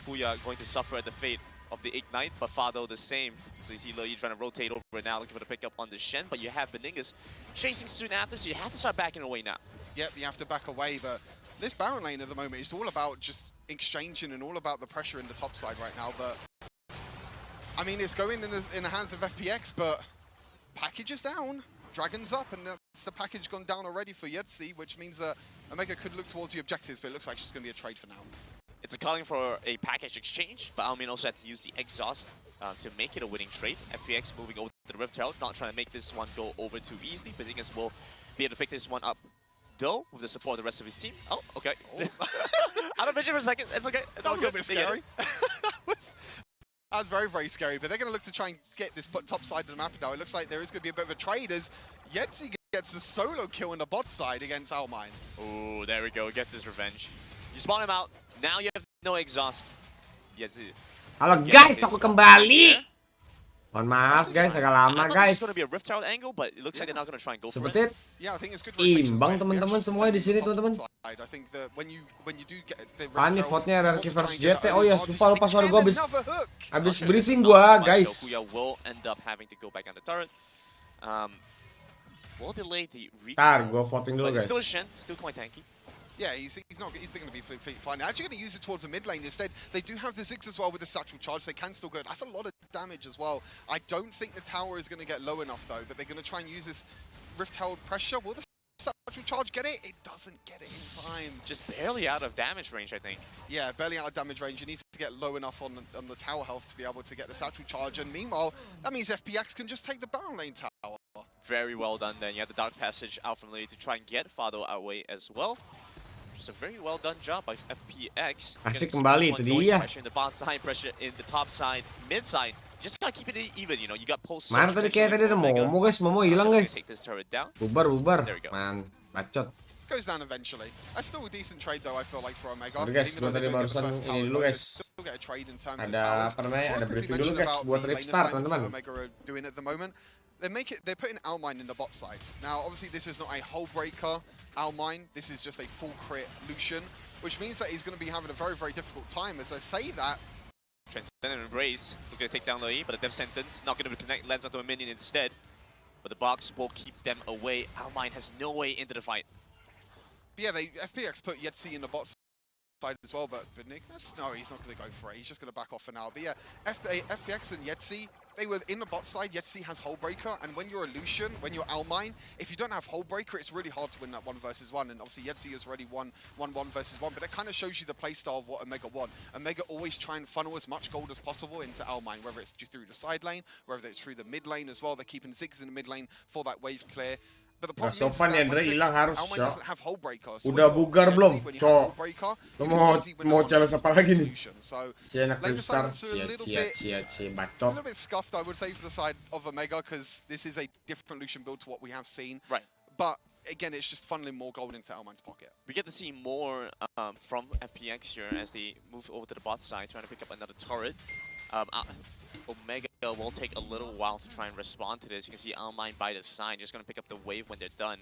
Huya going to suffer at the fate of the Ignite, but Fado the same. So you see Lei trying to rotate over now, looking for the pick up on the Shen, but you have Beningus chasing soon after, so you have to start backing away now. Yep, you have to back away, but this Baron lane at the moment is all about just exchanging and all about the pressure in the top side right now. But I mean, it's going in the hands of FPX, but package is down, Dragon's up, and it's the package gone down already for Yedzi, which means that Omega could look towards the objectives, but it looks like it's going to be a trade for now. It's a calling for a package exchange, but Almin also had to use the exhaust to make it a winning trade. FPX moving over to the Rift Herald, not trying to make this one go over too easily, but Dingus will be able to pick this one up, though, with the support of the rest of his team. Oh, okay. Out of vision for a second. It's okay. It's all good. A bit scary. That was very, very scary, but they're going to look to try and get this top side of the map now. It looks like there is going to be a bit of a trade as Yedzi gets a solo kill on the bot side against Almine. Oh, there we go. Gets his revenge. You spawn him out. Now you have no exhaust. Yedzi. Halo guys, aku kembali. Mohon maaf guys, agak lama guys. Seperti imbang teman-teman semuanya di sini teman-teman. Ah, ini vote-nya RRQ versus JT. Oh ya, lupa suara gue habis briefing gue guys. Ntar gue voting dulu guys. Yeah, he's going to be fine. They're actually going to use it towards the mid lane instead. They do have the Ziggs as well with the satchel charge. They can still go. That's a lot of damage as well. I don't think the tower is going to get low enough though, but they're going to try and use this rift-held pressure. Will the satchel charge get it? It doesn't get it in time. Just barely out of damage range, I think. Yeah, barely out of damage range. You need to get low enough on the tower health to be able to get the satchel charge. And meanwhile, that means FPX can just take the Baron lane tower. Very well done then. You have the Dark Passage out from Lily to try and get Fado away as well. Just a very well done job by FPX. Asik kembali itu dia. Pressure in the bot side, pressure in the top side, mid side. Just gotta keep it even, you know. You got post. Mana tadi kayak tadi ada Momo guys, Momo hilang guys. Take this turret down. Bubar. Man, bacot. Goes down eventually. That's still a decent trade though, I feel like, for Omega. Oke guys, gua tadi barusan ini dulu guys. Ada apa namanya? Ada briefing dulu guys buat restart teman-teman. Omega are doing at the moment. They're putting Almine in the bot side. Now, obviously, this is not a hull breaker Almine. This is just a full crit Lucian, which means that he's going to be having a very, very difficult time. As I say that, Transcendent Embrace, looking to take down Lei, but a Death Sentence, not going to connect, lands onto a minion instead. But the box will keep them away. Almine has no way into the fight. But yeah, FPX put Yetzi in the bot side as well, but Benignas, no, he's not going to go for it. He's just going to back off for now. But yeah, FPX and Yetzi, they were in the bot side. Yetzi has Hullbreaker, and when you're a Lucian, when you're Almine, if you don't have Hullbreaker, it's really hard to win that 1 versus 1. And obviously, Yetzi has already won 1 versus 1, but that kind of shows you the playstyle of what Omega want. Omega always try and funnel as much gold as possible into Almine, whether it's through the side lane, whether it's through the mid lane as well. They're keeping Ziggs in the mid lane for that wave clear. But the problem is that Almine doesn't have Hullbreaker. So udah bugar belum, cok? Lu mau challenge apa lagi nih? So Lane side was a bacot. little bit scuffed, I would say, for the side of Omega, because this is a different Lucian build to what we have seen. Right. But again, it's just funneling more gold into Almine's pocket. We get to see more from FPX here as they move over to the bot side, trying to pick up another turret. Omega will take a little while to try and respond to this. You can see Almine by the side, just going to pick up the wave when they're done.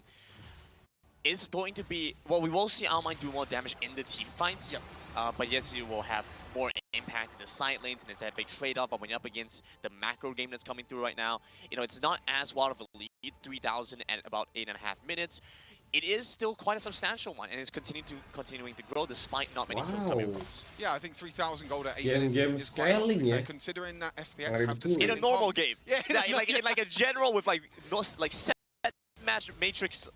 It's going to be, well, we will see Almine do more damage in the team fights, but Yetzi will have more impact in the side lanes, and it's a big trade-off. But when you're up against the macro game that's coming through right now, you know, it's not as wild of a lead, 3,000 at about 8.5 minutes. It is still quite a substantial one, and it's continuing to grow despite not many kills coming across. Yeah, I think 3,000 gold at 8 minutes is quite a lot, considering that FPX have to in a normal game. Yeah, in like a general with like set matrix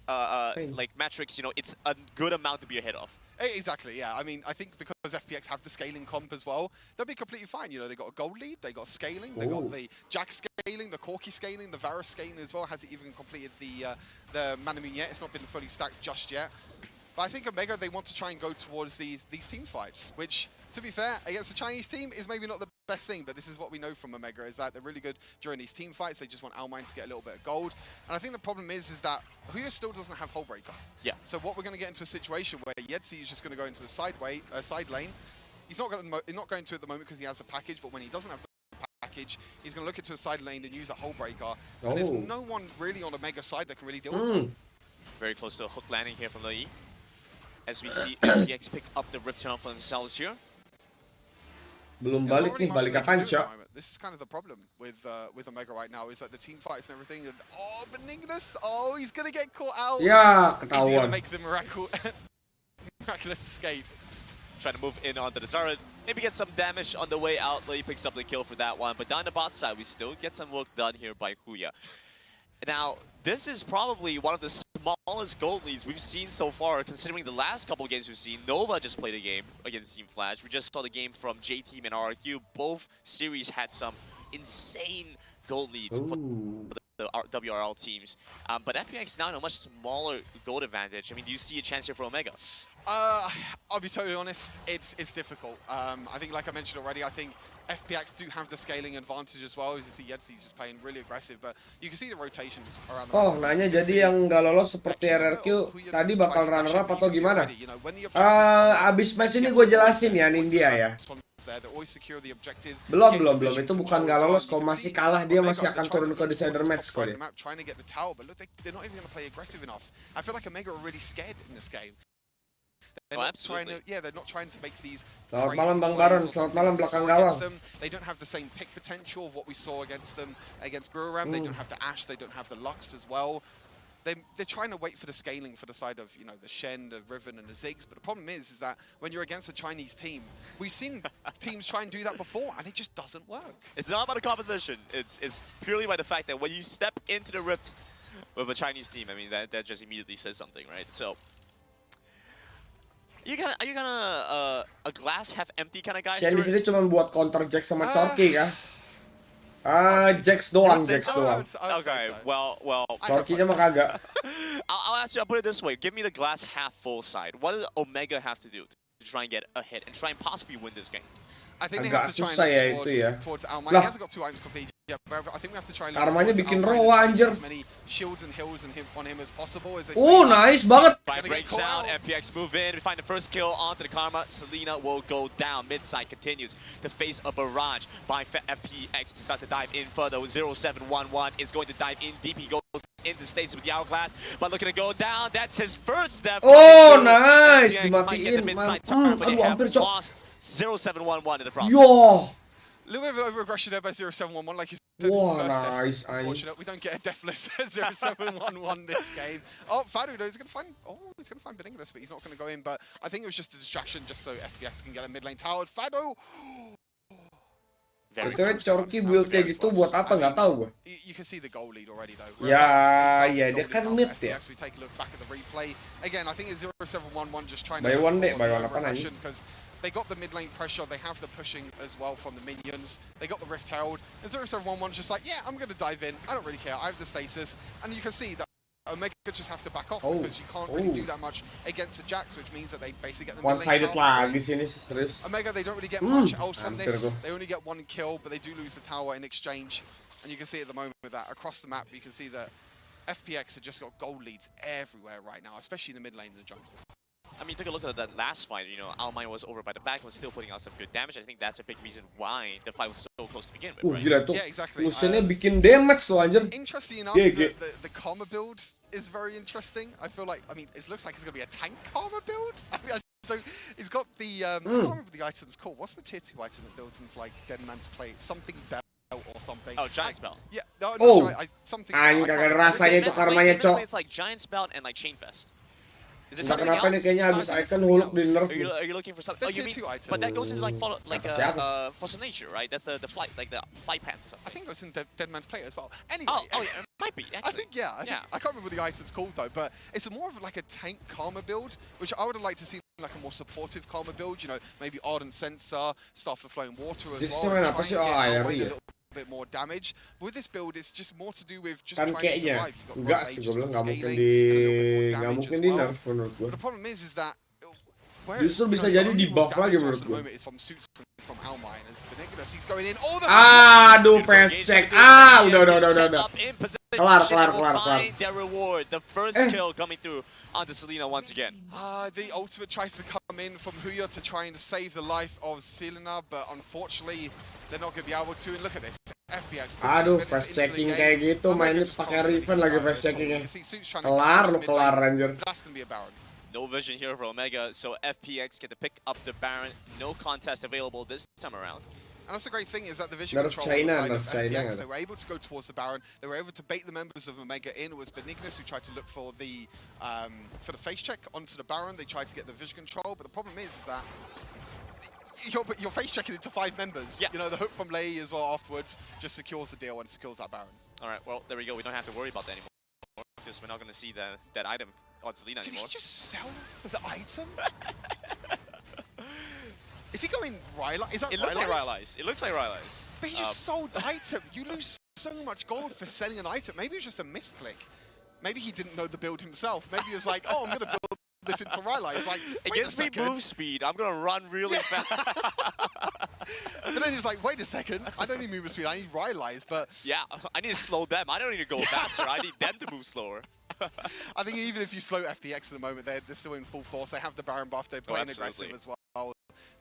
matrix, you know, it's a good amount to be ahead of. Exactly, yeah. I mean, I think because FPX have the scaling comp as well, they'll be completely fine. You know, they got a gold lead, they got scaling, they got the Jack scaling, the Corki scaling, the Varus scaling as well. Hasn't even completed the Manamune yet. It's not been fully stacked just yet. But I think Omega, they want to try and go towards these team fights, which, to be fair, against the Chinese team is maybe not the best thing, but this is what we know from Omega, is that they're really good during these team fights. They just want Almine to get a little bit of gold. And I think the problem is that Huya still doesn't have Hullbreaker. Yeah. So what we're going to get into a situation where Yetzi is just going to go into the side lane. He's not going to at the moment because he has a package, but when he doesn't have the package, he's going to look into a side lane and use a Hullbreaker. And there's no one really on Omega's side that can really deal with him. Very close to a hook landing here from Lei. As we see FPX pick up the Rift Tunnel for themselves here. Belum balik nih, balik kapan, Cok? This is kind of the problem with Omega right now, is that the team fights and everything. And, oh, Benignas! Oh, he's gonna get caught out. Ya, He's ketahuan. gonna make the miraculous escape. Trying to move in onto the turret. Maybe get some damage on the way out. Lei picks up the kill for that one. But down the bot side, we still get some work done here by Huya. Now, this is probably one of the smallest gold leads we've seen so far, considering the last couple of games we've seen. Nova just played a game against Team Flash. We just saw the game from J-Team and RRQ. Both series had some insane gold leads for the WRL teams. But FPX now in a much smaller gold advantage. I mean, do you see a chance here for Omega? I'll be totally honest, it's difficult. I think, like I mentioned already, I think FPX do have the scaling advantage as well. As you see, Yetzi's just playing really aggressive, but you can see the rotations around the map. Nanya jadi yang nggak lolos seperti RRQ tadi bakal runner-up atau gimana? Abis match ini gue jelasin ya India ya. Belum. Itu bukan nggak lolos, kalau masih kalah dia masih akan turun ke decider match kok dia. I feel like Omega are really scared in this game. They're not trying to make these. Selamat malam Bang Baron, selamat malam belakang gawang. They don't have the same pick potential of what we saw against them against Buriram. They don't have the Ashe, they don't have the Lux as well. they're trying to wait for the scaling for the side of, you know, the Shen, the Riven, and the Ziggs. But the problem is that when you're against a Chinese team, we've seen teams try and do that before, and it just doesn't work. It's not about the composition. It's purely by the fact that when you step into the Rift with a Chinese team, I mean, that just immediately says something, right? So, are you gonna a glass half empty kind of guy? Shen di sini cuma buat counter Jax sama Chorky kah? Jax doang, Jax doang. Okay, well. Chorky-nya mah kagak. I'll ask you. I'll put it this way: give me the glass half full side. What does Omega have to do to try and get a hit and try and possibly win this game? I think they have to try and look towards Alma. He hasn't got 2 items completed yet, but I think we have to try and look Karmanya towards bikin Alma rawa, and anjir. as many shields and hills on him as possible. As they Nice banget. Breaks out, FPX move in, we find the first kill onto the Karma. Selena will go down, mid-side continues to face a barrage by FPX to start to dive in further. 0711 is going to dive in deep, he goes into stasis with the Hourglass, but looking to go down, that's his first step. Nice, FPX might get the mid-side turn, but they have lost 0711 in the process. Yo! A little bit of over-aggression there by 0711, like you said. Nice. Unfortunate, we don't get a deathless 0711 this game. Oh, Fadu, though, he's going to find Benignis, but he's not going to go in. But I think it was just a distraction just so FPX can get a mid lane towers. Fadu! Chorky build kayak gitu buat apa nggak tahu gue. You can see the goal lead already though. Ya, dia kan mid ya. We take a look back at the replay. Again, I think it's 0711 just trying to buy one apa nanya? because they got the mid lane pressure, they have the pushing as well from the minions, they got the Rift Herald, and 0711's just like, yeah, I'm going to dive in, I don't really care, I have the stasis, and you can see that Omega just have to back off because you can't really do that much against the Jax, which means that they basically get the one-sided lagi sini, serius. Omega, they don't really get much else from this, they only get 1 kill, but they do lose the tower in exchange, and you can see at the moment with that, across the map, you can see that FPX have just got gold leads everywhere right now, especially in the mid lane and the jungle. I mean, take a look at that last fight, you know, Almine was over by the back, was still putting out some good damage. I think that's a big reason why the fight was so close to begin with, right? Gila tuh. Yeah, exactly. Luciannya bikin damage tuh anjir. Interesting enough, the Karma build is very interesting. I feel like, I mean, it looks like it's going to be a tank Karma build. I mean, so he's got the, I can't remember the item's called. What's the tier 2 item that builds into like Dead Man's Plate? Something belt or something. Oh, Giant Spell. Yeah, no, something. Anjing kagak rasanya itu karmanya, Cok. It's like Giant Spell and like Chain Fest. Is it Entah something kenapa else? nih kayaknya habis icon hulk di nerf. Are you looking for something? Oh, you mean, but that goes into like Force of Nature, right? That's the flight, like the flight pants or something. I think it was in Dead Man's Plate as well. Anyway, it might be actually. I think I can't remember what the item's called though, but it's more of like a tank Karma build, which I would have liked to see like a more supportive Karma build. You know, maybe Ardent Sensor, Staff of Flowing Water as well. Try and get a little bit more damage. With this build, it's just more to do with just trying to survive. You've got nggak mungkin di nerf menurut gue. But the problem is that justru bisa jadi di buff lagi menurut gue. From Almine as Benignis, he's going in all the Aduh, fast check. Udah. Kelar. Their reward, the first kill coming through onto Selena once again. The ultimate tries to come in from Huya to try and save the life of Selena, but unfortunately they're not going to be able to. And look at this, FPX. Aduh, fast checking kayak gitu, mainnya pakai Riven lagi fast checkingnya. Kelar anjir. That's going to be a Baron. No vision here for Omega, so FPX get to pick up the Baron. No contest available this time around. And that's the great thing is that the vision control on the side of FPX, they were able to go towards the Baron. They were able to bait the members of Omega in. It was Benignis who tried to look for the face check onto the Baron. They tried to get the vision control, but the problem is that you're face checking into 5 members. Yeah. You know, the hook from Lei as well afterwards just secures the deal and secures that Baron. All right, well, there we go. We don't have to worry about that anymore because we're not going to see that item on Selena anymore. Did he just sell the item? Is he going Rylai's? Is that It looks like Rylai's. It looks like Rylai's. But he just sold the item. You lose so much gold for selling an item. Maybe it was just a misclick. Maybe he didn't know the build himself. Maybe he was like, oh, I'm going to build this into Rylai. It's like, it gives me move speed. I'm going to run really fast. But then he was like, wait a second. I don't need move speed. I need Rylai's. But yeah, I need to slow them. I don't need to go faster. I need them to move slower. I think even if you slow FPX at the moment, they're still in full force. They have the Baron buff. They're playing aggressive as well.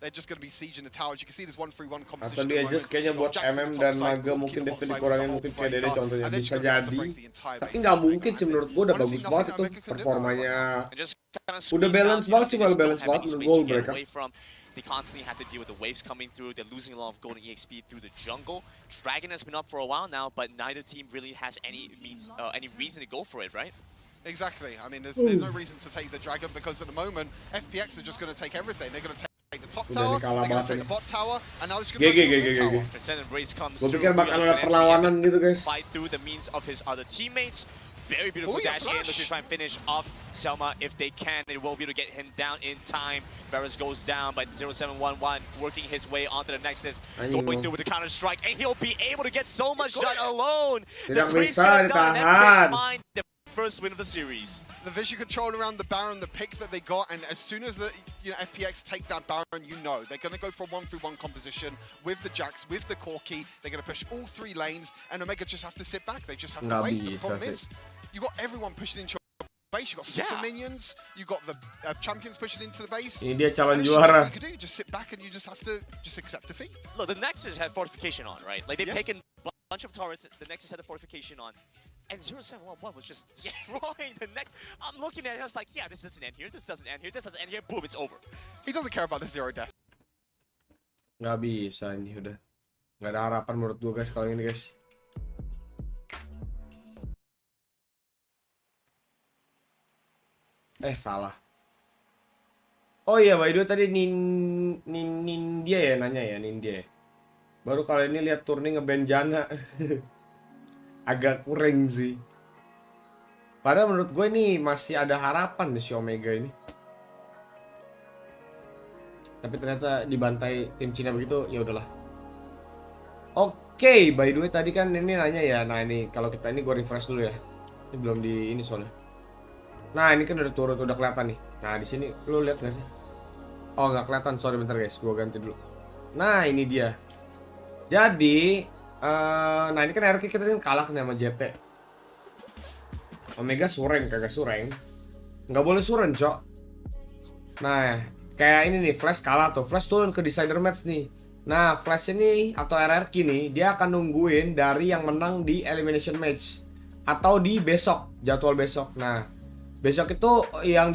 They're just going to be sieging the towers. You can see there's 1-3-1 competition. Atau dia just kayaknya buat MM dan Naga mungkin dia dikurangin mungkin kayak Dede contohnya bisa jadi. Tapi nggak mungkin sih menurut gue udah bagus banget itu performanya. Udah balance banget sih, well balance banget menurut gue mereka. They constantly have to deal with the waves coming through. They're losing a lot of golden EXP through the jungle. Dragon has been up for a while now, but neither team really has any reason to go for it, right? Exactly. I mean, there's no reason to take the dragon because at the moment FPX are just going to take everything. They're going to take the top tower, they're going to take the bot tower, and now they're just going to go to the mid tower. Transcendent Race comes Gue through. pikir bakal ada perlawanan gitu guys. Fight through the means of his other teammates. Very beautiful Oh, yeah, dash in. Looks to flash. try and finish off Selma if they can. They will be able to get him down in time. Varus goes down, but 0711 working his way onto the Nexus, going through with the counter strike, and he'll be able to get so much done alone. Tidak the Graves bisa get it done, and FPX ditahan. mine the first win of the series. The vision control around the Baron, the pick that they got, and as soon as the FPX take that Baron, you know they're going to go for a 1-3-1 composition with the Jax, with the Corki. They're going to push all 3 lanes, and Omega just have to sit back. They just have to wait. But the problem is, you got everyone pushing into your base. You got super minions. You got the champions pushing into the base. Ini dia calon And it's juara. just nothing you can do. Just sit back and you just have to accept defeat. Look, the Nexus had fortification on, right? Like they've Yeah. taken a bunch of turrets. The Nexus had the fortification on. And 0711 was just destroying the Nexus. I'm looking at it, I was like, yeah, this doesn't end here, this doesn't end here, this doesn't end here, boom, it's over. He doesn't care about the 0 death. Nggak bisa ini udah. Nggak ada harapan menurut gue guys kalau ini guys. Salah. Oh iya, by the way tadi Nindia ya nanya ya, Nindia. Baru kali ini lihat turning ngeband Jana. Agak kurang sih. Padahal menurut gue ini masih ada harapan nih si Omega ini. Tapi ternyata dibantai tim Cina begitu, ya udahlah. Oke, by the way tadi kan ini nanya ya. Nah, ini kalau kita ini gue refresh dulu ya. Ini belum di ini soalnya. Nah, ini kan udah turun, udah kelihatan nih. Nah, di sini lu lihat gak sih? Oh, nggak kelihatan. Sorry bentar guys, gua ganti dulu. Nah, ini dia. Jadi, nah ini kan RK kita kan kalah nih sama JT. Omega sureng, kagak sureng. Nggak boleh sureng, cok. Nah, kayak ini nih, Flash kalah tuh. Flash turun ke Designer Match nih. Nah, Flash ini atau RRQ nih, dia akan nungguin dari yang menang di Elimination Match. Atau di besok, jadwal besok. Nah, besok itu yang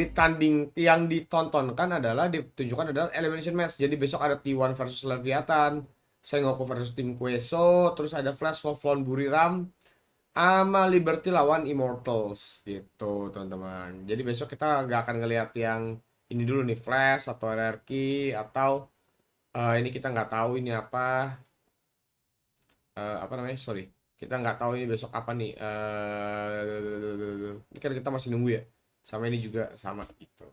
ditontonkan adalah ditunjukkan adalah elimination match. Jadi besok ada T1 versus Leviathan, Sengoku versus tim Queso, terus ada Flash lawan Buriram, sama Liberty lawan Immortals gitu teman-teman. Jadi besok kita nggak akan ngelihat yang ini dulu nih Flash atau RRQ atau ini kita nggak tahu ini apa namanya, sorry. Kita nggak tahu ini besok apa nih. Ini kan kita masih nunggu ya. Sama ini juga sama gitu.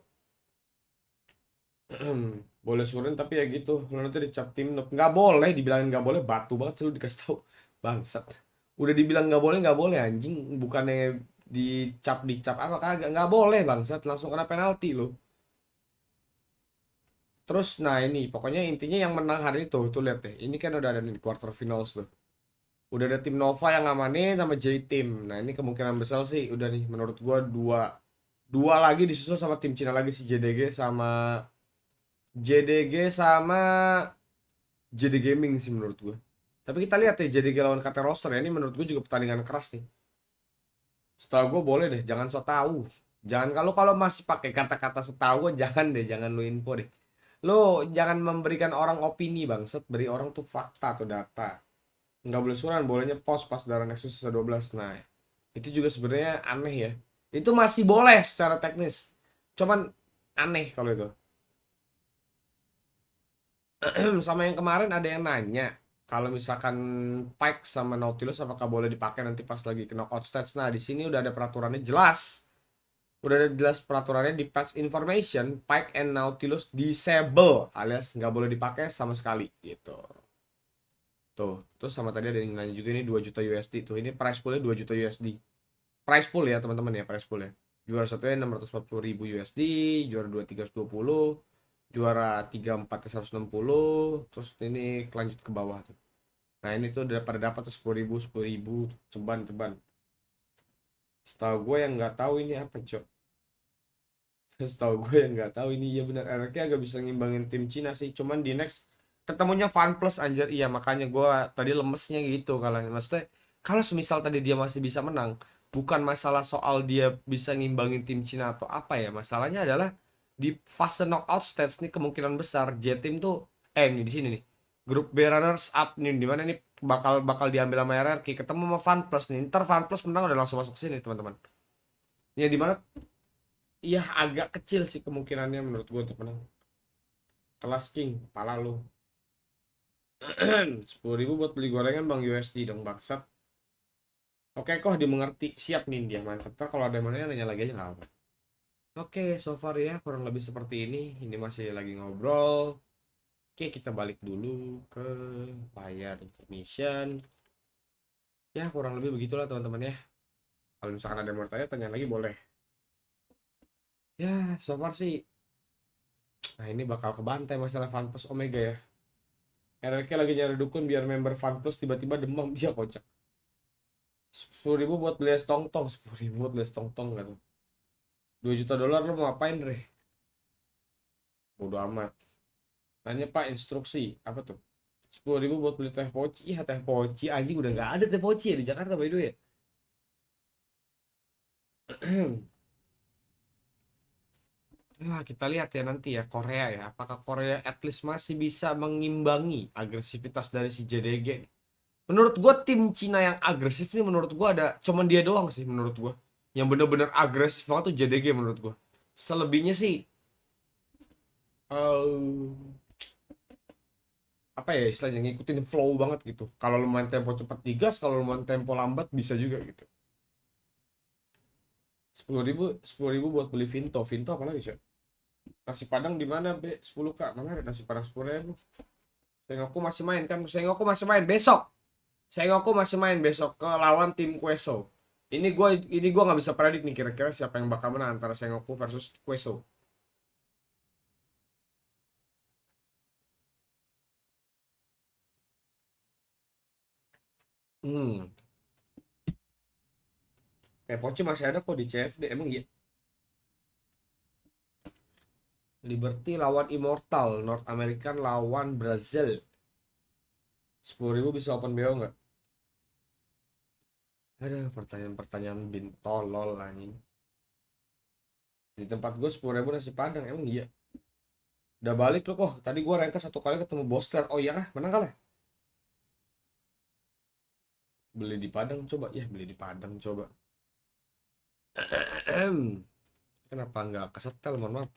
Boleh surun tapi ya gitu. Lo nanti dicap tim noob. Nggak boleh, dibilangin nggak boleh, batu banget selalu dikasih tahu. Bangsat. Udah dibilang nggak boleh anjing. Bukannya dicap apa kagak. Nggak boleh bangsat. Langsung kena penalti lo. Terus nah ini pokoknya intinya yang menang hari itu tuh lihat deh. Ini kan udah ada di quarter finals tuh. Udah ada tim Nova yang ngamanin sama J-Team. Nah ini kemungkinan besar sih udah nih menurut gua dua lagi disusul sama tim Cina lagi si JDG sama JD Gaming sih menurut gua. Tapi kita lihat ya JDG lawan KT Roster ya, ini menurut gua juga pertandingan keras nih. Setahu gua boleh deh, jangan so tahu. Jangan kalau masih pakai kata-kata setahu jangan deh, jangan lu info deh. Lo jangan memberikan orang opini bangset, beri orang tuh fakta atau data. Nggak boleh suran, bolehnya post pas darah Nexus 12. Nah, itu juga sebenarnya aneh ya. Itu masih boleh secara teknis. Cuman aneh kalau itu. Sama yang kemarin ada yang nanya. Kalau misalkan Pike sama Nautilus apakah boleh dipakai nanti pas lagi ke knockout stage. Nah, di sini udah ada peraturannya jelas. Udah ada jelas peraturannya di patch information. Pike and Nautilus disable. Alias nggak boleh dipakai sama sekali gitu. Tuh, terus sama tadi ada yang nanya juga ini 2 juta USD. Tuh, ini price poolnya 2 juta USD. Price pool ya teman-teman ya, price pool ya. Juara 1-nya 640.000 USD, juara 2 320, juara 3 4 160, terus ini lanjut ke bawah tuh. Nah, ini tuh udah pada dapat tuh 10.000 ceban. Setahu gue yang nggak tahu ini apa, Cok. Setahu gue yang nggak tahu ini ya benar RRQ agak bisa ngimbangin tim Cina sih, cuman di next ketemunya Fun Plus anjir. Iya makanya gue tadi lemesnya gitu kalian. Maksudnya kalau semisal tadi dia masih bisa menang, bukan masalah soal dia bisa ngimbangin tim Cina atau apa ya. Masalahnya adalah di fase knockout stage nih kemungkinan besar J-Team tuh ini di sini nih. Grup B runners up nih dimana nih bakal diambil sama RRQ ketemu sama Fun Plus nih. Ntar Fun Plus menang udah langsung masuk sini teman-teman. Ya di mana? Iya agak kecil sih kemungkinannya menurut gue untuk menang. Kelas King, pala lu. 10.000 buat beli gorengan Bang USD dong bangsat. Oke kok dimengerti. Siap nih dia mantap. Ntar kalau ada yang mana nanya lagi aja nggak apa. Oke, so far ya kurang lebih seperti ini. Ini masih lagi ngobrol. Oke, kita balik dulu ke layar information. Ya kurang lebih begitulah teman-teman ya. Kalau misalkan ada yang mau tanya, tanya lagi boleh. Ya, so far sih. Nah ini bakal kebantai masalah Fun Plus Omega ya. RRQ lagi nyari dukun biar member Fun Plus tiba-tiba demam. Iya kocak. 10.000 buat beli es tong-tong. 10.000 buat beli es tong-tong gitu. 2 juta dolar lo mau ngapain Re? Bodo amat. Nanya Pak instruksi. Apa tuh? 10.000 buat beli teh poci. Iya teh poci. Anjing udah gak ada teh poci ya di Jakarta by the way ya. Nah, kita lihat ya nanti ya Korea ya. Apakah Korea at least masih bisa mengimbangi agresivitas dari si JDG? Menurut gua tim Cina yang agresif nih menurut gua ada cuman dia doang sih menurut gua. Yang bener-bener agresif banget tuh JDG menurut gua. Selebihnya sih apa ya istilahnya ngikutin flow banget gitu. Kalau lu main tempo cepat digas, kalau lu main tempo lambat bisa juga gitu. 10.000 buat beli Vinto. Vinto apa lagi sih? Nasi Padang di mana B? 10k. Mana ada nasi Padang 10.000? Sengoku masih main kan? Sengoku masih main besok. Sengoku masih main besok ke lawan tim Queso. Ini gua nggak bisa predik nih kira-kira siapa yang bakal menang antara Sengoku versus Queso. Poci masih ada kok di CFD emang iya. Liberty lawan Immortal, North American lawan Brazil. 10.000 bisa open BO nggak? Ada pertanyaan-pertanyaan bintolol anjing. Di tempat gue 10.000 nasi Padang emang iya. Udah balik loh kok. Tadi gue ranker 1 kali ketemu Bosler. Oh iya kah? Menang kalah? Beli di Padang coba. Ya beli di Padang coba. Kenapa nggak kesetel? Mohon maaf.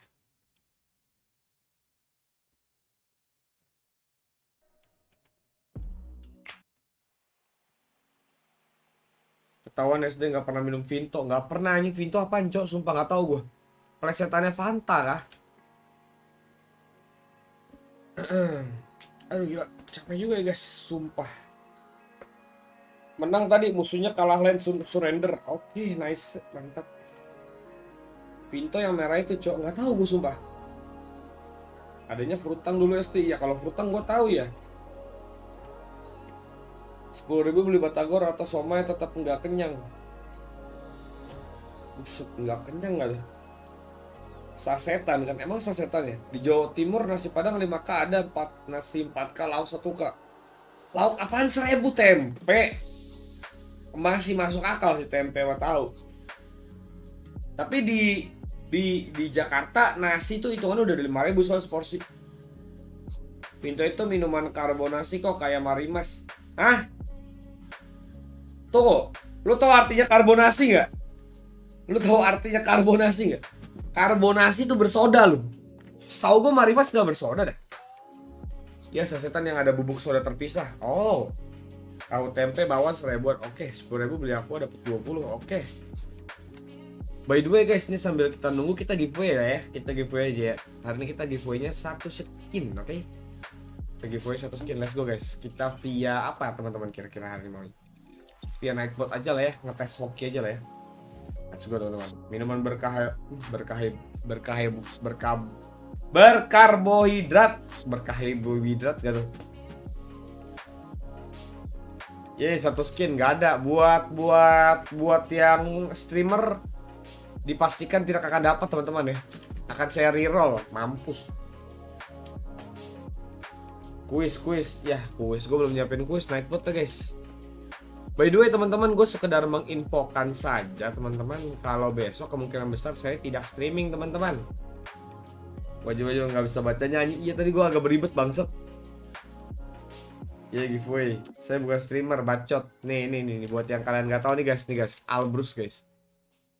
Ketahuan SD nggak pernah minum Vinto. Nggak pernah anjing. Vinto apaan cok? Sumpah nggak tahu gue. Plesetannya Fanta kah? Aduh gila. Capek juga ya guys. Sumpah. Menang tadi musuhnya kalah lane surrender. Oke, nice, mantap. Vinto yang merah itu cok nggak tahu gue sumpah. Adanya frutang dulu ST ya kalau frutang gue tahu ya. 10.000 beli batagor atau somai tetap nggak kenyang. Buset nggak kenyang nggak deh. Sasetan kan emang sasetan ya. Di Jawa Timur nasi Padang 5k ada 4 nasi 4k lauk 1k. Lauk apaan 1.000 tempe? Masih masuk akal sih tempe mah tahu. Tapi di Jakarta nasi tuh hitungannya udah 5.000 soal seporsi. Pintu itu minuman karbonasi kok kayak Marimas. Hah? Tuh, lu tahu artinya karbonasi nggak? Lu tahu artinya karbonasi nggak? Karbonasi itu bersoda lu. Setahu gue Marimas nggak bersoda dah. Ya sasetan yang ada bubuk soda terpisah. Oh. Tahu tempe bawang 1.000-an. Oke, 10.000 beli aku dapat 20. Oke. By the way guys, ini sambil kita nunggu kita giveaway lah ya. Kita giveaway aja ya. Hari ini kita giveaway-nya 1 skin, oke? Kita giveaway 1 skin. Let's go guys. Kita via apa teman-teman kira-kira hari ini mau? Via Nightbot aja lah ya, ngetes hoki aja lah ya. Let's go teman-teman. Minuman berkarbohidrat gitu. Ye, 1 skin nggak ada buat yang streamer dipastikan tidak akan dapat teman-teman ya. Akan saya reroll, mampus. Kuis ya, kuis gue belum nyiapin kuis Nightbot tuh guys. By the way teman-teman, gue sekedar menginfokan saja teman-teman, kalau besok kemungkinan besar saya tidak streaming teman-teman. Wajib-wajib nggak bisa baca nyanyi. Iya tadi gue agak beribet bangsat. Ya giveaway. Saya bukan streamer, bacot. Nih buat yang kalian nggak tahu nih guys, Albrus guys.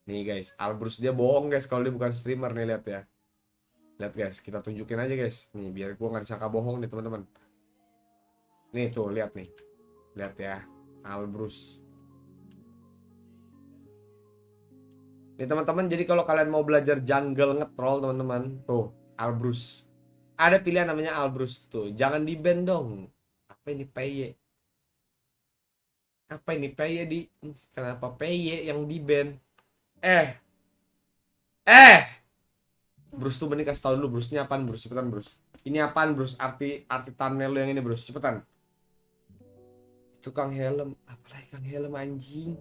Nih guys, Albrus dia bohong guys kalau dia bukan streamer nih, lihat ya. Lihat guys, kita tunjukin aja guys. Nih biar gua nggak disangka bohong nih teman-teman. Nih tuh lihat nih. Lihat ya, Albrus. Nih teman-teman, jadi kalau kalian mau belajar jungle nge-troll teman-teman, tuh Albrus. Ada pilihan namanya Albrus tuh. Jangan di-ban dong. Apa ini PY? Apa ini PY di? Kenapa PY yang di-ban? Bruce tuh mending kasih tau dulu Bruce ini apaan Bruce, cepetan Bruce. Ini apaan Bruce, arti thumbnail lu yang ini Bruce, cepetan. Tukang helm, apalagi Kang helm anjing.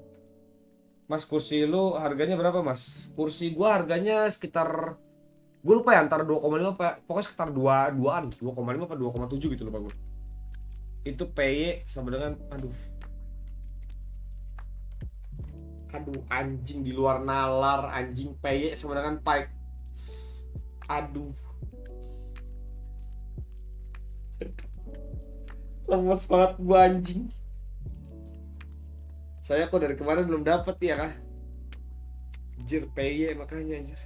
Mas kursi lu harganya berapa Mas? Kursi gua harganya sekitar, gue lupa ya, antara 2,5 apa, pokoknya sekitar 2-an, 2,5 apa 2,7 gitu lupa gue. Itu PY sama dengan, aduh anjing di luar nalar anjing, PY sama dengan Pike. Aduh. Lemes banget gua anjing. Saya kok dari kemarin belum dapet ya kah? Anjir PY makanya anjir.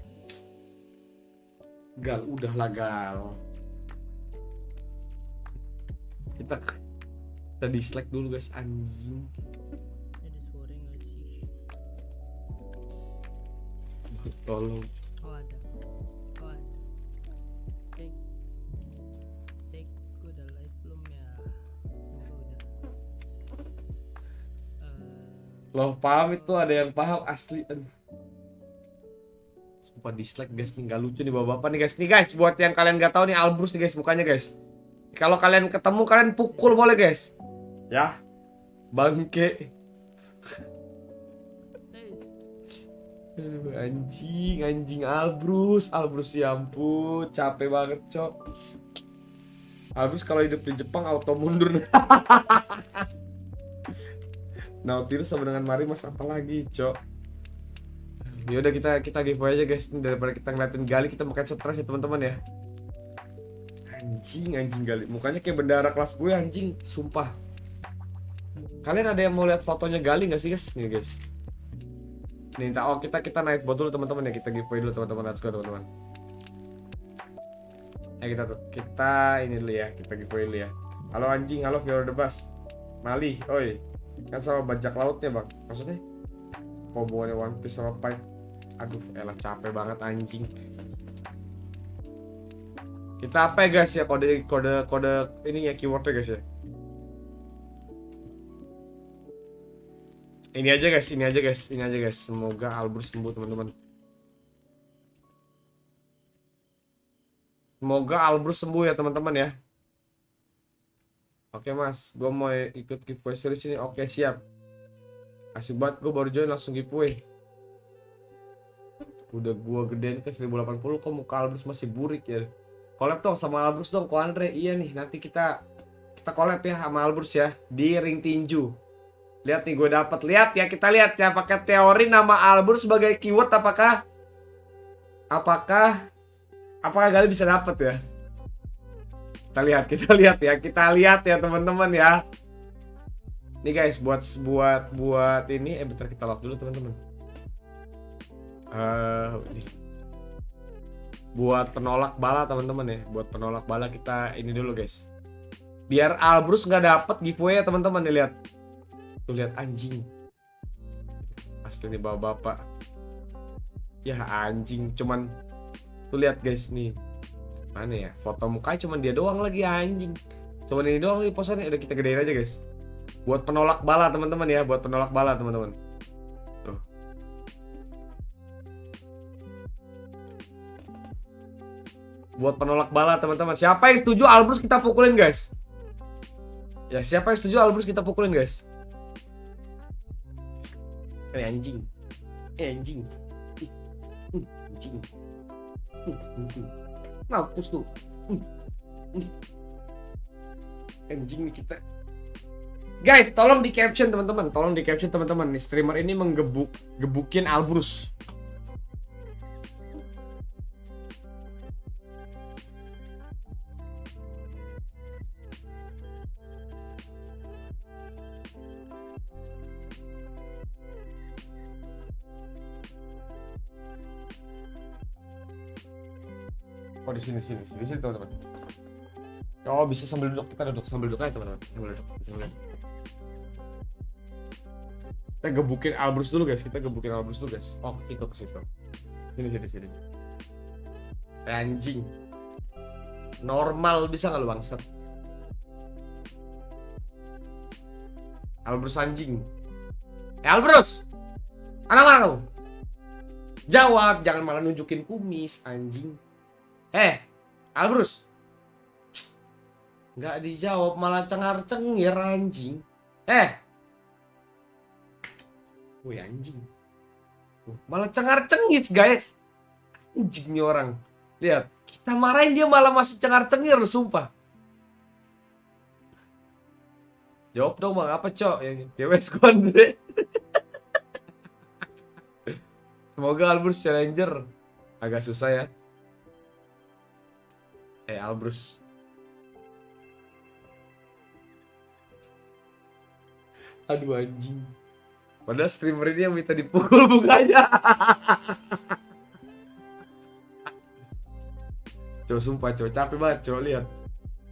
Gal, udahlah Gal. Kita dislike dulu guys anjing. Tolong. Oh ada. Take gue udah live belum ya? Semoga udah. Loh paham itu, ada yang paham asli. Aduh. Sumpah dislike guys nih, gak lucu nih bapak-bapak nih guys. Nih guys, buat yang kalian gak tahu nih Albrus nih guys mukanya guys. Kalau kalian ketemu kalian pukul boleh guys. Ya. Bangke. Aduh, anjing Albrus ya ampun, capek banget cok. Albrus kalau hidup di Jepang auto mundur. Nautilus sama dengan Marimas apalagi cok. Ya udah kita giveaway aja guys, daripada kita ngeliatin Gali kita makin stres ya teman-teman ya. Anjing Gali, mukanya kayak bendara kelas gue anjing, sumpah. Kalian ada yang mau lihat fotonya Gali nggak sih guys? Nih guys. Nih, kita naik bot dulu teman-teman ya, kita giveaway dulu teman-teman, let's go teman-teman. Kita ini dulu ya, kita giveaway dulu ya. Halo anjing, halo viewer the bus. Mali, oi. Kan sama bajak lautnya bang, maksudnya? Hubungannya One Piece sama Pike. Aduh, elah capek banget anjing. Kita apa ya guys ya, kode ini ya keywordnya guys ya. Ini aja guys. Semoga Albrus sembuh teman-teman. Semoga Albrus sembuh ya teman-teman ya. Oke mas, gue mau ikut giveaway series ini. Oke siap. Asik banget, gue baru join langsung giveaway. Udah gue gedein ke 1080, kok muka Albrus masih burik ya. Collab dong sama Albrus dong, ko Andre. Iya nih, nanti kita collab ya sama Albrus ya di ring tinju. Lihat nih gue dapat, lihat ya, kita lihat ya pakai teori nama Albrus sebagai keyword apakah Gali bisa dapat ya. Kita lihat ya teman-teman ya. Nih guys, buat ini bentar kita lock dulu teman-teman. Buat penolak bala teman-teman ya, buat penolak bala kita ini dulu guys. Biar Albrus nggak dapet giveaway ya teman-teman nih, lihat. Tuh lihat anjing. Asli nih bapak-bapak. Ya anjing, cuman tuh lihat guys nih. Mana ya? Foto mukanya cuman dia doang lagi anjing. Cuman ini doang lagi posannya, udah kita gedein aja guys. Buat penolak bala teman-teman ya, buat penolak bala teman-teman. Tuh. Buat penolak bala teman-teman. Siapa yang setuju Albrus kita pukulin guys? Ya siapa yang setuju Albrus kita pukulin guys? Anjing. Anjing. Mampus tuh. Anjing nih kita. Guys, tolong di caption teman-teman. Nih streamer ini gebukin Albrus. Oh di sini teman-teman. Oh bisa sambil duduk, kita duduk sambil duduk aja teman-teman, sambil duduk. Kita gebukin Albrus dulu guys, Oh ke situ. Sini. Anjing. Normal bisa nggak lu bangsat? Albrus anjing. Albrus, anak mana kamu? Jawab, jangan malah nunjukin kumis, anjing. Albrus. Nggak dijawab, malah cengar-cengir, anjing. Woi, anjing. Malah cengar-cengis, guys. Anjing nih orang. Lihat, kita marahin dia malah masih cengar-cengir, sumpah. Jawab dong bang, apa cok? Yang cewek Andre. Semoga Albrus Challenger. Agak susah ya. Albrus. Aduh anjing. Padahal streamer ini yang minta dipukul mukanya. Cok sumpah cok, capek banget cok, lihat.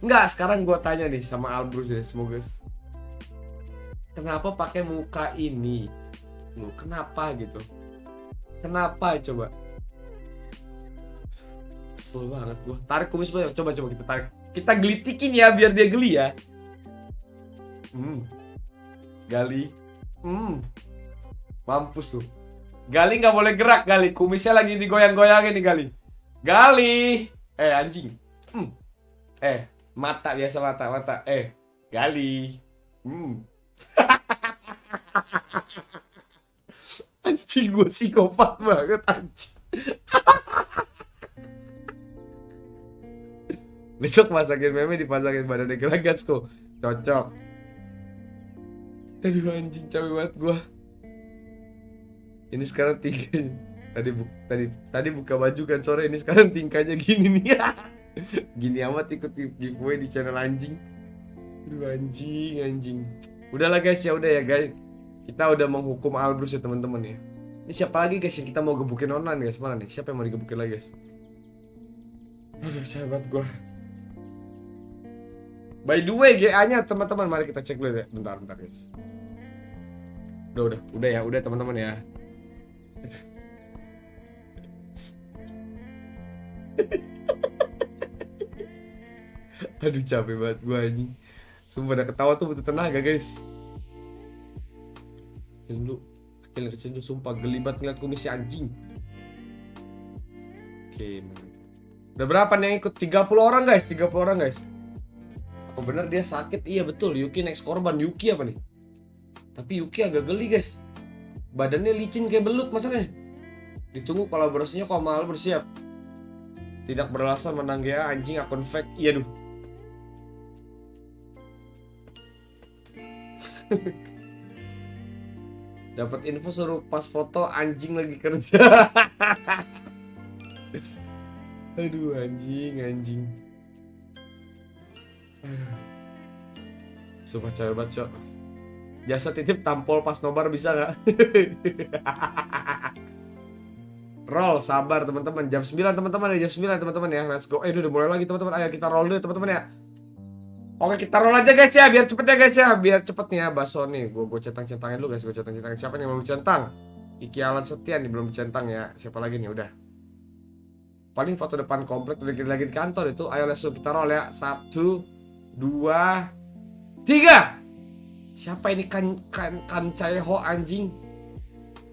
Enggak, sekarang gua tanya nih sama Albrus ya, semoga. Kenapa pakai muka ini? Kenapa gitu? Kenapa coba? Kesel banget gua. Tarik kumis banget. Coba kita tarik. Kita gelitikin ya biar dia geli ya. Gali. Mampus tuh. Gali nggak boleh gerak, Gali. Kumisnya lagi digoyang-goyangin nih, Gali. Gali. Anjing. Mata biasa mata. Gali. Anjing, gue psikopat banget anjing. Besok masakin meme dipasangin badannya gelagas kok. Cocok. Aduh anjing, capek banget gue. Ini sekarang tingkahnya. Tadi buka baju kan sore, ini sekarang tingkahnya gini nih. Gini amat ikut giveaway di channel anjing. Aduh anjing. Udahlah guys, ya udah ya guys. Kita udah menghukum Albrus ya teman-teman ya. Ini siapa lagi guys yang kita mau gebukin online guys? Mana nih? Siapa yang mau digebukin lagi guys? Aduh sahabat gua. By the way GA-nya teman-teman, mari kita cek dulu ya. Bentar guys. Udah teman-teman ya. Aduh capek banget gua anjing. Sumpah udah ketawa tuh butuh tenaga guys. Kecil dulu sumpah, gelibat ngeliat kumisnya anjing. Oke, udah berapa nih yang ikut? 30 orang guys. Apa bener dia sakit? Iya betul, Yuki next korban. Yuki apa nih? Tapi Yuki agak geli guys. Badannya licin kayak belut masalahnya. Ditunggu kolaborasinya Komal bersiap. Tidak beralasan menang ya anjing, akun fake. Iya duh. Dapat info suruh pas foto anjing lagi kerja. Aduh anjing. Sumpah cewek banget cok. Jasa titip tampol pas nobar bisa nggak? Roll sabar teman-teman. Jam 9 teman-teman ya, let's go. Ini udah mulai lagi teman-teman. Ayo kita roll dulu teman-teman ya. Oke kita roll aja guys ya, biar cepet ya guys ya, Baso nih, gue centang-centangin dulu guys, siapa nih yang belum centang? Iki Alan Setia nih belum centang ya, siapa lagi nih udah. Paling foto depan komplek udah lagi di kantor itu, ayo let's go kita roll ya, 1, 2, 3. Siapa ini kan Caeho anjing?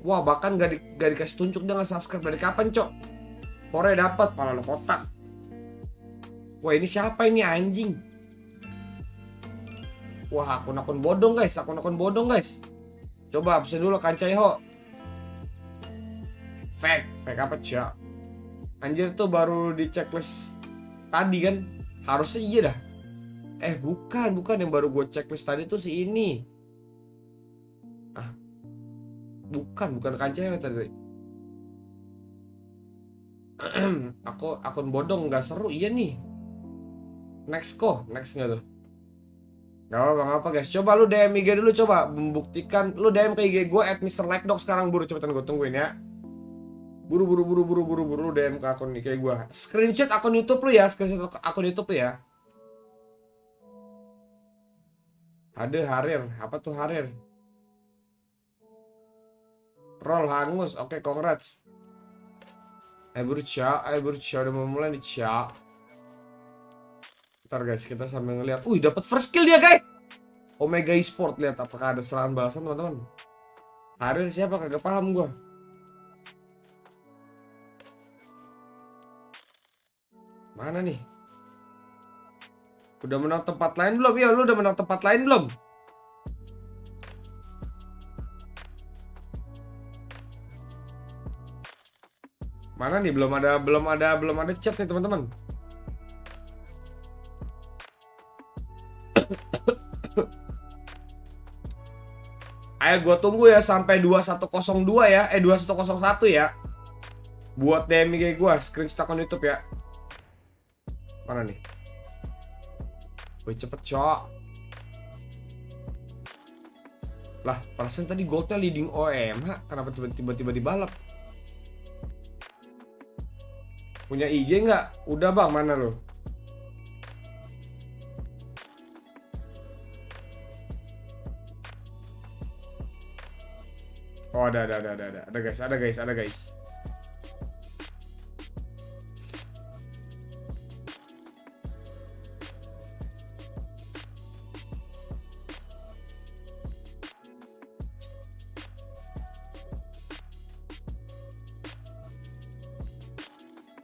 Wah bahkan gak dikasih tunjuk dia nggak subscribe dari kapan cok? Pore dapat, malah lo kotak. Wah ini siapa ini anjing? Wah akun-akun bodong guys. Coba absen dulu Kanceho. Fake apa cok? Anjir tuh baru di checklist tadi kan? Harusnya iya dah. Bukan yang baru gue checklist tadi tuh si ini. Bukan Kanceho tadi. Aku akun bodong nggak seru iya nih. Next nggak tuh? Gak apa guys, coba lu DM IG dulu, coba membuktikan. Lu DM ke IG gue @MrLikeDog sekarang buru, cepetan gue tungguin ya. Buru DM ke akun nih kayak gua. Screenshot akun YouTube lu ya, screenshot akun YouTube lu ya. Ada Harir, apa tuh Harir? Roll hangus, oke congrats. Burca udah mau mulai nih Cia. Ntar guys, kita sambil ngeliat. Dapat first kill dia guys. Omega Esport, lihat apakah ada serangan balasan teman-teman. Harir siapa kagak paham gua. Mana nih? Udah menang tempat lain belum? Ya, lu udah menang tempat lain belum? Mana nih? Belum ada chat nih, teman-teman. Ayo gua tunggu ya sampai 2102 ya. 2101 ya. Buat DM IG gua, screenshot akun YouTube ya. Mana nih? Woi cepet cok. Lah, perasaan tadi goldnya leading OMH. Kenapa tiba-tiba dibalap? Punya IG nggak? Udah bang, mana lo? Oh ada guys.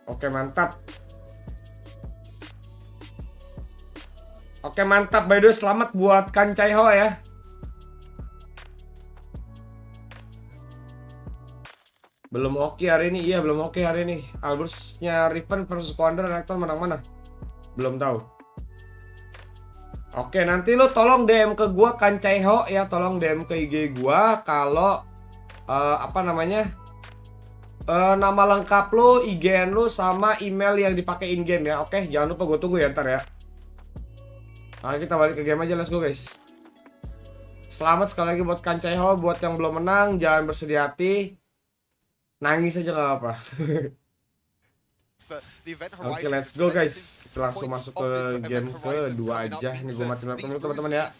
Oke mantap. By the way selamat buat Kancai Ho ya. Belum hoki hari ini. Iya belum hoki hari ini. Albursnya Riven versus Quander Rektor menang mana? Belum tahu. Oke nanti lo tolong DM ke gua Kancai Ho ya. Tolong DM ke IG gua kalau nama lengkap lu, IGN lu, sama email yang dipakai in game ya. Oke, jangan lupa gue tunggu ya ntar ya. Nah, kita balik ke game aja, let's go guys. Selamat sekali lagi buat Kancai Ho, buat yang belum menang, jangan bersedih hati. Nangis aja gak apa-apa. Oke, let's go guys. Kita langsung masuk ke game kedua aja. Ini gue matiin dulu teman-teman ya.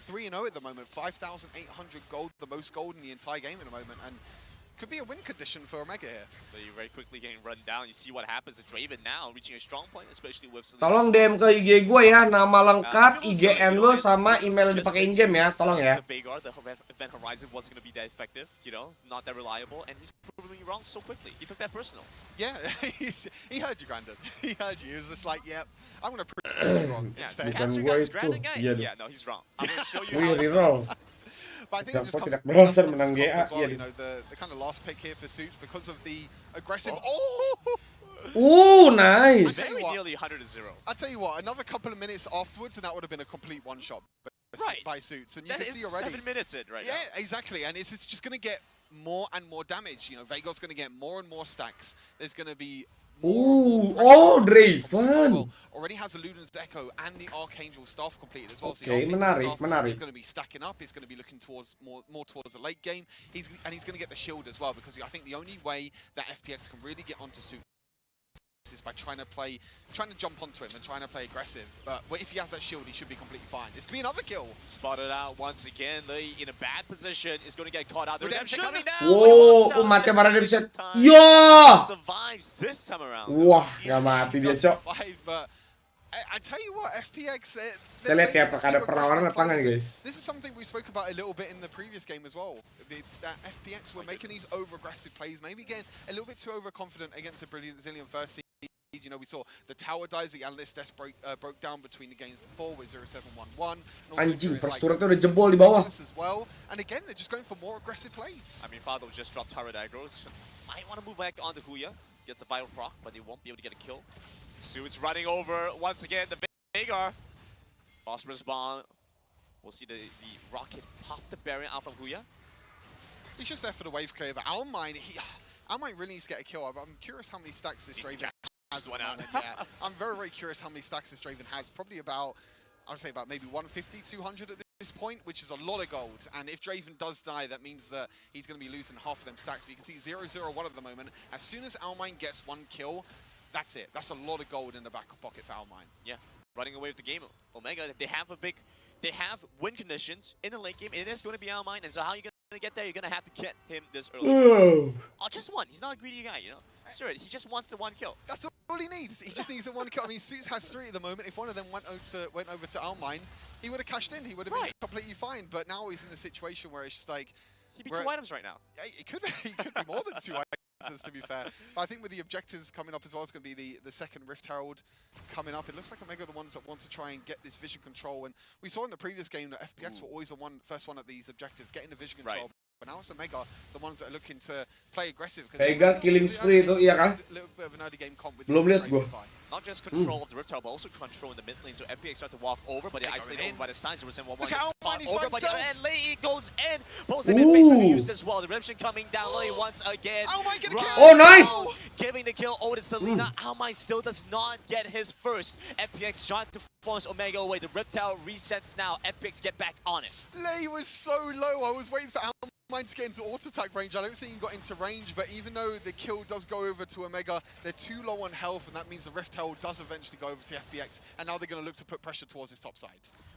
3-0 at the moment, 5,800 gold, the most gold in the entire game at the moment, and could be a win condition for Omega here. So you're very quickly getting run down. You see what happens to Draven now, reaching a strong point, especially with. Tolong DM ke IG gue ya, nama lengkap, IGN lo, sama email yang dipakai in game ya, tolong ya. The event horizon wasn't going to be that effective, you know, not that reliable, and he's proving you wrong so quickly. He took that personal. Yeah, he heard you, Grandad. He heard you. He was just like, yeah, I'm going to prove you wrong. Bukan gue itu. Yeah, no, he's wrong. I'm going to show you how. But I think it just comes menang GA, as well, you know, the kind of last pick here for Suits because of the aggressive. Nice. Very nearly 100-0. I tell you what, another couple of minutes afterwards, and that would have been a complete one-shot by Suits, and you can see already. 7 minutes in right now. Yeah, exactly, and it's just going to get more and more damage. You know, Veigar's going to get more and more stacks. There's going to be. Draven already has the Luden's Echo and the Archangel staff completed as well. Okay, menarik. He's going to be stacking up. He's going to be looking towards more towards the late game. He's going to get the shield as well, because I think the only way that FPX can really get onto Suit is by trying to jump onto him and trying to play aggressive. But if he has that shield, he should be completely fine. This could be another kill. Spotted out once again. Lee in a bad position is going to get caught out. The redemption coming down. Wow, mati para redemption. Yo! Survives this time around. Wah, nggak mati dia, Cok. But I tell you what, FPX. Kita lihat ya apakah ada perlawanan apa enggak, guys. This is something we spoke about a little bit in the previous game as well. That FPX were making these over-aggressive plays, maybe getting a little bit too overconfident against a Brazilian first seed. You know, we saw the tower dies, the analyst desk broke down between the games before with 0711. Anjing, first turretnya udah jebol di bawah. As well. And again, they're just going for more aggressive plays. I mean, Fado just dropped turret aggros. Might want to move back onto Huya. Gets a vital proc, but he won't be able to get a kill. Suits running over once again. The Veigar. Phosphorus bomb. We'll see the rocket pop the barrier out from Huya. He's just there for the wave clear, but Almine really needs to get a kill. I'm curious how many stacks this Draven has. Yeah, I'm very, very curious how many stacks this Draven has. Probably about, I would say about maybe 150, 200 at point, which is a lot of gold. And if Draven does die, that means that he's going to be losing half of them stacks. But you can see 0-0-1 at the moment. As soon as Almine gets one kill, that's it. That's a lot of gold in the back pocket for Almine. Yeah, running away with the game. Omega, they have win conditions in the late game. It is going to be Almine, and so how are you going to get there? You're going to have to get him this early. Oh, just one. He's not a greedy guy, you know. Sure, he just wants the one kill. That's all he needs. He just needs the one kill. I mean, Suits has 3 at the moment. If one of them went over to Almine, he would have cashed in. He would have been completely fine. But now he's in a situation where it's just like... He'd be 2 items right now. It could be. It could be more than 2 items, to be fair. But I think with the objectives coming up as well, it's going to be the second Rift Herald coming up. It looks like Omega are the ones that want to try and get this vision control. And we saw in the previous game that FPX were always the first one at these objectives, getting the vision control. But now it's Omega, the ones that are looking to play aggressive. Omega killing spree itu, iya kan? Belum lihat gua. Not just control of the Rift Tower, but also control in the mid lane. So FPX start to walk over, but they're isolated over by the sides. Look how Almine is by himself. And Lei goes in. Both in mid-phase will be used as well. The Redemption coming down Lei once again. Almine get a kill. Oh, nice! Giving the kill over to Selena. Almine still does not get his first. FPX trying to force Omega away. The Rift Tower resets now. FPX get back on it. Lei was so low. I was waiting for Almine to get into auto-attack range. I don't think he got into range, but even though the kill does go over to Omega, they're too low on health, and that means the Rift Herald does eventually go over to FPX, and now they're going to look to put pressure towards his top side.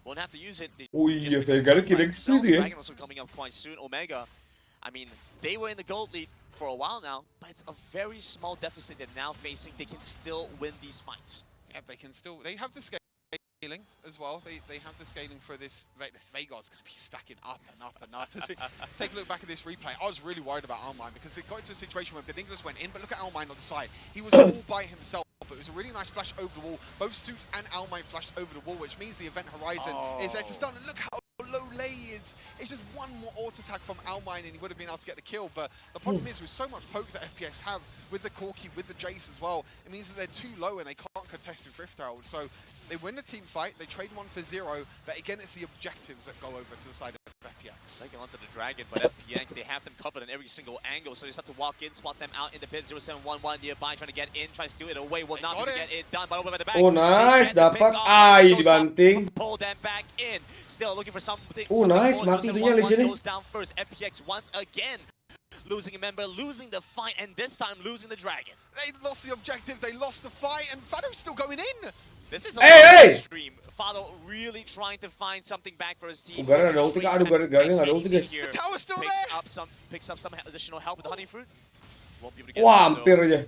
Won't have to use it. Oh iya, Vega killing spree dia. Dragon also coming up quite soon. Omega, I mean, they were in the gold lead for a while now, but it's a very small deficit they're now facing. They can still win these fights. Yeah, they can still. They have the scaling as well. They have the scaling for this. This Veigar's going to be stacking up and up and up. As we take a look back at this replay, I was really worried about Almine because it got into a situation where Benignos went in, but look at Almine on the side. He was all by himself. But it was a really nice flash over the wall. Both Suits and Almine flashed over the wall, which means the event horizon is there to start. And look how low Lei is. It's just one more auto attack from Almine and he would have been able to get the kill. But the problem is with so much poke that FPX have, with the Corki, with the Jace as well, it means that they're too low and they can't contest with Rift Herald. So they win the team fight, they trade 1 for 0, but again, it's the objectives that go over to the side of FPX. Taking onto the Dragon, but FPX, they have them covered on every single angle, so they just have to walk in, spot them out in the pit. 0-7-1-1 nearby, trying to get in, try to steal it away. Will not be able to get it done, but over by the back. Oh, nice. Dapat. Ay, dibanting. Pull them back in. Still looking for something. Oh, nice. Mati itunya di sini. Goes down first. FPX once again losing a member, losing the fight, and this time losing the Dragon. They lost the objective, they lost the fight, and Fado's still going in. This is a extreme. Fado really trying to find something back for his team. Gara ada ulti, ada ulti guys. The tower's still there. Picks up some additional help with the honey fruit. Won't be able to get Wah, hampir aja.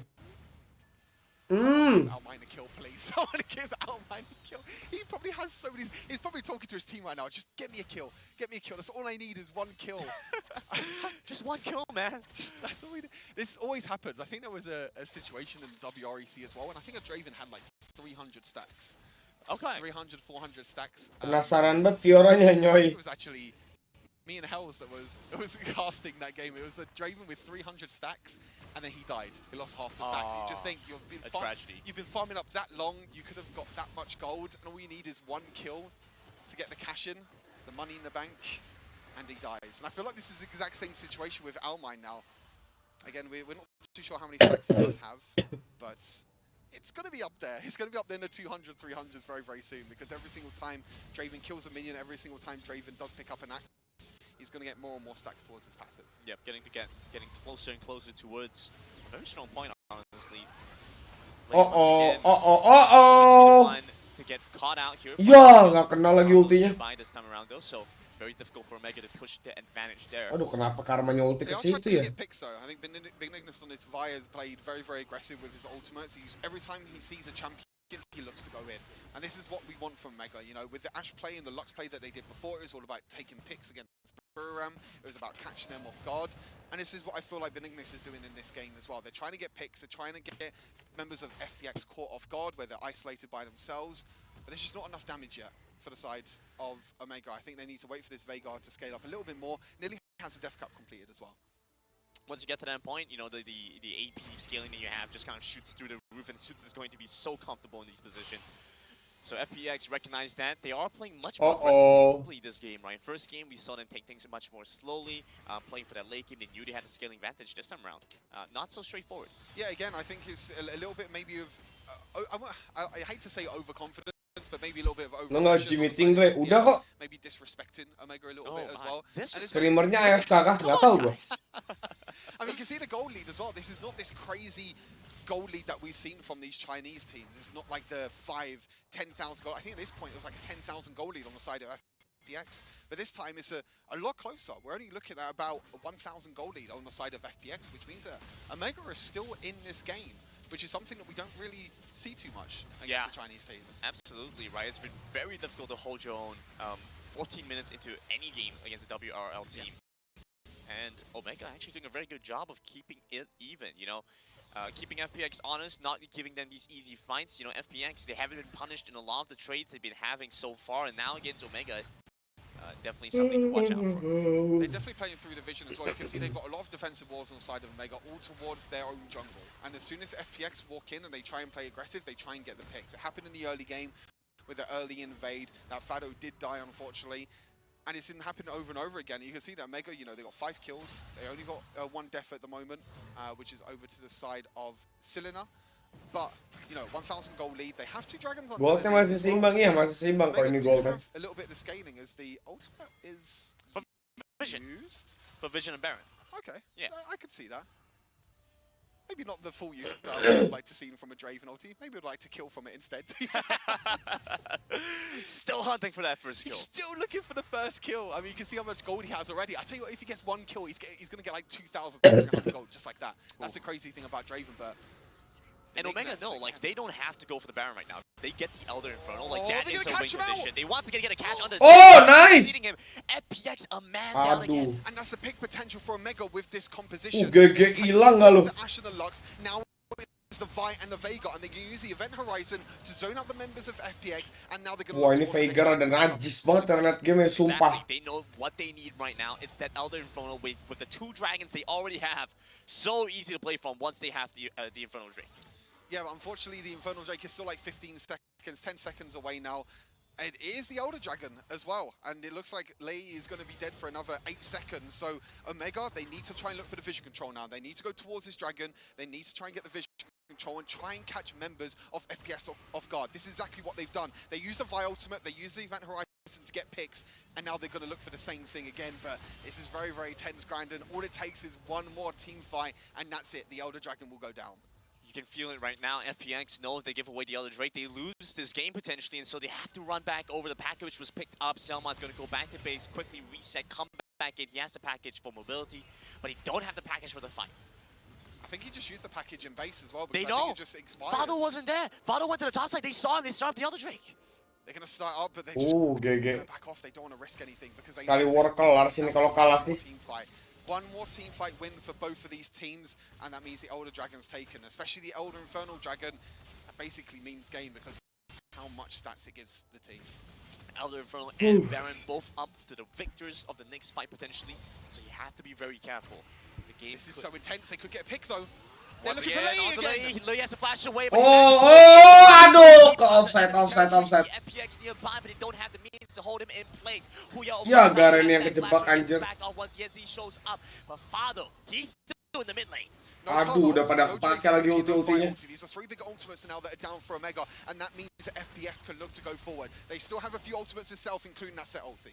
Almine a kill, please. Someone give Almine a kill. He probably has so many. He's probably talking to his team right now. Just get me a kill. Get me a kill. That's all I need is 1 kill. Just 1 kill, man. That's all we need. This always happens. I think there was a situation in WREC as well, and I think a Draven had like 300 stacks. Okay. 300, 400 stacks. Penasaran banget Fioranya, nyoy. It was actually me and Hells that was casting that game. It was a Draven with 300 stacks, and then he died. He lost half the stacks. You just think you've been farming up that long. You could have got that much gold, and all you need is 1 kill to get the cash in, the money in the bank, and he dies. And I feel like this is the exact same situation with Almine now. Again, we're not too sure how many stacks he does have, but it's going to be up there. It's going to be up there in the 200, 300s very, very soon, because every single time Draven kills a minion, every single time Draven does pick up an axe, he's going to get more and more stacks towards his passive. Yep, getting closer and closer towards a very strong point, honestly. To get caught out here. Ya, nggak kena lagi ultinya. This time around though, so very difficult for Omega to push the advantage there. Aduh, kenapa Karmanya ulti ke situ ya? I think Benignos on this Vi has played very, very aggressive with his ultimates. Every time he sees a champion, he looks to go in. And this is what we want from Mega, you know, with the Ashe play and the Lux play that they did before, it was all about taking picks against Buram, it was about catching them off guard. And this is what I feel like Benignos is doing in this game as well. They're trying to get picks, they're trying to get members of FPX caught off guard where they're isolated by themselves, but there's just not enough damage yet for the side of Omega. I think they need to wait for this Veigar to scale up a little bit more. Nearly has the Death Cup completed as well. Once you get to that point, you know, the AP scaling that you have just kind of shoots through the roof, and Suits is going to be so comfortable in these positions. So FPX recognize that. They are playing much more aggressively this game, right? First game, we saw them take things much more slowly, playing for that late game. They knew they had a scaling advantage this time around. Not so straightforward. Yeah, again, I think it's a little bit maybe of, I hate to say overconfident, but maybe a little bit of Lo nggak overreaction on the meeting side of gue, udah FPS, kok. maybe disrespecting Omega a little bit as well. This And it's Streamernya AFK kah? Nggak tahu gue. I mean, you can see the goal lead as well. This is not this crazy goal lead that we've seen from these Chinese teams. It's not like the 10,000 goal. I think at this point it was like a 10,000 goal lead on the side of FPX. But this time it's a lot closer. We're only looking at about a 1,000 goal lead on the side of FPX, which means that Omega is still in this game, which is something that we don't really see too much against the Chinese teams. Absolutely, right? It's been very difficult to hold your own 14 minutes into any game against the WRL team. And Omega actually doing a very good job of keeping it even, you know? Keeping FPX honest, not giving them these easy fights. You know, FPX, they haven't been punished in a lot of the trades they've been having so far, and now against Omega, definitely something to watch out for. They're definitely playing through the vision as well. You can see they've got a lot of defensive walls on the side of Omega, all towards their own jungle. And as soon as FPX walk in and they try and play aggressive, they try and get the picks. It happened in the early game with the early invade. That Fado did die, unfortunately. And it's been happening over and over again. You can see that Omega, you know, they got 5 kills. They only got 1 death at the moment, which is over to the side of Silina. But, you know, 1,000 goal lead. They have 2 dragons on Goldnya masih seimbang ya, masih seimbang kalau ini gol kan. A little bit of the scaling as the ultimate is used. For Vision and Baron. Okay, yeah, I could see that. Maybe not the full use that I would like to see from a Draven ulti. Maybe I'd like to kill from it instead. Still hunting for that first kill. He's still looking for the first kill. I mean, you can see how much gold he has already. I tell you what, if he gets 1 kill, he's going to get like 2,300 gold, just like that. That's the crazy thing about Draven, but... And Omega, no, like, they don't have to go for the Baron right now. They get the Elder Infernal, like, Oh, that they're is a gonna win catch him out. condition. They want to get a catch on the Oh, nice! Beating him. FPX a man down again. And that's the pick potential for Omega with this composition. GG hilang nggak lu? The Ashe and the Lux, now it's the Vi and the Veigar, and they can use the Event Horizon to zone out the members of FPX, and now they're going to Wah, ini Veigar ada najis banget internet game ya, sumpah. Exactly. They know what they need right now. It's that Elder Infernal with the 2 dragons they already have. So easy to play from once they have the Infernal Drake. Yeah, but unfortunately the Infernal Drake is still like 15 seconds, 10 seconds away now. It is the Elder Dragon as well, and it looks like Lei is going to be dead for another 8 seconds. So Omega, they need to try and look for the vision control now. They need to go towards this dragon. They need to try and get the vision control and try and catch members of FPS off guard. This is exactly what they've done. They use the Vi ultimate, they use the Event Horizon to get picks, and now they're going to look for the same thing again. But this is very, very tense grind, and all it takes is 1 more team fight, and that's it. The Elder Dragon will go down. You can feel it right now. FPX know if they give away the Elder Drake, they lose this game potentially, and so they have to run back over. The package was picked up. Selman's going to go back to base, quickly reset, come back in. He has the package for mobility, but he don't have the package for the fight. I think he just used the package in base as well. They because I know. think it just expired. Vado wasn't there. Vado went to the top side. They saw him. They saw the Elder Drake. They're going to start up, but they just GG. back off. They don't want to risk anything because they Sekali know war kelar sini kalau kalah sih. team fight. 1 more team fight win for both of these teams, and that means the Elder Dragon's taken. Especially the Elder Infernal Dragon, that basically means game because how much stats it gives the team. Elder Infernal and Baron both up to the victors of the next fight potentially, so you have to be very careful. The game This is so intense. They could get a pick though. They're once looking for Lei again. Lei has to flash away. Aduh, ke offside. FPX nearby, but they don't have the means to hold him in place. Ya, Garen yang kejebak anjir. Back off once Yezi shows up, but Fado, he's still in the mid lane. Aduh, udah pada kepake lagi ulti-ultinya. These are 3 big ultimates now that are down for Omega, and that means that FPX can look to go forward. They still have a few ultimates itself, including that set ulti.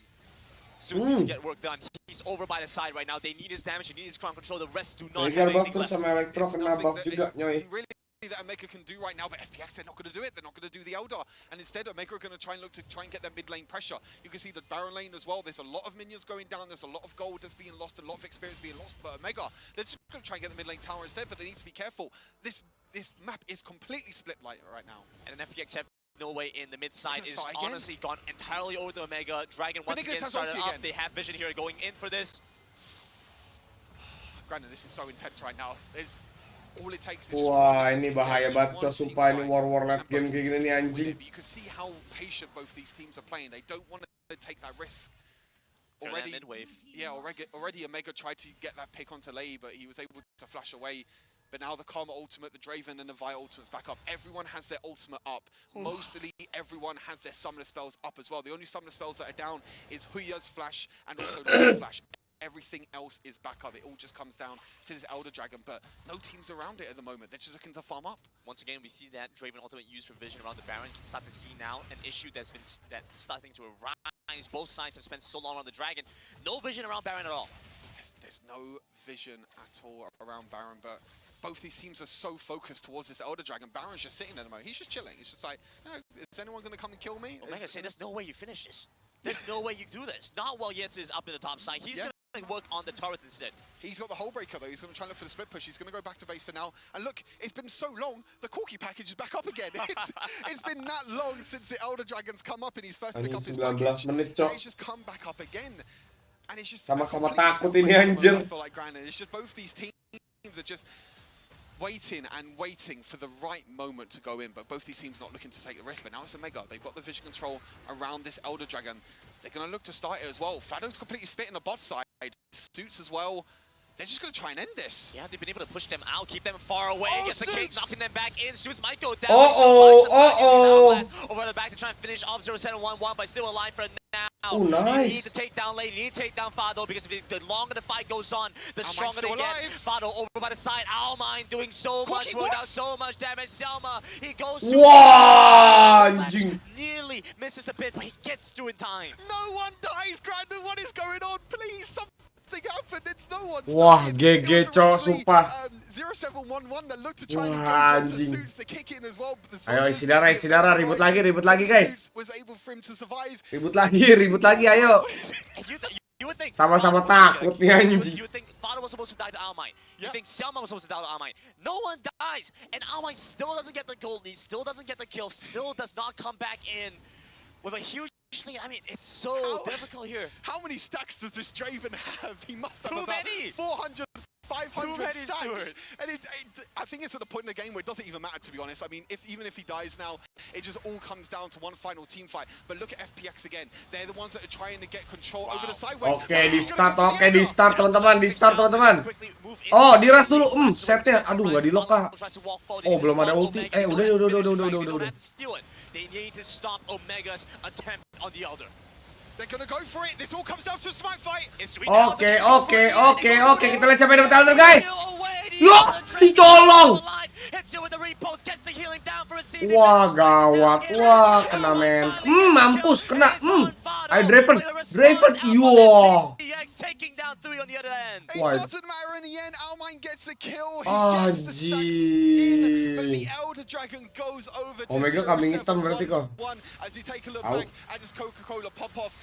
Susie to get work done. He's over by the side right now. They need his damage, they need his crown control. The rest do not Veigar have buff anything terus left. sama Elektro kena buff juga, nyoy. Really that Omega can do right now, but FPX, they're not going to do it. They're not going to do the Elder. And instead, Omega are going to try and look to get their mid lane pressure. You can see the Baron lane as well. There's a lot of minions going down. There's a lot of gold that's being lost, a lot of experience being lost. But Omega, they're just going to try and get the mid lane tower instead, but they need to be careful. This map is completely split right now. And then FPX have no way in. The mid side is start again. honestly gone entirely over to Omega. Dragon once again Nicholas has started ulti up. again. They have vision here going in for this. Granted, this is so intense right now. All it takes is Wah, ini bahaya banget tuh, sumpah ini war late game kayak gini nih anjing. You can see how patient both these teams are playing. They don't want to take that risk. Already, mid-wave. Yeah, already Omega tried to get that pick onto Lei, but he was able to flash away. But now the Karma ultimate, the Draven and the Vi ultimates back up. Everyone has their ultimate up. Mostly everyone has their summoner spells up as well. The only summoner spells that are down is Huya's flash and also Lei's flash. everything else is back up. It all just comes down to this Elder Dragon, but no teams around it at the moment. They're just looking to farm up. Once again, we see that Draven ultimate used for vision around the Baron. You can start to see now an issue that's starting to arise. Both sides have spent so long on the Dragon. No vision around Baron at all. There's no vision at all around Baron, but both these teams are so focused towards this Elder Dragon. Baron's just sitting there at the moment. He's just chilling. He's just like, is anyone going to come and kill me? Omega say, there's no way you finish this. There's no way you do this. Not while Yetz is up in the top side. He's going to work on the turrets instead. He's got the Hull Breaker though. He's going to try and look for the split push. He's going to go back to base for now. And look, it's been so long, the Corki package is back up again. It's been that long since the Elder Dragon's come up and he's first pick up his package. He's just come back up again. And it's just sama-sama takut ini anjir. I feel like granted, it's just both these teams are just waiting and waiting for the right moment to go in, but both these teams not looking to take the risk. But now it's Omega. They've got the vision control around this Elder Dragon. They're going to look to start it as well. Fado's completely split in the bot side. Suits as well. They're just going to try and end this. Yeah, they've been able to push them out, keep them far away. Gets the cake, knocking them back in. Suits might go down. Over the back to try and finish off 0-7-1-1, but still alive for now. Oh, nice. You need to take down lane, you need to take down Fado, because the longer the fight goes on, the stronger they get. Fado over by the side, Almine doing so much work out, so much damage. Selma, he goes through. Nearly misses the pit, but he gets through in time. No one dies, Grandin. What is going on? Please, something happened. It's no one's Wah, GG cok, sumpah. 0711 that looked to try and go to Suits the kick in as well. Ayo isi darah, ribut lagi guys. Was able for him to survive. Ribut lagi, ayo. You would think Sama-sama takut nih anjing. You would think Fado was supposed to die to Almine. You think Selma was supposed to die to Almine. No one dies, and Almine still doesn't get the gold lead, still doesn't get the kill, still does not come back in with a huge lead. I mean, it's so difficult here. How many stacks does this Draven have? He must have about 400, 500 stacks. And I think it's at the point in the game where it doesn't even matter, to be honest. I mean, even if he dies now, it just all comes down to one final team fight. But look at FPX again. They're the ones that are trying to get control over the sideways. Oke, di start teman-teman. Oh, diras dulu. Setnya. Aduh, nggak di lock kah? Oh, belum ada ulti. Udah. They need to stop Omega's attempt on the Elder. They're gonna go for it. This all comes down to a smack fight. Oke. Kita lihat siapa yang dapat Elder, guys. Yo, dicolong. Wah, gawat. Wah, kena men. Mampus, kena. Ayo Draven. Yo. It doesn't matter in the end. Almine gets a kill. He gets the stacks in, but the Elder Dragon goes over to Omega kambing hitam berarti kok. As you take a look back at this Coca-Cola pop-off,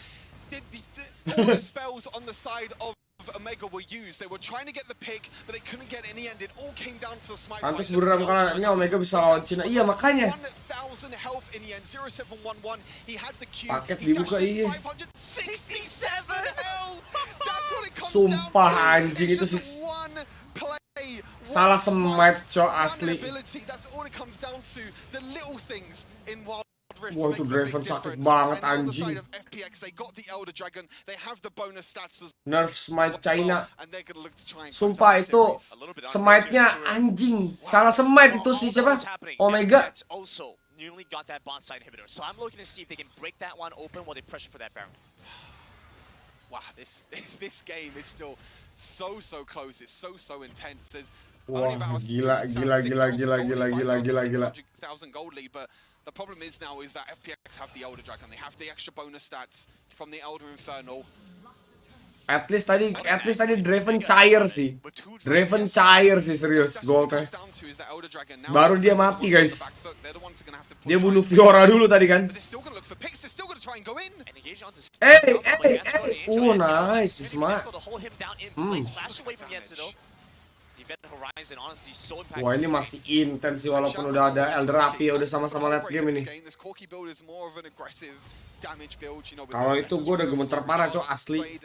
all the spells on the side of Omega were used. They were trying to get the pick, but they couldn't get it in the end. It all came down to the smite fight. Pantes beberapa kali Omega bisa lawan Cina. Iya, makanya. 1,000 health in the end. 0711. He had the Q. Paket dibuka, iya. 567 health. That's what it comes Sumpah down to. anjing itu sih. One play. Salah smite cok asli. That's all it comes down to. The little things in Wild Rift. Wah, itu Draven sakit banget anjing. FPX, they got the Elder Dragon. They have the bonus stats as Nerf smite China. and they're going to look to try and Sumpah itu smite-nya anjing. Salah smite itu sih siapa? Omega. Also nearly got that bot side inhibitor. So I'm looking to see if they can break that one open while they pressure for that Baron. Wow, this game is still so close. It's so intense. There's Wah, only about gila. 600,000 gold lead, but the problem is now is that FPX have the Elder Dragon. They have the extra bonus stats from the Elder Infernal. At least tadi Draven cair sih. Draven cair sih serius goldnya. Baru dia mati guys. Dia bunuh Fiora dulu tadi kan. Nice, smart. Wah, ini masih intens sih walaupun udah ada Elder Api, udah sama-sama late game ini. Kalau itu gue udah gemeter parah cok asli. Asli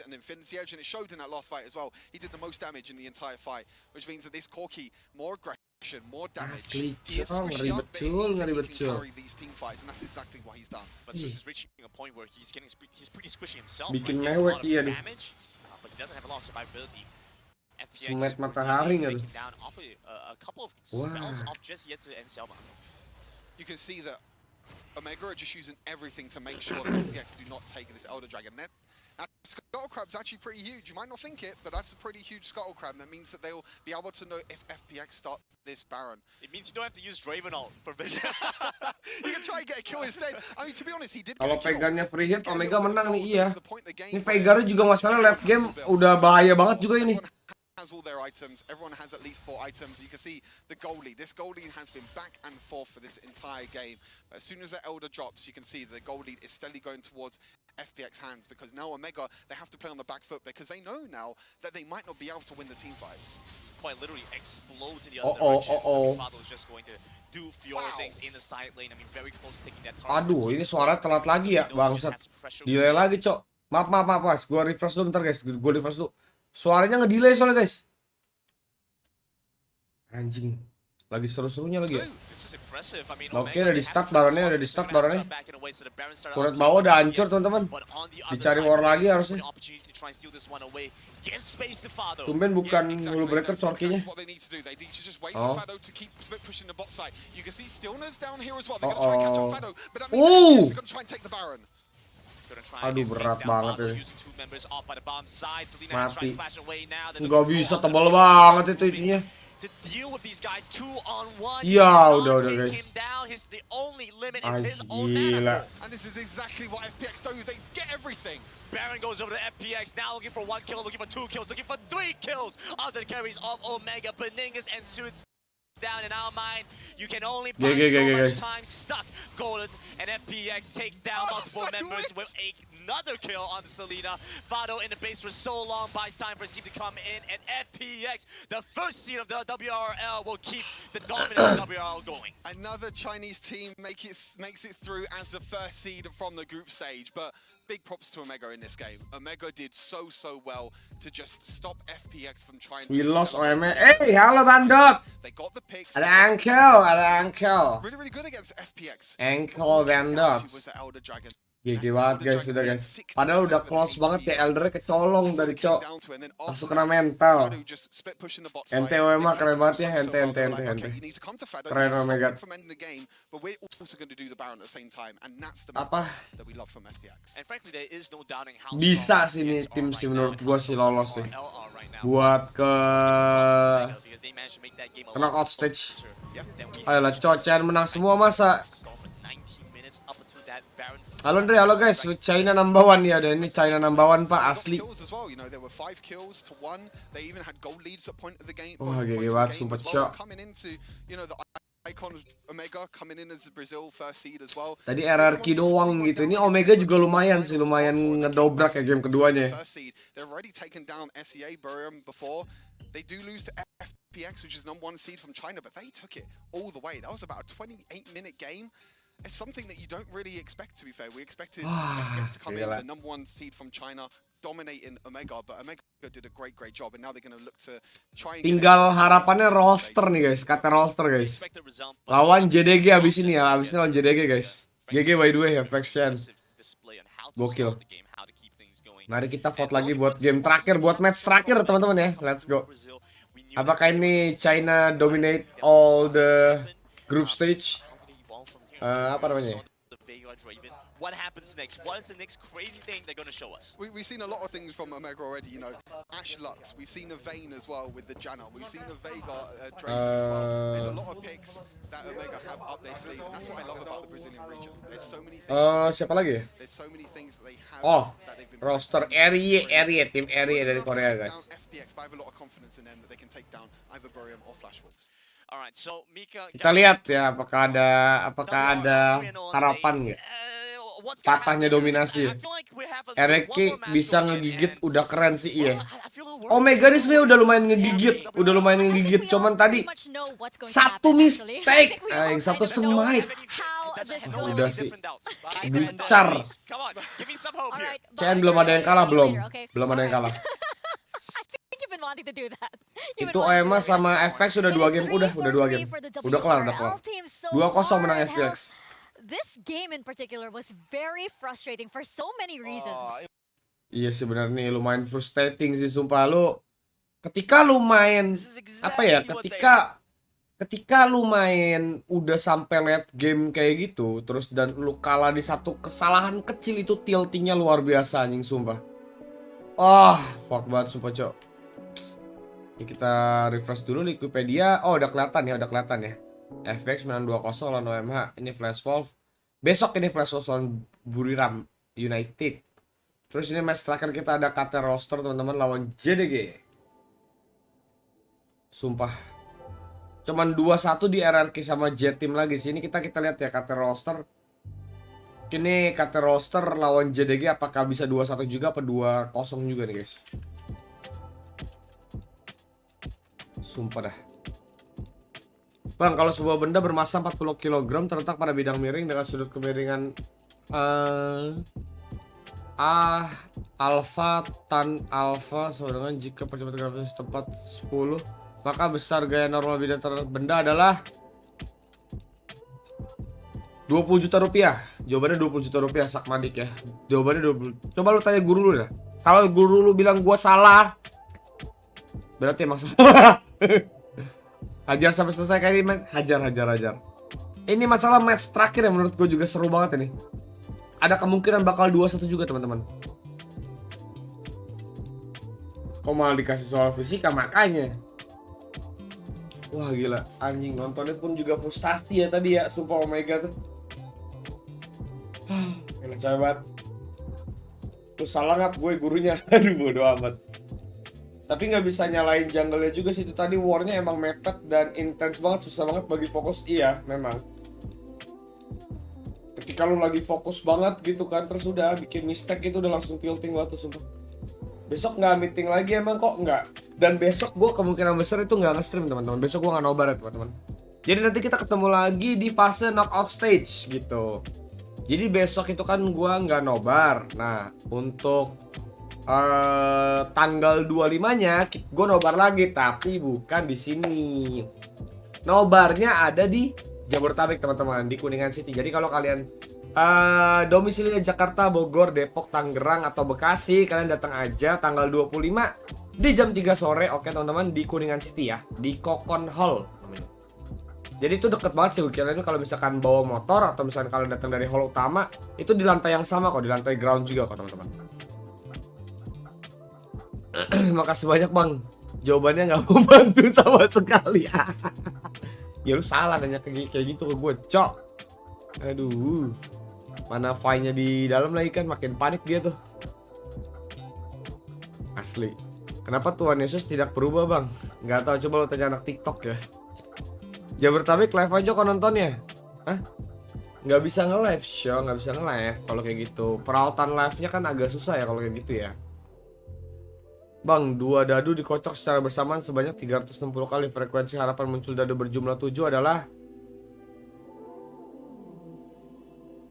cok, ngeri betul. Bikin mewek dia nih. Sumet matahari nggak tuh? Wah. You can see that Omega are just using everything to make sure that FPX do not take this Elder Dragon. That's scuttle crab's actually pretty huge. You might not think it, but that's a pretty huge scuttle crab. That means that they'll be able to know if FPX start this Baron. It means you don't have to use Draven ult for vision. You can try and get a kill instead. I mean, to be honest, he did Kalau get a kill. pegannya free hit, Omega menang nih, iya. Ini Veigar juga masalah late game udah bahaya banget juga ini. Has all their items. Everyone has at least 4 items. You can see the goalie. This goalie has been back and forth for this entire game. As soon as the Elder drops, you can see the goalie is steadily going towards FPX hands, because now Omega, they have to play on the back foot because they know now that they might not be able to win the team fights. Quite literally explodes in the other direction. Fado is just going to do Fiora things in the side lane. I mean, very close to taking that target. Aduh, ini suara telat lagi ya, bangsat. Delay lagi, Cok. Maaf, Mas. Gua refresh dulu bentar, guys. Gua refresh dulu. Suaranya ngedelay soalnya, guys. Anjing. Lagi seru-serunya lagi ya. Oke, udah di start baronnya, Turret bawah udah hancur, teman-teman. Dicari war lagi harusnya. Tumben bukan Mulu Breaker sorkinya. Oh. Aduh, berat banget ini. Mati. Nggak bisa, tebal banget itu itunya. Ya udah guys. Gila. Baron goes over to FPX, now looking for 1 kill, looking for 2 kills, looking for 3 kills on the carries of Omega. Beningus and Suits down in our mind. You can only buy so much time stuck. Golden and FPX take down multiple members with another kill on the Selena. Fado in the base for so long, buys time for Steve to come in, and FPX, the first seed of the WRL, will keep the dominant WRL going. Another Chinese team makes it through as the first seed from the group stage, but big props to Omega in this game. Omega did so well to just stop FPX from trying to... We lost Omega. Hey, halo Bandot. They got the picks. Ada ankle. Really good against FPX. Ankle Bandot. Was the Elder Dragon. Gigi banget guys, sudah guys. Padahal udah close banget ya, Eldernya kecolong dari Cok. Langsung kena mental. Ente Omega keren banget ya, ente. Keren Omega. Apa? Bisa sih nih tim sih menurut gua sih lolos sih. Buat ke knockout stage. Ayolah Cok, jangan menang semua masa. Halo Andre, halo guys, China number 1 ya, dan ini China number 1 Pak, asli. Wah, GG banget, sumpah Cok. Tadi RRQ doang gitu, ini Omega juga lumayan sih, lumayan ngedobrak ya game keduanya. They do lose to FPX, which is number 1 seed from China, but they took it all the way. That was about a 28-minute game. It's something that you don't really expect, to be fair. We expected FPX to come in, the number 1 seed from China, dominating Omega, but Omega did a great job, and now they're going to look to try and... Tinggal harapannya roster nih guys, kata roster guys. Lawan JDG abis ini ya, abis ini lawan JDG guys. GG by the way ya, Faction. Gokil. Mari kita vote lagi buat game terakhir, buat match terakhir teman-teman ya. Let's go. Apakah ini China dominate all the group stage? Apa namanya? What happens next? What is the next crazy thing they're going to show us? We've seen a lot of things from Omega already, you know. Ash Lux, we've seen a Vayne as well with the Janna. We've seen a Veigar Draven as well. There's a lot of picks that Omega have up their sleeve, and that's what I love about the Brazilian region. There's so many things. Siapa lagi? There's so many things that they have. That they've been roster Area, tim Area dari Korea guys. FPX, but I have a lot of confidence in them that they can take down either Burium or Flashwolves. Alright, so Mika, kita lihat ya apakah ada harapan nggak patahnya dominasi. RRQ bisa ngegigit udah keren sih iya. Omega nih sebenarnya udah lumayan ngegigit, cuman tadi satu mistake, yang satu smite. Udah sih bucar. CN belum ada yang kalah, belum ada yang kalah. Itu Emma sama FPX sudah 2 game, udah 2 game. Udah kelar. 2-0 menang FPX. This game in particular was very frustrating for so many reasons. Iya sebenarnya nih lumayan frustrating sih sumpah lu. Ketika lu main ketika lu main udah sampai late game kayak gitu, terus dan lu kalah di satu kesalahan kecil, itu tiltingnya luar biasa anjing sumpah. Fuck banget sumpah, Cok. Ini kita refresh dulu Wikipedia. Oh, udah kelihatan ya. FX menang 2-0 lawan OMH. Ini Flash Wolf. Besok ini Flash Wolf lawan Buriram United. Terus ini match terakhir kita ada KT roster teman-teman lawan JDG. Sumpah. Cuman 2-1 di RRQ sama J-Team lagi sih. Ini kita lihat ya KT roster. Ini KT roster lawan JDG apakah bisa 2-1 juga apa 2-0 juga nih guys. Sumpah dah. Bang, kalau sebuah benda bermasa 40 kg terletak pada bidang miring dengan sudut kemiringan alfa tan alfa sama dengan jika percepatan gravitasi tepat 10, maka besar gaya normal bidang terhadap benda adalah 20 juta rupiah. Jawabannya 20 juta rupiah, Sakmadik ya. Jawabannya 20. Coba lu tanya guru lu dah. Kalau guru lu bilang gua salah, berarti emang salah. Hajar sampai selesai kayak ini, hajar. Ini masalah match terakhir yang menurut gue juga seru banget ini. Ada kemungkinan bakal 2-1 juga teman-teman. Kok malah dikasih soal fisika makanya. Wah gila, anjing nontonnya pun juga frustasi ya tadi ya, sumpah Omega tuh. Gila sahabat. Terus salah nggak gue gurunya? Aduh bodo amat. Tapi nggak bisa nyalain jungle-nya juga sih, itu tadi war-nya emang mepet dan intens banget, susah banget bagi fokus. Iya memang. Ketika lu lagi fokus banget gitu kan, terus udah bikin mistake itu udah langsung tilting banget tuh sumpah. Besok nggak meeting lagi emang kok nggak. Dan besok gue kemungkinan besar itu nggak nge-stream teman-teman. Besok gue nggak nobar ya teman-teman. Jadi nanti kita ketemu lagi di fase knockout stage gitu. Jadi besok itu kan gue nggak nobar. Nah untuk tanggal 25-nya gue nobar lagi, tapi bukan di sini. Nobarnya ada di Jabodetabek teman-teman, di Kuningan City. Jadi kalau kalian domisilinya Jakarta, Bogor, Depok, Tangerang atau Bekasi, kalian datang aja tanggal 25 di jam 3 sore, oke teman-teman, di Kuningan City ya, di Kokon Hall. Jadi itu deket banget sih kalian kalau misalkan bawa motor atau misalkan kalian datang dari hall utama, itu di lantai yang sama kok, di lantai ground juga kok teman-teman. Makasih banyak bang, jawabannya nggak membantu sama sekali. Ya lu salah nanya kayak gitu ke gue, cok. Aduh, mana file-nya di dalam lagi kan, makin panik dia tuh. Asli. Kenapa Tuhan Yesus tidak berubah bang? Nggak tahu, coba lu tanya anak TikTok ya. Jabodetabek live aja kok nontonnya. Hah? Nggak bisa nge-live show, nggak bisa nge-live kalau kayak gitu. Peralatan live-nya kan agak susah ya kalau kayak gitu ya. Bang, 2 dadu dikocok secara bersamaan sebanyak 360 kali. Frekuensi harapan muncul dadu berjumlah 7 adalah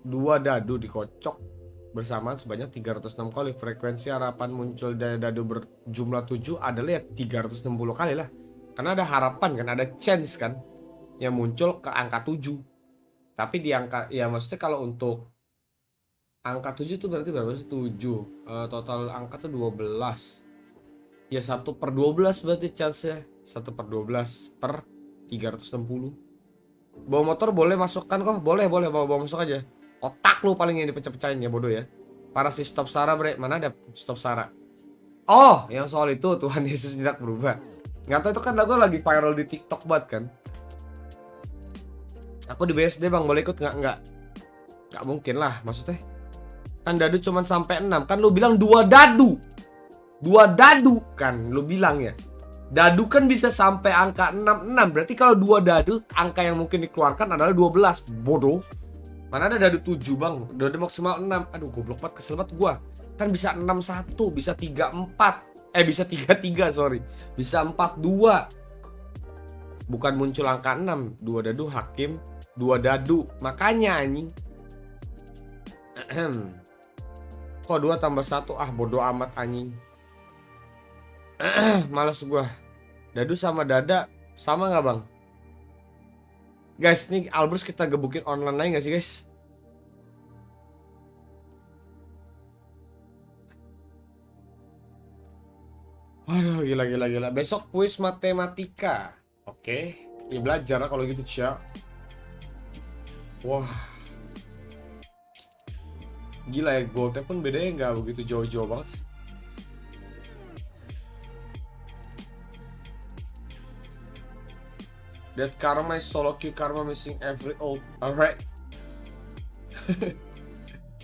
2 dadu dikocok bersamaan sebanyak 306 kali. Frekuensi harapan muncul dadu berjumlah 7 adalah ya 360 kali lah. Karena ada harapan kan, ada chance kan yang muncul ke angka 7. Tapi di angka, ya maksudnya kalau untuk angka 7 itu berarti berapa sih? 7 total angka tuh 12. Ya 1/12 berarti chance-nya. 1/12 per 360. Bawa motor boleh masukkan kok. Boleh bawa masuk aja. Otak lu paling yang dipecah-pecahin ya bodoh ya. Para si stop Sara bre. Mana ada stop Sara? Oh yang soal itu Tuhan Yesus tidak berubah. Nggak tahu itu kan lagu lagi viral di TikTok banget kan. Aku di BSD bang, boleh ikut nggak? Nggak mungkin lah maksudnya. Kan dadu cuman sampai 6. Kan lu bilang 2 dadu. 2 dadu kan lu bilang ya. Dadu kan bisa sampai angka 66. Berarti kalau 2 dadu angka yang mungkin dikeluarkan adalah 12. Bodoh. Mana ada dadu 7 bang. Dadu maksimal 6. Aduh goblok banget, kesel banget gua. Kan bisa 61, bisa 34. Bisa 33 sorry. Bisa 42. Bukan muncul angka 6. 2 dadu hakim 2 dadu. Makanya anjing. Kok 2 tambah 1? Ah bodoh amat anjing. Males gua. Dadu sama dada sama nggak bang? Guys, ini Albers kita gebukin online lagi nggak sih guys? Waduh, gila. Besok kuis matematika. Oke, ya belajar lah kalau gitu Cia. Wah, gila ya, goldnya pun bedanya nggak begitu jauh-jauh banget sih. That karma is solo queue, karma missing every ult. Alright.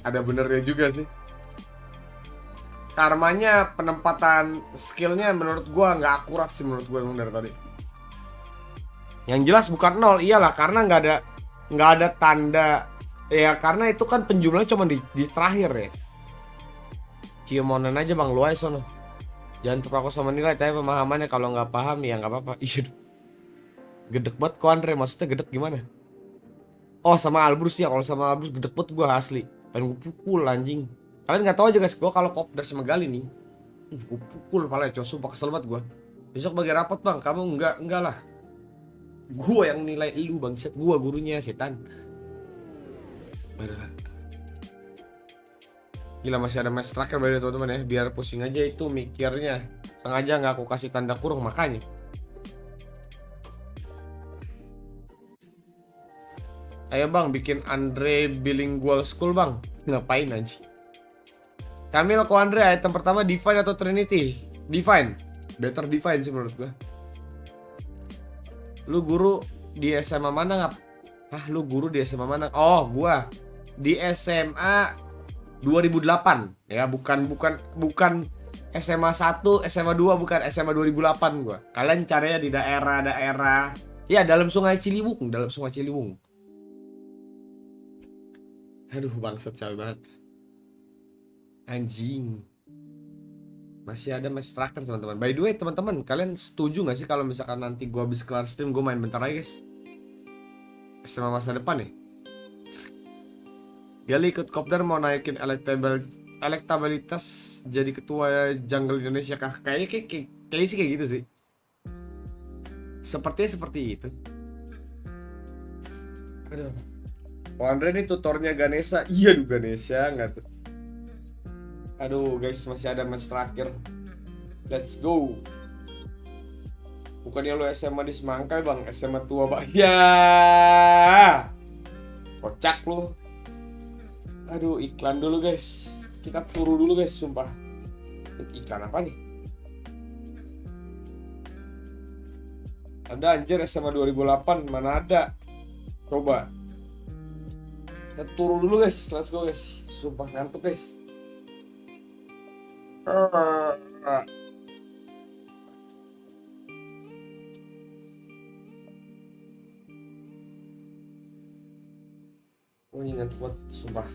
Ada benernya juga sih. Karmanya penempatan skillnya menurut gua nggak akurat sih menurut gua emang dari tadi. Yang jelas bukan 0, iyalah karena nggak ada tanda ya karena itu kan penjumlahnya cuma di terakhir ya. Ciomonan aja bang lu aja sono. Jangan terpaku sama nilai tapi pemahamannya kalau nggak paham ya nggak apa-apa. Iya. Gedek banget kok Andre, maksudnya gedek gimana? Oh sama Albrus ya, kalau sama Albrus gedek banget gue asli. Pengen gue pukul anjing. Kalian nggak tahu aja guys, gue kalau kopdar sama Gali nih, gue pukul pala ya, sumpah kesel banget gue. Besok bagi rapat bang, kamu enggak lah. Gue yang nilai lu bang, gue gurunya setan. Gila masih ada match terakhir dari teman-teman ya, biar pusing aja itu mikirnya. Sengaja nggak aku kasih tanda kurung makanya. Ayo bang, bikin Andre bilingual school bang. Ngapain anjing? Kamil ko Andre, item pertama Divine atau Trinity? Divine. Better Divine sih menurut gua. Lu guru di SMA mana ngap? Hah, lu guru di SMA mana? Oh, gua di SMA 2008. Ya, bukan SMA 1, SMA 2, bukan SMA 2008 gua. Kalian caranya di daerah-daerah. Ya, dalam Sungai Ciliwung, Aduh bangsat capek banget. Anjing. Masih ada match terakhir teman-teman. By the way teman-teman, kalian setuju gak sih kalau misalkan nanti gue habis kelar stream gue main bentar aja guys? SMA masa depan ya. Gali ikut kopdar mau naikin elektabilitas jadi ketua jungle Indonesia kah? Kayaknya sih kayak gitu sih. Sepertinya seperti itu. Aduh. Oh Andre ini tutornya Ganesha. Iya duh Ganesha nggak tuh. Aduh guys masih ada match terakhir. Let's go. Bukannya lo SMA di Semangkai bang, SMA tua bang. Ya. Kocak lo. Aduh iklan dulu guys. Kita turu dulu guys sumpah. Iklan apa nih? Ada anjir SMA 2008 mana ada? Coba. Kita turun dulu guys, let's go guys. Sumpah ngantuk guys. Oh ini ngantuk banget, sumpah.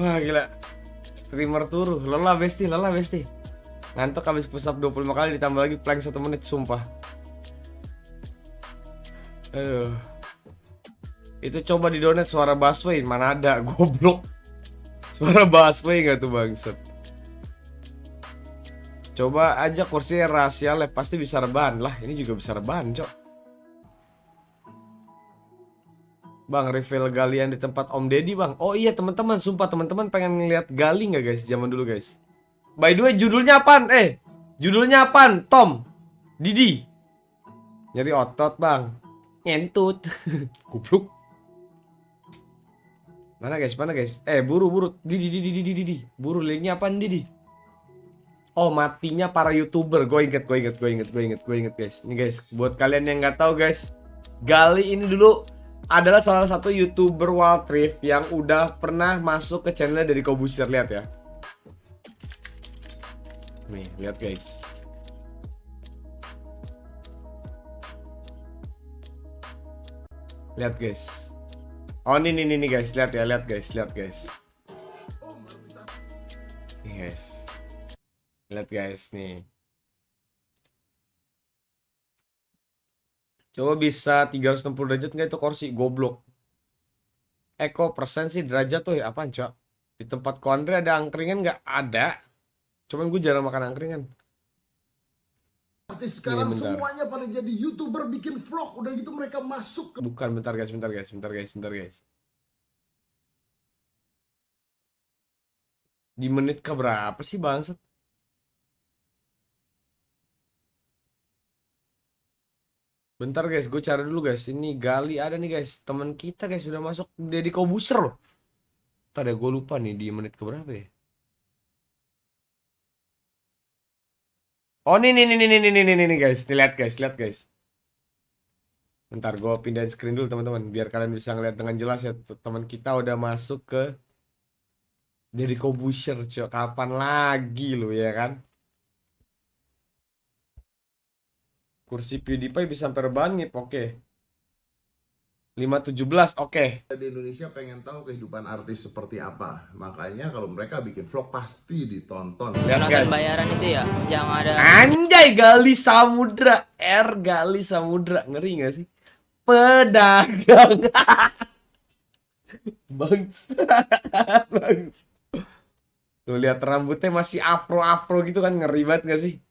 Wah gila. Streamer turu. Lelah besti. Ngantuk habis push up 25 kali ditambah lagi plank 1 menit sumpah. Aduh. Itu coba di donate suara busway. Mana ada goblok. Suara busway enggak tuh bangset. Coba aja kursi rahasia lab, pasti bisa rebahan. Lah, ini juga bisa rebahan, Cok. Bang, reveal galian di tempat Om Deddy, Bang. Oh iya, teman-teman, sumpah teman-teman pengen ngeliat gali nggak, guys? Zaman dulu, guys. By the way, judulnya apaan? Judulnya apaan? Tom, Didi. Nyari otot, Bang. Ngentut. Kupluk. Mana guys? Mana guys? Buru. Didi. Buru, linknya apaan, Didi? Oh, matinya para YouTuber. Gue inget guys. Ini guys, buat kalian yang nggak tahu guys, Gali ini dulu adalah salah satu YouTuber Wild Rift yang udah pernah masuk ke channelnya dari Kobusir. Lihat ya. Nih, lihat guys. Lihat guys. Oh, nih guys, lihat ya, lihat guys. Nih guys. Lihat guys nih. Coba bisa 360 derajat nggak itu kursi? Goblok. Kok persen sih derajat tuh ya? Apaan, Cok? Di tempat Andre ada angkringan nggak? Ada. Cuman gue jarang makan angkringan. Artis sekarang semuanya pada jadi YouTuber, bikin vlog, udah gitu mereka masuk ke... Bukan, bentar guys. Di menit ke berapa sih, bangsat? Bentar guys, gue cari dulu guys. Ini Gali ada nih guys. Teman kita guys sudah masuk Deddy Kobuser loh. Tadi gue lupa nih di menit ke berapa ya. Oh nih guys. Lihat guys. Bentar gue pindahin screen dulu teman-teman, biar kalian bisa ngeliat dengan jelas ya. Teman kita udah masuk ke Deddy Kobuser, cok. Kapan lagi lo ya kan? Kursi PewDiePie bisa sampai rebahan ngip, oke. 517, oke. Di Indonesia pengen tahu kehidupan artis seperti apa. Makanya kalau mereka bikin vlog pasti ditonton. Lihat guys. Bayaran itu ya, yang ada... Anjay, Gali Samudra. Gali Samudra. Ngeri gak sih? Pedagang. Bangsat. Tuh lihat rambutnya masih afro gitu kan, ngeri banget gak sih?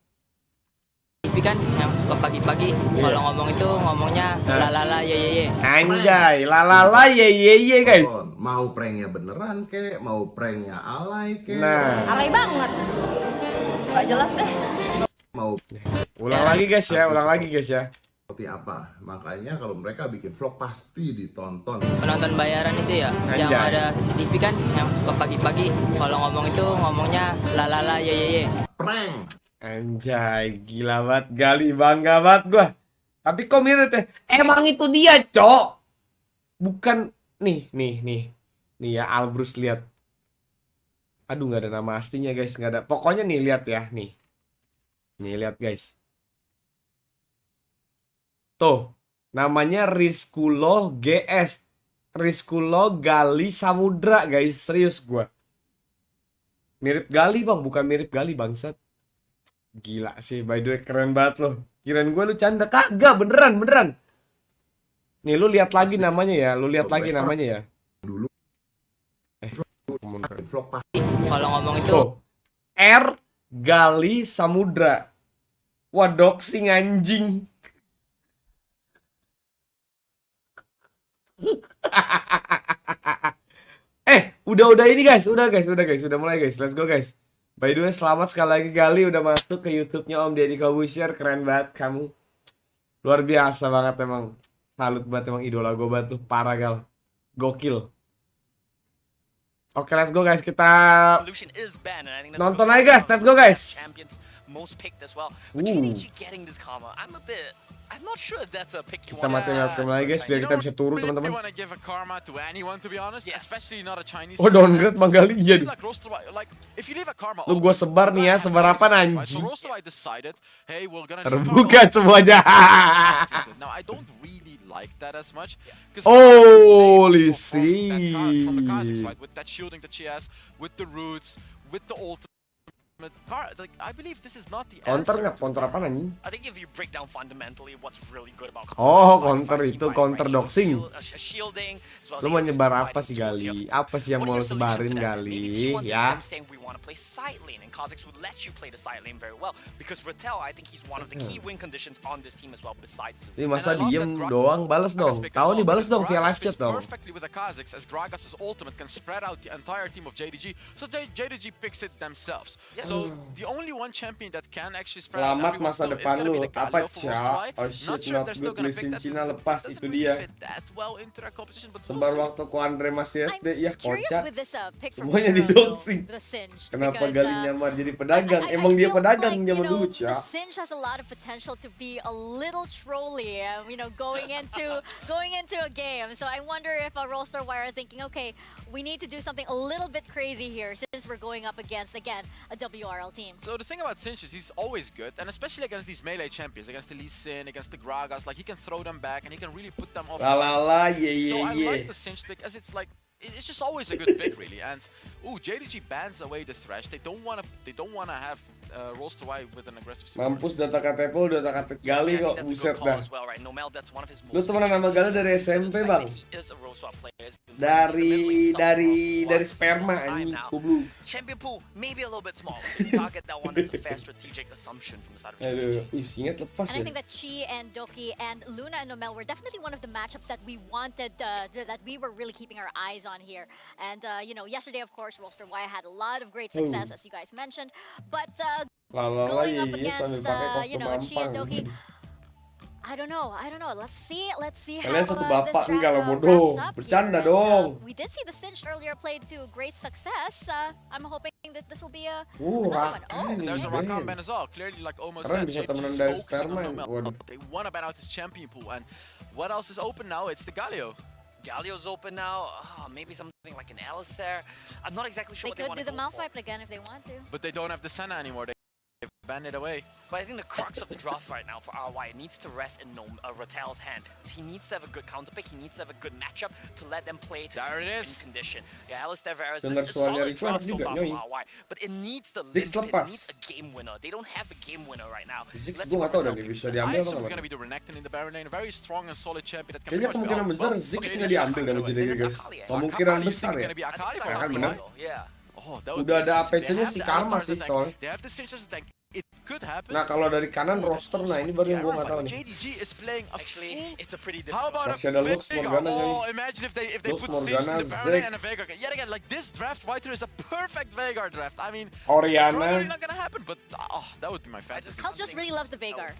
TV kan yang suka pagi-pagi kalau ngomong itu ngomongnya lalala ye. Anjay, lalala ye guys. Mau pranknya beneran kek, mau pranknya alay kek. Nah, Alay banget. Gak jelas deh. Mau ulang lagi guys ya. Seperti apa? Makanya kalau mereka bikin vlog pasti ditonton. Penonton bayaran itu ya, yang ada TV kan yang suka pagi-pagi kalau ngomong itu ngomongnya lalala ye. Prank. Anjay, gila banget Gali, bangga banget gua. Tapi kok mirip ya? Emang itu dia, Cok. Bukan nih ya, Albrus lihat. Aduh, nggak ada nama aslinya guys, nggak ada. Pokoknya nih lihat ya, nih lihat guys. Tuh, namanya Rizkulo GS. Rizkulo Gali Samudra guys, serius gua. Mirip Gali bang, bukan mirip Gali bangsat. Gila sih, by the way keren banget loh. Kirain gue lu canda, kagak, beneran. Nih lu lihat lagi namanya ya, Dulu. Kalau ngomong itu Gali Samudra. Wah, doxing anjing. Udah ini guys, udah mulai guys, let's go guys. By the way, selamat sekali lagi Gali udah masuk ke YouTube-nya Om Deddy Kobusier. Keren banget kamu. Luar biasa banget emang. Salut banget emang, idola gue banget tuh. Parah Gal. Gokil. Oke, let's go guys. Kita nonton aja guys. Let's go guys. Kita matiin webcam lagi guys, biar kita bisa turun teman-teman. Oh, downgrade Bang Gali, iya deh. Lu gua sebar nih ya, sebar apa anjing? Terbuka semuanya. Oh, lisi. Like, I believe this is not the Counter answer. nggak? Counter apa anjing? I think if you break down fundamentally what's really good about Oh, counter itu counter doxing. shielding, as well as Lu mau nyebar apa fighting sih tools here. Gali? Apa sih yang mau lu sebarin Gali? Ya. Saying we want to play side lane, and Kha'Zix would let you play the side lane very well because Rattel, I think he's one of the key win conditions on this team as well. Besides, Ini masa diem doang, balas dong. Tahu nih balas dong via live chat dong. Perfectly with the Kha'Zix, as Gragas's ultimate can spread out the entire team of JDG, so JDG picks it themselves. So the only one champion that can actually spread out Selamat everyone's masa stuff is depan gonna be lu. the Apa Galio for Cia? Roster Y. Oh Not shit, sure if not they're still good. gonna pick Lisin that. Cina This lepas doesn't itu really dia. fit that well into their composition, but Sebar we'll see. waktu ku Andre masih SD, ya Curious kocak. with this pick from Semuanya di Hero, doxing. the Singe, Kenapa because, Gali nyamar jadi pedagang? I Emang dia feel pedagang like, zaman dulu, The Cia. Singe has a lot of potential to be a little trolly, going into a game. So I wonder if Roster Y are thinking, okay, we need to do something a little bit crazy here since we're going up against, again, a WRL team. So the thing about Sinch is he's always good, and especially against these melee champions, against the Lee Sin, against the Gragas, like he can throw them back and he can really put them off. La la la, So I yeah. like the Sinch pick as it's like it's just always a good pick really. And JDG bans away the Thresh. They don't wanna have Roster Y with an aggressive support. Mampus data KTP lu, data KTP Gali kok, That's a buset good call dah. as well, right? Nomel, that's one of his Lu most temenan sama Gali dari SMP, Bang? He is a role swap player. Dari sperma anjing, goblok. Champion pool maybe a little bit small. So you target that one. That's a fair strategic assumption from the side of Aduh, singet lepas And I ya. think that Chi and Doki and Luna and Nomel were definitely one of the matchups that we wanted, that we were really keeping our eyes on here. And, yesterday, of course, Roster Y had a lot of great success, as you guys mentioned. But going up against, Chi and Doki, I don't know. Let's see how Kalian satu this bapak draft enggak lo bodoh. wraps up Bercanda here. dong. We did see the Cinch earlier played to great success. I'm hoping that this will be another one. Rakan There's a ini, Rakan Ben. ban as well. Clearly, like almost Keren said, bisa temenan JDG's dari focusing sperma. on Nomel. Waduh. They want to ban out his champion pool. And what else is open now? It's the Galio. Galio's open now. Maybe something like an Alistair. I'm not exactly sure They what could they do want to the go for. Malphite again if they want to. But they don't have the Senna anymore. They banned it away. But I think the crux of the draft right now for RY needs to rest in Rattel's hand. He needs to have a good counter pick. He needs to have a good matchup to let them play to There it in is. condition. Yeah, Alistair Varus, Dengar this is a suara solid Rico draft enak so juga, far from nyoi. RY. But it needs the Ziggs linchpin. It lepas. needs a game winner. They don't have a game winner right now. Ziggs Let's gue see gak tau what dah Rattel nih picks bisa for diambil I atau assume it's nggak. going to be the Renekton in the Baron lane, a very strong and solid champion that can Kayaknya pretty much kemungkinan be besar well, Ziggs okay, nggak it is diambil Akali kalau away. jadi guys. Kemungkinan Akali, you besar think ya. it's going to be Akali for Ya kan Roster benar. Y? Yeah. Oh, that would Udah be ada interesting. APC-nya They si have the Karma Alistar's sih tank. soalnya. They have the Singer's tank. It could happen. Nah kalau dari kanan roster, nah ini baru yang gue nggak tahu nih. JDG is playing a Actually, it's a pretty How about Masih ada a Lux Veigar? Morgana, Oh, Joey. imagine if they Lux put Singe in Morgana, the Baron Zek. lane and a Veigar. Yet again, like this draft right here is a perfect Veigar draft. I mean, Oriana. probably not gonna happen, but that would be my fantasy. Hells just really loves the Veigar.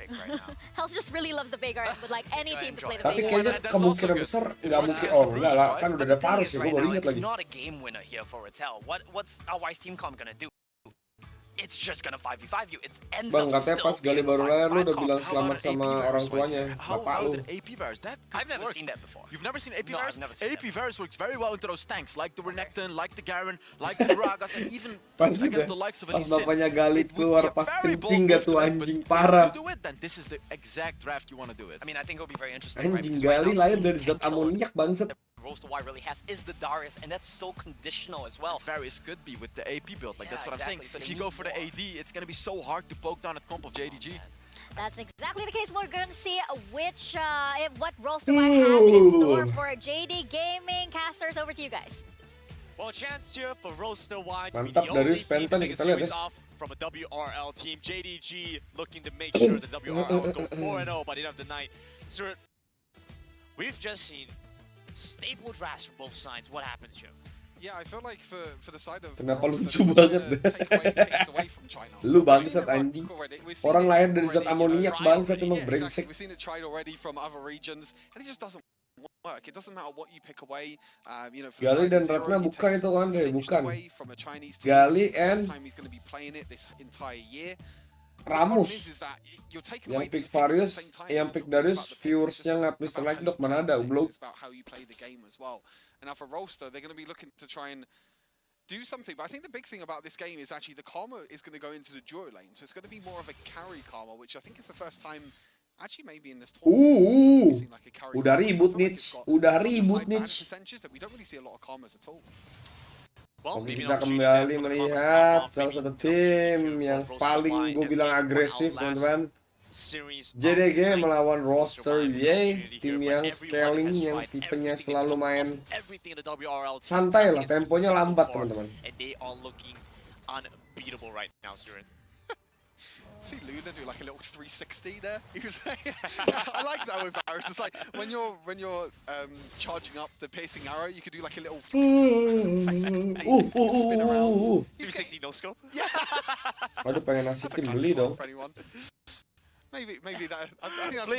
Hells just really loves the Veigar and would like any team to play the Tapi Veigar. kayaknya kemungkinan besar nggak mungkin. Oh enggak lah, kan udah ada Varus ya, gue baru inget It's lagi. not a game winner here for Rattel. What's RY's team comp gonna do? It's just gonna 5v5 you. It ends Bang, up katanya still pas Gali being a baru lahir lu 5v5 udah comp. bilang How selamat about an sama AP orang Varus, tuanya, How bapak lu. about an AP Varus? That could I've never work. seen that before. You've never seen AP No, Varus? I've never seen AP that. Varus works very well into those tanks, like the Renekton, like the Garen, like the Gragas, and even Pas against udah, the likes of pas Lee Sin. bapaknya Gali It would keluar be a pas very bold kencing move gak to tuh make, but anjing if parah. you do it, then this is the exact draft you want to do it. I mean, I think it'll be very interesting. Anjing Gali lahir dari zat amoniak bangsat. Roster Y really has is the Darius, and that's so conditional as well. Varus could be with the AP build, like Yeah, that's what exactly. I'm So saying. If they you go need for the more. AD, it's gonna be so hard to poke down at comp of JDG. That's exactly the case. We're going to see what Roster Y has in store for JD Gaming. Casters, over to you guys. Well, chance here for Roster Y to be Mantap, the only Darius team to Phantom, take a kita lihat series ya. off from a WRL team. JDG looking to make sure the WRL go 4-0 by the end of the night. Sir, we've just seen stable drafts for both sides. What happens here? Yeah, I feel like for the side of Kenapa Roster, lucu they're banget trying to deh. take away picks away from China. Lu We've seen bangsat it work anjing. already. We've seen Orang it lahir dari zat already, amoniak bangsat emang Yeah, brengsek. exactly. We've seen it tried already from other regions, and it just doesn't work. It doesn't matter what you pick away. For the Gali side dan of Zero, Ratna he bukan takes itu kan deh, Singed bukan. away from a Chinese team. Gali It's the first and time he's going to be playing it this entire year. Ramus. Yang pick Varius, yang pick Darius, viewersnya nggak Mr. Like Dog mana ada, belum. It's about how you play the game as well. And now for Roster, they're going to be looking to try and do something. But I think the big thing about this game is actually the Karma is going to go into the duo lane. So it's going to be more of a carry Karma, which I think is the first time, actually maybe in this tournament, we've seen like a carry Udah Karma, which I ribut feel like Nitch, it's got udah such a ribut high ban Nitch. percentages that we don't really see a lot of Karmas at all. Oke, kita kembali melihat salah satu tim yang paling gue bilang agresif, teman-teman. JDG melawan roster Y, tim yang scaling, yang tipenya selalu main santai lah, temponya lambat, teman-teman. See Luna do like a little 360 there. He was I like that with arrows. It's like when you're charging up the piercing arrow, you could do like a little spin around. 360 no scope. Yeah. Aduh, pengen ngasih tim beli dong. Maybe that. I think that's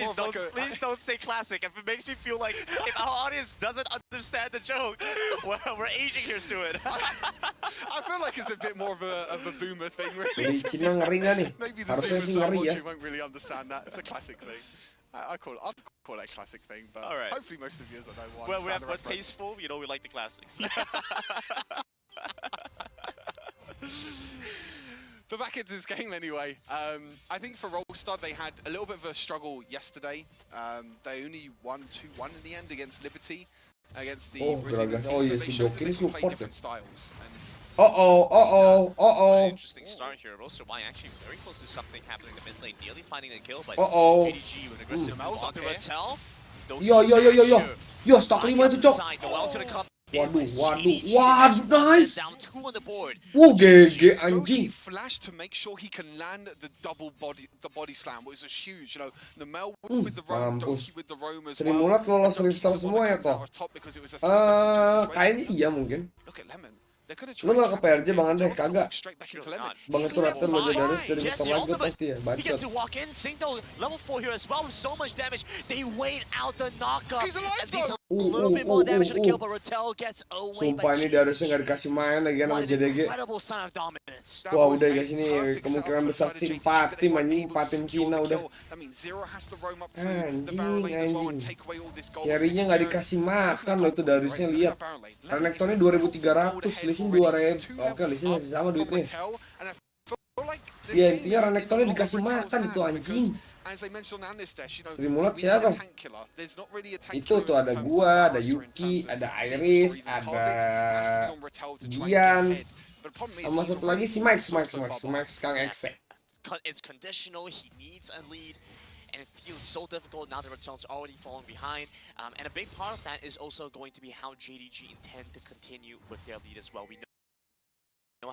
Please don't say classic. If it makes me feel like if our audience doesn't understand the joke, we're aging here, Stuart. I feel like it's a bit more of a boomer thing, really. Cina ngeri nggak nih? Maybe the Harusnya sih Zoomers ngeri ya. won't really understand that. It's a classic thing. I'd call it a classic thing, but All right. hopefully most of you know what. Well, we're tasteful. You know, we like the classics. But back into this game anyway, I think for Rollstar they had a little bit of a struggle yesterday. They only won 2-1 in the end against Liberty, against the Brazilian team. But they showed that they can play different styles. Interesting start here. Roster Y actually very close to something happening in the mid lane, nearly finding a kill, but Uh-oh. JDG with aggressive move onto Rattel. Yo, stock 5 itu, Cok. Waduh, nice. GG anjing. Flash to make sure he can land the body slam, which is huge. You know, the Mel with the roam, Doki with the roam as well. Mulat lolos restart semua ya kok. Kayaknya iya mungkin. Look at Lemon. Lu gak ke PRJ Bang Andre? Kagak. Bang itu Raptor Lojo Darius dari Mr. Light gue pasti ya, He gets bacot. to walk in, Singto level 4 here as well with so much damage. They wait out the knockup. He's alive though! A little bit more damage to the kill, but Rattel gets away. Sumpah ini Dariusnya gak dikasih main lagi sama JDG. Incredible sign of dominance. Wah udah guys, ini kemungkinan besar sih 4 tim anjing, 4 tim Cina udah. Anjing. Carry-nya gak dikasih makan loh itu Dariusnya, lihat. Renektonnya 2.300, leasing 2.000. Oke, leasing masih sama duitnya. Ya intinya Renektonnya dikasih makan itu anjing. Sri Mulat siapa? Itu tuh ada gua, ada Yuki, ada Iris, ada Gian, sama satu lagi si Max Kang Exe. It's conditional, he needs a lead. And it feels so difficult now that Rattel's already falling behind. And a big part of that is also going to be how JDG intend to continue with their lead as well. We know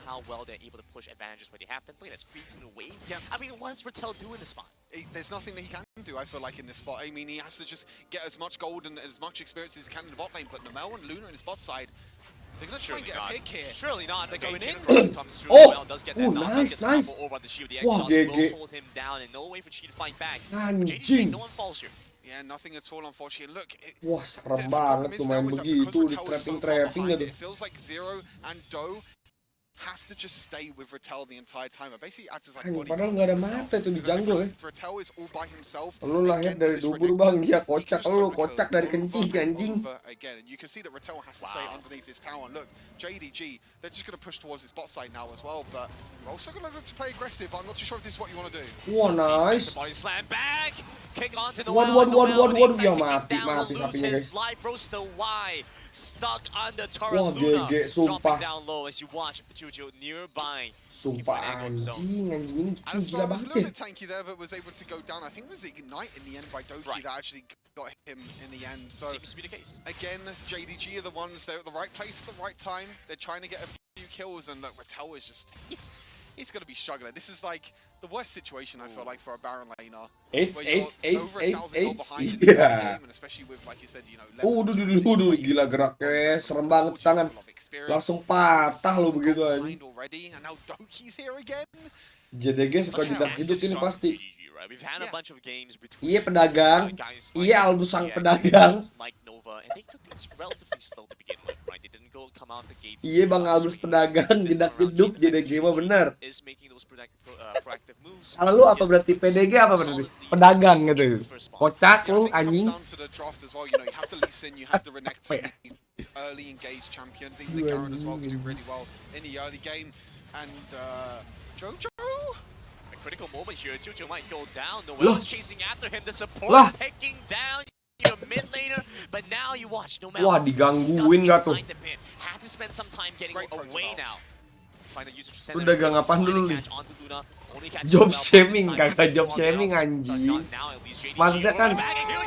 how well they're able to push advantages where they have them played as freezing the wave. Yeah. I mean, what does Rattel do in this spot? There's nothing that he can do, I feel like, in this spot. I mean, he has to just get as much gold and as much experience as he can in the bot lane, but Namel and Luna in his bot side, they're going to try and get a pick here. Surely not. They're going in. Nice. Wah, GG. Anjing. Yeah, nothing at all, unfortunately. Look, wah, serem banget tuh main begitu, di trapping gitu. It feels like Zero and Do have to just stay with Rattel the entire time. It basically acts as like body. Padahal nggak ada mata itu di jungle ya. Rattel is all by himself. Lu lahir dari dubur bang, dia kocak, lu kocak dari kencing anjing. Again, and you can see that Rattel has to stay underneath his tower. Look, JDG, they're just going to push towards his bot side now as well, but we're also going to look to play aggressive. I'm not too sure if this is what you want to do. Wah, nice. Body slam back. Kick onto the Waduh, ya mati sapinya guys. Stuck on the turret. Wah, GG, sumpah. Down low as you watch Juju nearby. Sumpah anjing ini gila banget ya. A little bit tanky there, but was able to go down. I think it was Ignite in the end by Doki that actually got him in the end. So seems to be the case. Again, JDG are the ones, they're at the right place at the right time. They're trying to get a few kills, and look, Rattel is just he's going to be struggling. This is like the worst situation, I feel like, for a Baron laner. Eight. Yeah. Especially with, like you said, you know, Duh, gila geraknya, serem banget tangan. Langsung patah lo begitu aja. JDG suka jedak-jeduk ini pasti. We've had a bunch of games between Iya pedagang, iya Albus sang pedagang. Like Nova, and they took things relatively slow to begin with, right? They didn't come out the gates. Iya Bang Albus pedagang, jedak-jeduk JDG mah bener. Kalau lu apa berarti PDG apa berarti? Pedagang gitu. Kocak lu anjing. Early engaged champions, even the Garen as well, can do really well in the early game. And Jojo. Critical moment here, Juju might go down. Noel is chasing after him. The support picking down you a mid laner, but now you watch Nobar. Wah, digangguin gak tuh? Has to spend some time getting away now. Lu dagang apaan dulu nih? Job shaming, kagak job shaming anjing. Maksudnya kan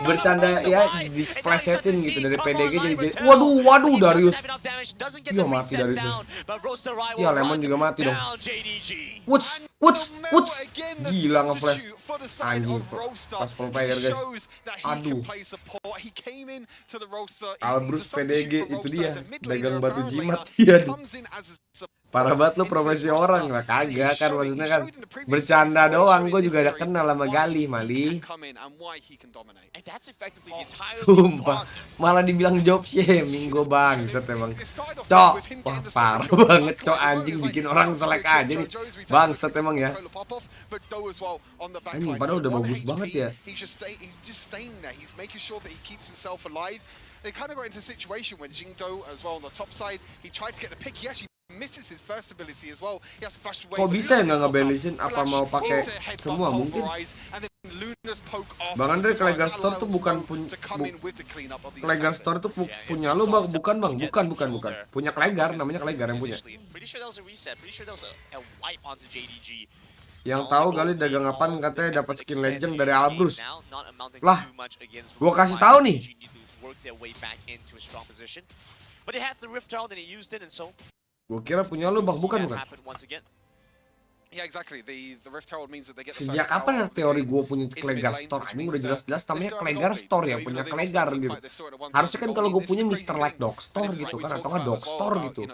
bercanda ya, displesetin gitu dari PDG jadi. Waduh Darius. Iya mati Darius. Iya Lemon juga mati dong. Woods. Gila nge-flash. Anjing, pas pro player guys. Aduh. Albrus PDG itu dia, dagang batu jimat dia. Parah banget lu profesi orang lah, kagak kan maksudnya kan bercanda doang. Gue juga ada kenal sama Galih Mali. Sumpah, malah dibilang job shaming. Gue bangsat emang. Cok, wah parah banget cok, anjing bikin orang selek aja nih. Bangsat emang ya. Anjing padahal udah bagus banget ya. They kind of got into a situation when Jingdo as well on the top side, he tried to get the pick, he actually misses his first ability as well. He has flashed away. Kok bisa ya nggak ngebalancing? Apa mau pakai semua mungkin? Bang Andre, Klegar Store tuh bukan Klegar Store tuh punya lo bang, bukan bang, bukan. Punya Klegar, namanya Klegar yang punya. Yang tahu kali dagang apaan katanya dapat skin legend dari Albrus. Lah, gua kasih tahu nih. Gue kira punya lu bang, bukan. Sejak kapan ya teori gue punya Klegar Store? Ini udah jelas-jelas namanya Klegar Store ya, punya Klegar gitu. Harusnya kan kalau gue punya Mr. Like Dog Store gitu kan, atau nggak Dog Store gitu,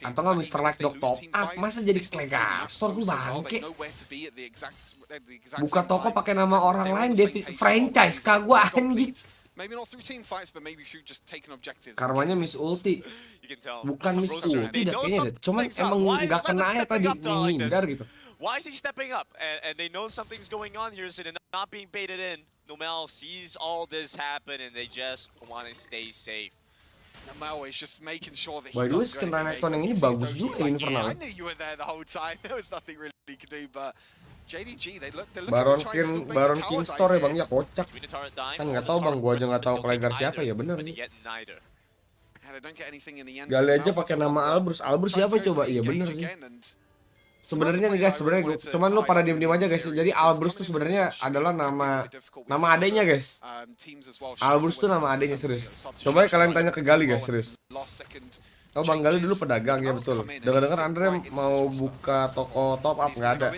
atau nggak Mr. Like Dog Top Up. Masa jadi Klegar Store? Gue bangke. Buka toko pakai nama orang lain, franchise kah gue anjing. Karmanya Miss Ulti, bukan Miss Ulti dah kayaknya. Cuman emang nggak kena aja tadi, menghindar gitu. Why is he stepping up? And they know something's going on here, so they're not being baited in. Nomel sees all this happen, and they just want to stay safe. Nomel is just making sure that he by the way, skin Renekton yang ini bagus juga Infernal. I knew you were there the whole time. There was nothing really you could do, but JDG, Baron King Store ya bang, ya kocak. Kan nggak tahu bang, gua aja nggak tahu Klegar siapa ya, bener sih. Gali aja pakai nama Albrus. Albrus siapa coba? Iya bener sih. Sebenarnya nih guys, cuman lo pada diem aja guys. Jadi Albrus tuh sebenarnya adalah nama adanya guys. Albrus tuh nama adanya, serius. Coba kalian tanya ke Gali guys, serius. Oh Bang Gali dulu pedagang ya betul. Dengar-dengar Andre mau buka toko top up, nggak ada.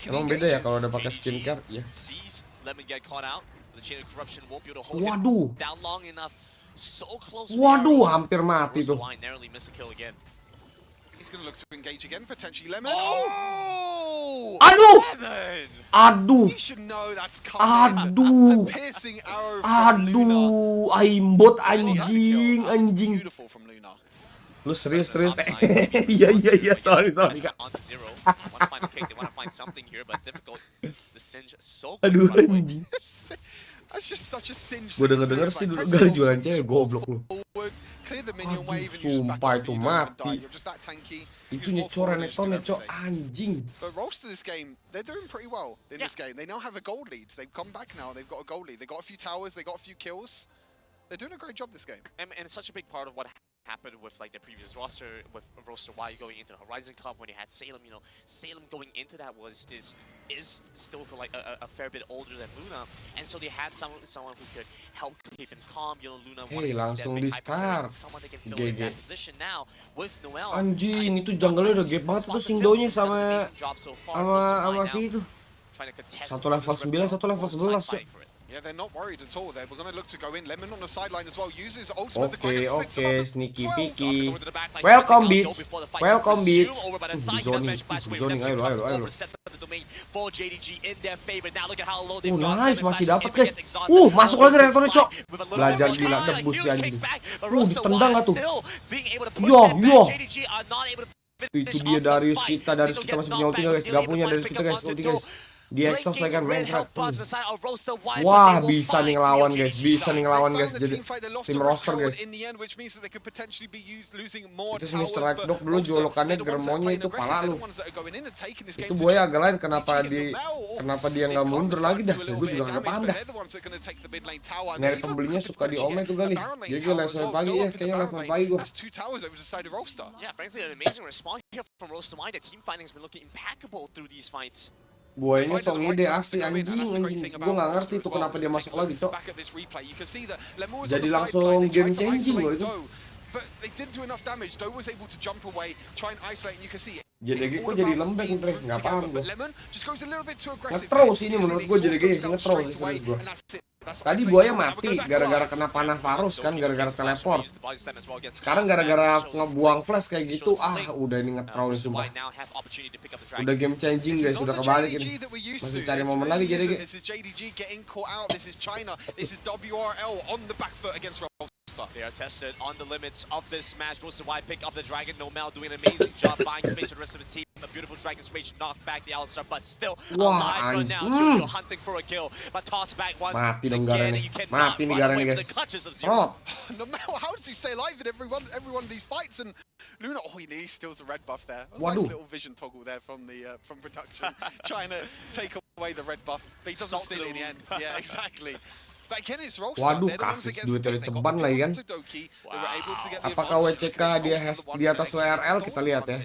Emang beda ya kalau udah pakai skincare ya. Waduh, hampir mati tuh. Aduh, aimbot anjing. Lu serius? Iya, sorry. Aduh anjing. Gue denger sih dulu Gali jualan cewek, goblok lu. Aduh, sumpah itu mati. Itu nyecor Renekton anjing. But Rolster this game, they're doing pretty well in this game. They now have a gold lead. They've come back now. They've got a gold lead. They got a few towers. They got a few kills. They're doing a great job this game. And it's such a big part of what happened with like the previous roster, with roster Y going into the Horizon Cup when you had Salem. You know, Salem going into that is still like a fair bit older than Luna, and so they had someone who could help keep him calm. You know, Luna. Hey, langsung di start. GG. Anjing, itu jungle-nya udah gap banget tuh Singdonya sama si itu. Satu level 9, satu level 11. Yeah, they're not worried at all. We're going to look to go in. Lemon on the sideline as well. Uses ultimate. Okay, sneaky peeky. Welcome beats. Zoning, ayo. Nice, masih dapat guys. Masuk lagi Renektonnya, cok. Belajar gila, debus di anjing. Ditendang gak tuh? Yo. Itu dia Darius kita masih punya ulti guys. Gak punya Darius kita guys, ulti guys. Di Exos lagi kan main trap. Wah, Wah, bisa nih ngelawan guys. Bisa nih ngelawan guys. Jadi tim roster guys. Itu si Mr. Right Dog dulu jolokannya germonya itu pala lu. Itu buaya agak lain kenapa dia nggak mundur lagi dah. Gue juga nggak paham dah. Nyari pembelinya suka di Ome tuh kali. Jadi gue level pagi ya, kayaknya level pagi gue. Yeah, frankly, an amazing response here from Roast to Mind. The team finding's been looking impeccable through these fights. Buayanya song ide asli anjing. Gue nggak ngerti tuh kenapa dia masuk lagi, Cok. Jadi langsung game changing loh itu. JDG kok jadi lembek nih, nggak paham gue. Nge-throw sih ini menurut gue JDG nge-throw sih menurut gue. Tadi buaya mati gara-gara kena panah Varus kan, gara-gara teleport. Sekarang gara-gara ngebuang flash kayak gitu, udah ini nge-throw nih sumpah. Udah game changing guys, udah kebalik ini. Masih cari momen lagi JDG. They are tested on the limits of this match. Roast to Wide pick up the dragon. Nomel doing an amazing job buying space for the rest of his team. A beautiful Dragon's Rage knocked back the Alistar, but still alive for now. Jojo hunting for a kill, but toss back once again. You cannot run away from the clutches of Zero. Nomel, how does he stay alive in every one of these fights? And Luna, he steals the red buff there. That was a nice little vision toggle there from production, trying to take away the red buff, but he doesn't steal it in the end. Yeah, exactly. Waduh, kasih duit dari ceban lagi kan. Apakah WCK di atas WRL, kita lihat ya.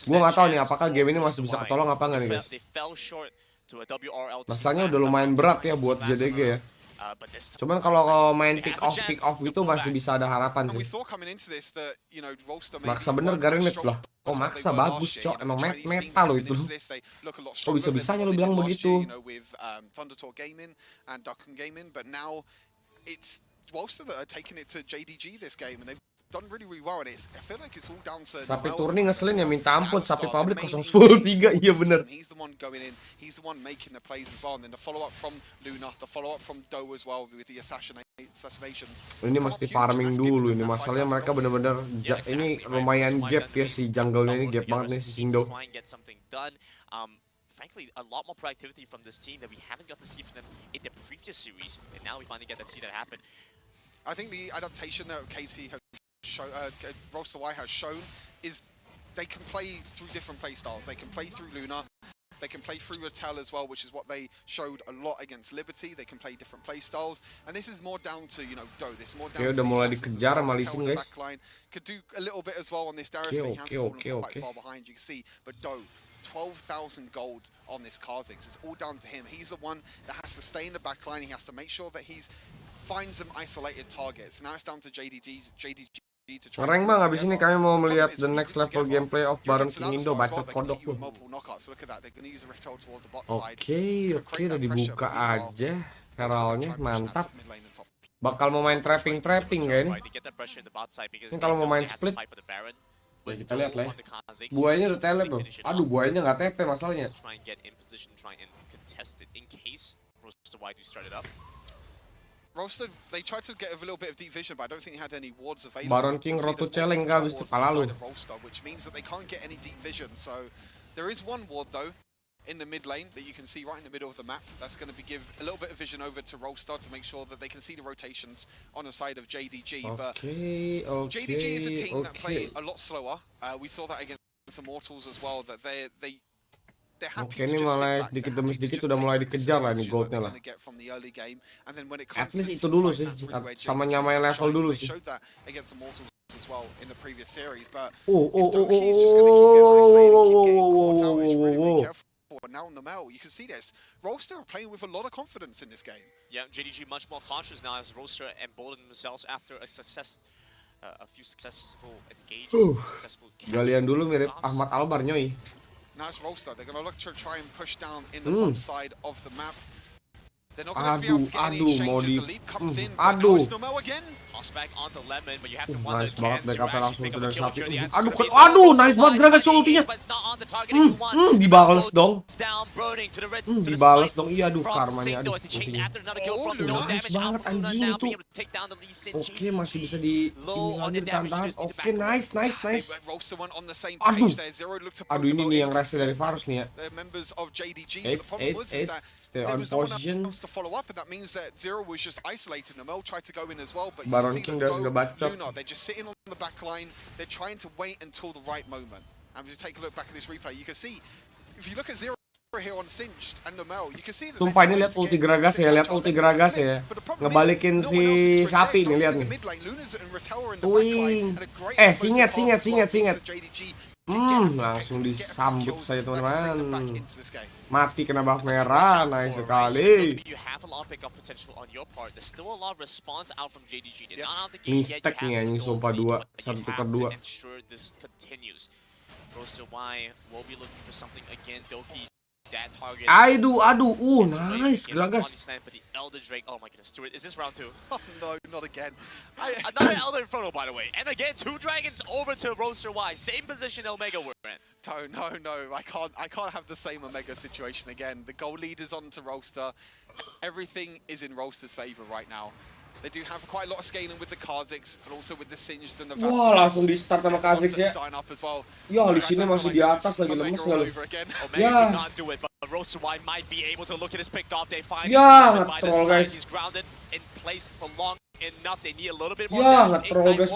Gue nggak tahu nih apakah game ini masih bisa ketolong apa nggak nih guys. Masalahnya udah lumayan berat ya buat JDG ya. Cuman kalau main pick off gitu masih bisa ada harapan sih. Maksa bener Garenet lah. Oh maksa bagus cok, emang meta lo itu. Oh bisa-bisanya lo bilang begitu. Sapi turning ngeselin ya minta ampun, sapi public 0-10-3, iya bener. Ini mesti farming dulu, ini masalahnya mereka bener-bener ini lumayan gap ya si jungle-nya ini gap banget nih si Sindo. Frankly, a lot more productivity from this team that we haven't got to see from them in the previous series, and now we finally get to see that happen. I think the adaptation that KC has Roast to White has shown is they can play through different play styles. They can play through Luna, they can play through Ratel as well, which is what they showed a lot against Liberty. They can play different play styles, and this is more down to Do. This more down to udah mulai dikejar sama Lee Sin guys. Could do a little bit as well on this Darius, but he has fallen quite far behind. You can see, but Do. 12,000 gold on this Kha'Zix. It's all down to him. He's the one that has to stay in the backline. He has to make sure that he finds them isolated targets. Now it's down to JDG Ngereng bang, abis ini kami mau melihat the next level gameplay of bareng King Indo, bacot kodok tuh. Oke, udah dibuka aja heralnya, mantap. Bakal mau main trapping kan? Ini kalau mau main split, ya kita lihat lah ya. Buayanya udah telep loh. Aduh, buayanya nggak TP masalahnya. Roasted, they tried to get a little bit of deep vision, but I don't think he had any wards available. Baron King Roto Challenge kah habis itu pala lu. Which means that they can't get any deep vision. So there is one ward though in the mid lane that you can see right in the middle of the map. That's going to give a little bit of vision over to Roastar to make sure that they can see the rotations on the side of JDG. But JDG is a team that play a lot slower. We saw that against Immortals as well. That Oke, ini mulai sedikit demi sedikit udah mulai dikejar lah nih goldnya lah. At least itu dulu sih, sama nyamain level dulu sih. Now on the Mel, you can see this. Roaster are playing with a lot of confidence in this game. Yeah, JDG much more conscious now as Roaster emboldened themselves after a few successful engagements, successful Galian dulu mirip Ahmad Albar nyoy. Nice Roaster. They're going to look to try and push down in the one side of the map. They're not going to be able to get any exchanges. The lead comes in. Aduh. Nomel again. Toss back onto Lemon, but you have to wonder, Nice banget can BKP Zero langsung actually pick ke up a dari kill sapi. here? The answer's Aduh, gonna be no. aduh, nice banget Gragas ultinya. But it's not on the target if you want. Dibales dong. Down, burning to the red, Dibales dong. Iya, aduh, karmanya aduh. Nice banget anjing itu. Oke, masih bisa di ditahan-tahan. Oke, nice. Aduh, ini nih yang rasa dari Varus nih ya. Stay on position. Baron King udah bacot. They're just sitting on the back line. They're trying to wait until the right moment. And if you take a look back at this replay, you can see, if you look at Zero here on Singed and Nomel, you can see that Sumpah ini lihat ulti Gragas ya, ngebalikin si sapi nih, lihat nih. Wing. Singet. Langsung disambut saja teman-teman. Mati kena buff merah, nice sekali. Mistek nih anjing, sumpah 1 tukar 2. Aduh, nice, Gragas. Oh my goodness, Stuart, is this round 2? Oh no, not again. Another Elder Inferno, by the way. And again, 2 dragons over to Roaster Y. Same position Omega we're in. No, I can't have the same Omega situation again. The goal leader's on to Roaster. Everything is in Roaster's favor right now. They do have quite a lot of scaling with the Kha'Zix, but also with the Singed and the Vampires. Wah, langsung di start sama Kha'Zix ya. Ya, di sini masih di atas lagi lemes kali. Ya. Roaster Y might be able to look at his picked off. They find nge-troll guys. He's grounded in place for long enough. They need a little bit more. Nge-troll guys.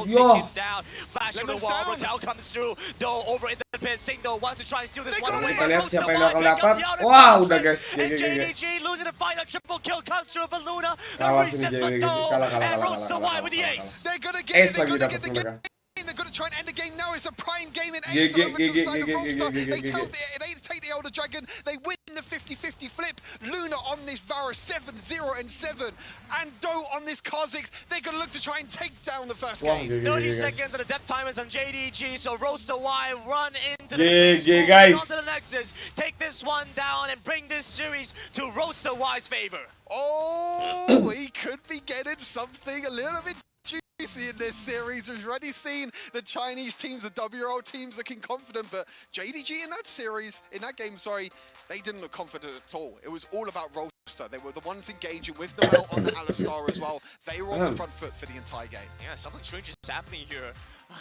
Flash on the wall. Rotel comes through. Though over in the pit. Signal wants to try and steal this one away. Kita lihat siapa yang bakal dapat. Wah, udah guys. JDG losing the fight. A triple kill comes through for Luna. The Kalah sini reset for JDG. goal. Kalah. And Roaster Y with the ace. They're gonna get it. Ace lagi dapat mereka. They're going to try and end the game now. It's a prime game in Ace over to the side of Roaster. They take the Elder Dragon. They win the 50-50 flip. Luna on this Varus 7-0 and 7. And Doe on this Kha'Zix. They're going to look to try and take down the first game. 30 seconds and the death timers on JDG. So Roaster Y run into the guys. onto the Nexus. Take this one down and bring this series to Roaster Y's favor. Oh, he could be getting something a little bit juicy in this series. We've already seen the Chinese teams, the WRL teams looking confident, but JDG in that series, in that game, sorry, they didn't look confident at all. It was all about Roaster. They were the ones engaging with Noel on the Alistar as well. They were on the front foot for the entire game. Yeah, something strange is happening here.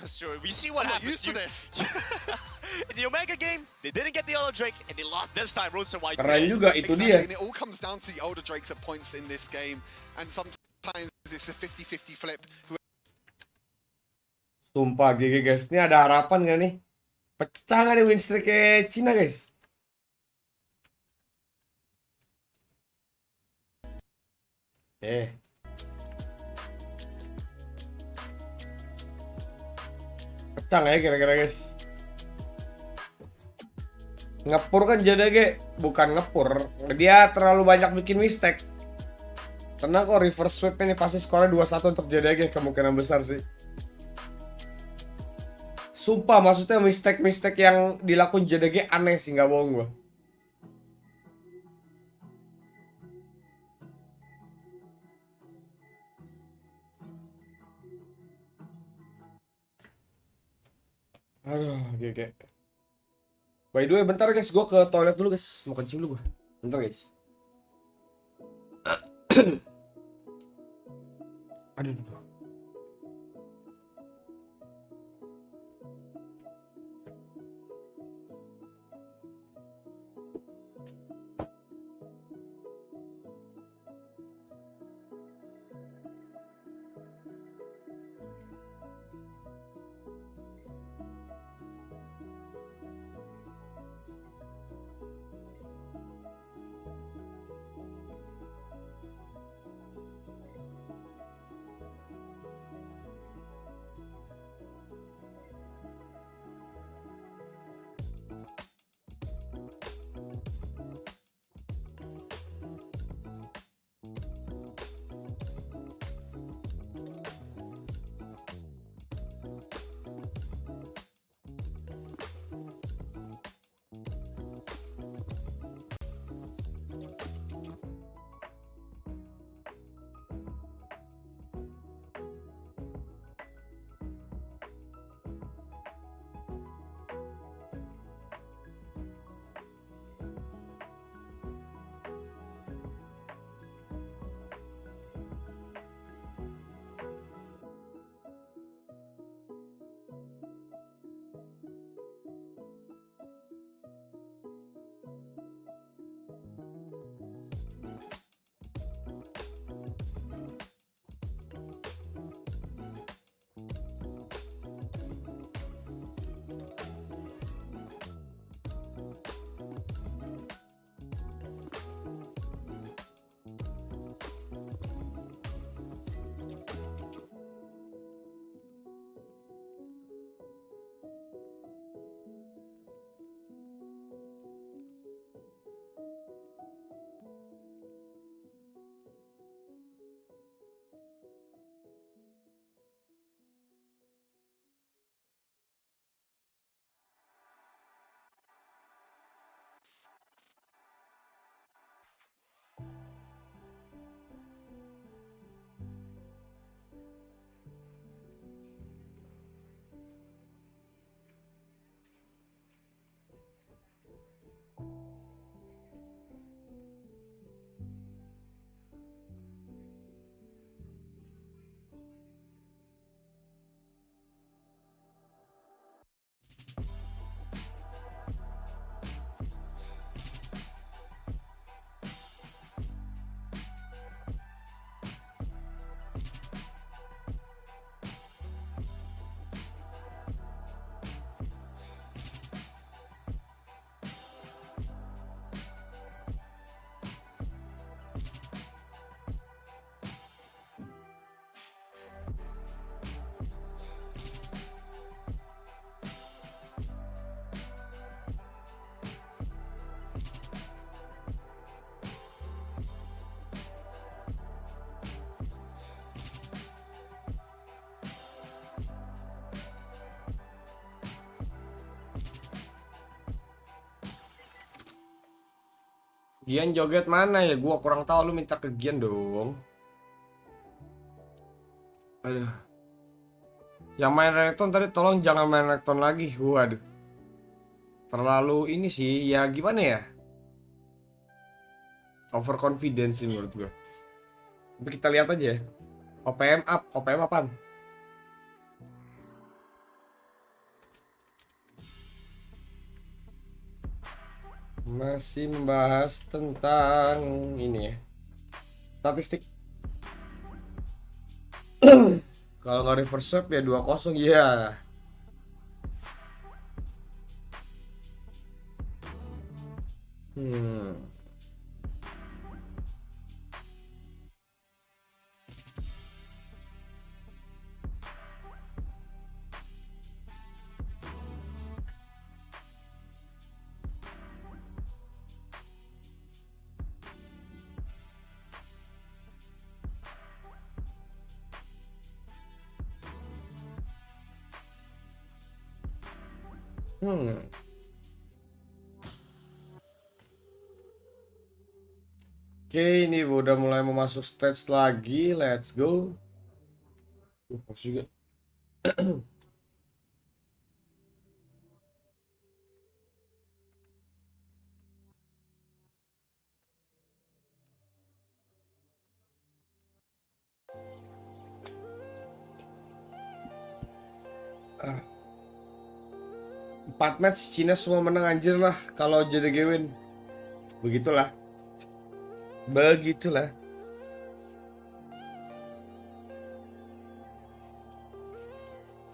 Sure, we see what happens. Used to this. In the Omega game, they didn't get the Elder Drake, and they lost this time. Roaster Y Keren juga itu exactly. dia. And it all comes down to the Elder Drakes at points in this game, and sometimes it's a 50-50 flip. Sumpah GG guys, ini ada harapan gak nih? Pecah gak nih win streak kayak Cina guys? Pecah gak ya kira-kira guys? Ngepur kan JDG, bukan ngepur. Dia terlalu banyak bikin mistake. Tenang kok, reverse sweep ini pasti skornya 2-1 untuk JDG, kemungkinan besar sih. Sumpah, maksudnya mistake yang dilakukan JDG aneh sih, nggak bohong gua. Aduh, GG. By the way, bentar guys, gua ke toilet dulu guys, mau kencing dulu gua. Bentar guys. Aduh. Gian joget mana ya? Gua kurang tahu, lu minta ke Gian dong. Aduh. Yang main Renekton tadi tolong jangan main Renekton lagi. Waduh. Terlalu ini sih, ya gimana ya? Overconfidence sih menurut gua. Tapi kita lihat aja ya. OPM up, OPM apaan? Masih membahas tentang ini ya. Statistik. Kalau nggak reverse swap ya 2-0 ya. Oke, ini udah mulai mau masuk stage lagi. Let's go. Pas juga. Empat match Cina semua menang anjir lah kalau jadi Gewin. Begitulah. Begitulah.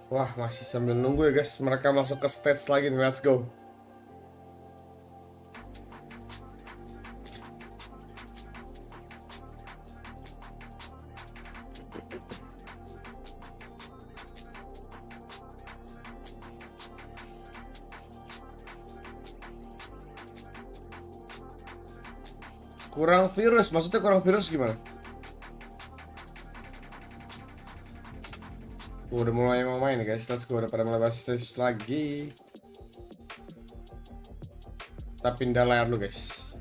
Wah, masih sambil nunggu ya guys. Mereka masuk ke stage lagi nih. Let's go. Kurang virus, maksudnya kurang virus gimana? Udah mulai mau main guys, let's go. Udah pada mulai bahas stage lagi. Kita pindah layar dulu guys.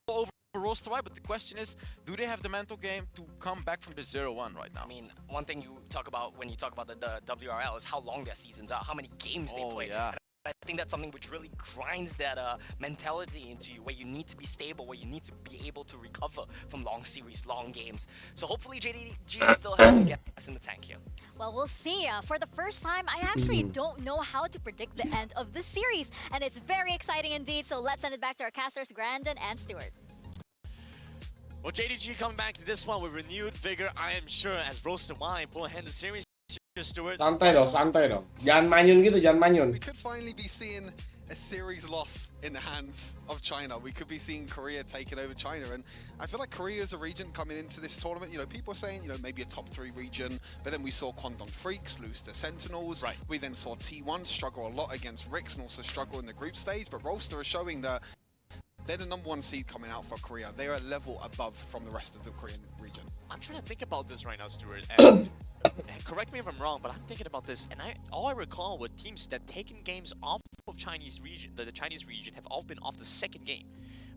Over Roaster White, but the question is, do they have the mental game to come back from the 0-1 right now? I mean, one thing you talk about when you talk about the WRL is how long their seasons are, how many games they play. Yeah. I think that's something which really grinds that mentality into you, where you need to be stable, where you need to be able to recover from long series, long games. So hopefully JDG still has some gas in the tank here. Well, we'll see. For the first time, I actually don't know how to predict the end of the series, and it's very exciting indeed. So let's send it back to our casters, Grandin and Stewart. Well, JDG coming back to this one with renewed vigor, I am sure, as Roasted Wine pull ahead in the series. Santai dong. Jangan manyun gitu, jangan manyun. We could finally be seeing a series loss in the hands of China. We could be seeing Korea taking over China, and I feel like Korea is a region coming into this tournament. You know, people are saying, you know, maybe a top 3 region, but then we saw Kwangdong Freaks lose to Sentinels. Right. We then saw T1 struggle a lot against Rix and also struggle in the group stage. But Rolster is showing that they're the #1 seed coming out for Korea. They are a level above from the rest of the Korean region. I'm trying to think about this right now, Stuart. And correct me if I'm wrong, but I'm thinking about this, and all I recall were teams that taken games off of Chinese region, the Chinese region, have all been off the second game,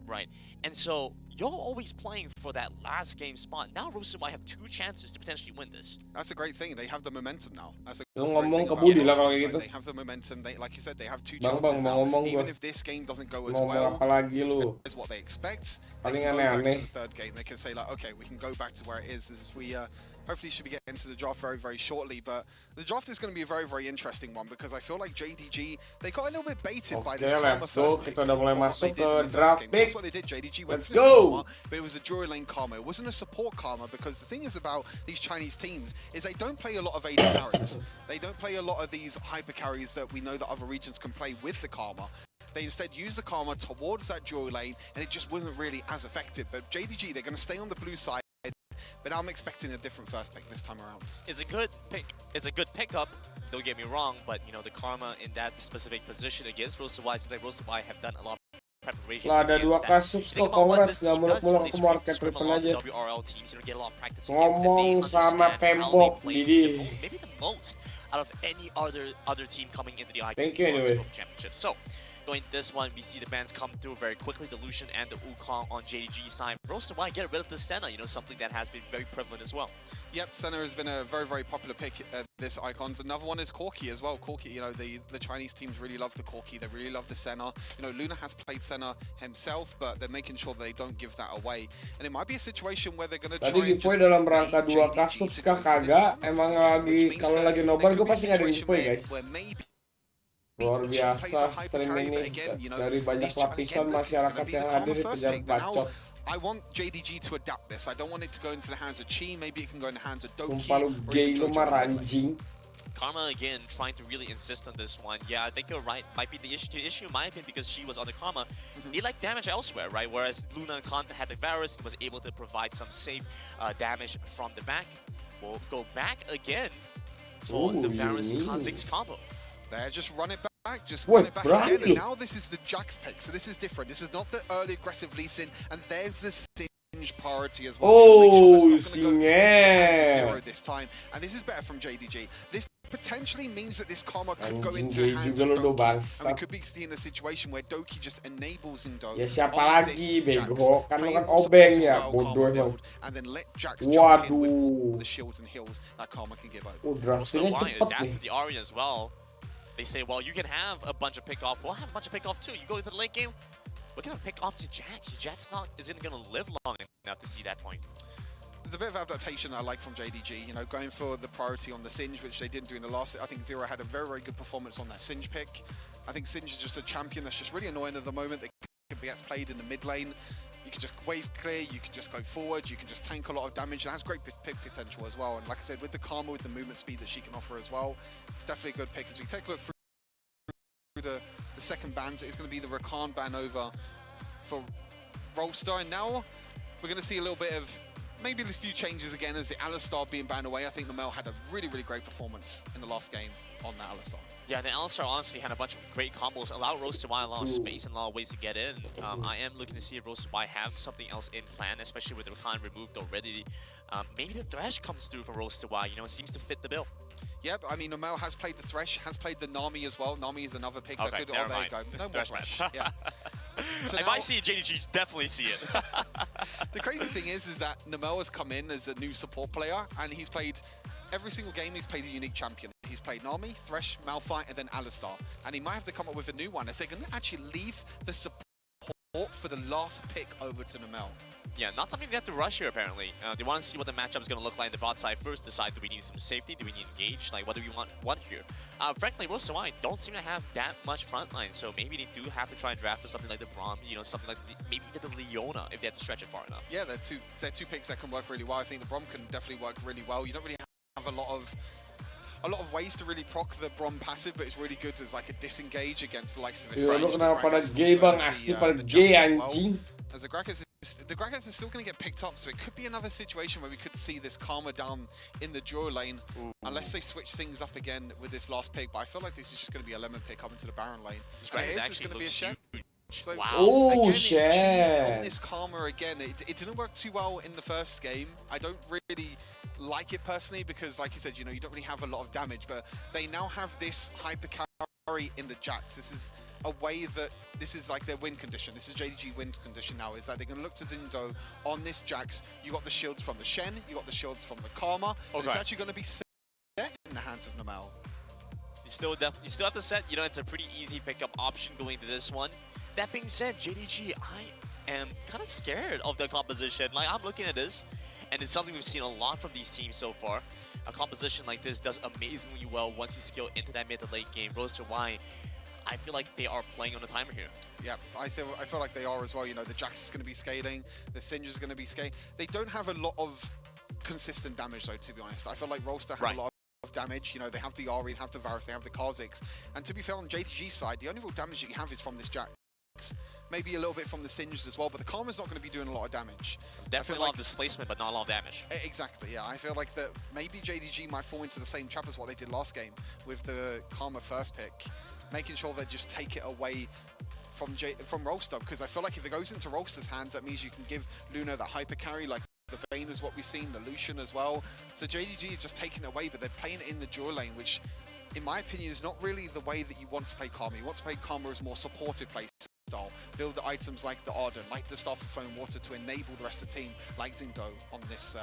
right? And so you're always playing for that last game spot. Now Roasted White have 2 chances to potentially win this. That's a great thing. They have the momentum now. That's a ngomong ke great Budi thing lah about kalau Roasted. gitu. They have the momentum. They, like you said, they have 2 Bang, chances now. ngomong Even gua. if this game doesn't go as Ngomong well apa lagi lu? as what they expect, Paling they can go back aneh-aneh. to the 3rd game. They can say like, okay, we can go back to where it is. As we hopefully should be getting into the draft very, very shortly. But the draft is going to be a very, very interesting one because I feel like JDG, they got a little bit baited by this Karma let's go. first pick. Kita udah mulai for what masuk they did ke in the first draft game. pick. That's what they did. JDG went Let's for this go. Karma, but it was a Jury Lane Karma. It wasn't a support Karma because the thing is about these Chinese teams is they don't play a lot of AD carries. They don't play a lot of these hyper carries that we know that other regions can play with the Karma. They instead use the Karma towards that Jury Lane, and it just wasn't really as effective. But JDG, they're going to stay on the blue side. But I'm expecting a different first pick this time around. It's a good pick. It's a good pickup. Don't get me wrong, but you know the Karma in that specific position against Roasted White, something Roasted White have done a lot preparation. Lah ada 2K subs kok, congrats, nggak muluk-muluk ke market driven aja. WRL teams, get a lot of practice Ngomong sama tembok, Didi. maybe the most out of any other team coming into the Thank you anyway. Championship. So, going to this one, we see the bans come through very quickly. Delusion and the Wukong on JDG side. Roasted, why get rid of the Senna? Something that has been very prevalent as well. Yep, Senna has been a very, very popular pick this Icons. Another one is Corki as well. Corki, the Chinese teams really love the Corki. They really love the Senna. Luna has played Senna himself, but they're making sure they don't give that away. And it might be a situation where they're going to try Tadi giveaway dalam rangka 2K subs kah kagak? Emang lagi kalau lagi nobar gue pasti ngadain giveaway, guys. Luar biasa stream ini dari banyak lapisan masyarakat yang hadir di pejabat bacot. I want JDG to adapt this. I don't want it to go into the hands of Chi. Maybe it can go in the hands of Doki. Sumpah lu gay lu mah ranjing. Karma again trying to really insist on this one. Yeah, I think you're right. Might be the issue. The issue might have been because she was on the Karma. They like damage elsewhere, right? Whereas Luna and Kanta had the Varus, was able to provide some safe damage from the back. We'll go back again for the Varus Kha'Zix combo. There, just run it back, run it back again, and now this is the Jax pick, so this is different. This is not the early aggressive Lee Sin, and there's the Singe priority as well. Oh, Zero this time, and this is better from JDG. This potentially means that this Karma could go into the hands of Doki, and we could be seeing a situation where Doki just enables Indo. Ya siapa lagi, bego? Kan lu kan obeng ya, bodoh emang. And then let Jax jump in with all the shields and heals that Karma can give out. Draftingnya cepet nih. The Ari as well. They say, well, you can have a bunch of pick off. We'll have a bunch of pick off too. You go to the late game, we're gonna pick off your Jax. Your Jax isn't gonna live long enough to see that point. There's a bit of adaptation I like from JDG, going for the priority on the Singe, which they didn't do in the last. I think Zero had a very, very good performance on that Singe pick. I think Singe is just a champion that's just really annoying at the moment. That gets played in the mid lane. You can just wave clear, you can just go forward, you can just tank a lot of damage. It has great pick potential as well. And like I said, with the Karma, with the movement speed that she can offer as well, it's definitely a good pick. As we take a look through the second bans, it's going to be the Rakan ban over for Rolstar. And now we're going to see a little bit of maybe a few changes again as the Alistar being banned away. I think Nomel had a really, really great performance in the last game on that Alistar. Yeah, the Alistar honestly had a bunch of great combos, allowed Roasted Y a lot of space and a lot of ways to get in. I am looking to see if Roasted Y have something else in plan, especially with the Rakan removed already. Maybe the Thresh comes through for Roasted Y, it seems to fit the bill. Yep, I mean, Nomel has played the Thresh, has played the Nami as well. Nami is another pick that could... there you go. No more Thresh. Yeah. So if I see it, JDG definitely see it. The crazy thing is that Nomel has come in as a new support player, and he's played every single game. He's played a unique champion. He's played Nami, Thresh, Malphite, and then Alistar. And he might have to come up with a new one, as they're going to actually leave the support for the last pick over to Nomel. Yeah, not something they have to rush here, apparently. They want to see what the matchup is going to look like in the bot side first, decide, do we need some safety, do we need engage, what do we want here? Frankly, Roasted Y don't seem to have that much frontline, so maybe they do have to try and draft for something like the Braum, something like maybe even the Leona, if they have to stretch it far enough. Yeah, they're two picks that can work really well. I think the Braum can definitely work really well. You don't really have a lot of ways to really proc the Braum passive, but it's really good as a disengage against the likes of his Lu kenapa pada gay bang, asli pada gay anjing. As the Gragas is still going to get picked up, so it could be another situation where we could see this Karma down in the draw lane, unless they switch things up again with this last pick. But I feel like this is just going to be a lemon pick up into the Baron lane. This is going to be a Shen. So wow. Again, Shen. on this Karma again, it didn't work too well in the first game. I don't really like it personally because, like you said, you don't really have a lot of damage, but they now have this hyper carry in the Jax. This is a way that this is their win condition. This is JDG win condition now, is that they're going to look to Zindo on this Jax. You got the shields from the Shen, you got the shields from the Karma, and it's actually going to be set in the hands of Nomel. You still have to set, it's a pretty easy pickup option going to this one. That being said, JDG, I am kind of scared of the composition. I'm looking at this, and it's something we've seen a lot from these teams so far. A composition like this does amazingly well once you scale into that mid to late game. Roasted Y, I feel like they are playing on a timer here. Yeah, I feel like they are as well. The Jax is going to be scaling, the Singe is going to be scaling. They don't have a lot of consistent damage though, to be honest. I feel like Rolstar have a lot of damage. They have the Ari, they have the Varus, they have the Kha'Zix. And to be fair, on JDG's side, the only real damage that you have is from this Jax. Maybe a little bit from the Singed as well, but the Karma's not going to be doing a lot of damage. Definitely a lot of displacement, but not a lot of damage. Exactly, yeah. I feel like that maybe JDG might fall into the same trap as what they did last game with the Karma first pick, making sure they just take it away from Rolster, because I feel like if it goes into Rolster's hands, that means you can give Luna that hyper carry, like the Vayne is what we've seen, the Lucian as well. So JDG have just taken it away, but they're playing it in the dual lane, which, in my opinion, is not really the way that you want to play Karma. You want to play Karma as more supportive play style. Build the items like the Arden, like the Staff of Flowing Water to enable the rest of the team, like Zindo on this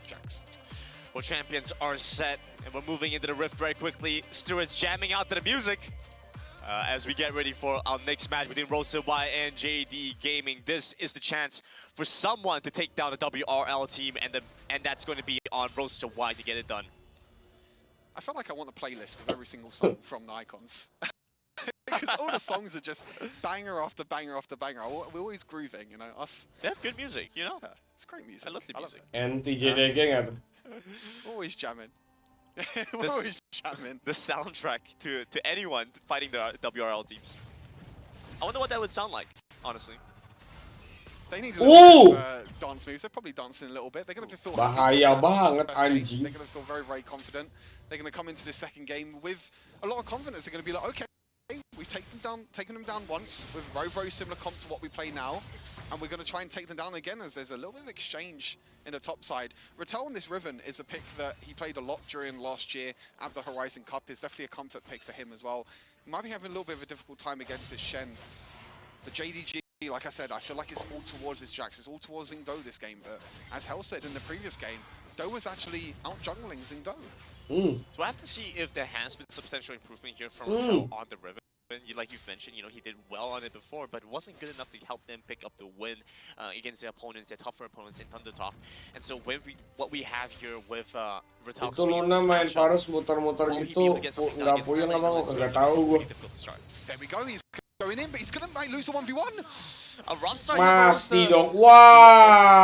Jax. Well, champions are set, and we're moving into the Rift very quickly. Stuart's jamming out to the music as we get ready for our next match between Roasted Y and JD Gaming. This is the chance for someone to take down the WRL team, and that's going to be on Roasted Y to get it done. I feel like I want a playlist of every single song from the Icons. Because all the songs are just banger after banger after banger. We're always grooving, you know, us. They have good music, you know? Yeah, it's great music. I love the music. NTJJG nggak tuh? Always jamming. We're always jamming. The soundtrack to anyone fighting the WRL teams. I wonder what that would sound like, honestly. They need a little bit of dance moves. They're probably dancing a little bit. They're going to feel bahaya banget anjing. They're going to feel very, very confident. They're going to come into this second game with a lot of confidence. They're going to be like, okay, we've taken them down once with very, very similar comp to what we play now. And we're going to try and take them down again, as there's a little bit of exchange in the top side. Ratel on this Riven is a pick that he played a lot during last year at the Horizon Cup. It's definitely a comfort pick for him as well. He might be having a little bit of a difficult time against this Shen. But JDG, like I said, I feel like it's all towards this Jax. It's all towards Zingdo this game. But as Hell said in the previous game, Do was actually out-jungling Zingdo. So I have to see if there has been substantial improvement here from Ratel on the Riven. Like you've mentioned, you know, he did well on it before, but it wasn't good enough to help them pick up the win against their opponents, their tougher opponents in Thundertalk. And so what we have here with Ratel, itu Luna main Varus muter-muter gitu, nggak puyeng apa kok nggak tahu gue. There we go, he's going in, but he's gonna lose the 1v1. A rough start. Mati dong, wah.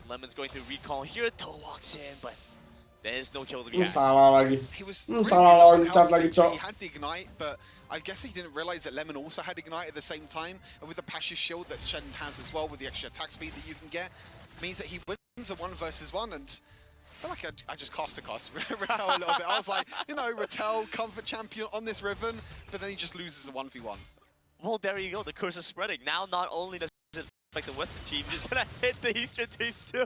Lemon's going to recall here. Toe walks in, but there is no kill to be had. Salah lagi. He was salah loncat lagi, cok. He had the ignite, but I guess he didn't realize that Lemon also had ignite at the same time. And with the Pasha's shield that Shen has as well, with the extra attack speed that you can get, means that he wins a 1 versus 1. And I feel like I just cast Ratel a little bit. I was like, you know, Ratel, comfort champion on this Riven, but then he just loses a 1v1. Well, there you go. The curse is spreading. Now, not only does it affect the Western teams, it's gonna hit the Eastern teams too.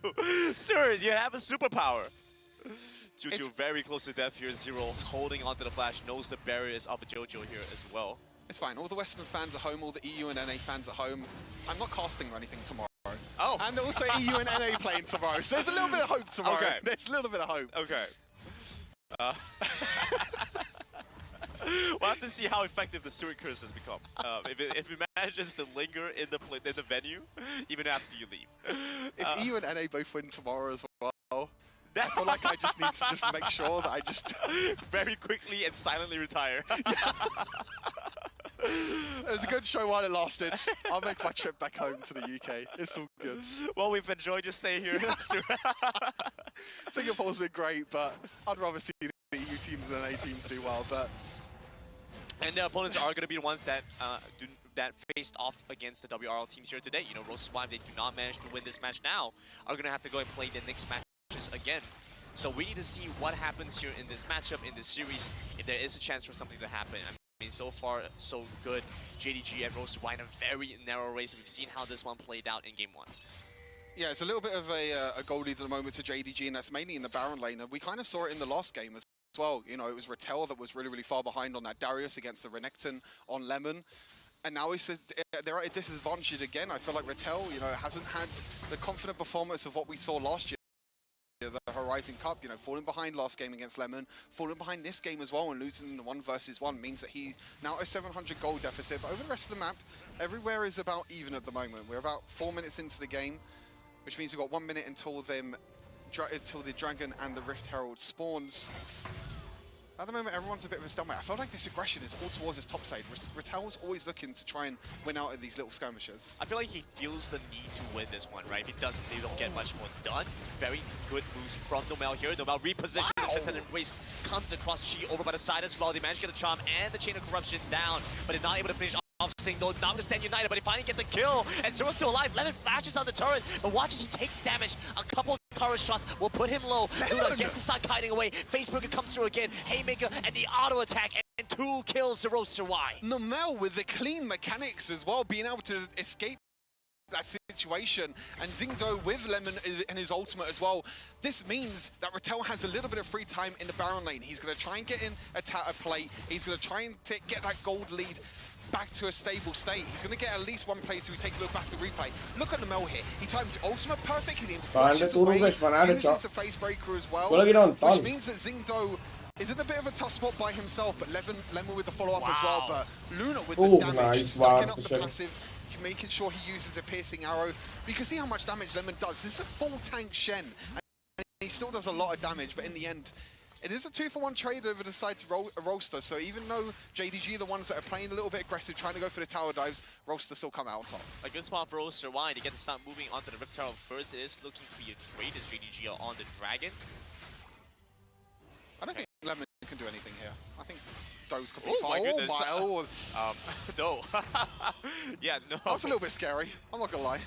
Stuart, you have a superpower. Jojo very close to death here. Zero holding onto the flash, knows the barrier is up at Jojo here as well. It's fine. All the Western fans at home, all the EU and NA fans at home. I'm not casting or anything tomorrow. Oh. And also EU and NA playing tomorrow. So there's a little bit of hope tomorrow. Okay. There's a little bit of hope. Okay. We'll have to see how effective the Stuart curse has become. If it manages to linger in the venue, even after you leave. If EU and NA both win tomorrow as well, I feel like I just need to just make sure that I just very quickly and silently retire. It was a good show while it lasted. I'll make my trip back home to the UK. It's all good. Well, we've enjoyed your stay here. Singapore's been great, but I'd rather see the EU teams than NA teams do well. But and the opponents are going to be the ones that faced off against the WRL teams here today. You know, Roasted Y, they do not manage to win this match now, are going to have to go and play the next matches again. So we need to see what happens here in this matchup, in this series, if there is a chance for something to happen. I mean, so far, so good. JDG and Roasted Y in a very narrow race. We've seen how this one played out in Game 1. Yeah, it's a little bit of a goal lead at the moment to JDG, and that's mainly in the Baron lane. And we kind of saw it in the last game as well. You know, it was Ratel that was really, really far behind on that Darius against the Renekton on Lemon. And now they're at a disadvantage again. I feel like Ratel, you know, hasn't had the confident performance of what we saw last year. The Horizon Cup, you know, falling behind last game against Lemon, falling behind this game as well, and losing the 1 versus 1 means that he's now a 700 gold deficit. But over the rest of the map, everywhere is about even at the moment. We're about 4 minutes into the game, which means we've got 1 minute until the Dragon and the Rift Herald spawns. At the moment, everyone's a bit of a stalemate. I feel like this aggression is all towards his top side. Ratel's always looking to try and win out of these little skirmishes. I feel like he feels the need to win this one, right? If he doesn't, they don't get much more done. Very good moves from Nomal here. Nomal repositioning, the Transcendent Embrace comes across Chi over by the side as well. They managed to get the Charm and the Chain of Corruption down, but they're not able to finish off Zingdo. Not to stand united, but he finally gets the kill. And Zero's still alive. Lemon flashes on the turret, but watches he takes damage. A couple turret shots will put him low. Luna gets to start kiting away. Faceburger comes through again. Haymaker and the auto attack. And and 2 kills to Roaster Y. Nomel with the clean mechanics as well, being able to escape that situation, and Zingdo with Lemon and his ultimate as well. This means that Rattel has a little bit of free time in the Baron lane. He's going to try and get in a play. He's going to try and get that gold lead back to a stable state. He's going to get at least one play, so we take a look back at the replay. Look at Nomel here. He timed ultimate perfectly and flashes away, uses the face breaker as well, which means that Zingdo is in a bit of a tough spot by himself, but Lemon with the follow-up as well, but Luna with the damage, stacking up the passive, making sure he uses a piercing arrow. You can see how much damage Lemon does. This is a full tank Shen, and he still does a lot of damage, but in the end, it is a 2-for-1 trade over the side to Roaster, so even though JDG are the ones that are playing a little bit aggressive, trying to go for the tower dives, Roaster still come out on top. A good spot for Roaster Y to get to start moving onto the Rift Tower first. It is looking to be a trade as JDG are on the Dragon. I don't think Lemon can do anything here. I think Doe's could be fine. My goodness. No. Yeah, no. That was a little bit scary. I'm not gonna lie.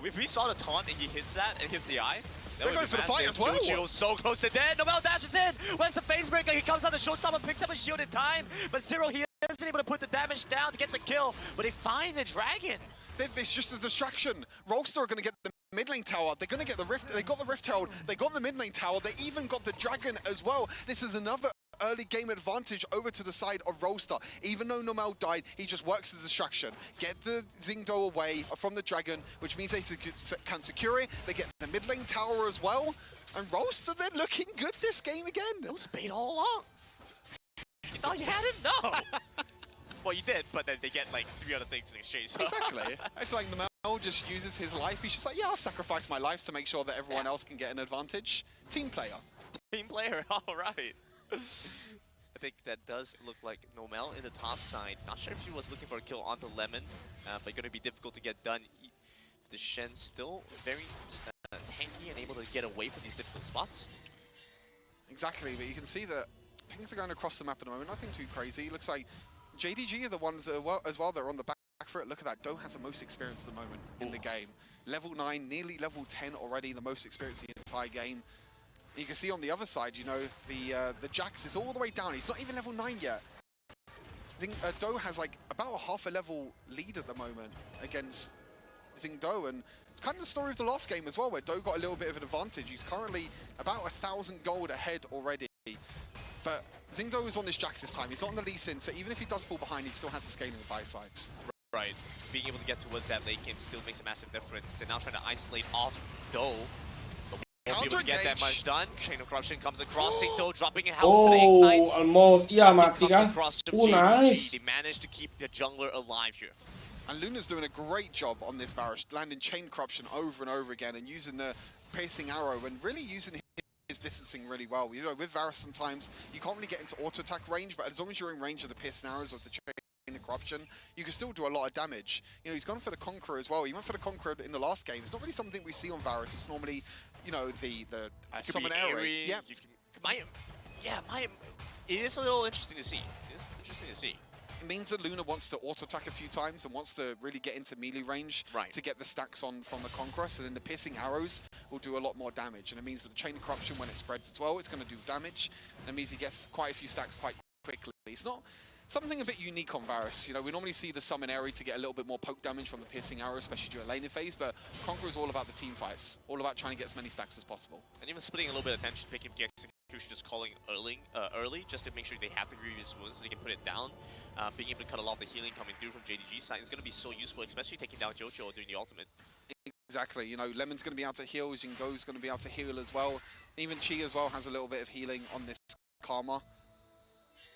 If we saw the taunt and he hits that and hits the eye, they're going for the fight as well. Jojo's so close to dead. Nomel dashes in. Where's the face breaker? He comes on the showstopper, picks up a shield in time, but Zero he isn't able to put the damage down to get the kill. But they find the dragon. It's just a distraction. Roaster are going to get the mid lane tower. They're going to get the rift. They got the rift herald. They got the mid lane tower. They even got the dragon as well. This is another early game advantage over to the side of Roaster. Even though Nomel died, he just works the distraction. Get the Zingdo away from the dragon, which means they can secure it. They get the mid lane tower as well. And Roaster, they're looking good this game again. It was bait all along. You thought you had it? No. Well, you did, but then they get like 3 other things in exchange. So. Exactly. It's like Nomel just uses his life. He's just like, yeah, I'll sacrifice my life to make sure that everyone else can get an advantage. Team player. Team player, all right. I think that does look like Nomel in the top side. Not sure if he was looking for a kill onto Lemon, but going to be difficult to get done. The Shen still very tanky and able to get away from these difficult spots. Exactly, but you can see that pings are going across the map at the moment. Nothing too crazy. It looks like JDG are the ones that are as well. They're on the back for it. Look at that. Doe has the most experience at the moment in the game. Level 9, nearly level 10 already. The most experience in the entire game. You can see on the other side, you know, the Jax is all the way down. He's not even level 9 yet. I think Doe has like about a half a level lead at the moment against Zingdo, and it's kind of the story of the last game as well, where Doe got a little bit of an advantage. He's currently about 1,000 gold ahead already, but Zingdo is on this Jax this time. He's not on the Lee Sin, so even if he does fall behind, he still has the scaling by his side. Right, being able to get towards that late game still makes a massive difference. They're now trying to isolate off Doe. Won't be able to get that much done. Chain of Corruption comes across Zingdo, dropping a health to the Ignite. Almost. Yeah, mati nice. They managed to keep the jungler alive here. And Luna's doing a great job on this Varus, landing Chain Corruption over and over again and using the piercing arrow and really using his distancing really well. You know, with Varus sometimes you can't really get into auto attack range, but as long as you're in range of the piercing arrows of the Chain of Corruption, you can still do a lot of damage. You know, he's gone for the Conqueror as well. He went for the Conqueror in the last game. It's not really something we see on Varus. It's normally, you know, the summon area. Yep. It is a little interesting to see. It is interesting to see. It means that Luna wants to auto-attack a few times and wants to really get into melee range to get the stacks on from the Conqueror, so then the piercing arrows will do a lot more damage. And it means that the Chain of Corruption, when it spreads as well, it's going to do damage. And it means he gets quite a few stacks quite quickly. It's not something a bit unique on Varus. You know, we normally see the summon area to get a little bit more poke damage from the piercing arrow, especially during laning phase, but Conqueror is all about the team fights, all about trying to get as many stacks as possible. And even splitting a little bit of attention, picking up the execution, just calling early, just to make sure they have the grievous wounds so they can put it down. Being able to cut a lot of the healing coming through from JDG's side is going to be so useful, especially taking down Jojo during the ultimate. Exactly, you know, Lemon's going to be able to heal, Jingdo's going to be able to heal as well. Even Chi as well has a little bit of healing on this Karma.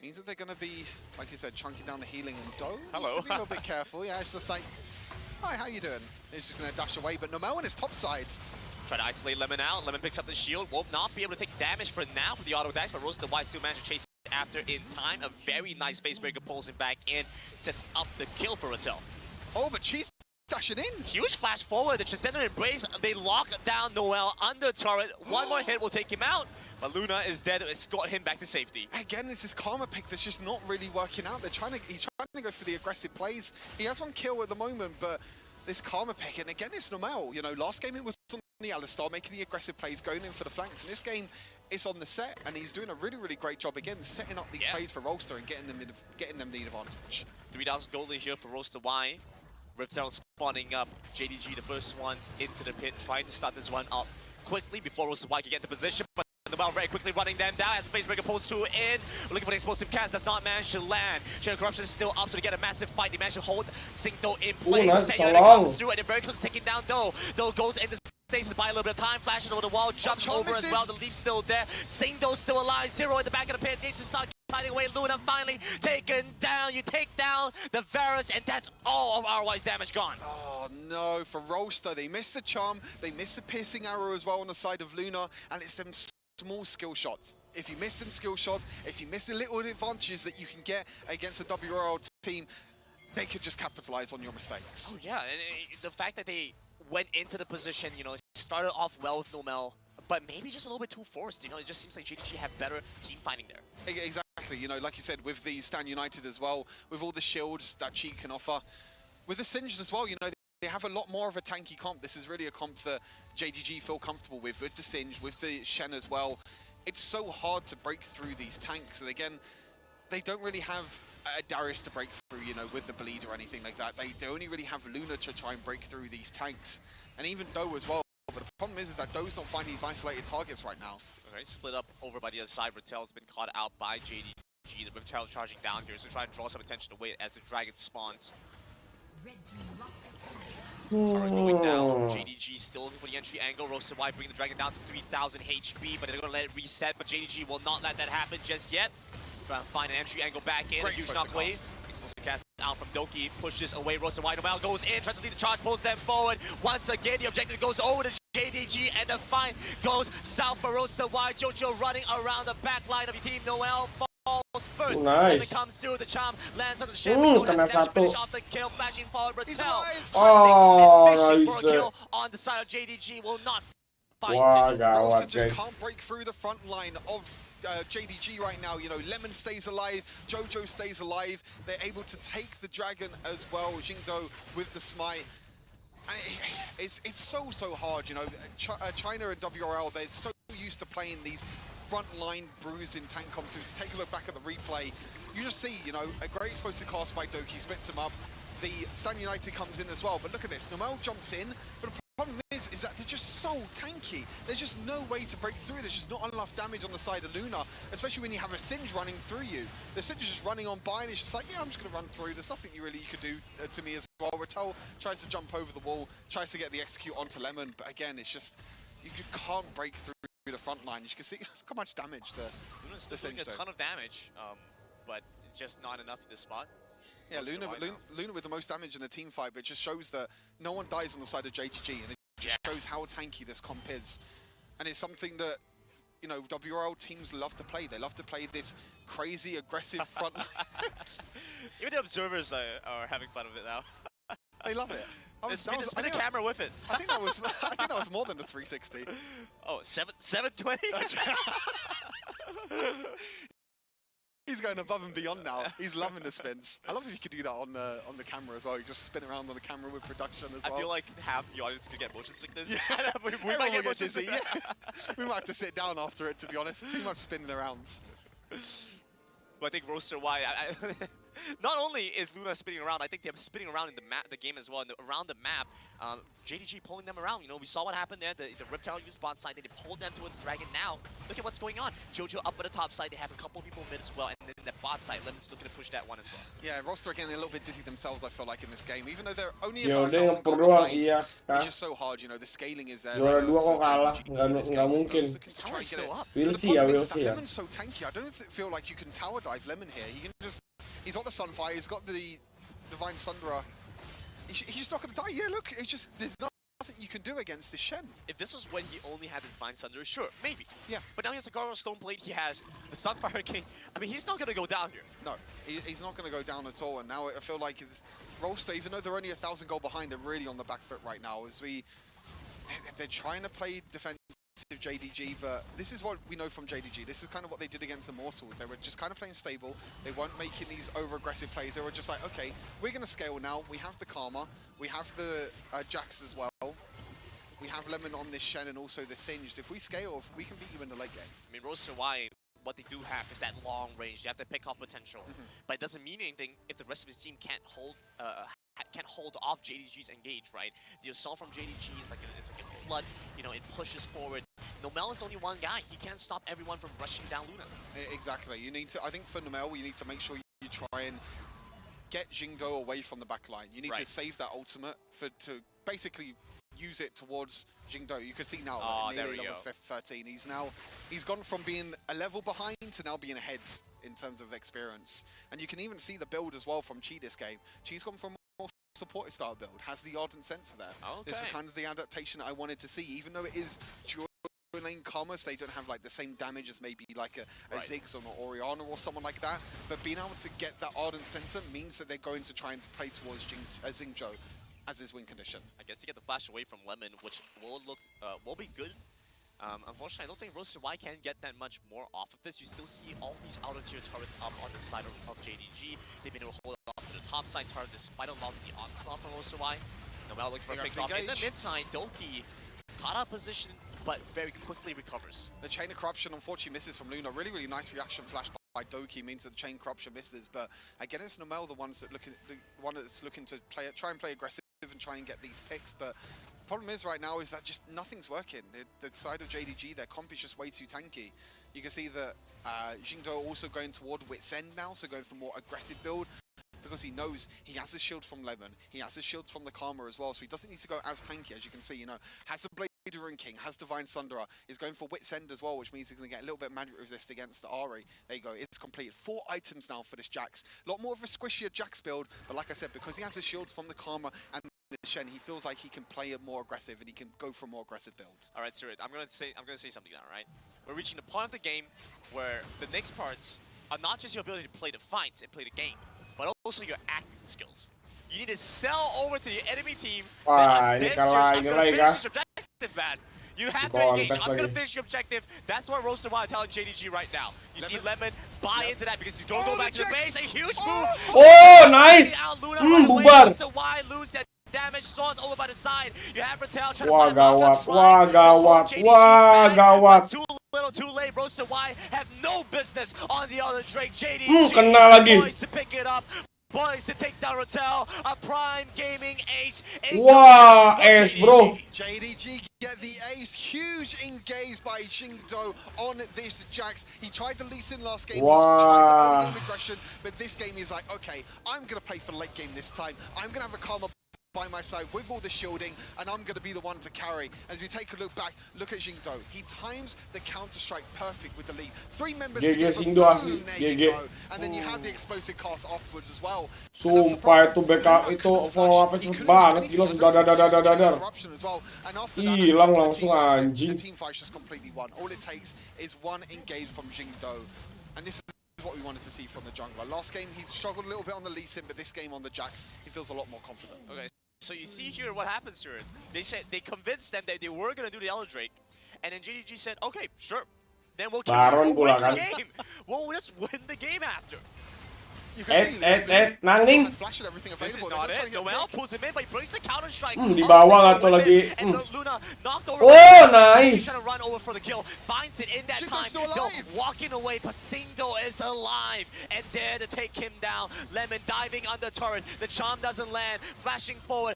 Means that they're going to be, like you said, chunking down the healing, and Doe needs to be a little bit careful. Yeah, it's just like, hi, how you doing? He's just going to dash away, but Nomel on his top side. Try to isolate Lemon out. Lemon picks up the shield. Won't not be able to take damage for now from the auto attacks, but Roaster Y still managed to chase after in time. A very nice face breaker pulls him back in, sets up the kill for Rattel. Oh, but Chi's dashing in. Huge flash forward. The Transcendent Embrace. They lock down Noel under turret. One more hit will take him out. But Luna is dead to escort him back to safety. Again, it's this Karma pick that's just not really working out. He's trying to go for the aggressive plays. He has one kill at the moment, but this Karma pick, and again, it's Nomel. You know, last game it was on the Alistar making the aggressive plays, going in for the flanks. In this game, it's on the set, and he's doing a really, really great job again, setting up these plays for Rolster and getting them the advantage. 3,000 gold lead here for Roaster Y. Riptail spawning up. JDG, the first ones into the pit, trying to start this one up quickly before Roaster Y can get into position. But Nobar very quickly running them down as Spacebreaker pulls 2 in. Looking for the explosive cast, does not manage to land. Shadow Corruption is still up, so they get a massive fight. They manage to hold Singdo in place. Nice, Staying comes through, and they're very close to taking down Doe. Doe goes into stays to buy a little bit of time, flashing over the wall, jumps over as well. The leaf's still there. Singdo's still alive. Zero in the back of the pit. Needs to start fighting away. Luna finally taken down. You take down the Varus, and that's all of RY's damage gone. Oh no, for Rolster, they missed the charm, they missed the piercing arrow as well on the side of Luna, and it's them small skill shots. If you miss them skill shots, if you miss the little advantages that you can get against a WRL team, they could just capitalize on your mistakes. Oh yeah, and the fact that they went into the position, you know, started off well with Nomel, but maybe just a little bit too forced, you know, it just seems like JDG have better team fighting there. Exactly, you know, like you said, with the Stan United as well, with all the shields that Cheat can offer, with the Singed as well, you know, they have a lot more of a tanky comp. This is really a comp that JDG feel comfortable with the Singe, with the Shen as well. It's so hard to break through these tanks, and again, they don't really have Darius to break through, you know, with the bleed or anything like that. They only really have Luna to try and break through these tanks, and even Doe as well. But the problem is that Doe's not finding these isolated targets right now. Okay, split up over by the other side. Ritel's been caught out by JDG. The Ritel's charging down here, so trying to draw some attention away as the dragon spawns. Going down. JDG still looking for the entry angle. Roasted Y bringing the dragon down to 3,000 HP, but they're going to let it reset. But JDG will not let that happen just yet. Trying to find an entry angle back in. Great Huge knockwave. Explosive cast out from Doki. Pushes away. Roasted Y. Nomal goes in. Tries to lead the charge. Pulls them forward. Once again, the objective goes over to JDG, and the fight goes south for Roasted Y. Jojo running around the back line of your team. Noel falls first. Nice. It comes through. The charm lands on the shell. Kena satu. Finish off the kill. Flashing forward. Retail. Oh, For a kill on the side of JDG will not fight. Wah, Roster gawat just guys. can't break through the front line of JDG right now. You know, Lemon stays alive, Jojo stays alive. They're able to take the dragon as well. Jingdo with the smite. And it's so hard, you know. China and WRL, they're so used to playing these front-line bruising tank comps. If you take a look back at the replay, you just see, you know, a great explosive cast by Doki, splits him up. The Stan United comes in as well, but look at this. Nomal jumps in, but the problem is that they're just so tanky. There's just no way to break through. There's just not enough damage on the side of Luna, especially when you have a Singe running through you. The Singe is just running on by, and it's just like, yeah, I'm just going to run through. There's nothing you could do to me as well. Ratel tries to jump over the wall, tries to get the execute onto Lemon, but again, it's just, you can't break through the front line. You can see, look how much damage to Luna's still doing a ton of damage, but it's just not enough in this spot. Yeah, Luna with the most damage in a team fight, but it just shows that no one dies on the side of JGG, and it just shows how tanky this comp is. And it's something that, you know, WRL teams love to play. They love to play this crazy, aggressive front. Even the observers are having fun with it now. They love it. Spin the camera with it. I think that was more than a 360. Oh, 720? He's going above and beyond now. He's loving the spins. I love if you could do that on the camera as well. You just spin around on the camera with production as well. I feel like half the audience could get motion sickness. Yeah. we might get motion sickness. Yeah. We might have to sit down after it, to be honest. Too much spinning around. But I think Roaster Y, not only is Luna spinning around, I think they're spinning around in the game as well, and around the map. JDG pulling them around. You know, we saw what happened there. The Riptile used bot side, they pulled them towards the Dragon. Now, look at what's going on. Jojo up at the top side, they have a couple people mid as well, and then the bot side, Lemon's looking to push that one as well. Yeah, Roster again a little bit dizzy themselves, I feel like, in this game. Even though they're only Ya about udah 1,000 gold doang, behind, iya. it's just so hard, you know, the scaling is there. Juara 2 kok kalah, nggak mungkin. We'll see ya, we'll see ya. Lemon's so tanky, I don't feel like you can tower dive Lemon here. He can just, he's got the Sunfire, he's got the Divine Sundra. He's just not going to die. Yeah, look, it's just, there's nothing you can do against this Shen. If this was when he only had the Divine Thunder, sure, maybe. Yeah. But now he has the Gargoyle Stoneblade, he has the Sunfire King. I mean, he's not going to go down here. No, he's not going to go down at all. And now I feel like Rolster, even though they're only 1,000 gold behind, they're really on the back foot right now. They're trying to play defensive JDG, but this is what we know from JDG. This is kind of what they did against the Mortals. They were just kind of playing stable. They weren't making these over-aggressive plays. They were just like, okay, we're going to scale now. We have the Karma. We have the Jax as well. We have Lemon on this Shen and also the Singed. If we scale, we can beat you in the late game. I mean, Roster Y, what they do have is that long range. They have the pick-off potential. But it doesn't mean anything if the rest of his team can't hold off JDG's engage, right? The assault from JDG is like a flood, you know, it pushes forward. Nomel is only one guy. He can't stop everyone from rushing down Luna. Exactly. You need to, I think for Nomel, you need to make sure you try and get Jingdo away from the back line. You need to save that ultimate to basically use it towards Jingdo. You can see now, nearly level 13. He's gone from being a level behind to now being ahead in terms of experience. And you can even see the build as well from Chi this game. Chi's gone from more supported style build, has the Ardent Sensor there. This is kind of the adaptation I wanted to see, even though it is lane commerce, they don't have like the same damage as maybe like a Ziggs or an Orianna or someone like that. But being able to get that Ardent Sensor means that they're going to try and play towards Xingzhou as his win condition. I guess to get the flash away from Lemon, which will be good. Unfortunately, I don't think Roster Y can get that much more off of this. You still see all these outer tier turrets up on the side of JDG. They've been able to hold it off to the top side turret despite a lot of the onslaught from Roster Y. Nomel looking for a pick off in the mid side. Doki caught out position, but very quickly recovers. The Chain of Corruption unfortunately misses from Luna. Really nice reaction flash by Doki means that the Chain Corruption misses. But again, it's Nomel the one that's looking to try and play aggressive and try and get these picks. But the problem is right now is that just nothing's working. The side of JDG, their comp is just way too tanky. You can see that Jingdo also going toward Wit's End now, so going for more aggressive build. Because he knows he has the shield from Lemon, he has the shields from the Karma as well, so he doesn't need to go as tanky, as you can see, you know, has the Blade Rune King, has Divine Sunderer, is going for Wit's End as well, which means he's going to get a little bit of magic resist against the Ahri. There you go, it's completed. 4 items now for this Jax. A lot more of a squishier Jax build, but like I said, because he has the shields from the Karma and the Shen, he feels like he can play it more aggressive and he can go for a more aggressive build. All right, Stuart, I'm gonna say something now, right? We're reaching the point of the game where the next parts are not just your ability to play the fights and play the game, but also your acting skills. You need to sell over to the enemy team. Wah, ini kalah ini lagi kah? You have to engage. I'm going to finish your objective. That's what Roster Y is telling JDG right now. You see Lemon buy into that because he's going to go back to the base. A huge move. Oh, nice. Bubar. Roster Y lose that damage. Swords over by the side. You have Ratel trying Wah, to gawat. Wah, gawat. Wah, gawat. Too little, too late. Roster Y have no business on the other Drake. JDG kena lagi. boys to pick it up. Boys to take down Ratel, a prime gaming ace. Wah, ace bro. JDG get the ace. Huge engage by Jingdo on this Jax. He tried the Lee Sin last game. Wow. He tried the early game aggression, but this game he's like, okay, I'm going to play for late game this time. I'm going to have a Karma by my side with all the shielding, and I'm going to be the one to carry. As we take a look back, look at Jingdo. He times the counter-strike perfect with the lead. 3 members together, boom, there you go. And then you have the explosive cast afterwards as well. Sumpah itu backup itu follow up cepet banget, gila dadar. Hilang langsung anjing. The team fight's just completely won. All it takes is one engage from Jingdo, and this is what we wanted to see from the jungler. Last game he struggled a little bit on the Lee Sin, but this game on the Jax he feels a lot more confident. Okay, so you see here what happens here. They said they convinced them that they were gonna do the Elder Drake, and then JDG said, okay, sure. Then we'll win the game. We'll just win the game after. Nanging. This is not it. Noel pulls him in, but he brings the counter strike. Di bawah atau lagi. Luna knocked over. Oh, nice. He's trying to run over for the kill. Finds it in that time. Walking away, but Singo is alive and there to take him down. Lemon diving under turret. The charm doesn't land. Flashing forward.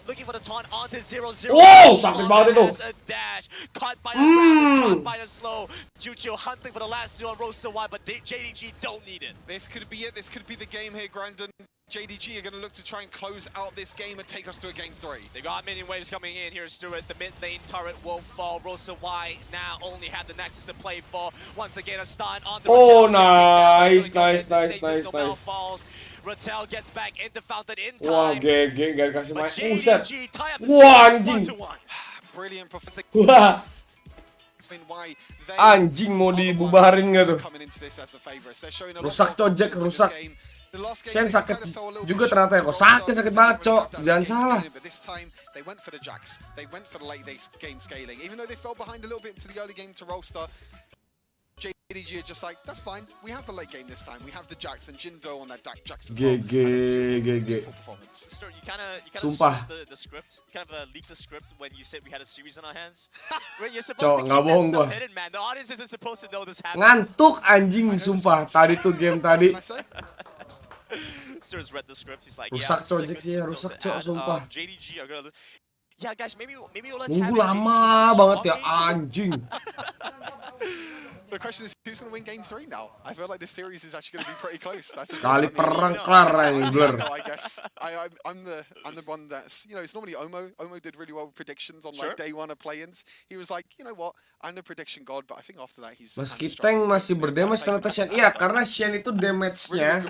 Looking for the taunt onto 0-0. Wow, sakit banget itu. A dash. Caught by the ground, caught by the slow. Juju hunting for the last 2 on Roster Y, but JDG don't need it. This could be it. This could be the game here, Grandon. JDG are going to look to try and close out this game and take us to a game 3. They got minion waves coming in here, Stuart. The mid lane turret will fall. Roster Y now only have the Nexus to play for. Once again, a stun on the Oh, nice. Falls. Ratel gets back into Fountain in time. Wah, GG, gak dikasih main. Buset. Wah, anjing. Brilliant performance. Wah. Anjing mau dibubarin gak tuh. Rusak tuh Jack, rusak. Shen sakit juga ternyata ya, kok sakit banget cok, jangan salah. But this time they went for the Jax, they went for the late game scaling, even though they fell behind a little bit into the early game to Roster. JDG are just like, that's fine. We have the late game this time. We have the Jax and Jindo on that Jax as GG. Stuart, you kind of Sumpah. the script. You kind of leaked the script when you said we had a series on our hands. You're Cok, supposed to nggak keep bohong that gua. stuff hidden, man. The audience isn't supposed to know this happens. Ngantuk anjing sumpah. Tadi tuh game tadi. Stuart's read the script. He's like, Rusak, yeah, this is a Jax, good ya, note rusak, to Cok, add. sumpah. JDG are gonna lose. Yeah, guys, maybe let's have Nunggu it lama banget ya anjing. The question is, who's going to win Game 3 now? I feel like this series is actually going to be pretty close. Sekali perang kelar anjing blur. I guess I'm the one that's, you know, it's normally Omo. Omo did really well with predictions on like day one of play-ins. He was like, you know what, I'm the prediction god, but I think after that he's. Meski tank masih berdamage ternyata Shen. Iya, karena Shen itu damage-nya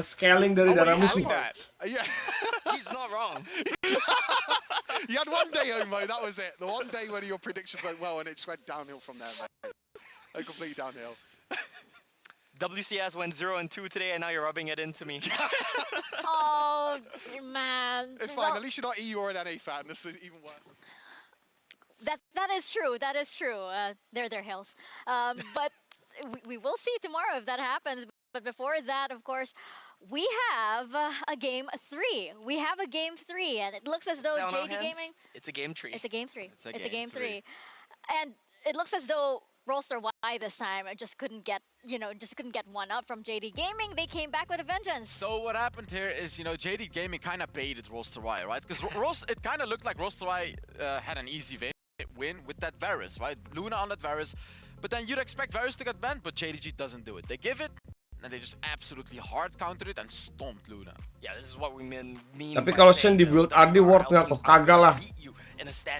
scaling dari darah musuh. Yeah. He's not wrong. You had one day, Omo, that was it. The one day when your predictions went well and it just went downhill from there, mate. Like completely downhill. WCS went 0-2 today, and now you're rubbing it into me. Oh, man. It's fine. At least you're not EU or an NA fan. This is even worse. That is true. That is true. They're hills. But we will see tomorrow if that happens. But before that, of course, we have a game 3. We have a game 3, and it looks as though JD Gaming. It's a game 3. It's a game 3. It's a game 3. And it looks as though Roster Y this time just couldn't get one up from JD Gaming. They came back with a vengeance. So what happened here is, you know, JD Gaming kind of baited Roster Y, right? Because it kind of looked like Roster Y had an easy win with that Varus, right? Luna on that Varus. But then you'd expect Varus to get banned, but JDG doesn't do it. They give it, and they just absolutely hard countered it and stomped Luna. Yeah, this is what we mean. Tapi kalau Shen di build AD worth nggak kok? Kagak lah.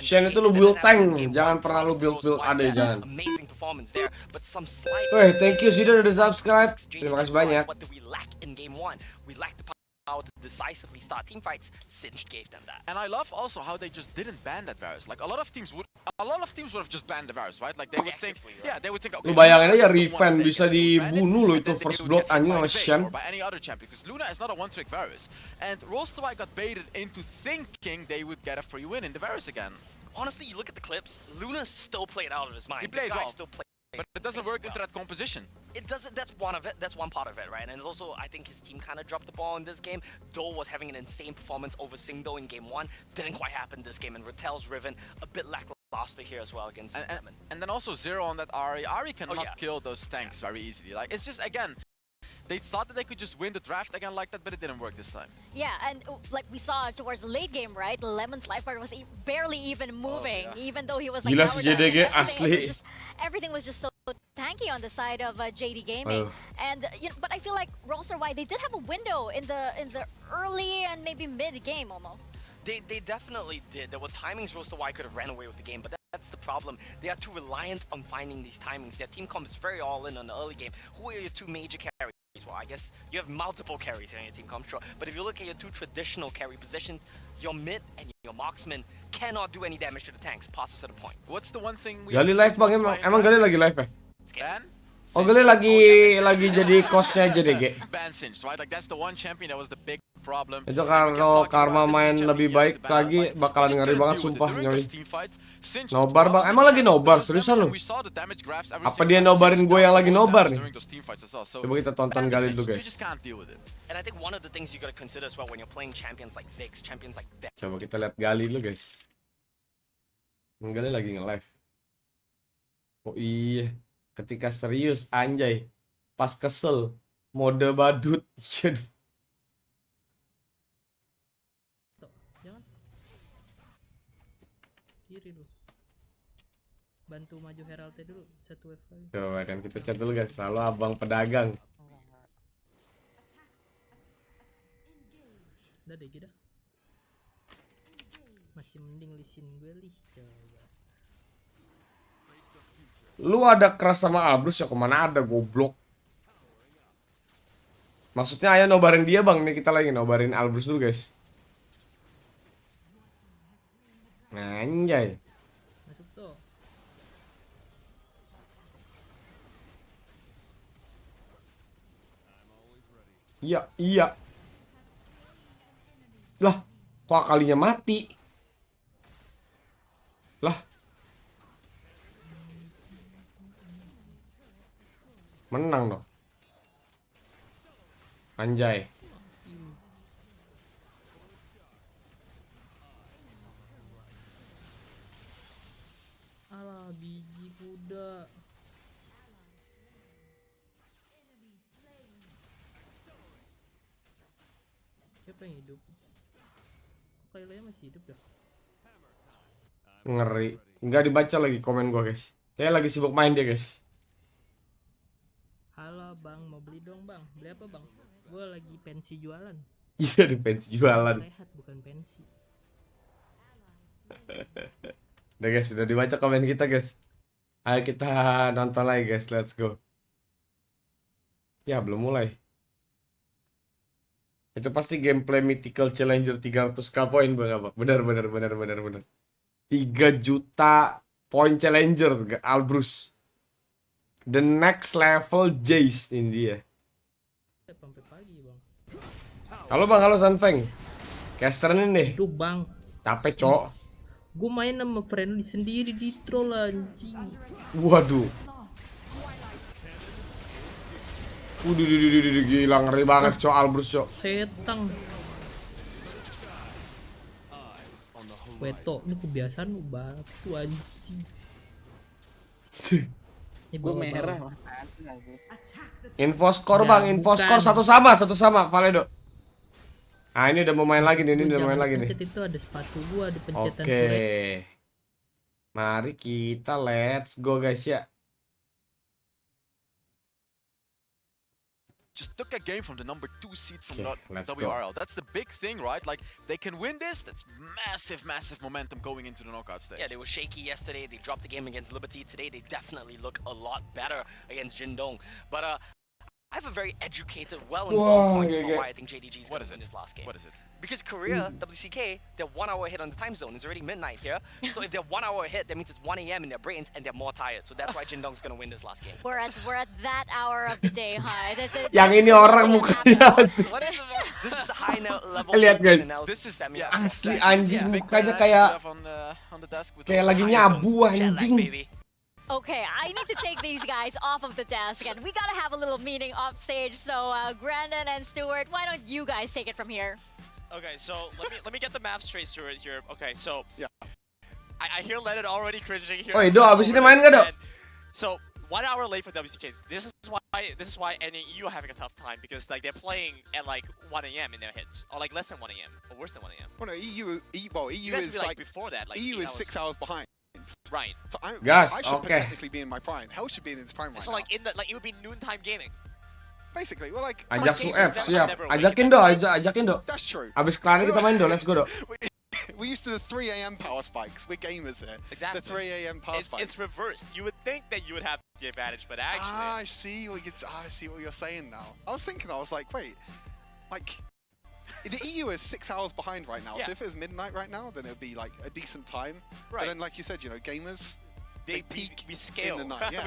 Shen itu lu build tank, jangan pernah lu build AD, jangan. Amazing performance there, but some slight. Weh, thank you Zidane udah subscribe. Terima kasih banyak. What do we lack in game 1? We lack the power to decisively start team fights. Singed gave them that. And I love also how they just didn't ban that Varus. Like a lot of teams would have just banned the Varus, right? Like they would think, yeah, they would think, okay, Lu bayangin aja Riven bisa dibunuh lo itu first blood anjing sama Shen. By any other champion, because Luna is not a one-trick Varus. And Roster Y got baited into thinking they would get a free win in the Varus again. Honestly, you look at the clips, Luna still played out of his mind. He played well, still played, but it doesn't work into that composition. It doesn't. That's one of it. That's one part of it, right? And it's also, I think his team kind of dropped the ball in this game. Dole was having an insane performance over Singdo in game 1. Didn't quite happen this game, and Ratel's Riven a bit lackluster here as well against Lemon. And then also Zero on that Ahri. Ahri cannot kill those tanks very easily. Like it's just, again, they thought that they could just win the draft again like that, but it didn't work this time. Yeah, and like we saw towards the late game, right? Lemon's life bar was barely even moving, even though he was like. Gila si JDG asli. Everything was just so tanky on the side of JD Gaming, and but I feel like Roster Y, they did have a window in the early and maybe mid game almost. They definitely did. There were timings Roster Y could have ran away with the game, but that's the problem. They are too reliant on finding these timings. Their team comp is very all in on the early game. Who are your two major carries? Well, I guess you have multiple carries in your team comp, sure. But if you look at your two traditional carry positions, your mid and your marksman cannot do any damage to the tanks past a certain point. What's the one thing we Gali live bang emang Gali lagi live ya? Ban? Oh, Gali lagi jadi coachnya JDG. Ban Singed, right? Like that's the one champion that was the big problem. Itu kalau Karma main lebih baik lagi bakalan ngeri banget sumpah ngeri. Nobar bang, emang lagi nobar seriusan lu? Apa dia nobarin gue yang lagi nobar nih? Coba kita tonton Gali dulu guys. And I think one of the things you gotta consider as well when you're playing champions like Ziggs, champions like that. Coba kita lihat Gali dulu guys. Gali lagi nge-live. Oh iya, ketika serius anjay, pas kesel, mode badut. Kiri lu. Bantu maju Herald dulu, satu wave lagi. Coba kan kita chat dulu guys, lalu abang pedagang. Udah deh gitu. Masih mending lisin gue coba. Lu ada keras sama Abrus ya, kemana ada goblok. Maksudnya ayo nobarin dia bang, nih kita lagi nobarin Abrus dulu guys. Anjay. Masuk tuh. Iya. Lah, kok kalinya mati? Lah. Menang dong. Anjay. Alah, biji kuda. Siapa yang hidup? Kailanya masih hidup ya? Ngeri. Nggak dibaca lagi komen gua, guys. Kayak lagi sibuk main dia, guys. Halo bang, mau beli dong bang. Beli apa bang? Gue lagi pensi jualan. Iya, di pensi jualan. Rehat bukan pensi. Udah guys, udah dibaca komen kita, guys. Ayo kita nonton lagi, guys. Let's go. Ya, belum mulai. Itu pasti gameplay Mythical Challenger 300k poin, Bang. Benar. 3 juta poin Challenger Albrus. The next level Jace ini dia. Sampai pagi bang. Halo Sanfeng. Caster ini nih. Tuh bang. Capek, Cok. Gue main sama friendly sendiri di troll anjing. Waduh. Gila ngeri banget, Cok. Albrus, Cok. Setang. Weto, ini kebiasaan lu batu anjing. Gue merah. Info skor bang, info skor satu sama Valedo. Ah ini udah mau main lagi nih, Pencet itu ada sepatu gua, ada pencetan Oke. Mari kita let's go guys ya. Just took a game from the number 2 seed from let's WRL. That's the big thing, right? Like, they can win this. That's massive momentum going into the knockout stage. Yeah, they were shaky yesterday. They dropped the game against Liberty. Today, they definitely look a lot better against Jindong. But I have a very educated, well-informed point about why I think JDG is going to win this last game. What is it? Because Korea, WCK, they're 1 hour ahead on the time zone. It's already midnight here. So if they're 1 hour ahead, that means it's 1 a.m. in their brains and they're more tired. So that's why Jindong's going to win this last game. We're at that hour of the day, huh? Yang ini orang mukanya asli. This is the high level. Lihat guys. This is Asli anjing mukanya kayak lagi nyabu anjing. Okay, I need to take these guys off of the desk, and we gotta have a little meeting off stage. So, Brandon and Stuart, why don't you guys take it from here? Okay, so let me get the map straight, Stuart. Here, okay, so yeah, I hear Leonard already cringing here. Oh, Do, abis ini main nggak, Do? So 1 hour late for WCK. This is why NAU are having a tough time because like they're playing at like 1 a.m. in their hits, or like less than 1 a.m. or worse than 1 a.m. Well, no, EU is like before that. Like EU is 6 hours behind. Right. So I should technically be in my prime. Hell should be in its prime right so now. like it would be noontime gaming. Basically, well like. Ajak Sueb, siap. Ajakin Do. That's true. Abis kelar kita main Do, let's go Do. We used to do 3 a.m. power spikes. We're gamers here. Exactly. The 3 a.m. power spikes. It's reversed. You would think that you would have the advantage, but actually. I see what you're saying now. I was like, wait, like. The EU is 6 hours behind right now, so if it was midnight right now, then it would be like a decent time. Right. But then, like you said, you know, gamers, they peak we scale. in the night. Yeah,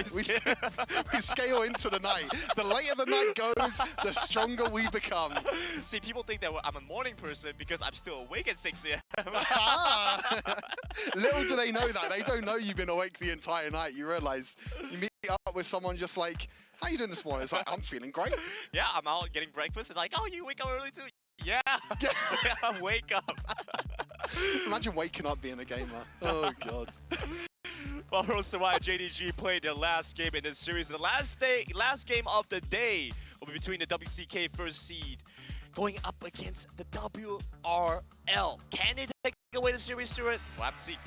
we scale into the night. The later the night goes, the stronger we become. See, people think that I'm a morning person because I'm still awake at 6 a.m. Little do they know that. They don't know you've been awake the entire night. You realize you meet up with someone just like, how you doing this morning? It's like, I'm feeling great. Yeah, I'm out getting breakfast and like, oh, you wake up early too? Yeah, wake up. Imagine waking up being a gamer. Oh god. Well, Rosa and JDG played their last game in this series. The last game of the day will be between the WCK first seed going up against the WRL. Can they take away the series, Stuart? We'll have to see.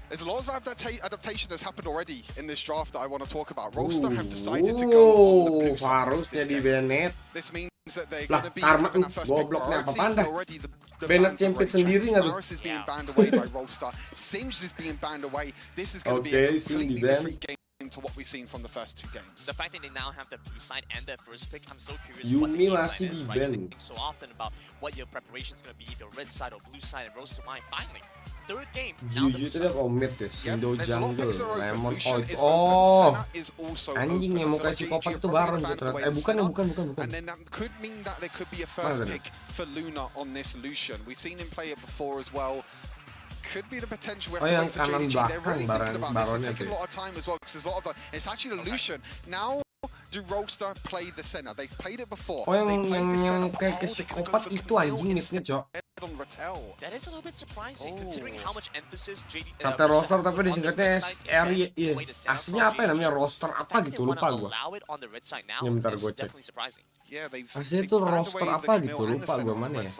There's a lot of adaptation that's happened already in this draft that I want to talk about. Roster have decided to go on the blue side. This means that they're going to be having that first pick priority. Already the bans Varus is being banned away by Roster. Singed is being banned away. This is going to be a completely different game to what we've seen from the first 2 games. The fact that they now have the blue side and their first pick, I'm so curious Yumi what the game plan masih is, di right? ban. Thinking so often about what your preparation is going to be, either red side or blue side, and Roster Wine finally. Third game. Juju itu dia komit ya, Sindo Jungle, Lemon Oil. Anjing yang mau kasih psikopat itu Baron ternyata. Bukan. And then that could mean that there could be a first pick for Luna on this Lucian. We've seen him play it before as well. Could be the potential. We have to wait for JDG. They're really thinking about this. They're taking a lot of time as well because there's a lot of it's actually the Lucian now. Do Rolster play the Senna? They've played it before. Oh, yang kayak they're psikopat itu anjing midnya, Cok. That is a little bit surprising considering how much emphasis Kata roster tapi disingkatnya SRI. Iya. Aslinya apa ya namanya? Roster apa gitu, lupa gua. Ya bentar gua cek. Aslinya itu roster apa gitu, lupa gua mana ya.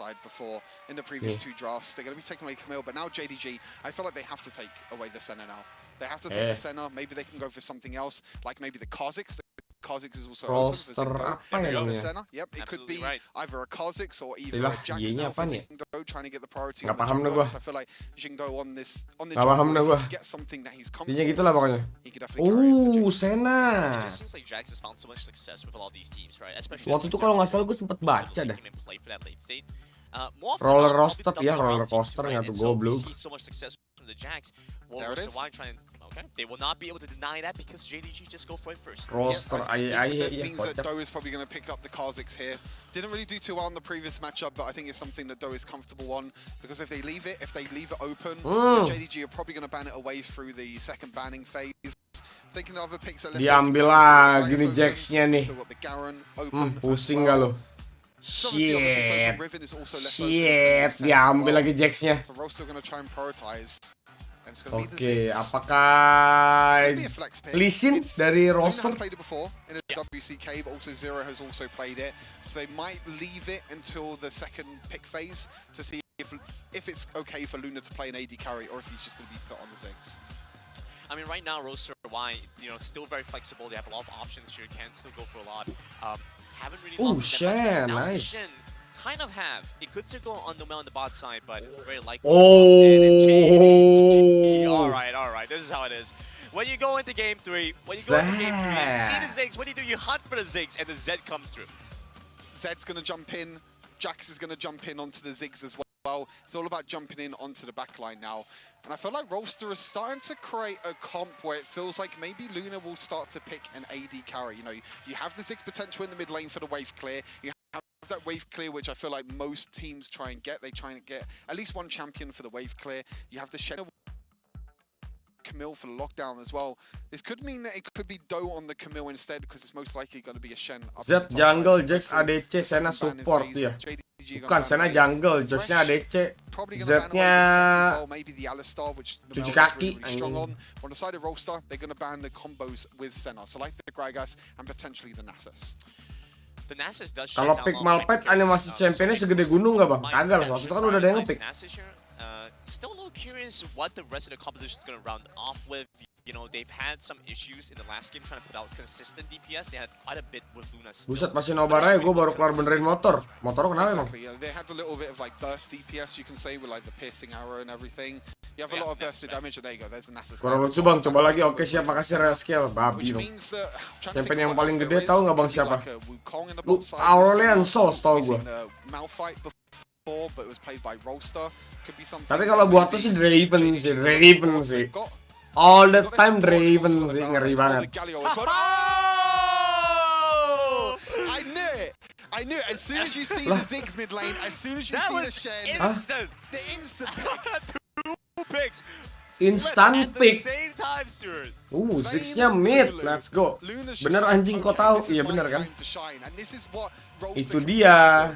In the previous two drafts, they're going to be taking away Camille, but now JDG, I feel like they have to take away the Senna now. They have to take the Senna. Maybe they can go for something else, like maybe the Kha'Zix. Kha'Zix is also roster open for apa ya namanya? Senna. Yep, it could be either a Kha'Zix or even Ilah, a Jax Y-nya now for apaan ya? Jingdo, trying to get the priority Nggak on the paham dah jungle. gua. I feel like Jingdo on the Nggak paham dah gua. jungle, get something that he's Intinya comfortable gitulah with, pokoknya. he could definitely carry it for Senna. It just seems like Jax has found so much success with a lot of these teams, right? Especially Waktu itu kalau nggak salah gue sempet baca dah. play for that late state. Roller roster ya, roller coaster nggak tuh goblok. So much success from the Jax. There it is. Okay, they will not be able to deny that because JDG just go for it first. Roster That means that Doe is probably going to pick up the Kha'Zix here. Didn't really do too well in the previous matchup, but I think it's something that Doe is comfortable on because if they leave it open, then JDG are probably going to ban it away through the second banning phase. Thinking of other picks that left. Diambil lagi nih Jax-nya nih. Still got the Garen open. Pusing gak lo? Shit, diambil lagi Jax-nya. So Roster going to try and prioritize. Oke, apakah Lee Sin dari roster? Has played it before in a WCK, but also Zero has also played it. So they might leave it until the second pick phase to see if it's okay for Luna to play an AD carry or if he's just going to be put on the Ziggs. I mean, right now, Roster Y, still very flexible. They have a lot of options here. Can still go for a lot. Haven't really. Oh, Shen, nice. Shen kind of have. It could still go on the bot side, but very likely. Oh. All right. This is how it is. When you go into game 3, you see the Ziggs. What do? You hunt for the Ziggs, and the Zed comes through. Zed's going to jump in. Jax is going to jump in onto the Ziggs as well. It's all about jumping in onto the backline now. And I feel like Rolster is starting to create a comp where it feels like maybe Luna will start to pick an AD carry. You have the Ziggs potential in the mid lane for the wave clear. You have that wave clear, which I feel like most teams try and get. They try and get at least one champion for the wave clear. You have the Shen Camille for the lockdown as well. This could mean that it could be Doe on the Camille instead because it's most likely going to be a Shen. Zed jungle, Jax ADC, Senna support ya. Bukan, Senna jungle, Jaxnya ADC. Zednya cuci kaki. On the side of Rolster, they're going to ban the combos with Senna. So like the Gragas and potentially the Nasus. Kalau pick Malphite animasi championnya segede gunung nggak bang? Kagak lah, waktu itu kan udah ada yang nge-pick. Still a little curious what the rest of the composition is going to round off with. They've had some issues in the last game trying to put out consistent DPS. They had quite a bit with Luna. Buset, masih Nobar aja, gue baru keluar benerin motor. Motor kenapa emang? They had a little bit of like burst DPS, you can say, with like the piercing arrow and everything. You have a lot of bursted damage, and there you go, there's the Nasus. Kurang lucu bang, coba lagi. Oke, siap, makasih real skill. Babi dong. Champion yang paling gede tahu nggak bang siapa? Lu Aurelian Souls tau gue. Tapi kalau buat tuh sih Draven sih. All the time Draven sih, ngeri banget. I knew it. As soon as you see the Ziggs mid lane, as soon as you see the Shen, the instant pick. Instant pick. Ziggs-nya mid. Let's go. Bener anjing, kau tahu? Iya bener kan? Itu dia.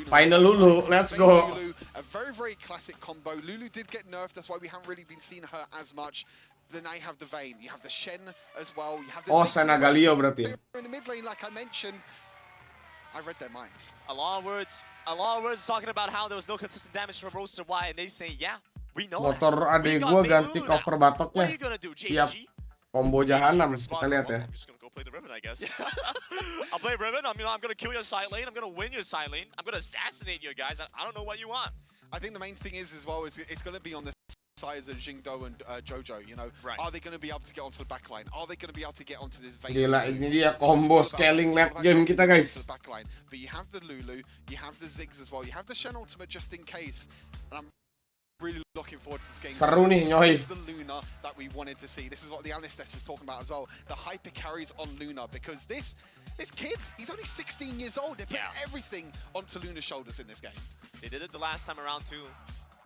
Final Lulu, let's go. A very, very classic combo. Lulu did get nerfed, that's why we haven't really been seeing her as much. Then now you have the Vayne, you have the Shen as well, you have the Senna Galio berarti. In the mid lane, like I mentioned, I read their mind. A lot of words talking about how there was no consistent damage from Roster Y, and they say, yeah, we know. Motor adek gua ganti cover batoknya. Siap. Combo jahanam, kita lihat ya. Play the Riven, I guess. I'll play Riven. I'm gonna kill your side lane. I'm gonna win your side lane. I'm gonna assassinate you guys. I don't know what you want. I think the main thing is as well is it's gonna be on the sides of Jingdo and Jojo. Are they gonna be able to get onto the backline? Are they gonna be able to get onto this Vayne? Gila, ini dia combo scaling map game kita guys. But you have the Lulu, you have the Ziggs as well, you have the Shen ultimate just in case. And I'm really looking forward to this game. Seru nih, nyoy. This is the Luna that we wanted to see. This is what the analyst was talking about as well. The hyper carries on Luna because this kid, he's only 16 years old. They put everything onto Luna's shoulders in this game. They did it the last time around too.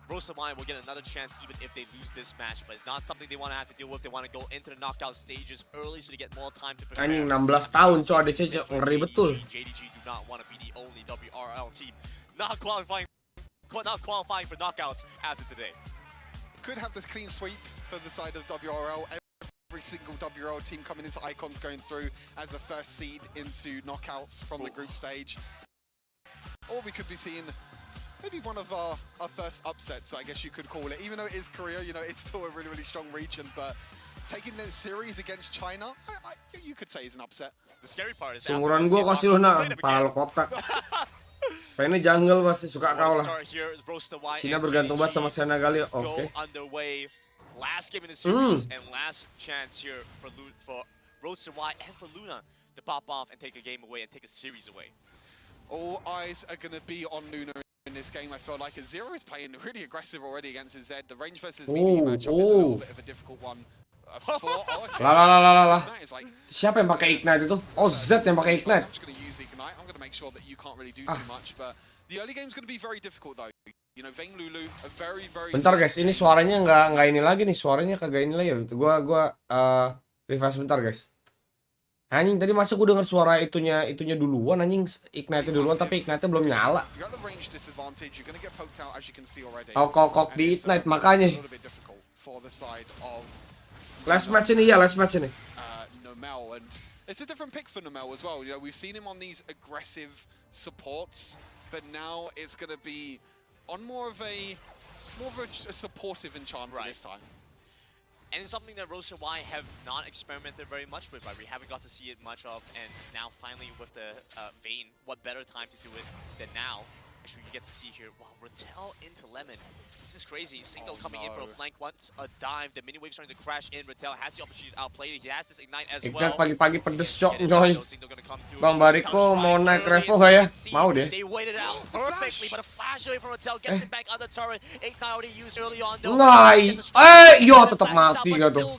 Rosa Lion will get another chance even if they lose this match, but it's not something they want to have to deal with. They want to go into the knockout stages early so they get more time to prepare. Anjing 16 tahun coy ADC ngeri betul. JDG do not want to be the only WRL team not qualifying for knockouts after today. Could have this clean sweep for the side of WRL. Every single WRL team coming into Icons going through as a first seed into knockouts from the group stage. Or we could be seeing maybe one of our first upsets, I guess you could call it. Even though it is Korea, you know, it's still a really, really strong region, but taking the series against China, you could say is an upset. The scary part is Seumuran gua kasih lu nah, pal kotak. Pengennya jungle pasti suka kau lah. Cina bergantung banget sama Senegal ya. Oke. Last game in the series and last chance here for Rosa Y and for Luna to pop off and take a game away and take a series away. All eyes are going to be on Luna in this game. I feel like Zero is playing really aggressive already against his Z. The range versus melee matchup is a little bit of a difficult one. Lah. Siapa yang pakai Ignite itu? Oh, Z yang pakai Ignite. I'm going to make sure that you can't really do too much, but the early game's going to be very difficult though. You know, Vayne Lulu, a very Bentar guys, ini suaranya nggak ini lagi nih, suaranya kagak ini lagi ya. Gua refresh bentar guys. Anjing tadi masuk gua denger suara itunya duluan anjing, Ignite duluan tapi Ignite belum nyala. Kok di Ignite makanya. Last match ini. Nomel, and it's a different pick for Nomel as well. You know, we've seen him on these aggressive supports, but now it's going to be on more of a supportive enchanter this time. And it's something that Rosa Y have not experimented very much with, right? We haven't got to see it much of, and now finally with the Vayne, what better time to do it than now? Actually, we get to see here, wow, Rattel into Lemon. This is crazy. Signal coming in for a flank once, a dive. The mini wave starting to crash in. Rattel has the opportunity to outplay it. He has this Ignite as well. Ignite pagi-pagi pedes cok, coy. Bang Bariko mau naik Revo gak ya? Mau deh. They waited out perfectly, but a flash away from Rattel gets it back on the turret. Ignite already used early on. Nice. Yo, tetap mati gak tuh.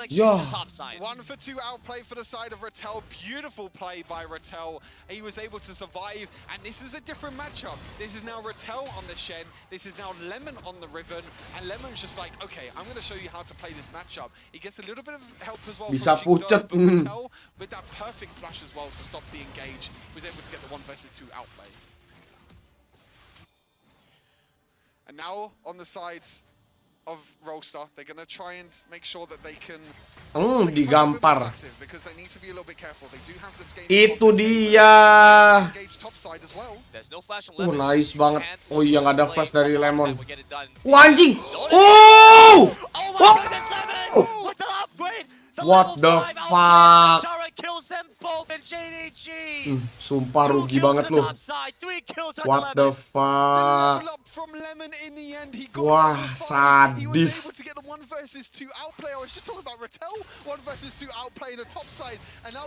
Yo. 1-for-2 outplay for the side of Rattel. Beautiful play by Rattel. He was able to survive, and this is a different matchup. This is now Rattel on the Shen. This is now Lemon on the Riven, and Lemon's just like, okay, I'm going to show you how to play this matchup. He gets a little bit of help as well Bisa from pucat. but Rattel with that perfect flash as well to stop the engage, was able to get the 1-versus-2 outplay. And now on the sides of Rollstar, they're going to try and make sure that they can digampar. because they need to be a little bit careful. They do have this game. Itu dia. Nice banget. Oh iya nggak ada flash dari Lemon. Anjing. What the fuck? Sumpah rugi banget lu. What the fuck? Wah, sadis.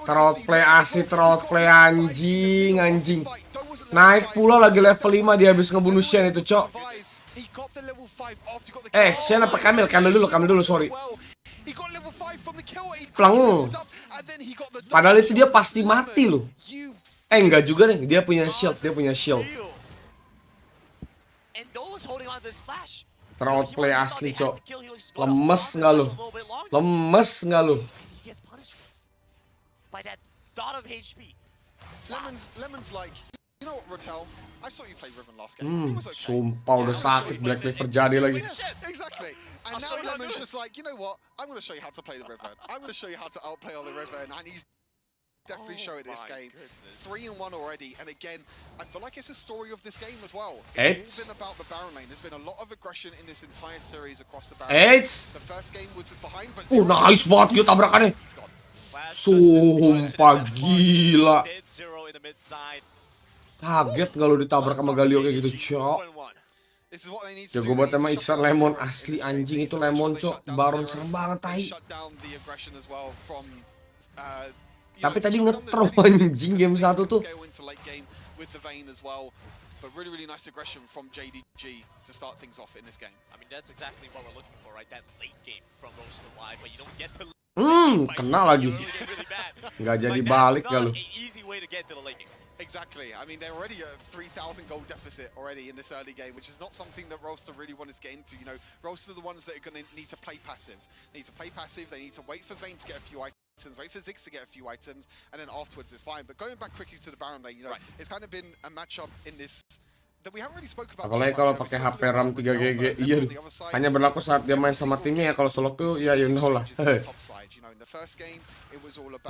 Troutplay asli, troutplay anjing. Naik pula lagi level 5 dia habis ngebunuh Shen itu, cok. Shen apa Camille? Camille dulu, sorry. Plang. Padahal itu dia pasti mati loh. Enggak juga nih, dia punya shield. Troutplay asli, cok. Lemes nggak lu? Lemon's like, you know what, Rattel? I saw you play Riven last game. Sumpah udah sakit, Black Clover jadi lagi. Exactly. And now Lemon's just like, you know what? I'm going to show you how to play the Riven. I'm going to show you how to outplay on the Riven, and he's definitely showing this game. 3-1 already, and again, I feel like it's a story of this game as well. It's all been about the Baron lane. There's been a lot of aggression in this entire series across the Baron lane. The first game was behind, but nice banget gitu tabrakannya. Sumpah gila. Kaget kalau ditabrak sama Galio kayak gitu, cok. Jago banget emang Iksan Lemon asli anjing itu Lemon, cok. Baron serem banget tai. Tapi tadi ngetro anjing game 1 tuh. But really nice aggression from JDG to start things off in this game. I mean, that's exactly what we're looking for, right? That late game from Rosa Y, but you don't get to kena lagi. Nggak jadi balik gak lu. Exactly. I mean, they're already at 3,000 gold deficit already in this early game, which is not something that Roaster really wanted to get into. You know, Roaster are the ones that are going to need to play passive. They need to play passive. They need to wait for Vayne to get a few items, wait for Ziggs to get a few items, and then afterwards it's fine. But going back quickly to the Baron lane, you know, it's kind of been a matchup in this that we haven't really spoke about. Apalagi kalau pakai HP RAM 3GG, iya. Hanya berlaku saat dia main sama timnya ya. Kalau solo queue ya you know lah.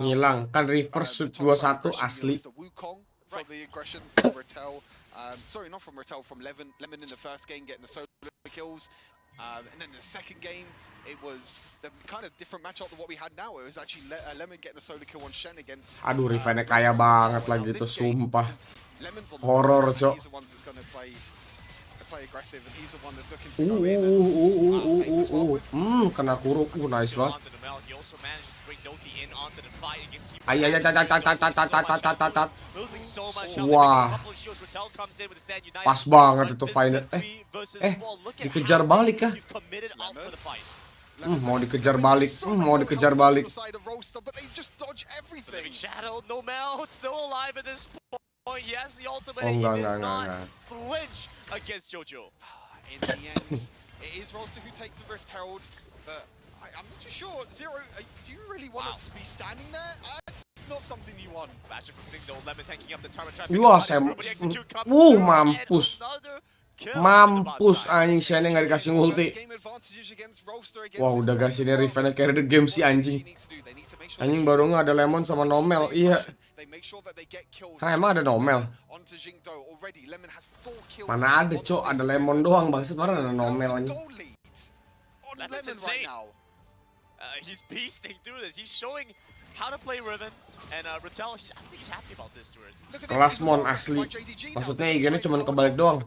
Ngilang kan reverse shoot 21 asli. For the aggression from Rattel, sorry, not from Rattel, from Lemon in the first game getting the solo kills, and then in the second game it was the kind of different matchup than what we had now. It was actually Lemon getting a solo kill on Shen against. Aduh, Riven-nya kaya banget lagi tuh, sumpah. Horor, cok. He's the one that's going to play aggressive, and he's the one that's looking to go in. Kena kuruk, nice banget. Wah, pas banget itu final. Dikejar balik kah? Mau dikejar balik, mau dikejar balik. Oh enggak. Flinch against Jojo. In the end, it is Roaster who take the Rift Herald, but I'm not too sure. Zero, do you really want to be standing there? That's not something you want. Mampus. Mampus anjing, Shen nggak dikasih ulti. Wah udah guys, ini Riven carry the game si anjing. Anjing baru nggak ada Lemon sama Nomel. Iya. Kan emang ada Nomel. Mana ada cok, ada Lemon doang bang. Sebenarnya ada Nomel anjing. Lemon's insane. He's beasting through this. He's showing how to play Riven, and Rattel, I think he's happy about this turret. Kelas Mon asli. Maksudnya IG-nya cuma kebalik doang.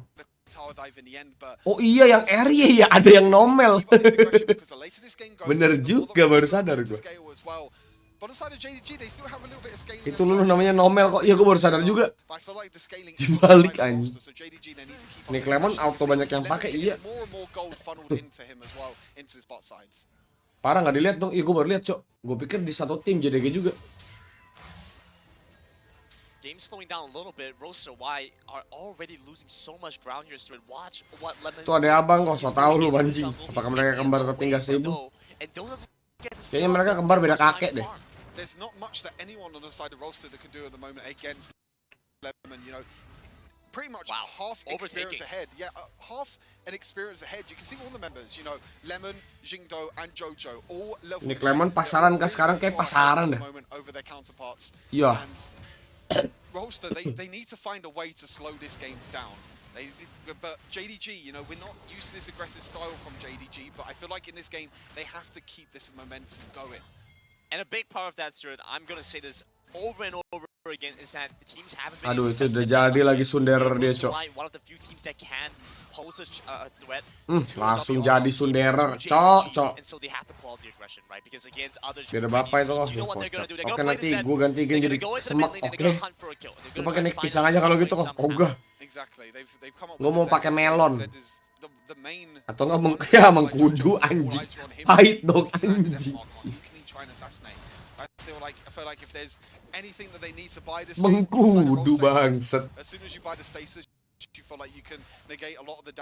Oh iya, yang area ya ada yang Nomel. Bener juga, baru sadar gue. Itu lu namanya Nomel kok. Iya gue baru sadar juga. Dibalik anjing. Nih Lemon auto banyak yang pakai, iya. Parah nggak dilihat dong. Iya gue baru lihat cok. Gue pikir di satu tim JDG juga. Game slowing down a little bit. Roaster Y are already losing so much ground here. So watch what Lemon. Tuh ada abang kok, so tau lu anjing. Apakah mereka kembar tertinggal 1000? Kayaknya mereka kembar beda kakek deh. There's not much that anyone on the side of Roaster that can do at the moment against Lemon. You know, pretty much half experience ahead. Yeah, half an experience ahead. You can see all the members. You know, Lemon, Jingdo, and Jojo all level. Nick Lemon pasaran kah sekarang, kayak pasaran deh. Over their counterparts. Iya. Roaster, they need to find a way to slow this game down. But JDG, you know, we're not used to this aggressive style from JDG, but I feel like in this game, they have to keep this momentum going. And a big part of that, Stuart, I'm going to say this over and over again, is that the teams haven't been Aduh, itu udah jadi lagi Sunder dia, cok. One of the few teams that can pose a threat. Langsung jadi Sunderer, cok. Beda bapak itu loh. Oke, nanti gue ganti game jadi semak, oke. Lu pakai Nick pisang aja kalau gitu kok. Ogah. Gue mau pakai melon. Atau nggak ya mengkudu anjing. Pahit dong anjing. Mengkudu bangsat.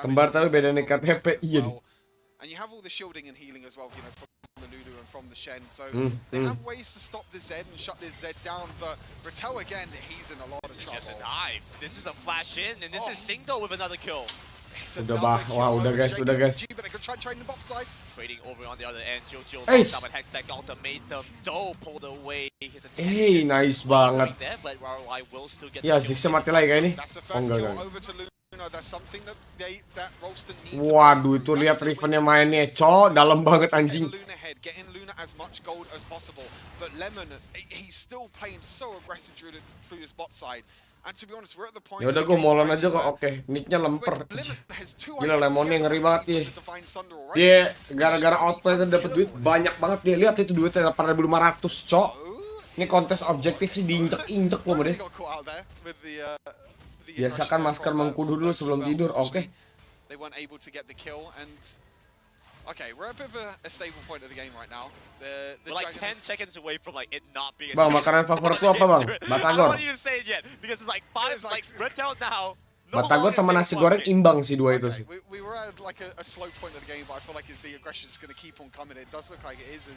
Kembar tapi beda nih KTP, iya. And you have all the shielding and healing as well, you know, from the Lulu and from the Shen. So they have ways to stop the Zed and shut this Zed down. But Rattel again, he's in a lot of trouble. Just a dive. This is a flash in, and this is Singdo with another kill. Udah udah guys. Trading over on the other end, Jojo locked up and Hextech ultimatum. Do pulled away his attention. Nice banget. Ya, Ziggs mati lagi kayak ini. Oh enggak. Waduh, itu lihat Riven-nya mainnya, cok, dalam banget anjing. Ya udah gue molon aja kok, oke. Nicknya lemper. Gila Lemonnya ngeri banget ya. Dia gara-gara outplay itu dapet duit banyak banget dia. Lihat itu duitnya 8.500, cok. Ini kontes objektif sih diinjek-injek loh deh. Biasakan masker mengkudu dulu sebelum tidur, oke. Okay, we're at a bit of a stable point of the game right now. The We're like 10 seconds away from like it not being a Bang, stable makanan favorit lu apa, Bang? I don't Batagor. want you to say it yet because it's like 5 like Redtail now. Batagor sama nasi goreng imbang sih dua itu sih. We were at like a slow point of the game, but I feel like the aggression is going to keep on coming. It does look like it is.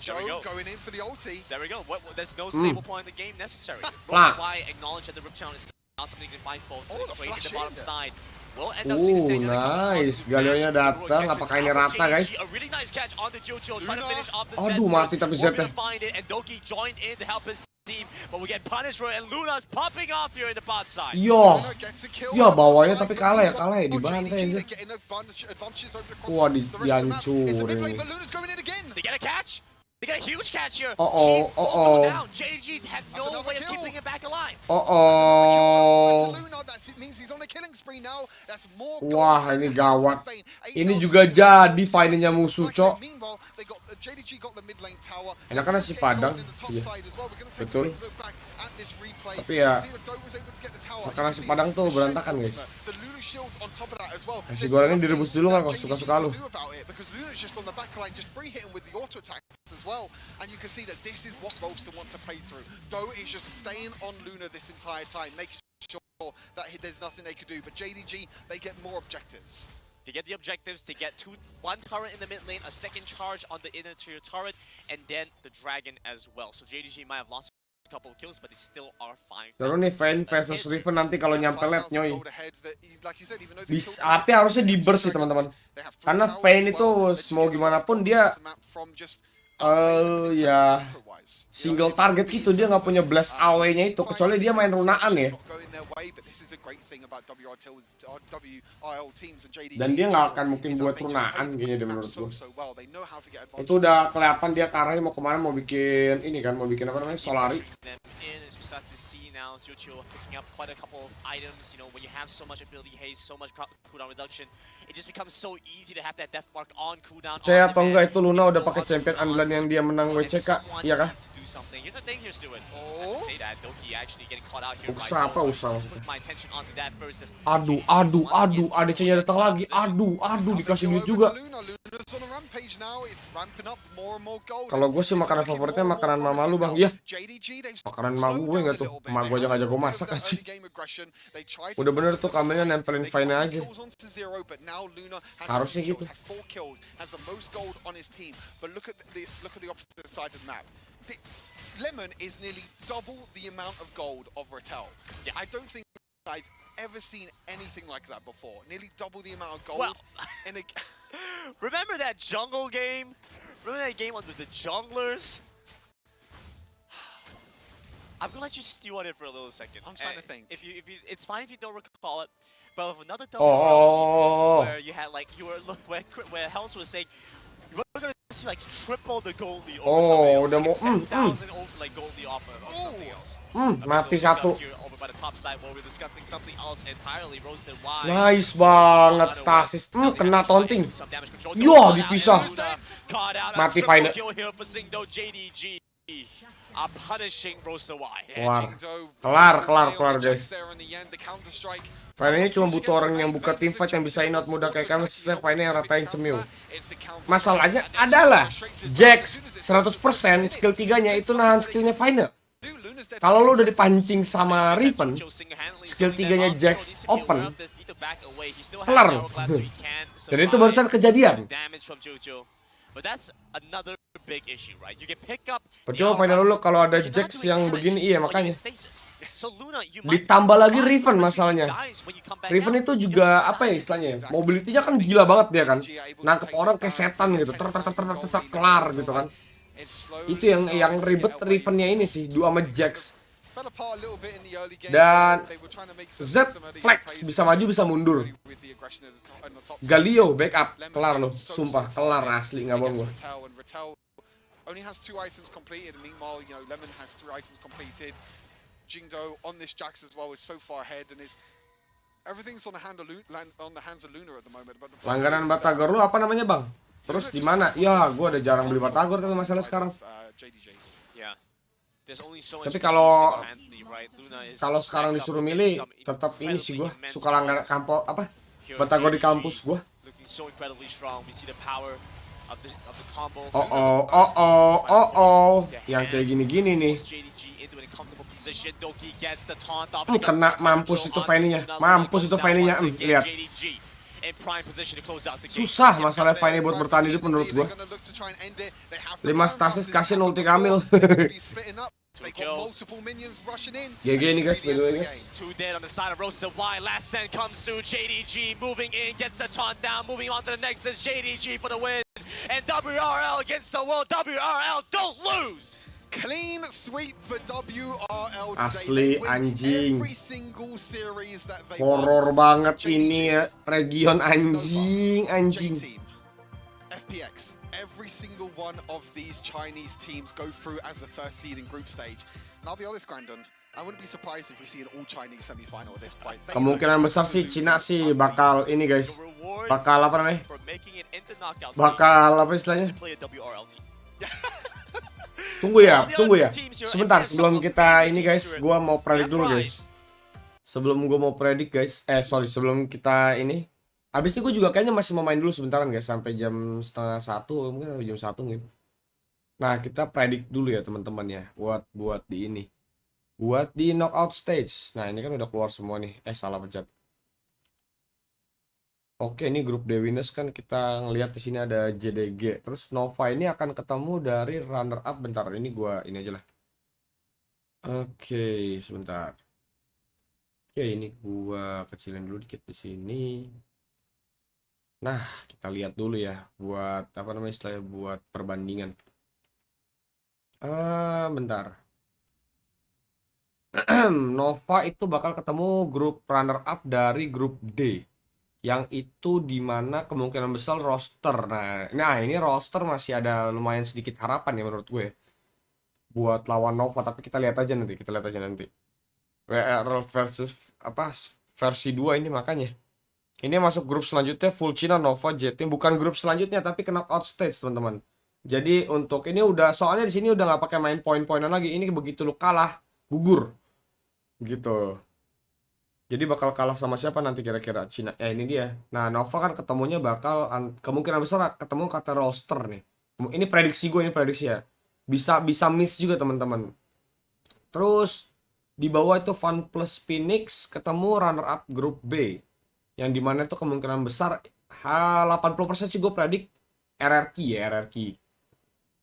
Joe going in for the ulti. There we go. There's no stable point in the game necessary. Nah. Why acknowledge that the Rip Challenge is not something you can find fault. Oh, the Straight to the flash bottom in. side. We'll end up seeing the Nice. Galionya datang. Apakah ini rata, guys? A really nice catch on the Jojo, trying to finish off the Aduh, mati tapi We're Zed-nya. gonna find it, and Doki joined in to help his team, but we get punished for it, and Luna's popping off here in the bot side. Yo. Ya bawahnya tapi kalah ya dibantai aja. Wah, dihancurin. They get a catch. They get a huge catch here. JDG had no way of keeping him back alive. Wah, ini gawat. Ini juga jadi finalnya musuh, Cok. Enakan nasi Padang. Iya. Betul. Tapi ya makan nasi Padang tuh berantakan, guys. Nasi gorengnya direbus dulu kan, kok suka-suka lu. And you can see that this is what Rolster want to play through. Doe is just staying on Luna this entire time, making sure that there's nothing they could do. But JDG, they get more objectives. To get the objectives, to get one turret in the mid lane, a second charge on the inner tier turret, and then the dragon as well. So JDG might have lost a couple of kills, but they still are fine. Terus nih Vayne versus Riven nanti kalau nyampe lab, nyoy. Di saatnya harusnya di burst sih, teman-teman. Karena Vayne itu mau gimana pun dia ya single target gitu, dia nggak punya blast AW-nya itu, kecuali dia main runaan ya. Dan dia nggak akan mungkin buat runaan kayaknya deh menurut gue. Itu udah kelihatan dia ke arahnya mau kemana, mau bikin ini kan, mau bikin apa namanya, Solari. Now Jojo picking up quite a couple of items. You know, when you have so much ability haste, so much cooldown reduction, it just becomes so easy to have that death mark on cooldown. Saya atau enggak itu Luna udah pakai champion andalan yang dia menang WCK, iya kah? Here's the thing here, Stuart. I say that Doki actually getting caught out here. Usaha apa usaha? Put my attention onto that versus. Aduh, ADC-nya datang lagi. Aduh, dikasih duit juga. Kalau gue sih makanan favoritnya makanan mama lu, Bang. Iya. Makanan mama gue enggak tuh. Mama gue aja nggak jago masak aja. Udah bener tuh kameranya nempelin Vayne aja. Harusnya gitu. Lemon is nearly double the amount of gold of Rattel. Yeah. I don't think I've ever seen anything like that before. Nearly double the amount of gold. Well, in a... remember that jungle game? Remember that game with the junglers? I'm gonna let you stew on it for a little second. I'm trying to think. If you, it's fine if you don't recall it. But with another double where you had like where Hells was saying you were gonna see like triple the Goldie over udah mau 10,000 over like Goldie off of something else. Mati satu. Over by the top side while we're discussing something else entirely. Roasted wide. Nice banget stasis. Kena taunting. Yo, dipisah. Mati Vayne. Punishing Roaster Y. Kelar guys. Vayne-nya cuma butuh orang yang buka teamfight yang bisa in-out mudah kayak kami. Setelah Vayne yang ratain cemil. Masalahnya adalah Jax 100% skill 3-nya itu nahan skillnya Vayne. Kalau lo udah dipancing sama Riven, skill 3-nya Jax open, kelar. Dan itu barusan kejadian. Percuma final lo kalau ada Jax yang begini, iya makanya. Ditambah lagi Riven masalahnya. Riven itu juga apa ya istilahnya? Mobility-nya kan gila banget dia kan. Nangkep orang kayak setan gitu. Kelar gitu kan. Itu yang ribet Riven-nya ini sih, dua sama Jax. Dan Z flex, bisa maju bisa mundur. Galio backup, kelar loh, sumpah kelar asli, nggak bohong gue. Only has 2 items completed, and meanwhile, you know, Lemon has 3 items completed. Jingdo on this Jax as well is so far ahead, and is everything's on the hands of Luna at the moment. But langganan Batagor lu apa namanya, Bang? Terus di mana? Ya, gue udah jarang beli Batagor tapi masalah sekarang. Tapi kalau sekarang disuruh milih, tetap ini sih gue suka langganan Batagor di kampus gue. so incredibly strong. We see the power of the combo. Yang kayak gini-gini nih. JDG into an uncomfortable position. Doki gets the taunt off. Kena, mampus itu Fanny-nya. Mampus itu Fanny-nya. Lihat. In prime position to close out the game. Susah masalah Fanny buat bertahan hidup menurut gua. 5 stasis kasih ulti Kamil. They got multiple minions rushing in. GG nih guys, by the way guys. 2 dead on the side of Rosa Y. Last stand comes through. JDG moving in, gets the taunt down, moving on to the next is JDG for the win. And WRL against the world. WRL, don't lose. Clean sweep for WRL Asli today. anjing. Every single series that they Horor banget ini ya. Region anjing. FPX. Every single one of these Chinese teams go through as the first seed in group stage. And I'll be honest, Grandon, I wouldn't be surprised if we see an all-Chinese semi-final at this point. Kemungkinan besar sih Cina sih bakal ini guys. Bakal apa namanya? Bakal apa istilahnya? Tunggu ya. Sebentar sebelum kita ini guys, gua mau predik dulu guys. Sebelum sebelum kita ini. Abis itu gue juga kayaknya masih mau main dulu sebentaran guys, sampai jam 12:30 mungkin, sampai jam 1 gitu. Nah kita predik dulu ya teman-teman ya, buat di ini, buat di knockout stage. Nah ini kan udah keluar semua nih, salah pencet. Oke, ini grup D winners kan kita ngelihat di sini ada JDG, terus Nova ini akan ketemu dari runner up. Bentar, ini gua ini aja lah. Oke, sebentar. Oke, ini gua kecilin dulu dikit di sini. Nah, kita lihat dulu ya buat apa namanya istilahnya, buat perbandingan. Bentar. Nova itu bakal ketemu grup runner up dari grup D. Yang itu dimana kemungkinan besar roster. Nah, ini roster masih ada lumayan sedikit harapan ya menurut gue. Buat lawan Nova, tapi kita lihat aja nanti, WRL versus apa versi 2 ini makanya. Ini masuk grup selanjutnya full Cina, Nova, J-Team. Bukan grup selanjutnya tapi knockout stage teman-teman. Jadi untuk ini udah, soalnya di sini udah nggak pakai main poin-poinan lagi. Ini begitu lu kalah, gugur. Gitu. Jadi bakal kalah sama siapa nanti kira-kira? Cina. Ini dia. Nah, Nova kan ketemunya bakal kemungkinan besar ketemu kata roster nih. Ini prediksi gue, ini prediksi ya. Bisa miss juga teman-teman. Terus di bawah itu Fun plus Phoenix ketemu runner up grup B. Yang dimana itu kemungkinan besar 80% sih gue predik RRQ ya, RRQ.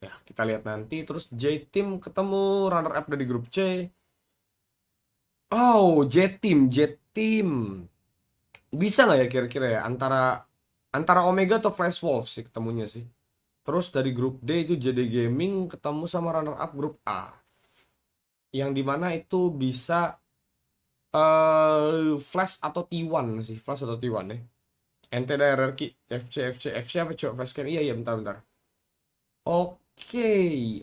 Ya, kita lihat nanti. Terus J-Team ketemu runner up dari grup C. Oh, J-Team. Bisa nggak ya kira-kira ya antara Omega atau Flash Wolves sih ketemunya sih. Terus dari grup D itu JD Gaming ketemu sama runner up grup A. Yang dimana itu bisa Flash atau T1 sih, Flash atau T1 ya. NT dari RRQ, FC apa cok? Facecam? Iya, bentar. Oke,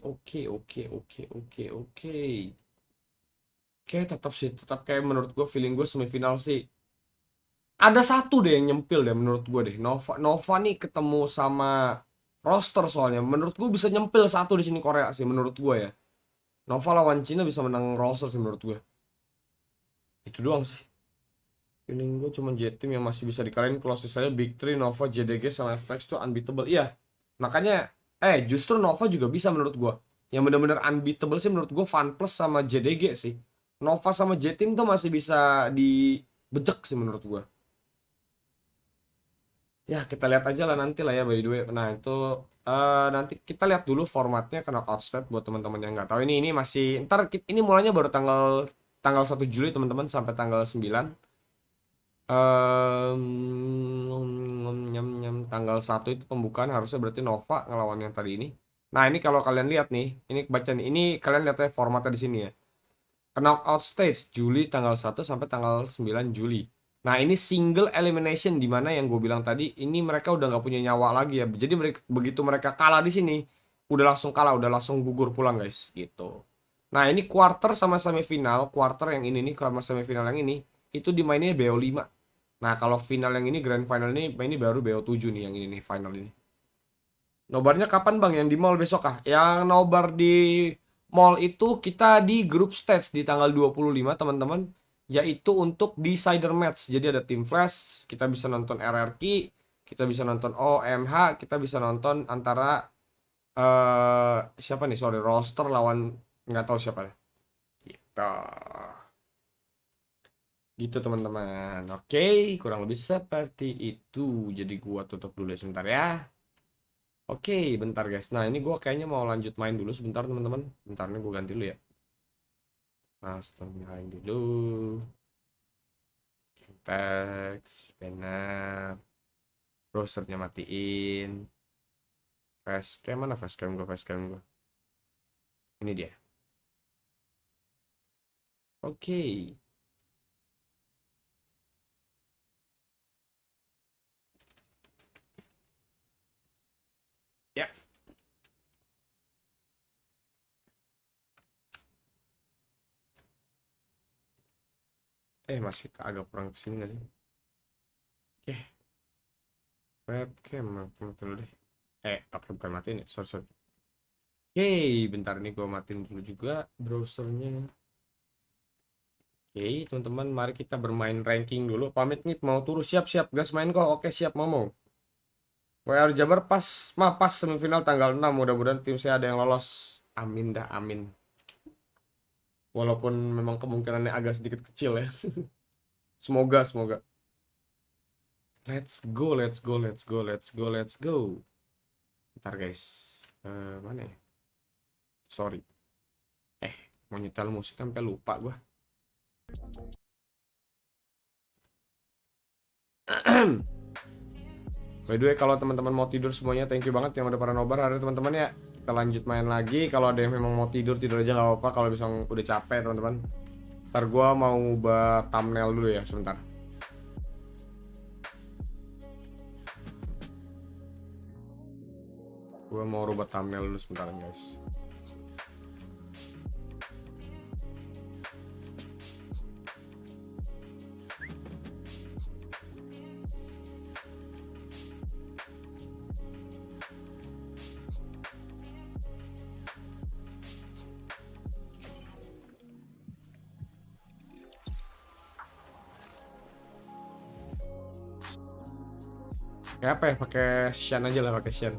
tetap kayak menurut gue, feeling gue semifinal sih. Ada satu deh yang nyempil deh menurut gue deh. Nova nih ketemu sama roster soalnya. Menurut gue bisa nyempil satu di sini Korea sih menurut gue ya. Nova lawan Cina bisa menang roster sih menurut gue. Itu doang sih. Feeling gue cuma J-Team yang masih bisa dikalahin. Kalau sisanya Big 3, Nova, JDG, sama FX tuh unbeatable. Iya. Makanya justru Nova juga bisa menurut gue. Yang benar-benar unbeatable sih menurut gue Fun Plus sama JDG sih. Nova sama J-Team tuh masih bisa dibejek sih menurut gue. Ya kita lihat aja lah nanti lah ya by the way. Nah itu nanti kita lihat dulu formatnya karena outstate buat teman-teman yang nggak tahu. Ini masih ntar ini mulanya baru tanggal 1 Juli teman-teman sampai tanggal 9. Tanggal 1 itu pembukaan, harusnya berarti Nova ngelawan yang tadi ini. Nah ini kalau kalian lihat nih, ini baca nih, ini kalian lihat ya formatnya di sini ya. Knockout stage Juli tanggal 1 sampai tanggal 9 Juli. Nah ini single elimination, dimana yang gue bilang tadi, ini mereka udah nggak punya nyawa lagi ya. Jadi begitu mereka kalah di sini, udah langsung kalah, udah langsung gugur pulang guys, gitu. Nah ini quarter sama semifinal, quarter yang ini nih sama semifinal yang ini, itu dimainnya BO5. Nah kalau final yang ini, grand final ini baru BO7 nih yang ini nih, final ini. Nobarnya kapan bang? Yang di mall besok kah? Yang nobar di mall itu kita di group stage di tanggal 25 teman-teman. Yaitu untuk decider match. Jadi ada tim Flash, kita bisa nonton RRQ, kita bisa nonton OMH, kita bisa nonton antara siapa nih, sorry, roster lawan nggak tahu siapa deh. Gitu teman-teman. Oke, kurang lebih seperti itu. Jadi gua tutup dulu ya sebentar ya. Oke, bentar guys. Nah, ini gua kayaknya mau lanjut main dulu sebentar teman-teman. Bentar nih gua ganti dulu ya. Master main dulu. Teks, benar. Browsernya matiin. Facecam mana facecam gua? Ini dia. Oke. Ya. Masih agak kurang kesini nggak sih? Oke. Webcam mati dulu deh. Oke, bukan matiin ya. Sorry. Oke, bentar nih gue matiin dulu juga browsernya. Oke, teman-teman, mari kita bermain ranking dulu. Pamit nih, mau turun siap-siap gas main kok. Oke, siap mau. WR Jabar pas semifinal tanggal 6. Mudah-mudahan tim saya ada yang lolos. Amin dah, amin. Walaupun memang kemungkinannya agak sedikit kecil ya. Semoga. Let's go. Ntar guys. Mana ya? Sorry. Mau nyetel musik sampai lupa gua. By the way, kalau teman-teman mau tidur semuanya, thank you banget yang udah para nobar. Hari teman-teman ya, kita lanjut main lagi. Kalau ada yang memang mau tidur aja nggak apa-apa. Kalau misalnya udah capek teman-teman, ntar gua mau ubah thumbnail dulu ya sebentar. Gua mau rubah thumbnail dulu sebentar guys. Kayak apa ya, pakai Shan aja lah, pakai Shan.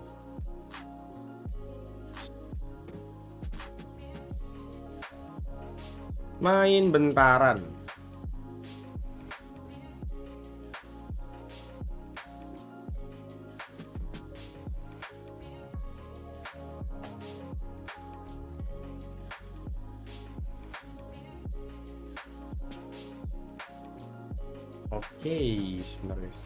Main bentaran. Oke, sebentar guys.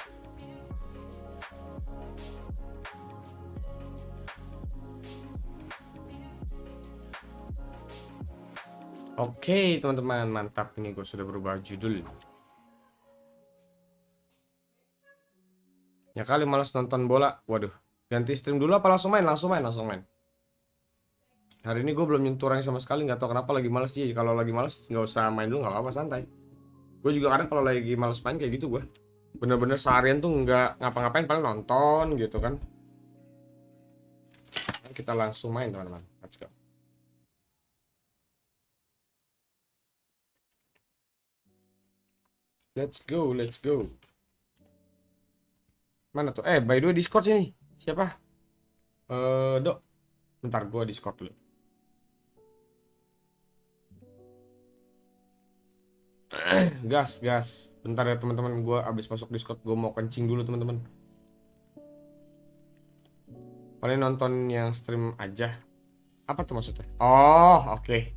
Oke teman-teman, mantap, ini gue sudah berubah judul. Ya kali malas nonton bola. Waduh, ganti stream dulu apa langsung main? Langsung main. Hari ini gue belum nyentuh orang sama sekali, nggak tahu kenapa lagi males sih. Kalau lagi males nggak usah main dulu, nggak apa-apa, santai. Gue juga kadang kalau lagi males main kayak gitu gue. Bener-bener seharian tuh nggak ngapa-ngapain, paling nonton gitu kan. Kita langsung main teman-teman, let's go. Let's go. Mana tuh? By the way, Discord sini. Siapa? Dok. Bentar, gua Discord dulu. Gas. Bentar ya teman-teman, gua abis masuk Discord, gua mau kencing dulu teman-teman. Paling nonton yang stream aja. Apa tuh maksudnya? Oh, oke.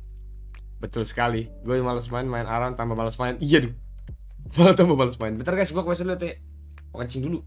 Betul sekali. Gue males main Aran tambah males main. Iya duh. Malah tambah males main. Bentar guys, gua kelas dulu ya. Mau kencing dulu.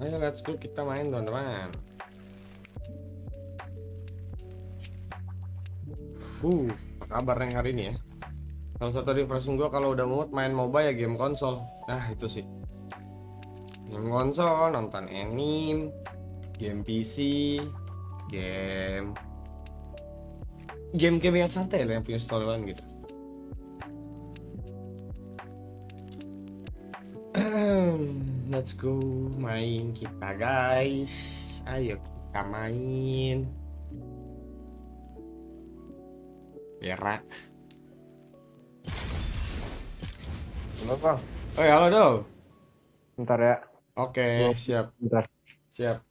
Ayo let's go kita main teman-teman. Apa kabar yang hari ini ya? Salah satu refreshing gue kalau udah mood main MOBA ya game konsol. Nah itu sih. Game konsol, nonton anime, game PC, game-game yang santai lah yang punya storyline gitu. Let's go main kita guys. Ayo kita main. Berak. Halo Bang. Oh ya, halo Do. Bentar ya. Oke, siap. Bentar. Siap.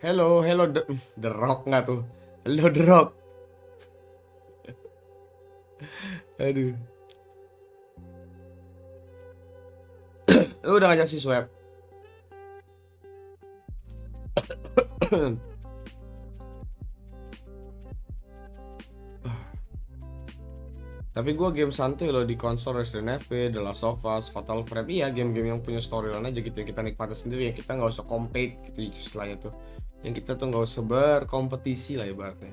Hello, The Rock nggak tuh? Hello The Rock. Aduh. Lu udah ngajak si Swab. Tapi gue game santuy loh di konsol, Resident Evil, The Last of Us, Fatal Frame. Iya game-game yang punya storyline aja gitu yang kita nikmati sendiri, yang kita nggak usah compete gitu istilahnya tuh. Yang kita tuh nggak usah berkompetisi lah ibaratnya.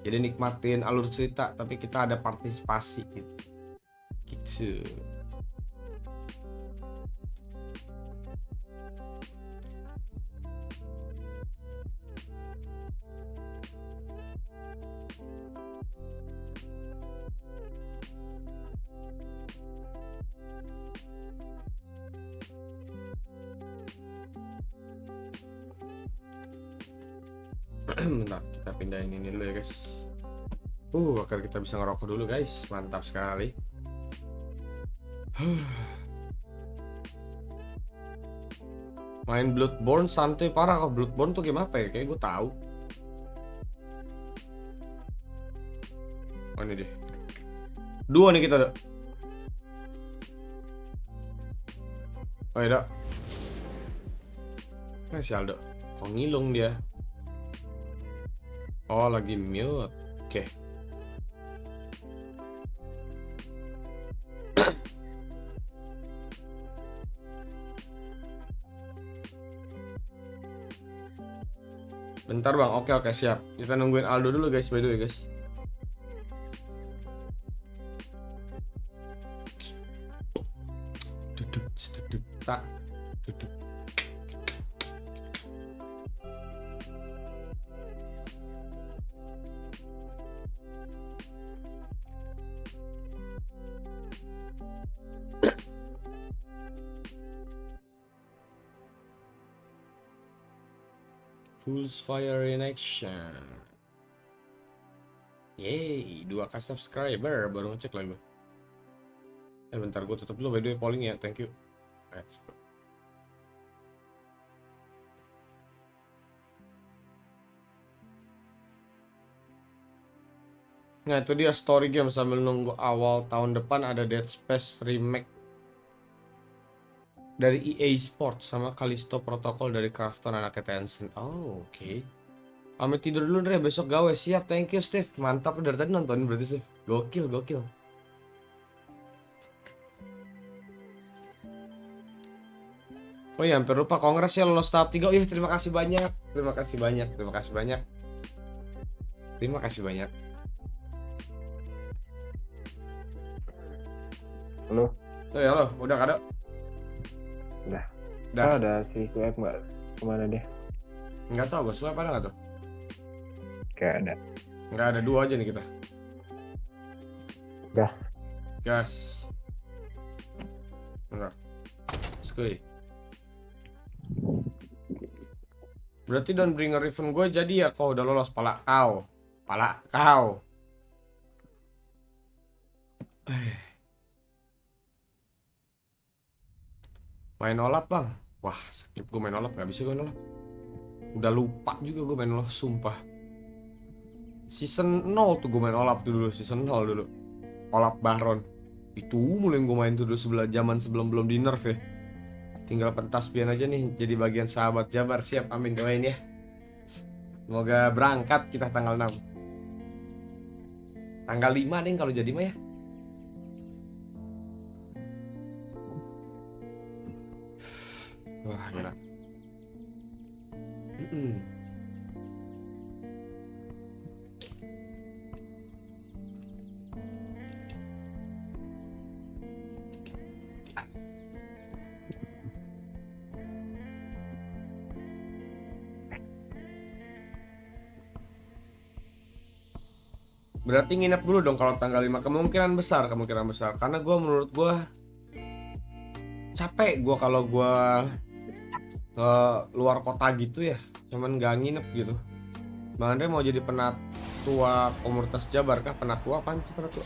Jadi nikmatin alur cerita tapi kita ada partisipasi gitu. Gitu. Bentar, kita pindahin ini dulu ya guys. Akhirnya kita bisa ngerokok dulu guys. Mantap sekali. Main Bloodborne santai parah. Kok Bloodborne tuh game apa ya? Kayak gue tahu. Oh ini deh. 2 nih kita ada. Oh iya Dok. Si Aldo. Kok ngilung dia? Oh lagi mute. Oke. Bentar Bang. Oke siap. Kita nungguin Aldo dulu guys, by the way guys. Duduk tak. Duduk. Pulse Fire in action. Yeay, 2k subscriber. Baru ngecek lah gue. Bentar gue tutup dulu by the way polling ya. Thank you. Let's go. Nah itu dia story game sambil nunggu awal tahun depan ada Dead Space remake dari EA Sports sama Callisto Protocol dari Krafton anaknya Tencent. Oh oke. Amit tidur dulu deh, besok gawe. Siap, thank you Steve. Mantap, dari tadi nontonin berarti Steve. Gokil. Oh iya, hampir lupa kongres ya lolos tahap 3. Oh iya, terima kasih banyak. Terima kasih banyak. Halo. Oh ya halo, udah kado? Udah. Dah. Ada si Swab nggak? Kemana dia? Nggak tahu, gue Swab ada nggak tuh? Kayak ada. Nggak ada, 2 aja nih kita. Gas. Bentar. Skuy. Berarti don't bring a event gue jadi ya kau udah lolos pala kau. Main olap Bang. Wah skip gue main olap, gak bisa gue main olap. Udah lupa juga gue main olap, sumpah. Season 0 tuh gue main olap tuh dulu, season 0 dulu. Olap Baron. Itu mulai gue main tuh dulu zaman sebelum belum di nerf ya. Tinggal pentas pion aja nih jadi bagian sahabat Jabar. Siap, amin, doain ya. Semoga berangkat kita tanggal 6. Tanggal 5 deh kalau jadi mah ya. Wah, gila. Berarti nginep dulu dong kalau tanggal 5. Kemungkinan besar. Karena menurut gue capek gue kalau gue ke luar kota gitu ya. Cuman gak nginep gitu. Bang Andre mau jadi penatua komunitas Jabar kah? Penatua apaan sih penatua?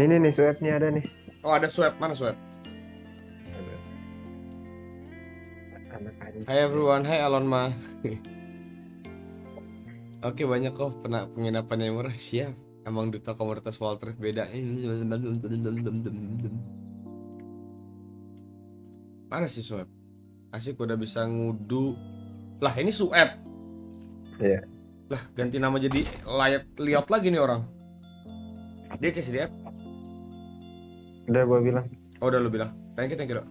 Ini nih swabnya ada nih. Oh, ada swab. Mana swab? Hai everyone, hai Alonma. Oke, banyak kok penginapan yang murah. Siap. Emang duta komunitas Wall Trip beda. Mana sih swab? Asik udah bisa ngudu. Lah, ini swab. Iya. Lah, ganti nama jadi lihat lagi nih orang. Dia CSDF. Udah gua bilang. Oh, udah lu bilang. Thank you, Dok.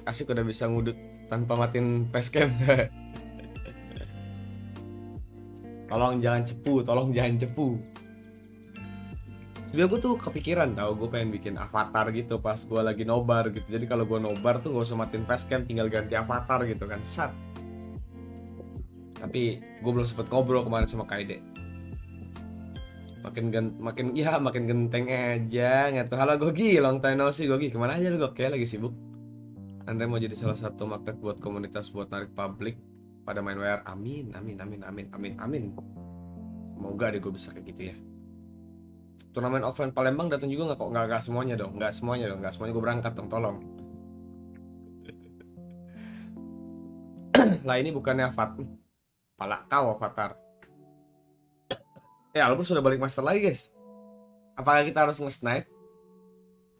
Asik udah bisa ngudut tanpa matiin facecam. Tolong jangan cepu. Sebenernya gue tuh kepikiran tau, gue pengen bikin avatar gitu pas gue lagi nobar gitu. Jadi kalau gue nobar tuh gak usah matiin facecam, tinggal ganti avatar gitu kan, sat. Tapi gue belum sempet ngobrol kemarin sama Kaide. Makin genteng aja. Nggak tuh. Halo Gogi, long time no see Gogi. Kemana aja lu Gok? Kayak lagi sibuk. Andre mau jadi salah satu magnet buat komunitas buat narik publik pada main WR. Amin. Semoga deh gue bisa kayak gitu ya. Turnamen offline Palembang datang juga nggak kok? Nggak semuanya dong. Nggak semuanya gue berangkat dong, tolong. Lah ini bukannya pala kau avatar. Albert sudah balik master lagi guys. Apakah kita harus nge-snipe?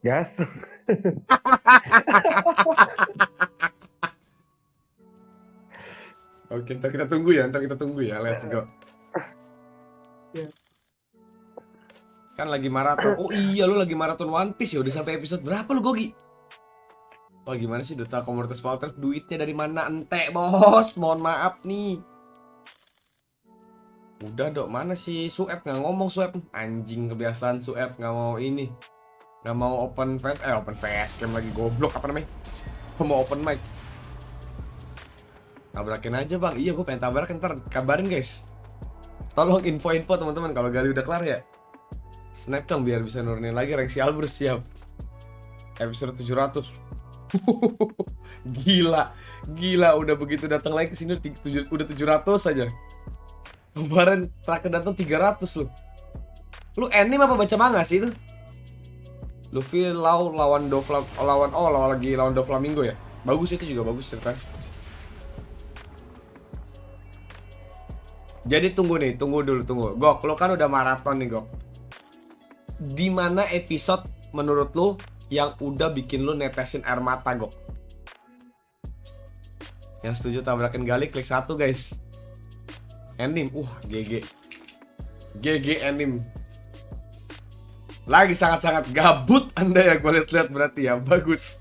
Gas. Oke, ntar kita tunggu ya, let's go. Kan lagi maraton. Oh iya, lu lagi maraton One Piece ya. Udah sampai episode berapa lu Gogi? Wah, gimana sih duta komunitas Walter? Duitnya dari mana ente, bos? Mohon maaf nih. Udah dok, mana sih Sueb? Nggak ngomong Sueb. Anjing, kebiasaan Sueb nggak mau ini. Nggak mau open facecam lagi, goblok apa namanya? Mau open mic. Tabrakin aja bang. Iya, gue pengen tabrak, ntar kabarin guys. Tolong info teman-teman kalau Gali udah kelar ya. Snap dong biar bisa nurunin lagi rank si Albert. Siap. Episode 700. Gila udah begitu datang lagi ke sini udah 700 aja. Kemarin terakhir datang 300 lu. Lu anime apa baca manga sih itu? Luffy lawan Doflamingo ya. Bagus itu juga, bagus ceritanya. Jadi tunggu dulu. Gok, lu kan udah maraton nih, Gok. Di mana episode menurut lu yang udah bikin lu netesin air mata, Gok? Yang setuju tabrakin Gali klik 1 guys. Anime, GG anime. Lagi sangat-sangat gabut Anda ya, gue lihat berarti ya, bagus.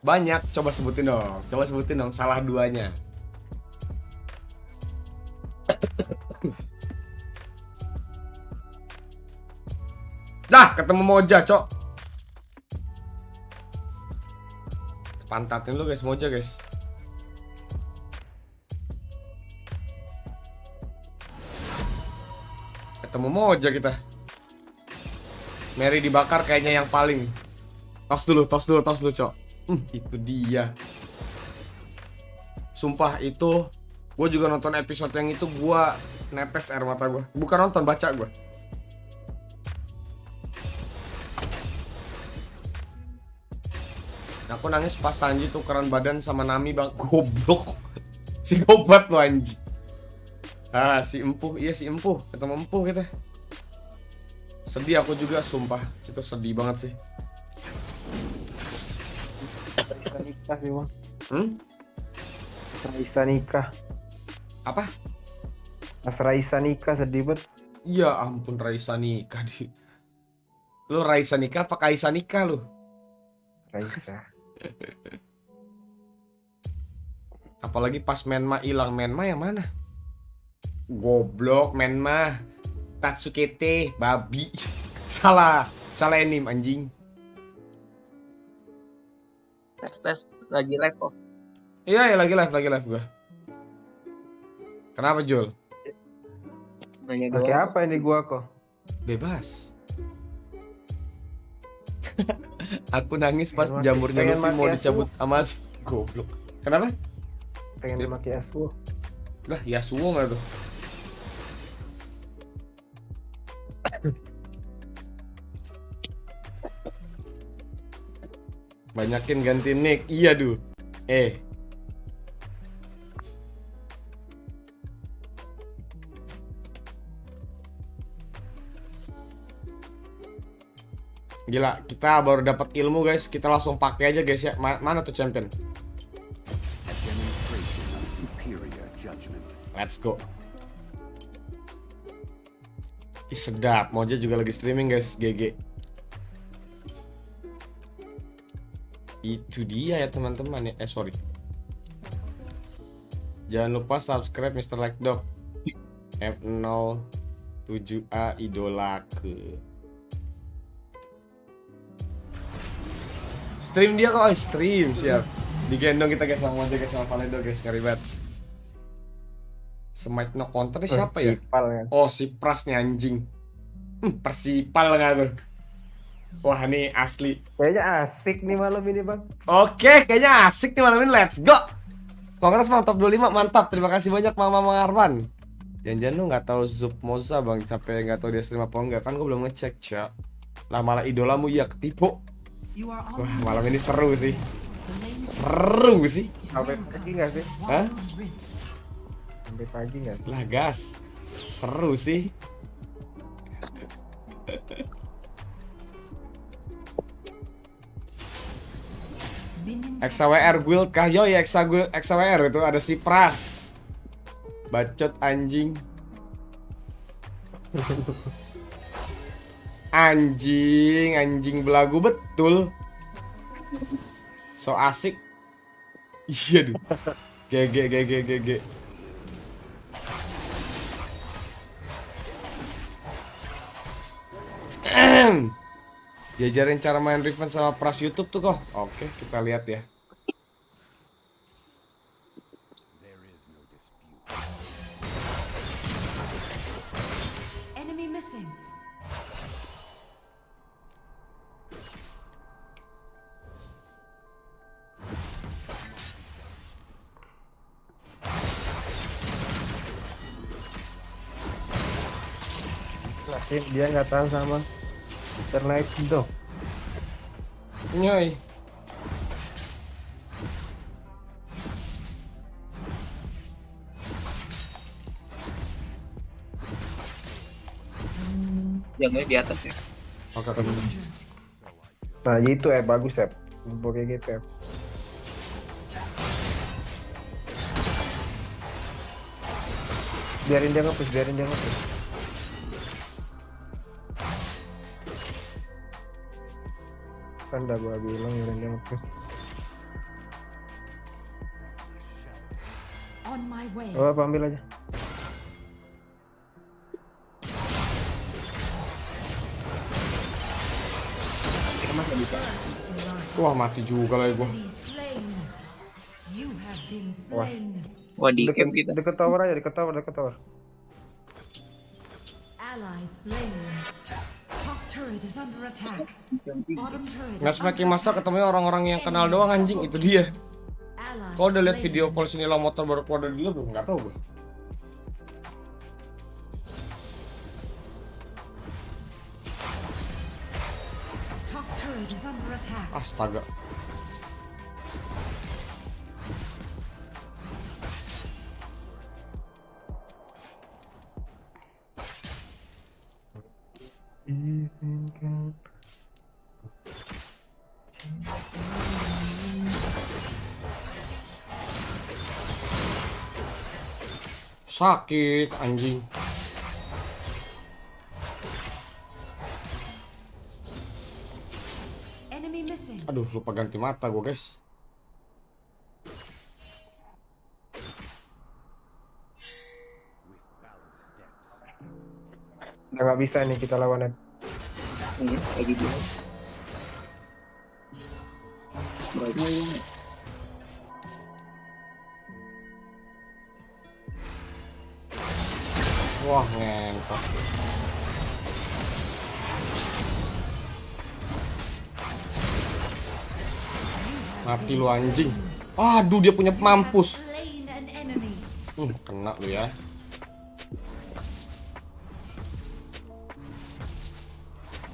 Banyak, coba sebutin dong salah duanya. Dah, ketemu Moja, Cok. Pantatin lu guys, Moja guys. Ketemu Moja kita. Mary dibakar kayaknya yang paling. Tos dulu, Cok. Itu dia. Sumpah itu, gue juga nonton episode yang itu, gue netes air mata gue. Bukan nonton, baca gue. Aku nangis pas Sanji tukeran badan sama Nami bang. Goblok. Si gobat lo anjing. Ah, si Empuh. Iya, si Empuh. Ketemu Empuh kita. Sedih aku juga, sumpah. Itu sedih banget sih. Nikah sih bang. Raisa nikah. Apa? Mas Raisa nikah sedih banget. Ya ampun, Raisa nikah di. Lu Raisa nikah apa Kaisa nikah lu? Raisa. Apalagi pas Menma hilang. Menma yang mana? Goblok Menma. Tatsukete babi. Salah anime anjing. Tes lagi live kok. Iya, lagi live gua. Kenapa Jul? Pakai apa ini gua kok? Bebas. Aku nangis pas jamurnya Luffy mau dicabut sama si goblok. Kenapa? Pengen pakai Yasuo. Lah, Yasuo nggak tuh? Banyakin ganti nick. Iya, duh. Gila, kita baru dapat ilmu guys. Kita langsung pakai aja guys ya. Mana tuh champion? Let's go. Ih, sedap. Moja juga lagi streaming guys. GG. Itu dia ya teman-teman ya. Sorry. Jangan lupa subscribe Mr. Like Dog. F07A idolaku. Stream dia kok, stream siap. Digendong kita guys sama Moja guys sama Valedo guys, ngeri banget. Smite no counter ini siapa ya? Kan? Oh, si Pras nih anjing. Persipal nggak tuh? Wah, nih asli. Kayaknya asik nih malam ini bang. Oke, kayaknya asik nih malam ini. Let's go. Kongres mantap 25, mantap. Terima kasih banyak Mama Arman. Jangan-jangan lu nggak tahu Zup Moza bang, sampai nggak tahu dia stream apa enggak? Kan gue belum ngecek cak. Lah malah idolamu ya ketipu. Wah, malam ini seru sih. Seru sih. Sampai pagi nggak sih? Hah? Sampai pagi nggak? Lah gas. Seru sih. XAWR guild kah? Yo ya XAWR itu ada si Pras. Bacot anjing. Anjing belagu betul. So asik. Iya duh. GG. Diajarin cara main Riven sama Pras YouTube tuh kok. Oke, kita lihat ya. Enemy missing. Nasib dia nggak tahan sama ternaik itu. Nyoy. Jangan di atas ya. Oke. Nah gitu bagus ya. Pakai gitu ya. Biarin dia nge-push. Kan udah gua bilang biarin dia nge-push. On my way. Oh, ambil aja. Wah, mati juga lagi gua. Wah, di camp kita. Deket tower aja, deket tower. Matchmaking master ketemu orang-orang yang kenal doang anjing, itu dia. Kalau udah lihat video call sini lah motor baru keluar dari dulu belum, nggak tahu gue. Astaga. Sakit anjing. Aduh, lupa ganti mata gue, guys. Udah nggak bisa nih kita lawan. Iya, kayak gitu. Wah, ngentot. Mati lu anjing. Aduh, dia punya mampus. Kena lu ya.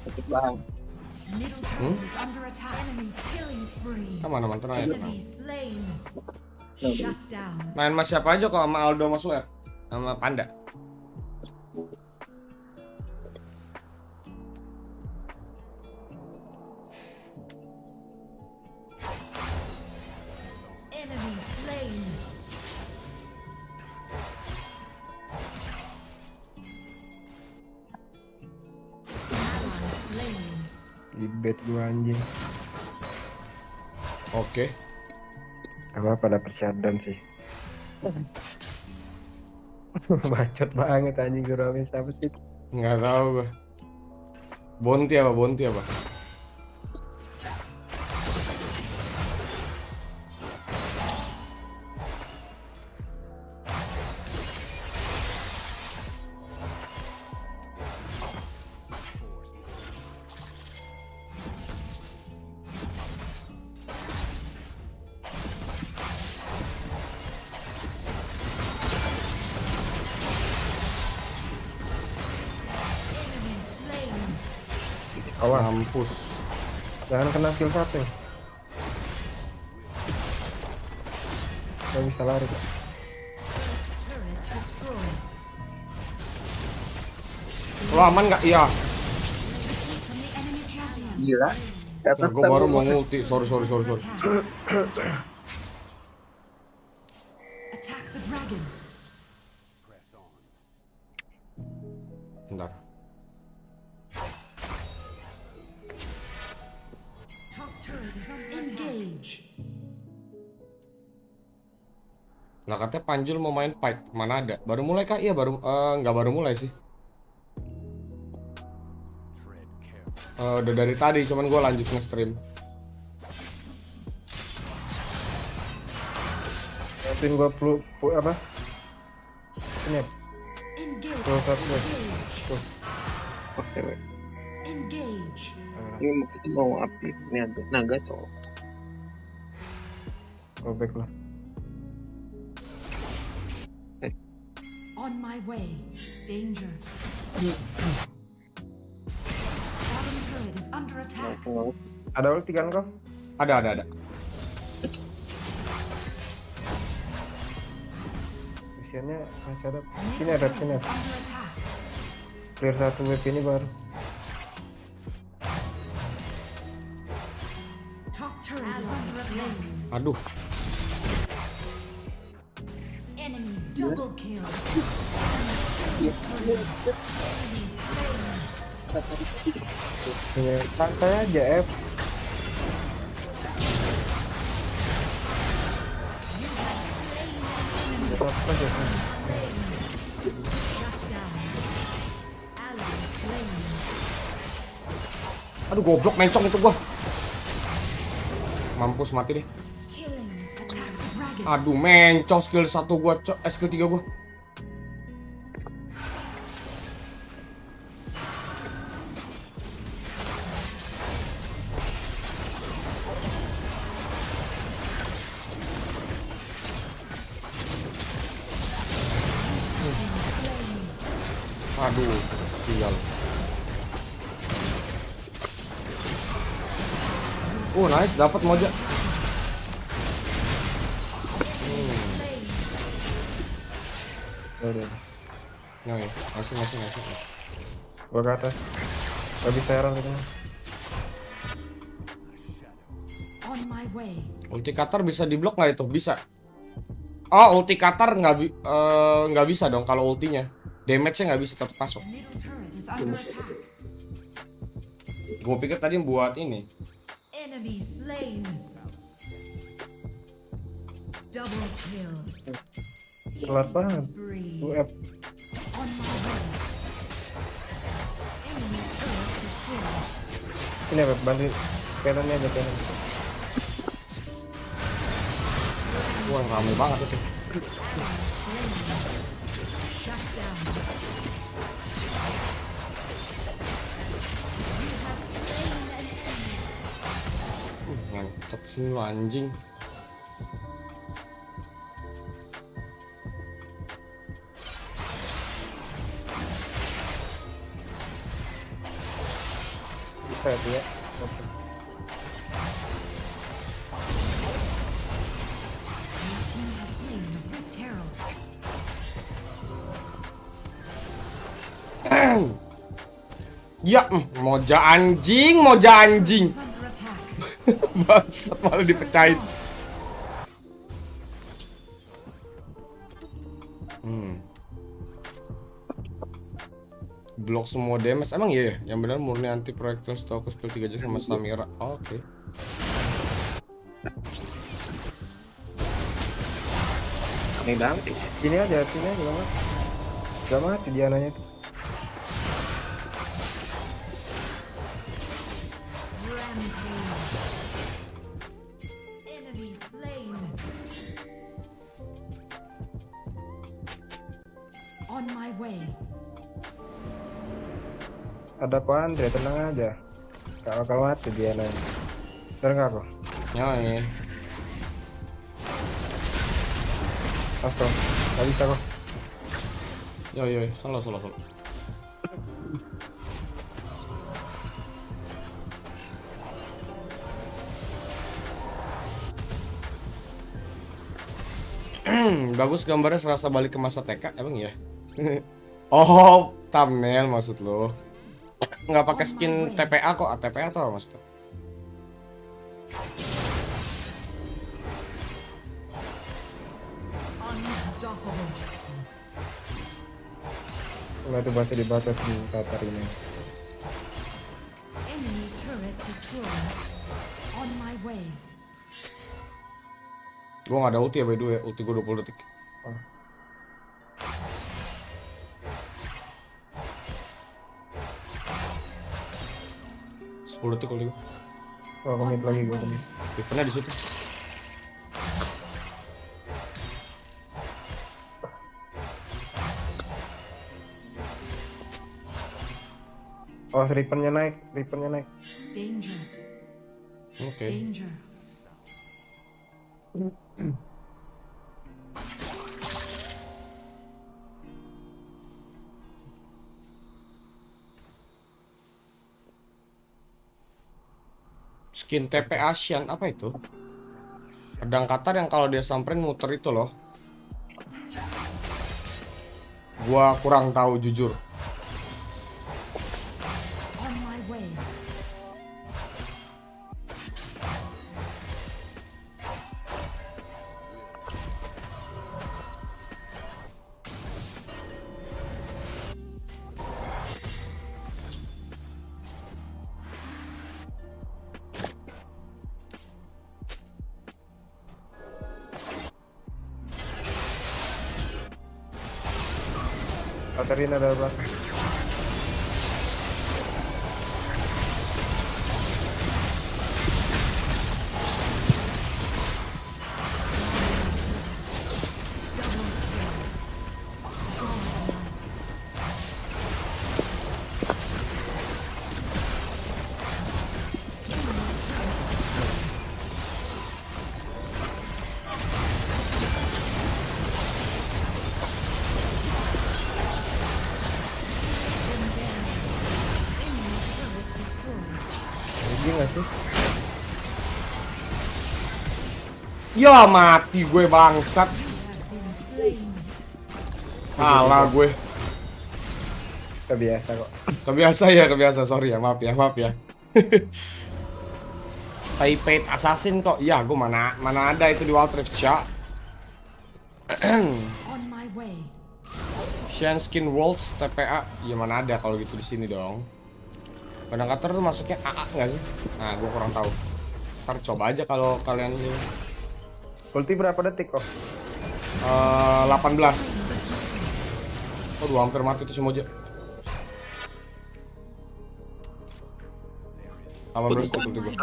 Sakit banget. Mana mantan aja tenang. Main sama siapa aja kok, sama Aldo masuk ya? Sama Panda. Libet gua anjing. Oke. Apa pada persiapan sih? Bacot banget anjing Guramis apa sih? Nggak tahu gua. Bonti apa? Mampus. Jangan kena kill satu. Gak bisa lari kok. Lo aman nggak? Iya. Gila. Ya, gue baru mau ngulti. Sorry. Bentar. Nah, katanya Panjul mau main fight. Mana ada? Baru mulai kah? Iya, nggak baru mulai sih. Udah dari tadi, cuman gue lanjut nge-stream. Nanti gue apa? Ini. Tuh, tuh. Oke, ini kita mau update ini untuk naga cowok. Robek lah. On my way. Danger. Bottom turret is under attack. Ada ulti kan kau? Ada. Isiannya masih ada. Sini ada. Clear satu wave ini baru. Top turret is under attack. Aduh. Enemy double kill. Santai aja, F. Aduh, goblok mencong itu gua. Mampus mati deh. Aduh, mencong skill 1 gua, skill 3 gua. Aduh, sial. Nice, dapat moja. Udah. Nah, masih. Gua ke atas. Gak bisa herald gitu. On my way. Ulti Qatar bisa diblok nggak itu? Bisa. Oh, ulti Qatar nggak bisa dong kalau ultinya. Damage-nya nggak bisa tetap masuk. Middle turret is under attack. Gue pikir tadi buat ini. Enemy slain. Double kill. Telat banget. UF. On my way. Enemy turret destroyed. Ini apa? Bantu kanonnya aja kanon. Wah, rame banget itu. Shut down. Mantap sih lu anjing. Bisa ya. Ya, moja anjing. Bangsat, malah dipecahin. Blok semua damage. Emang iya ya? Yang benar murni anti projectile stok skill 3 aja sama Samira. Oke. Ini dang. Sini aja banget. Gak mati Diananya tuh. Enemy slain. On my way. Ada kok Andre, tenang aja. Gak bakal mati Diananya. Bener gak kok? Ya nih. Langsung. Gak bisa kok. Yo, salah. Bagus gambarnya, serasa balik ke masa TK, emang ya? Oh, thumbnail maksud lo. Nggak pakai skin TPA kok, TPA tuh maksudnya. Nggak tuh bahasa dibatas di Qatar ini. Enemy turret destroyed. On my way. Gue nggak ada ulti ya by the way, ulti gue 20 detik. Oh. Detik ulti gue. Oh, komit lagi gue komit. Eventnya di situ. Oh, ripennya naik. Danger. Oke. Danger. Skin TP Asian apa itu? Pedang Qatar yang kalau dia samperin muter itu loh. Gua kurang tahu jujur. On my way. Katarina ada belakang. Iya nggak sih? Ya mati gue bangsat. Salah gue. Kebiasa kok. Kebiasa. Sorry ya, maaf ya. Taipei Assassin kok. Ya, gue mana ada itu di Wild Rift, Cak. On my way. Shen Skin Worlds TPA. Ya mana ada kalau gitu di sini dong. Pendekator tuh masuknya AA nggak sih? Nah, gue kurang tahu. Ntar coba aja kalau kalian ini. Ulti berapa detik kok? 18. Aduh, hampir mati tuh si Moja. 18 detik ulti gue.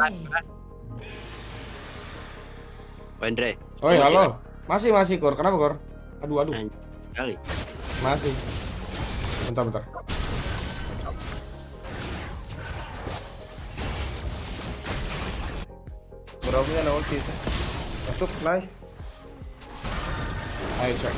Andre. Oi, halo. Masih Kor. Kenapa Kor? Aduh. Kali. Masih. Bentar. Berapa ada ulti itu? Masuk, nice. Ayo cek.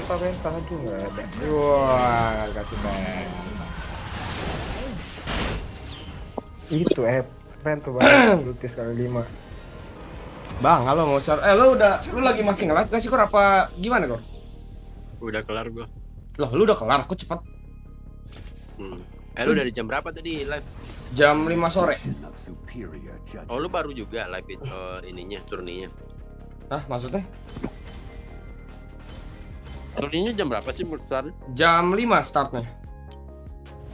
Penta aduh nggak ada. Wah, kasih back. Itu penta banget. Ulti sekali 5. Bang, halo mau share. Lu lagi masih nge-live gak sih Kor apa gimana Kor? Udah kelar gua. Loh, lu udah kelar, kok cepet? Lu dari jam berapa tadi live? Jam 5 sore. Oh, lu baru juga live itu ininya, turninya. Hah, maksudnya? Turninya jam berapa sih start? Jam 5 startnya.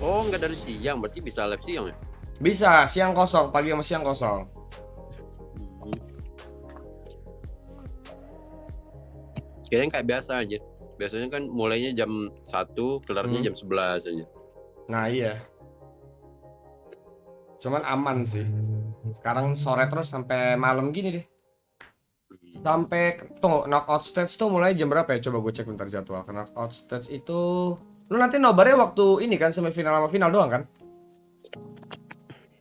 Oh, nggak dari siang, berarti bisa live siang ya? Bisa, siang kosong, pagi sama siang kosong. Kayaknya kayak biasa aja. Biasanya kan mulainya jam 1, kelarnya jam 11 aja. Nah iya. Cuman aman sih. Sekarang sore terus sampai malam gini deh. Sampai tunggu, knockout stage tuh mulai jam berapa ya? Coba gue cek bentar jadwal. Knockout stage itu lu nanti nobarnya waktu ini kan semifinal sama final doang kan?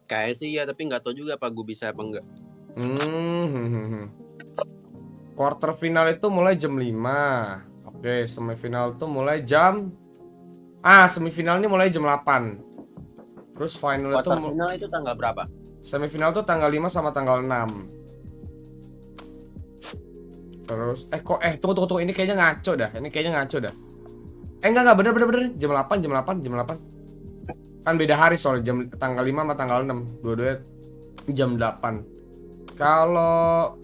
Kayak sih ya, tapi nggak tahu juga apa gue bisa apa enggak. Quarter final itu mulai jam 5. Oke, semifinal tuh mulai jam semifinal ini mulai jam 8. Terus final Quarter final itu tanggal berapa? Semifinal tuh tanggal 5 sama tanggal 6. Terus tunggu ini kayaknya ngaco dah. Enggak bener. Jam 8. Kan beda hari soalnya jam tanggal 5 sama tanggal 6. Dua-duanya jam 8. Kalau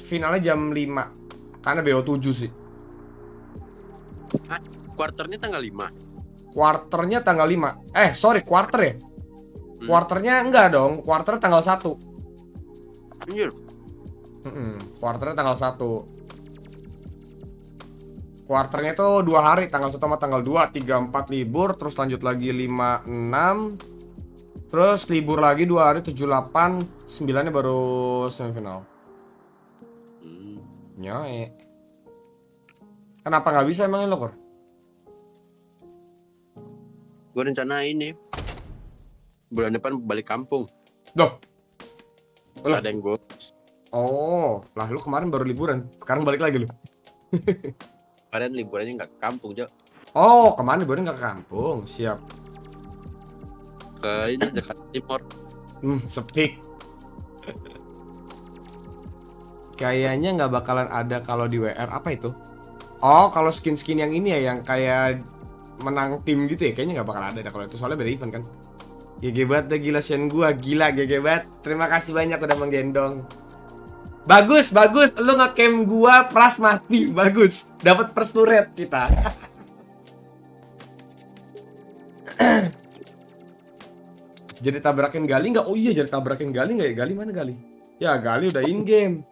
finalnya jam 5. Karena BO7 sih. Quarternya tanggal 5. Quarternya tanggal 5. Quarter ya? Quarternya enggak dong. Quarter tanggal 1. Anjir. Quarternya tanggal 1. Quarternya itu 2 hari, tanggal 1 sama tanggal 2, 3, 4 libur, terus lanjut lagi 5, 6. Terus libur lagi 2 hari, 7, 8, 9-nya baru semifinal. Nyoe. Kenapa nggak bisa emangnya lo, Kor? Gue rencana ini bulan depan balik kampung. Duh. Ada yang gue. Oh, lah lu kemarin baru liburan, sekarang balik lagi lu. Kemarin liburannya nggak ke kampung, Jo. Oh, kemarin liburan nggak ke kampung, siap. Ke ini Jakarta Timur. Sepik. Kayaknya nggak bakalan ada kalau di WR. Apa itu? Oh, kalau skin-skin yang ini ya, yang kayak menang tim gitu ya, kayaknya nggak bakal ada kalau itu, soalnya beda event kan. GG banget dah, gila Shen gua, gila GG banget. Terima kasih banyak udah menggendong. Bagus, lu nge-camp gua pras mati, bagus. Dapat first turret kita. Jadi tabrakin Gali nggak? Oh iya, jadi tabrakin Gali nggak ya? Gali mana Gali? Ya, Gali udah in game.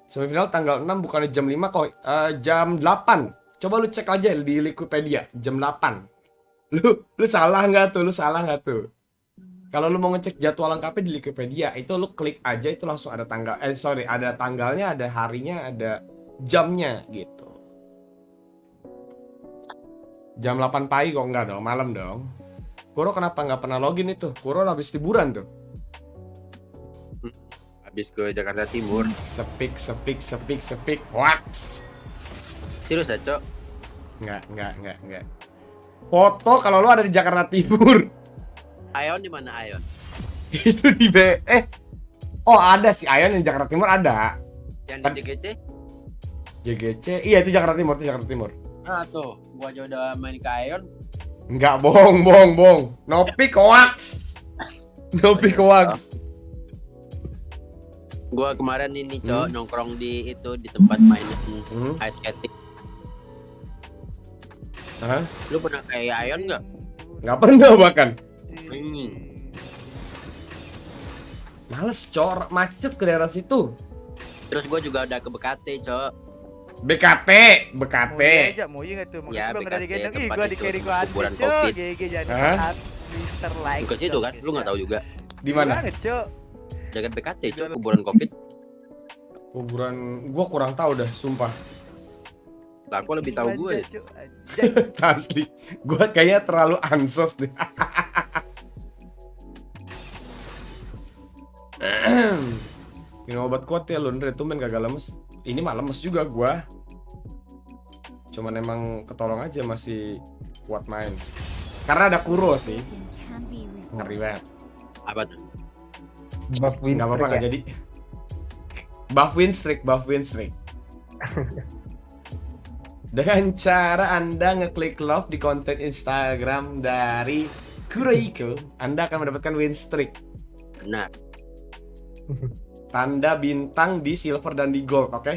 Semifinal tanggal 6 bukannya jam 5 kok, jam 8. Coba lu cek aja di Wikipedia, jam 8. Lu salah nggak tuh? Kalau lu mau ngecek jadwal lengkapnya di Wikipedia, itu lu klik aja, itu langsung ada tanggal. Ada tanggalnya, ada harinya, ada jamnya gitu. Jam 8 pagi kok, enggak dong, malam dong. Kuro kenapa nggak pernah login itu? Kuro habis liburan tuh. Habis ke Jakarta Timur. Sepik. Wax. Serius ya, Cok? Enggak. Foto kalau lu ada di Jakarta Timur. Ion di mana Ion? Itu di Oh, ada sih Ion di Jakarta Timur ada. Yang di JGC. Iya, itu Jakarta Timur, Nah, tuh, gua aja udah main ke Ion. Enggak, bohong. Nopi koaks. Gua kemarin ini, Cok, nongkrong di tempat main ice skating. Hah? Lu pernah kayak Ion nggak? Nggak pernah bahkan. Males, Cok, macet ke daerah situ. Terus gua juga udah ke BKT, Cok. BKT. Mau nggak tuh? Ya, belum BKT ada digendong. Ih, tempat gua itu, di-carry gua kuburan anjing, Cok. COVID. GG jadi Hah? Mister like. Bukan situ kan? Lu nggak tahu juga. Di mana? Cok? Jaga BKT, Cok, kuburan COVID. Kuburan gua kurang tahu dah, sumpah. Lah, gua lebih tahu gue. Asli, gua kayaknya terlalu ansos deh. Minum obat kuat ya, Lundre, tuh men kagak lemes. Ini mah lemes juga gua. Cuman emang ketolong aja masih kuat main. Karena ada Kuro sih. Ngeri banget. Apa tuh? Buff win Nggak apa-apa, nggak jadi. Buff win streak. Dengan cara Anda ngeklik love di konten Instagram dari Kurohiko, Anda akan mendapatkan win streak. Benar. Tanda bintang di silver dan di gold, oke?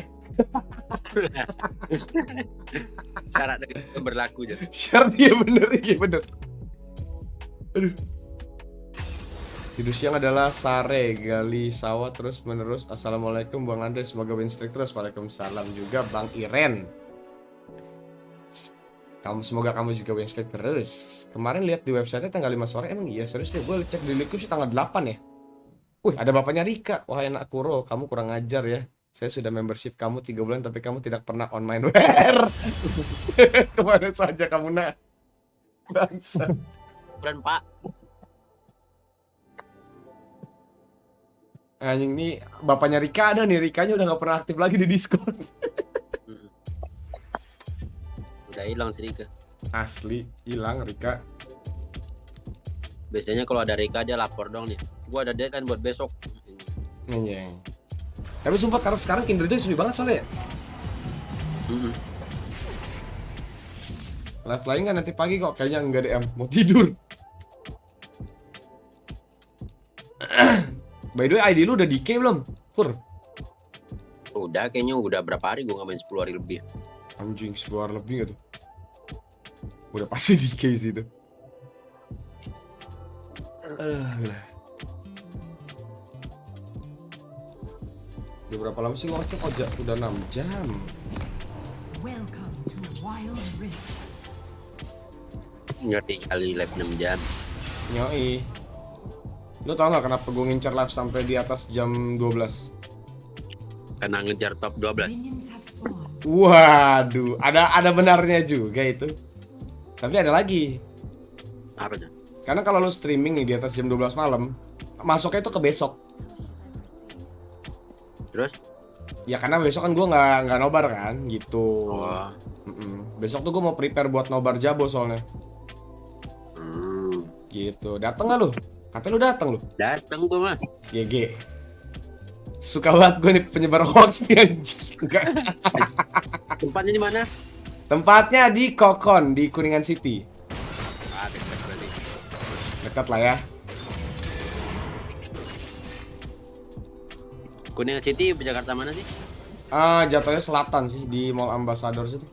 Syarat itu berlaku aja. Syaratnya bener. Aduh. Tidur siang adalah sare, gali sawah terus menerus. Assalamualaikum Bang Andre, semoga win streak terus. Waalaikumsalam juga Bang Iren. Semoga kamu juga win streak terus. Kemarin lihat di website tanggal 5 sore, emang iya serius deh. Gue cek di Liquid sih tanggal 8 ya. Wih, ada bapaknya Rika. Wah, enak Kuro, kamu kurang ajar ya. Saya sudah membership kamu 3 bulan tapi kamu tidak pernah on mainwear. Kemana saja kamu nak? Bangsa. Bukan, Pak. Anjing nih, bapaknya Rika ada nih. Rikanya udah gak pernah aktif lagi di Discord. Udah hilang sih Rika. Asli, hilang Rika. Biasanya kalau ada Rika dia lapor dong nih. Gua ada deadline buat besok. Iya. Tapi sumpah karena sekarang Kindred itu sepi banget soalnya. Live lain kan nanti pagi kok, kayaknya enggak DM, mau tidur. By the way, ID lu udah DK belum? Kur? Udah, kayaknya udah berapa hari gua nggak main 10 hari lebih. Anjing, 10 hari lebih gak tuh? Udah pasti DK sih itu. Gila. Udah berapa lama sih waktu? Oh, udah 6 jam. Welcome to Wild Rift. Nyoti kali live 6 jam. Nyoi. Lo tau gak kenapa gue ngincar live sampai di atas jam 12? Karena ngejar top 12. Waduh, ada benarnya juga itu. Tapi ada lagi. Apa tuh? Karena kalau lo streaming nih di atas jam 12 malam, masuknya itu ke besok. Terus? Ya karena besok kan gue nggak nobar kan, gitu. Oh. Besok tuh gue mau prepare buat nobar Jabo soalnya. Gitu. Dateng gak lu? Katanya lu dateng lu? Dateng gue mah. GG. Suka banget gue nih penyebar hoax nih anjing. Enggak. Tempatnya di mana? Tempatnya di Kokon di Kuningan City. Ah, dekat berarti. Dekat lah ya. Kuningan City Jakarta mana sih? Jatuhnya selatan sih di Mall Ambassador situ.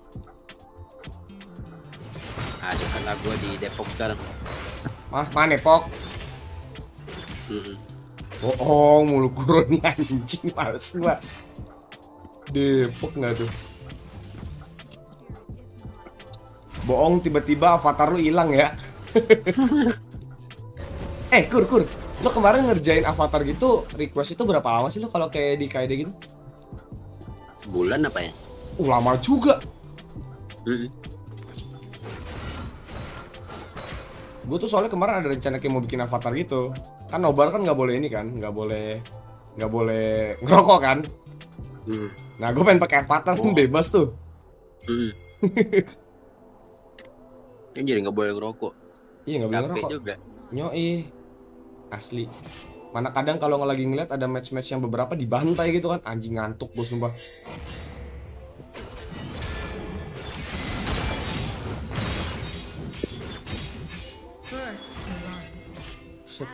Ah, dekat lah gue di Depok sekarang. Mana Depok? Bohong mulu Kuro nih anjing, males gua. Depok nggak tuh? Bohong, tiba-tiba avatar lu hilang ya. Kur, lu kemarin ngerjain avatar gitu, request itu berapa lama sih lu kalau kayak di KD gitu? Bulan apa ya? Lama juga. Gue tuh soalnya kemarin ada rencana kayak mau bikin avatar gitu. Kan Nobar kan nggak boleh ini kan, nggak boleh nggak boleh ngerokok kan. Nah gue pengen pakai avatar kan bebas tuh. Kan jadi nggak boleh ngerokok. Iya nggak boleh ngerokok juga. Nyoi asli. Mana kadang kalau lagi ngeliat ada match-match yang beberapa dibantai gitu kan, anjing ngantuk gue sumpah.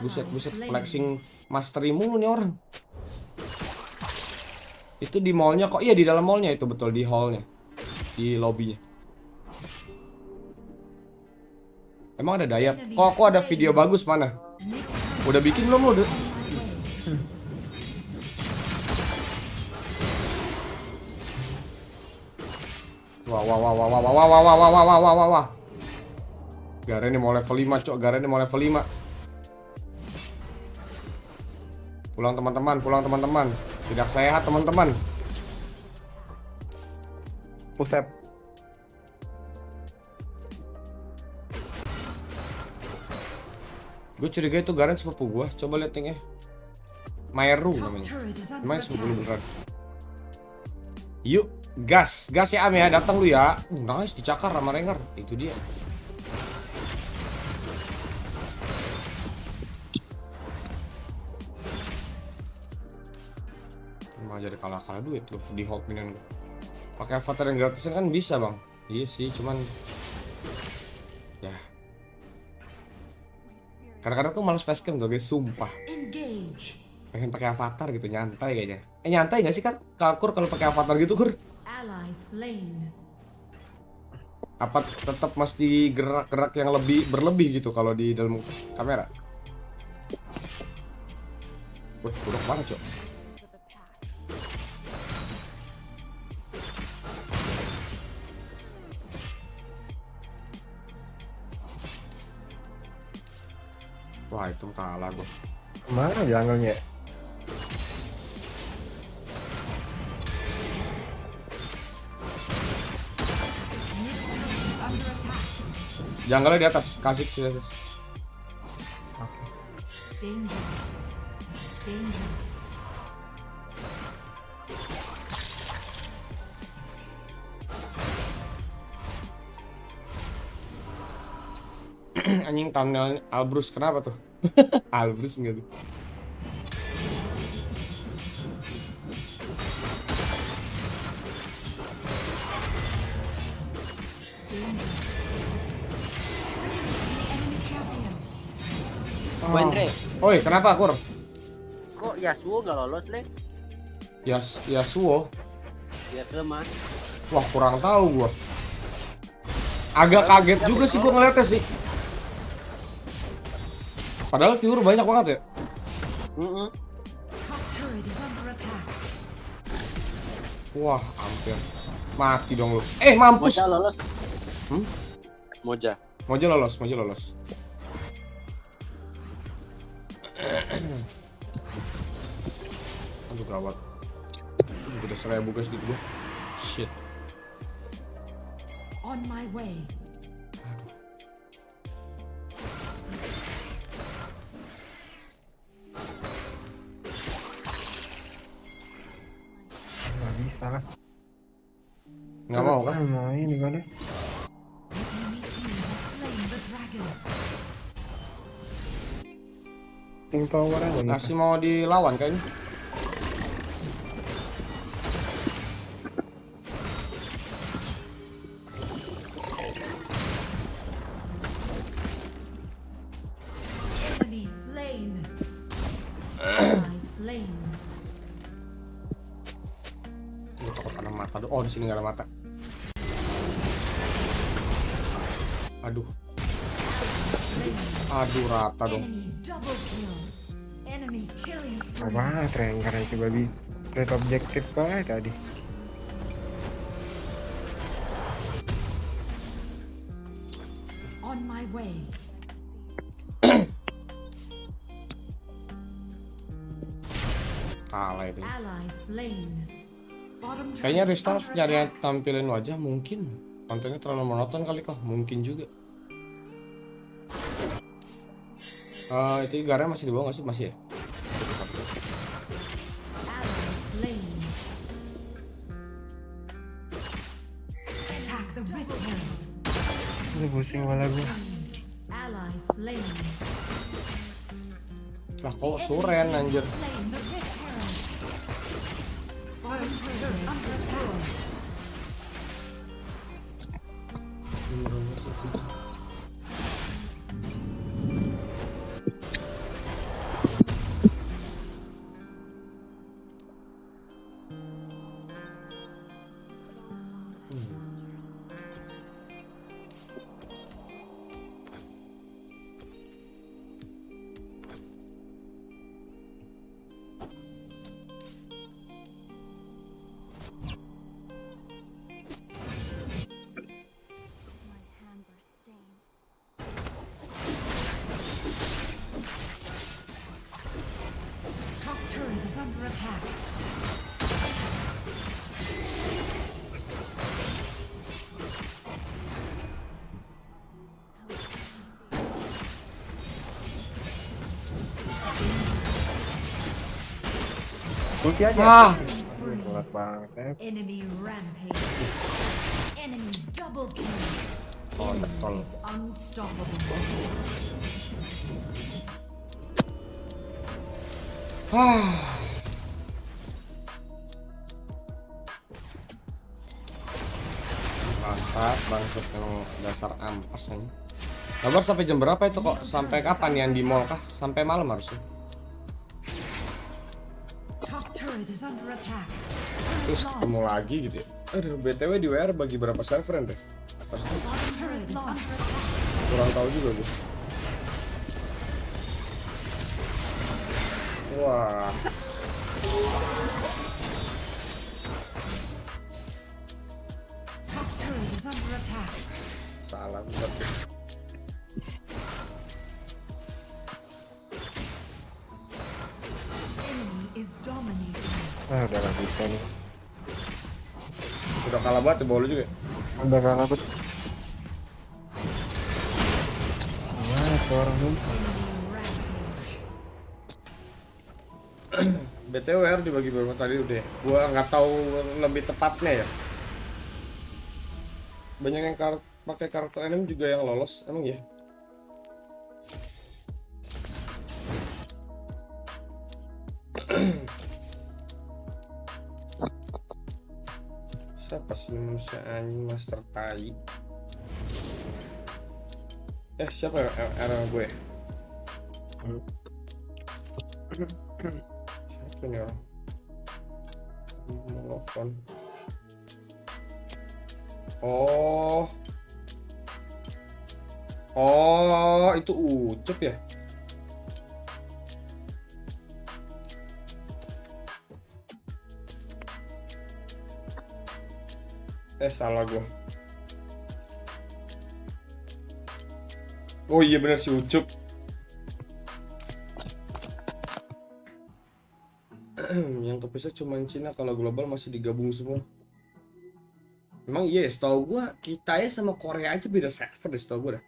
Buset, flexing mastery mulu nih orang. Itu di mallnya kok, iya di dalam mallnya itu betul, di hallnya, di lobbynya. Emang ada dayap? Kok aku ada video bagus mana? Udah bikin belum lu? Wah. Garen mau level 5, cok. Garen mau level 5. Pulang teman-teman. Tidak sehat teman-teman. Pusep. Gue curiga itu Garen sepupu gue. Coba lihat tingnya. Maeru namanya. Emang sepupu lu beneran. Yuk, gas ya Am ya. Datang lu ya. Nice, dicakar sama Rengar. Itu dia. Emang jadi kalah duit loh di hold minion gue. Pakai avatar yang gratisan kan bisa bang. Iya sih, cuman ya kadang-kadang tuh males facecam tuh guys, sumpah. Pengen pakai avatar gitu, nyantai kayaknya. Nyantai gak sih kan Kakur kalau pakai avatar gitu Kur? Apa tetap mesti gerak-gerak yang lebih berlebih gitu kalau di dalam kamera? Wih, buruk banget cok. Wah itu kalah gue. Mana jungle-nya? Jungle-nya di atas, kasih sih. Oke. Anjing thumbnail Albrus kenapa tuh? Albrus enggak tuh? Wendre. Oi, kenapa Kur? Kok Yasuo nggak lolos, Le? Yasuo? Yasuo mas. Wah kurang tahu gua. Agak kaget juga sih gua ngeliatnya sih. Padahal viewer banyak banget ya. Wah hampir mati dong lu. Mampus. Moja lolos. Moja lolos. Aduh gawat. Udah 1000 guys gitu gua. Shit. On my way. Nggak bisa kan? Nggak mau kan? Mau ini mana? Ting power aja. Masih mau dilawan kayaknya. Enemy slain. Gue takut ada mata. Oh di sini nggak ada mata. Aduh rata dong. Apa? Rengar coba red objektif kah tadi? On my way. Kalah itu. Ally slain. Kayaknya restart nyari tampilin wajah mungkin. Kontennya terlalu monoton kali kok, mungkin juga. Itu Garen masih di bawah nggak sih? Masih ya? Ini pusing malah gue. Ally slain. Lah kok suren anjir. Slain the Rift Herald. Fire turret under attack. Top turret is under attack. Ulti aja. Ah. Kuat banget. Enemy rampage. Enemy double kill. Oh, Enemy is unstoppable. Bangsat yang dasar ampas nih. Nobar sampai jam berapa itu kok? Sampai kapan yang di mall kah? Sampai malam harusnya. Top turret is under attack. Terus ketemu lagi gitu ya. Aduh, BTW di WR bagi berapa server deh? Pasti Bottom turret is under attack. kurang tahu juga gue. Wah. Top turret is under attack. Salah besar. Enemy is dominating. Udah gak bisa nih. Udah kalah banget ya bola juga. Udah kalah bet. Mana tuh orang ini? BTW WR dibagi berapa tadi udah ya? Gua nggak tahu lebih tepatnya ya. Banyak yang pakai karakter anime juga yang lolos, emang ya? Siapa sih manusia anjing master tai? Siapa ya era gue? Siapa nih orang? Telepon. Oh, itu Ucup ya? Salah gua. Oh iya bener si Ucup. Yang kepisah cuma Cina, kalau global masih digabung semua. Emang iya ya, setahu gua kita ya sama Korea aja beda server deh setahu gua dah.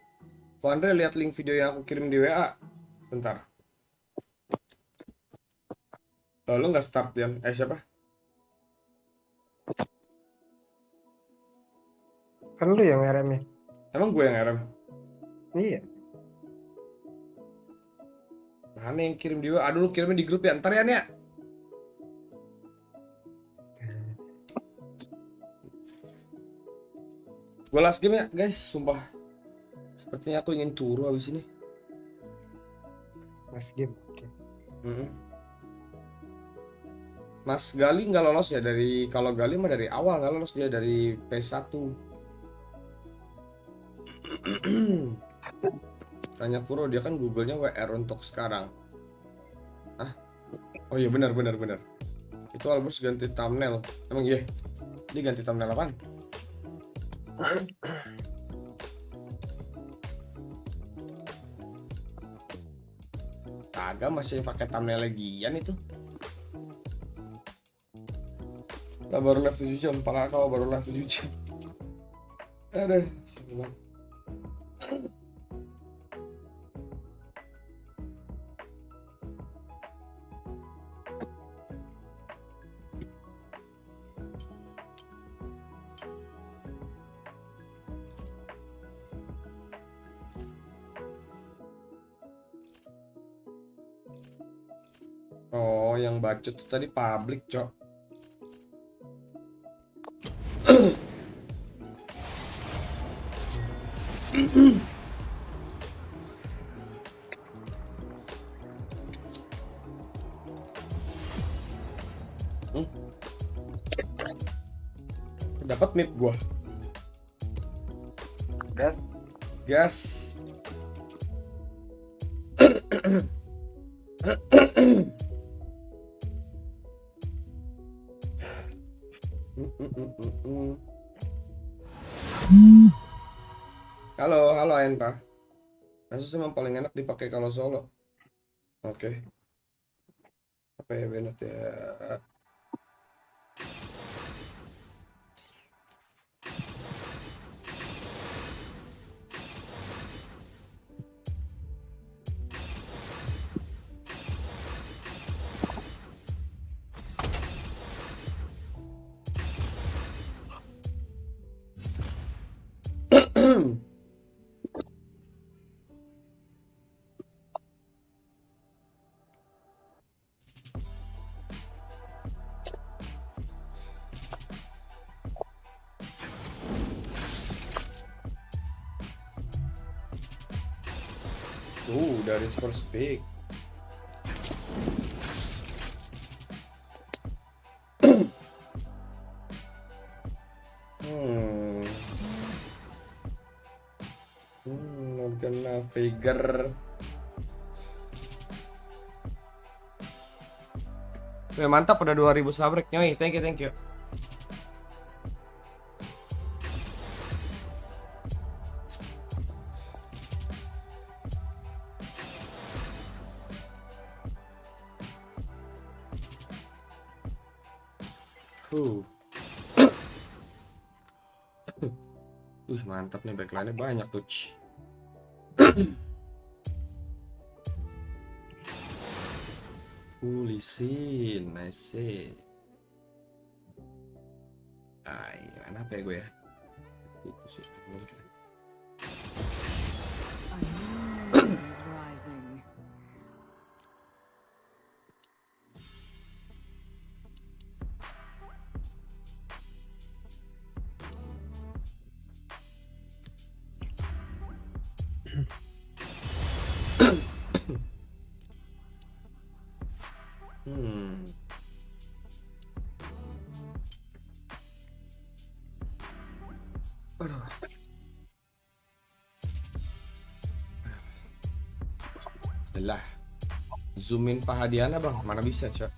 Kalau Andre lihat link video yang aku kirim di WA, bentar. Lo nggak start Dian? Siapa? Kan lu yang RM ya? Emang gue yang RM? Iya. Mana yang kirim di WA? Aduh, lu kirimnya di grup ya. Ntar ya, Nia. Gue last game ya, guys. Sumpah. Sepertinya aku ingin turu habis ini. Last game, oke. Mas Gali nggak lolos ya dari, kalau Gali mah dari awal nggak lolos, dia dari P1. Tanya Kuro, dia kan Google-nya WR untuk sekarang. Oh iya benar. Itu Albus ganti thumbnail. Emang iya? Dia ganti thumbnail apaan? Kagak, masih pakai thumbnail legian itu. Lah baru live 7 jam, pala kau baru live 7 jam. Aduh, sebentar. Oh, yang bacot tuh tadi public, Cok. Dapat mid gua. Gas. Gas. Halo Enpa. Asus emang paling enak dipakai kalau solo. Oke. Apa ya Benot ya? Dari first pick. Not gonna figure. Mantap, udah 2000 sabrek nyoy. Thank you. Mantap nih, backline-nya banyak tuh. Tulisin, nice. Mana apa ya gue ya? Itu sih. Lah, zoomin paha Diana bang, mana bisa cok?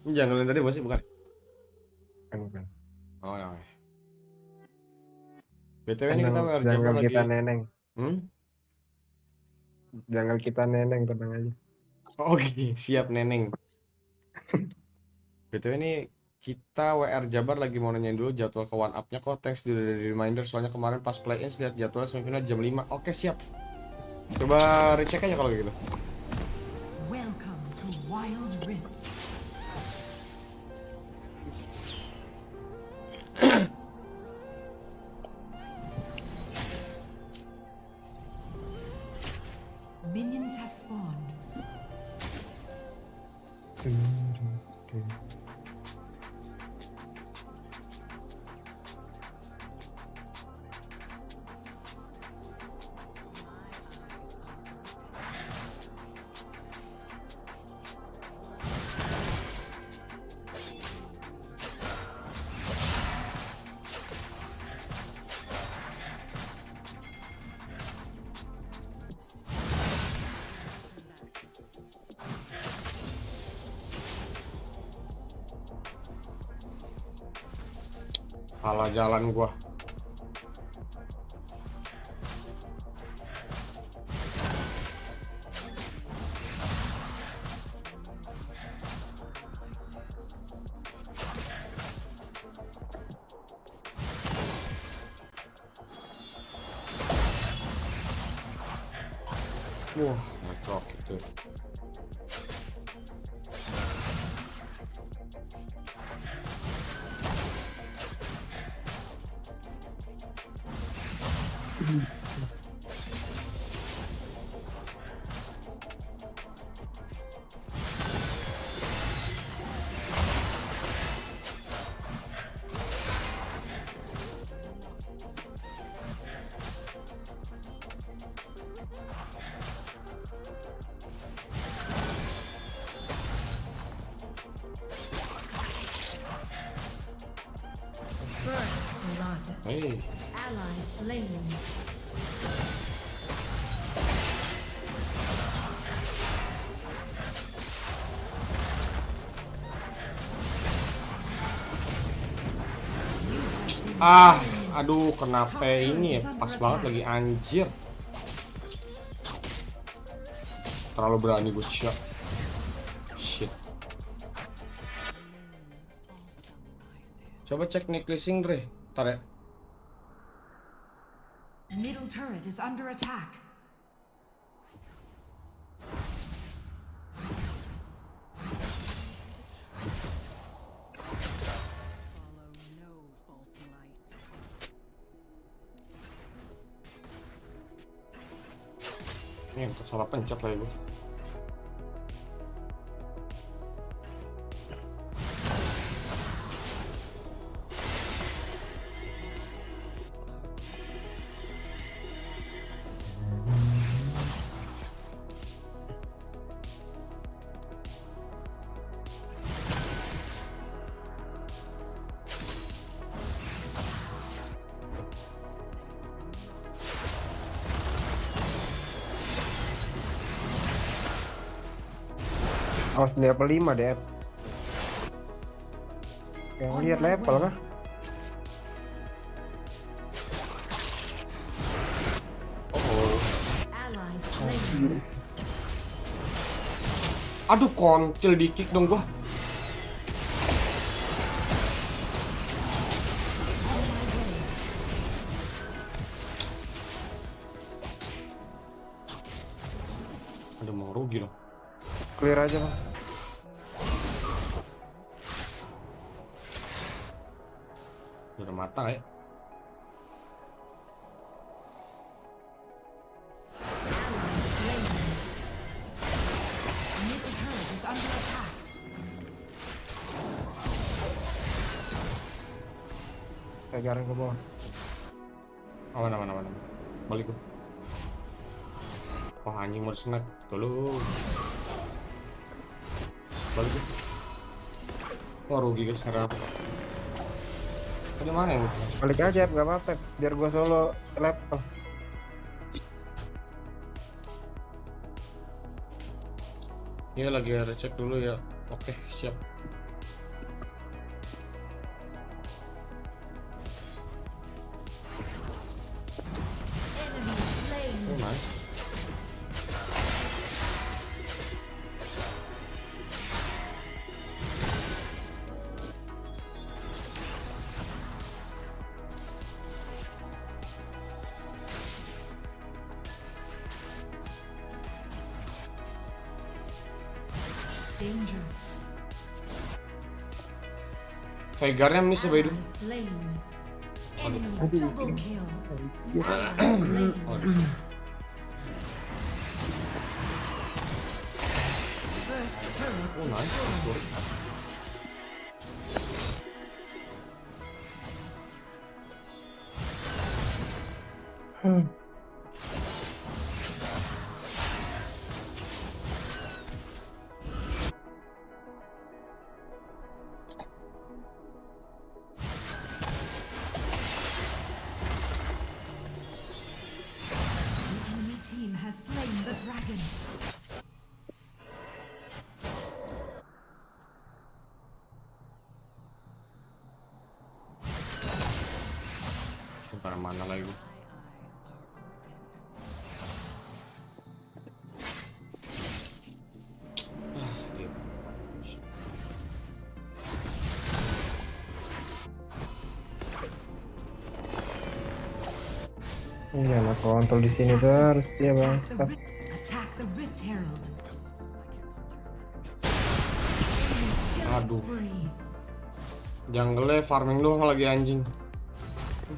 Ini jangan tadi bosnya bukan? Bukan. Oh ya. BTW ini kita jangan lagi. Kita neneng. Jangan kita neneng, tenang aja. Oke, siap neneng. BTW ini kita WR Jabar lagi mau nanyain dulu jadwal ke one up-nya kok. Thanks dari reminder, soalnya kemarin pas play-in lihat jadwalnya semifinal jam 5. Oke, siap. Coba recek aja kalau gitu. Welcome to Wild Rift. Minions have spawned. Salah jalan gua. Wah, ngecok itu. Hey. Ally slain. Aduh, kenapa ini ya? Pas banget lagi anjir. Terlalu berani gue shot. Shit. Coba cek necklacing Dre. Ntar ya. Middle turret is under attack. Ini salah pencet lagi gue. Awas level 5 deh. Yang lihat level kah? Aduh, kontil di kick dong gua. Ada mau rugi loh. Clear aja bang. Udah matang ya. Kejaran ke bawah. Aman. Balik tuh. Wah, anjing mau snack. Tolong. Balik tuh. Wah, rugi guys, harap. Tadi mana yang? Balik aja, gak apa-apa. Biar gua solo level. Iya, lagi ada cek dulu ya. Oke, siap. Oh, nice. Danger. Veigarnya miss ya, Baidu. Slain. Aduh. Enemy double kill. Aduh. Oh, nice. Has slain the dragon. Bukan mana lagi. Iya, lah kontrol di sini terus ya bang. Attack the Rift Herald. Aduh. Jungle farming doang lagi anjing.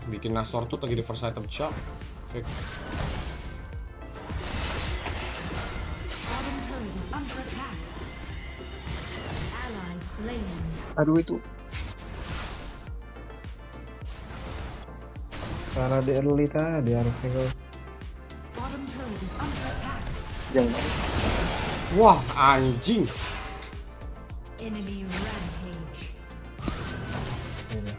Bikin Nasor tuh lagi di first item shop. Fake. Aduh itu. Karena di early tadi harusnya gue. Jangan. Wah, anjing. Enemy rampage. Ini.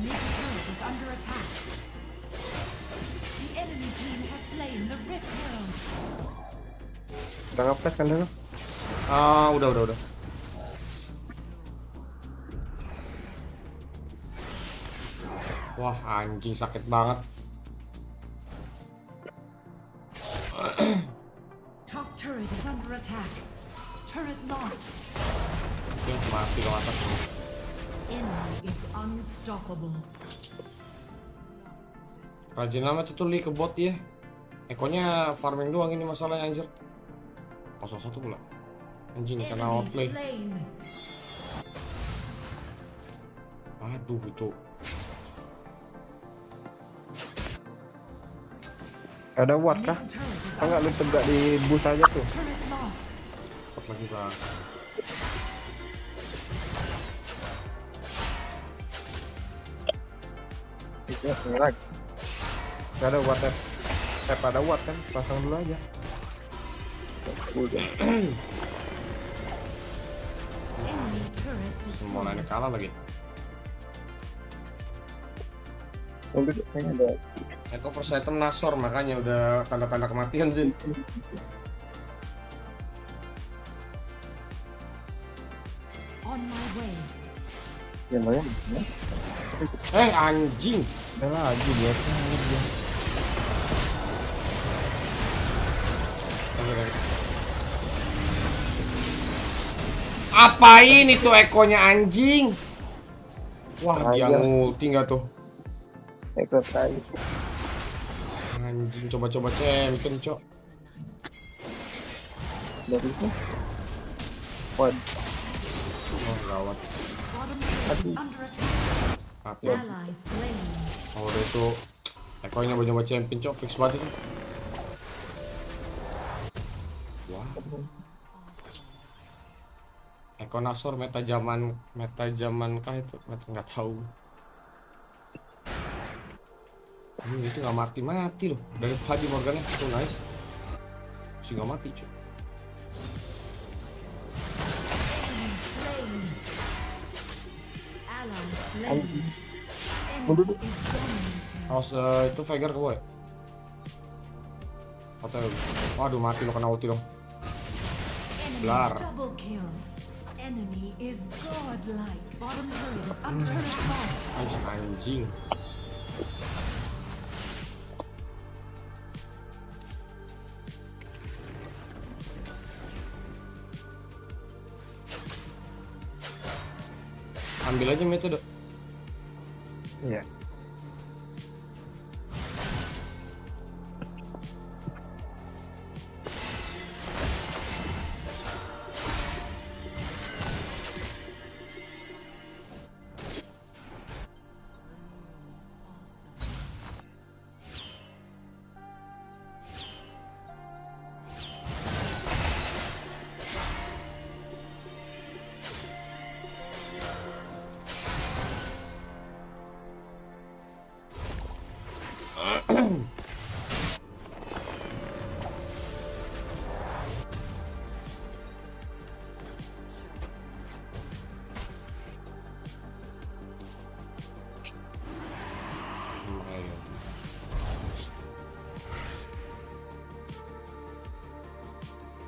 Mid turret is under attack. The enemy team has slain the Rift Herald. Udah ngepres kan dulu? Udah. Wah, anjing sakit banget. Top turret is under attack. Turret lost. Oke, mati dong atas. Enemy is unstoppable. Rajin amat itu li ke bot ya. Ekonya farming doang ini masalahnya anjir. 0-1 pula. Anjing kena outplay. Aduh itu. Ada ward kah? Enggak lu tegak di bus aja tuh. Cepat lagi bang. Itu lagi. Gak ada ward ada ward kan? Pasang dulu aja. Semua lainnya kalah lagi. Eko first item Nasor makanya udah tanda-tanda kematian sih. On my way. Ya lumayan. Anjing. Udah lagi biasa. Apain itu ekonya anjing? Wah, dia ngulti nggak tuh? Eko tadi. Anjing, coba-coba champion, cok. Dari itu. Wah. Oh, gawat. Mati. Oh, udah itu. Ekonya nyoba champion, cok. Fix banget itu. Wah. Eko Nasor meta zaman kah itu? Meta nggak tahu. Ini itu nggak mati loh dari Haji Morgana itu nice. Sih nggak mati cuy. Harus itu Veigar ke boy. Waduh mati lo kena ulti dong. Blar. Enemy is godlike. Bottom turret is under attack. Anjing. Ambil aja metode. Iya.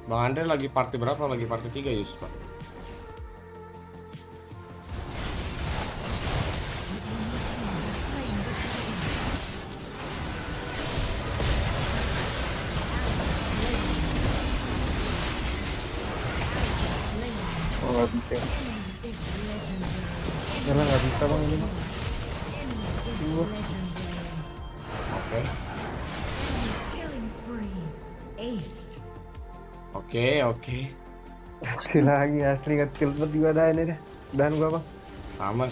Bang Andre lagi party berapa? Lagi party 3 Yus, Pak. Oh, nggak bisa. Karena nggak bisa bang ini bang. Oke. Oke. Masih lagi asli kecil banget juga ada ini deh. Dan gua bang. Sama.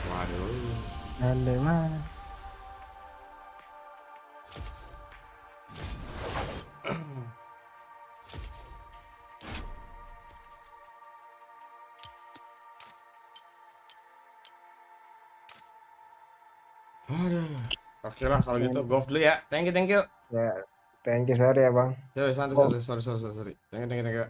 Waduh. Aneh mah. Aduh. Oke lah kalau gitu go off dulu ya. Thank you. Ya, thank you sorry ya bang. Yo, santai. Sorry. Thank you.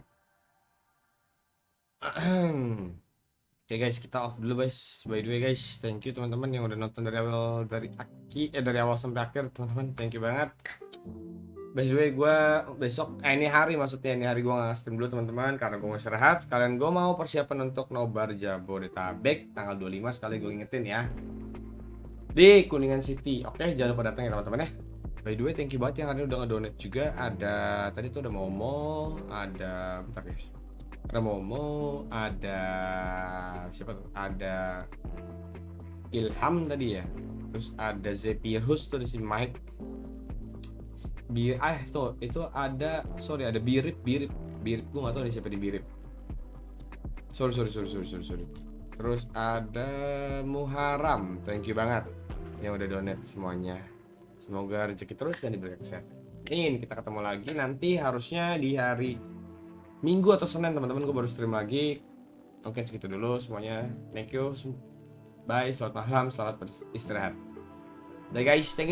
Oke guys, kita off dulu guys. By the way guys, thank you teman-teman yang udah nonton dari awal sampai akhir teman-teman. Thank you banget. By the way, gue besok ini hari gue nggak stream dulu teman-teman karena gue mau istirahat. Sekalian gue mau persiapan untuk Nobar Jabodetabek tanggal 25 sekali gue ingetin ya. Di Kuningan City. Oke, jangan lupa datang ya teman-teman ya. By the way, thank you banget yang hari ini udah ngedonate juga. Ada tadi tuh ada Momo, ada bentar guys. Ada Momo, ada siapa tuh? Ada Ilham tadi ya. Terus ada Zepirus tuh, ada si Mike. Tuh itu ada ada Birip. Gue nggak tahu ada siapa di Birip. Sorry. Terus ada Muharam, thank you banget yang udah donate semuanya. Semoga rezeki terus dan diberikan kesehatan. Ini kita ketemu lagi nanti harusnya di hari Minggu atau Senin teman-teman, gue baru stream lagi. Oke, segitu dulu semuanya. Thank you. Bye, selamat malam, selamat beristirahat. Bye guys, thank you.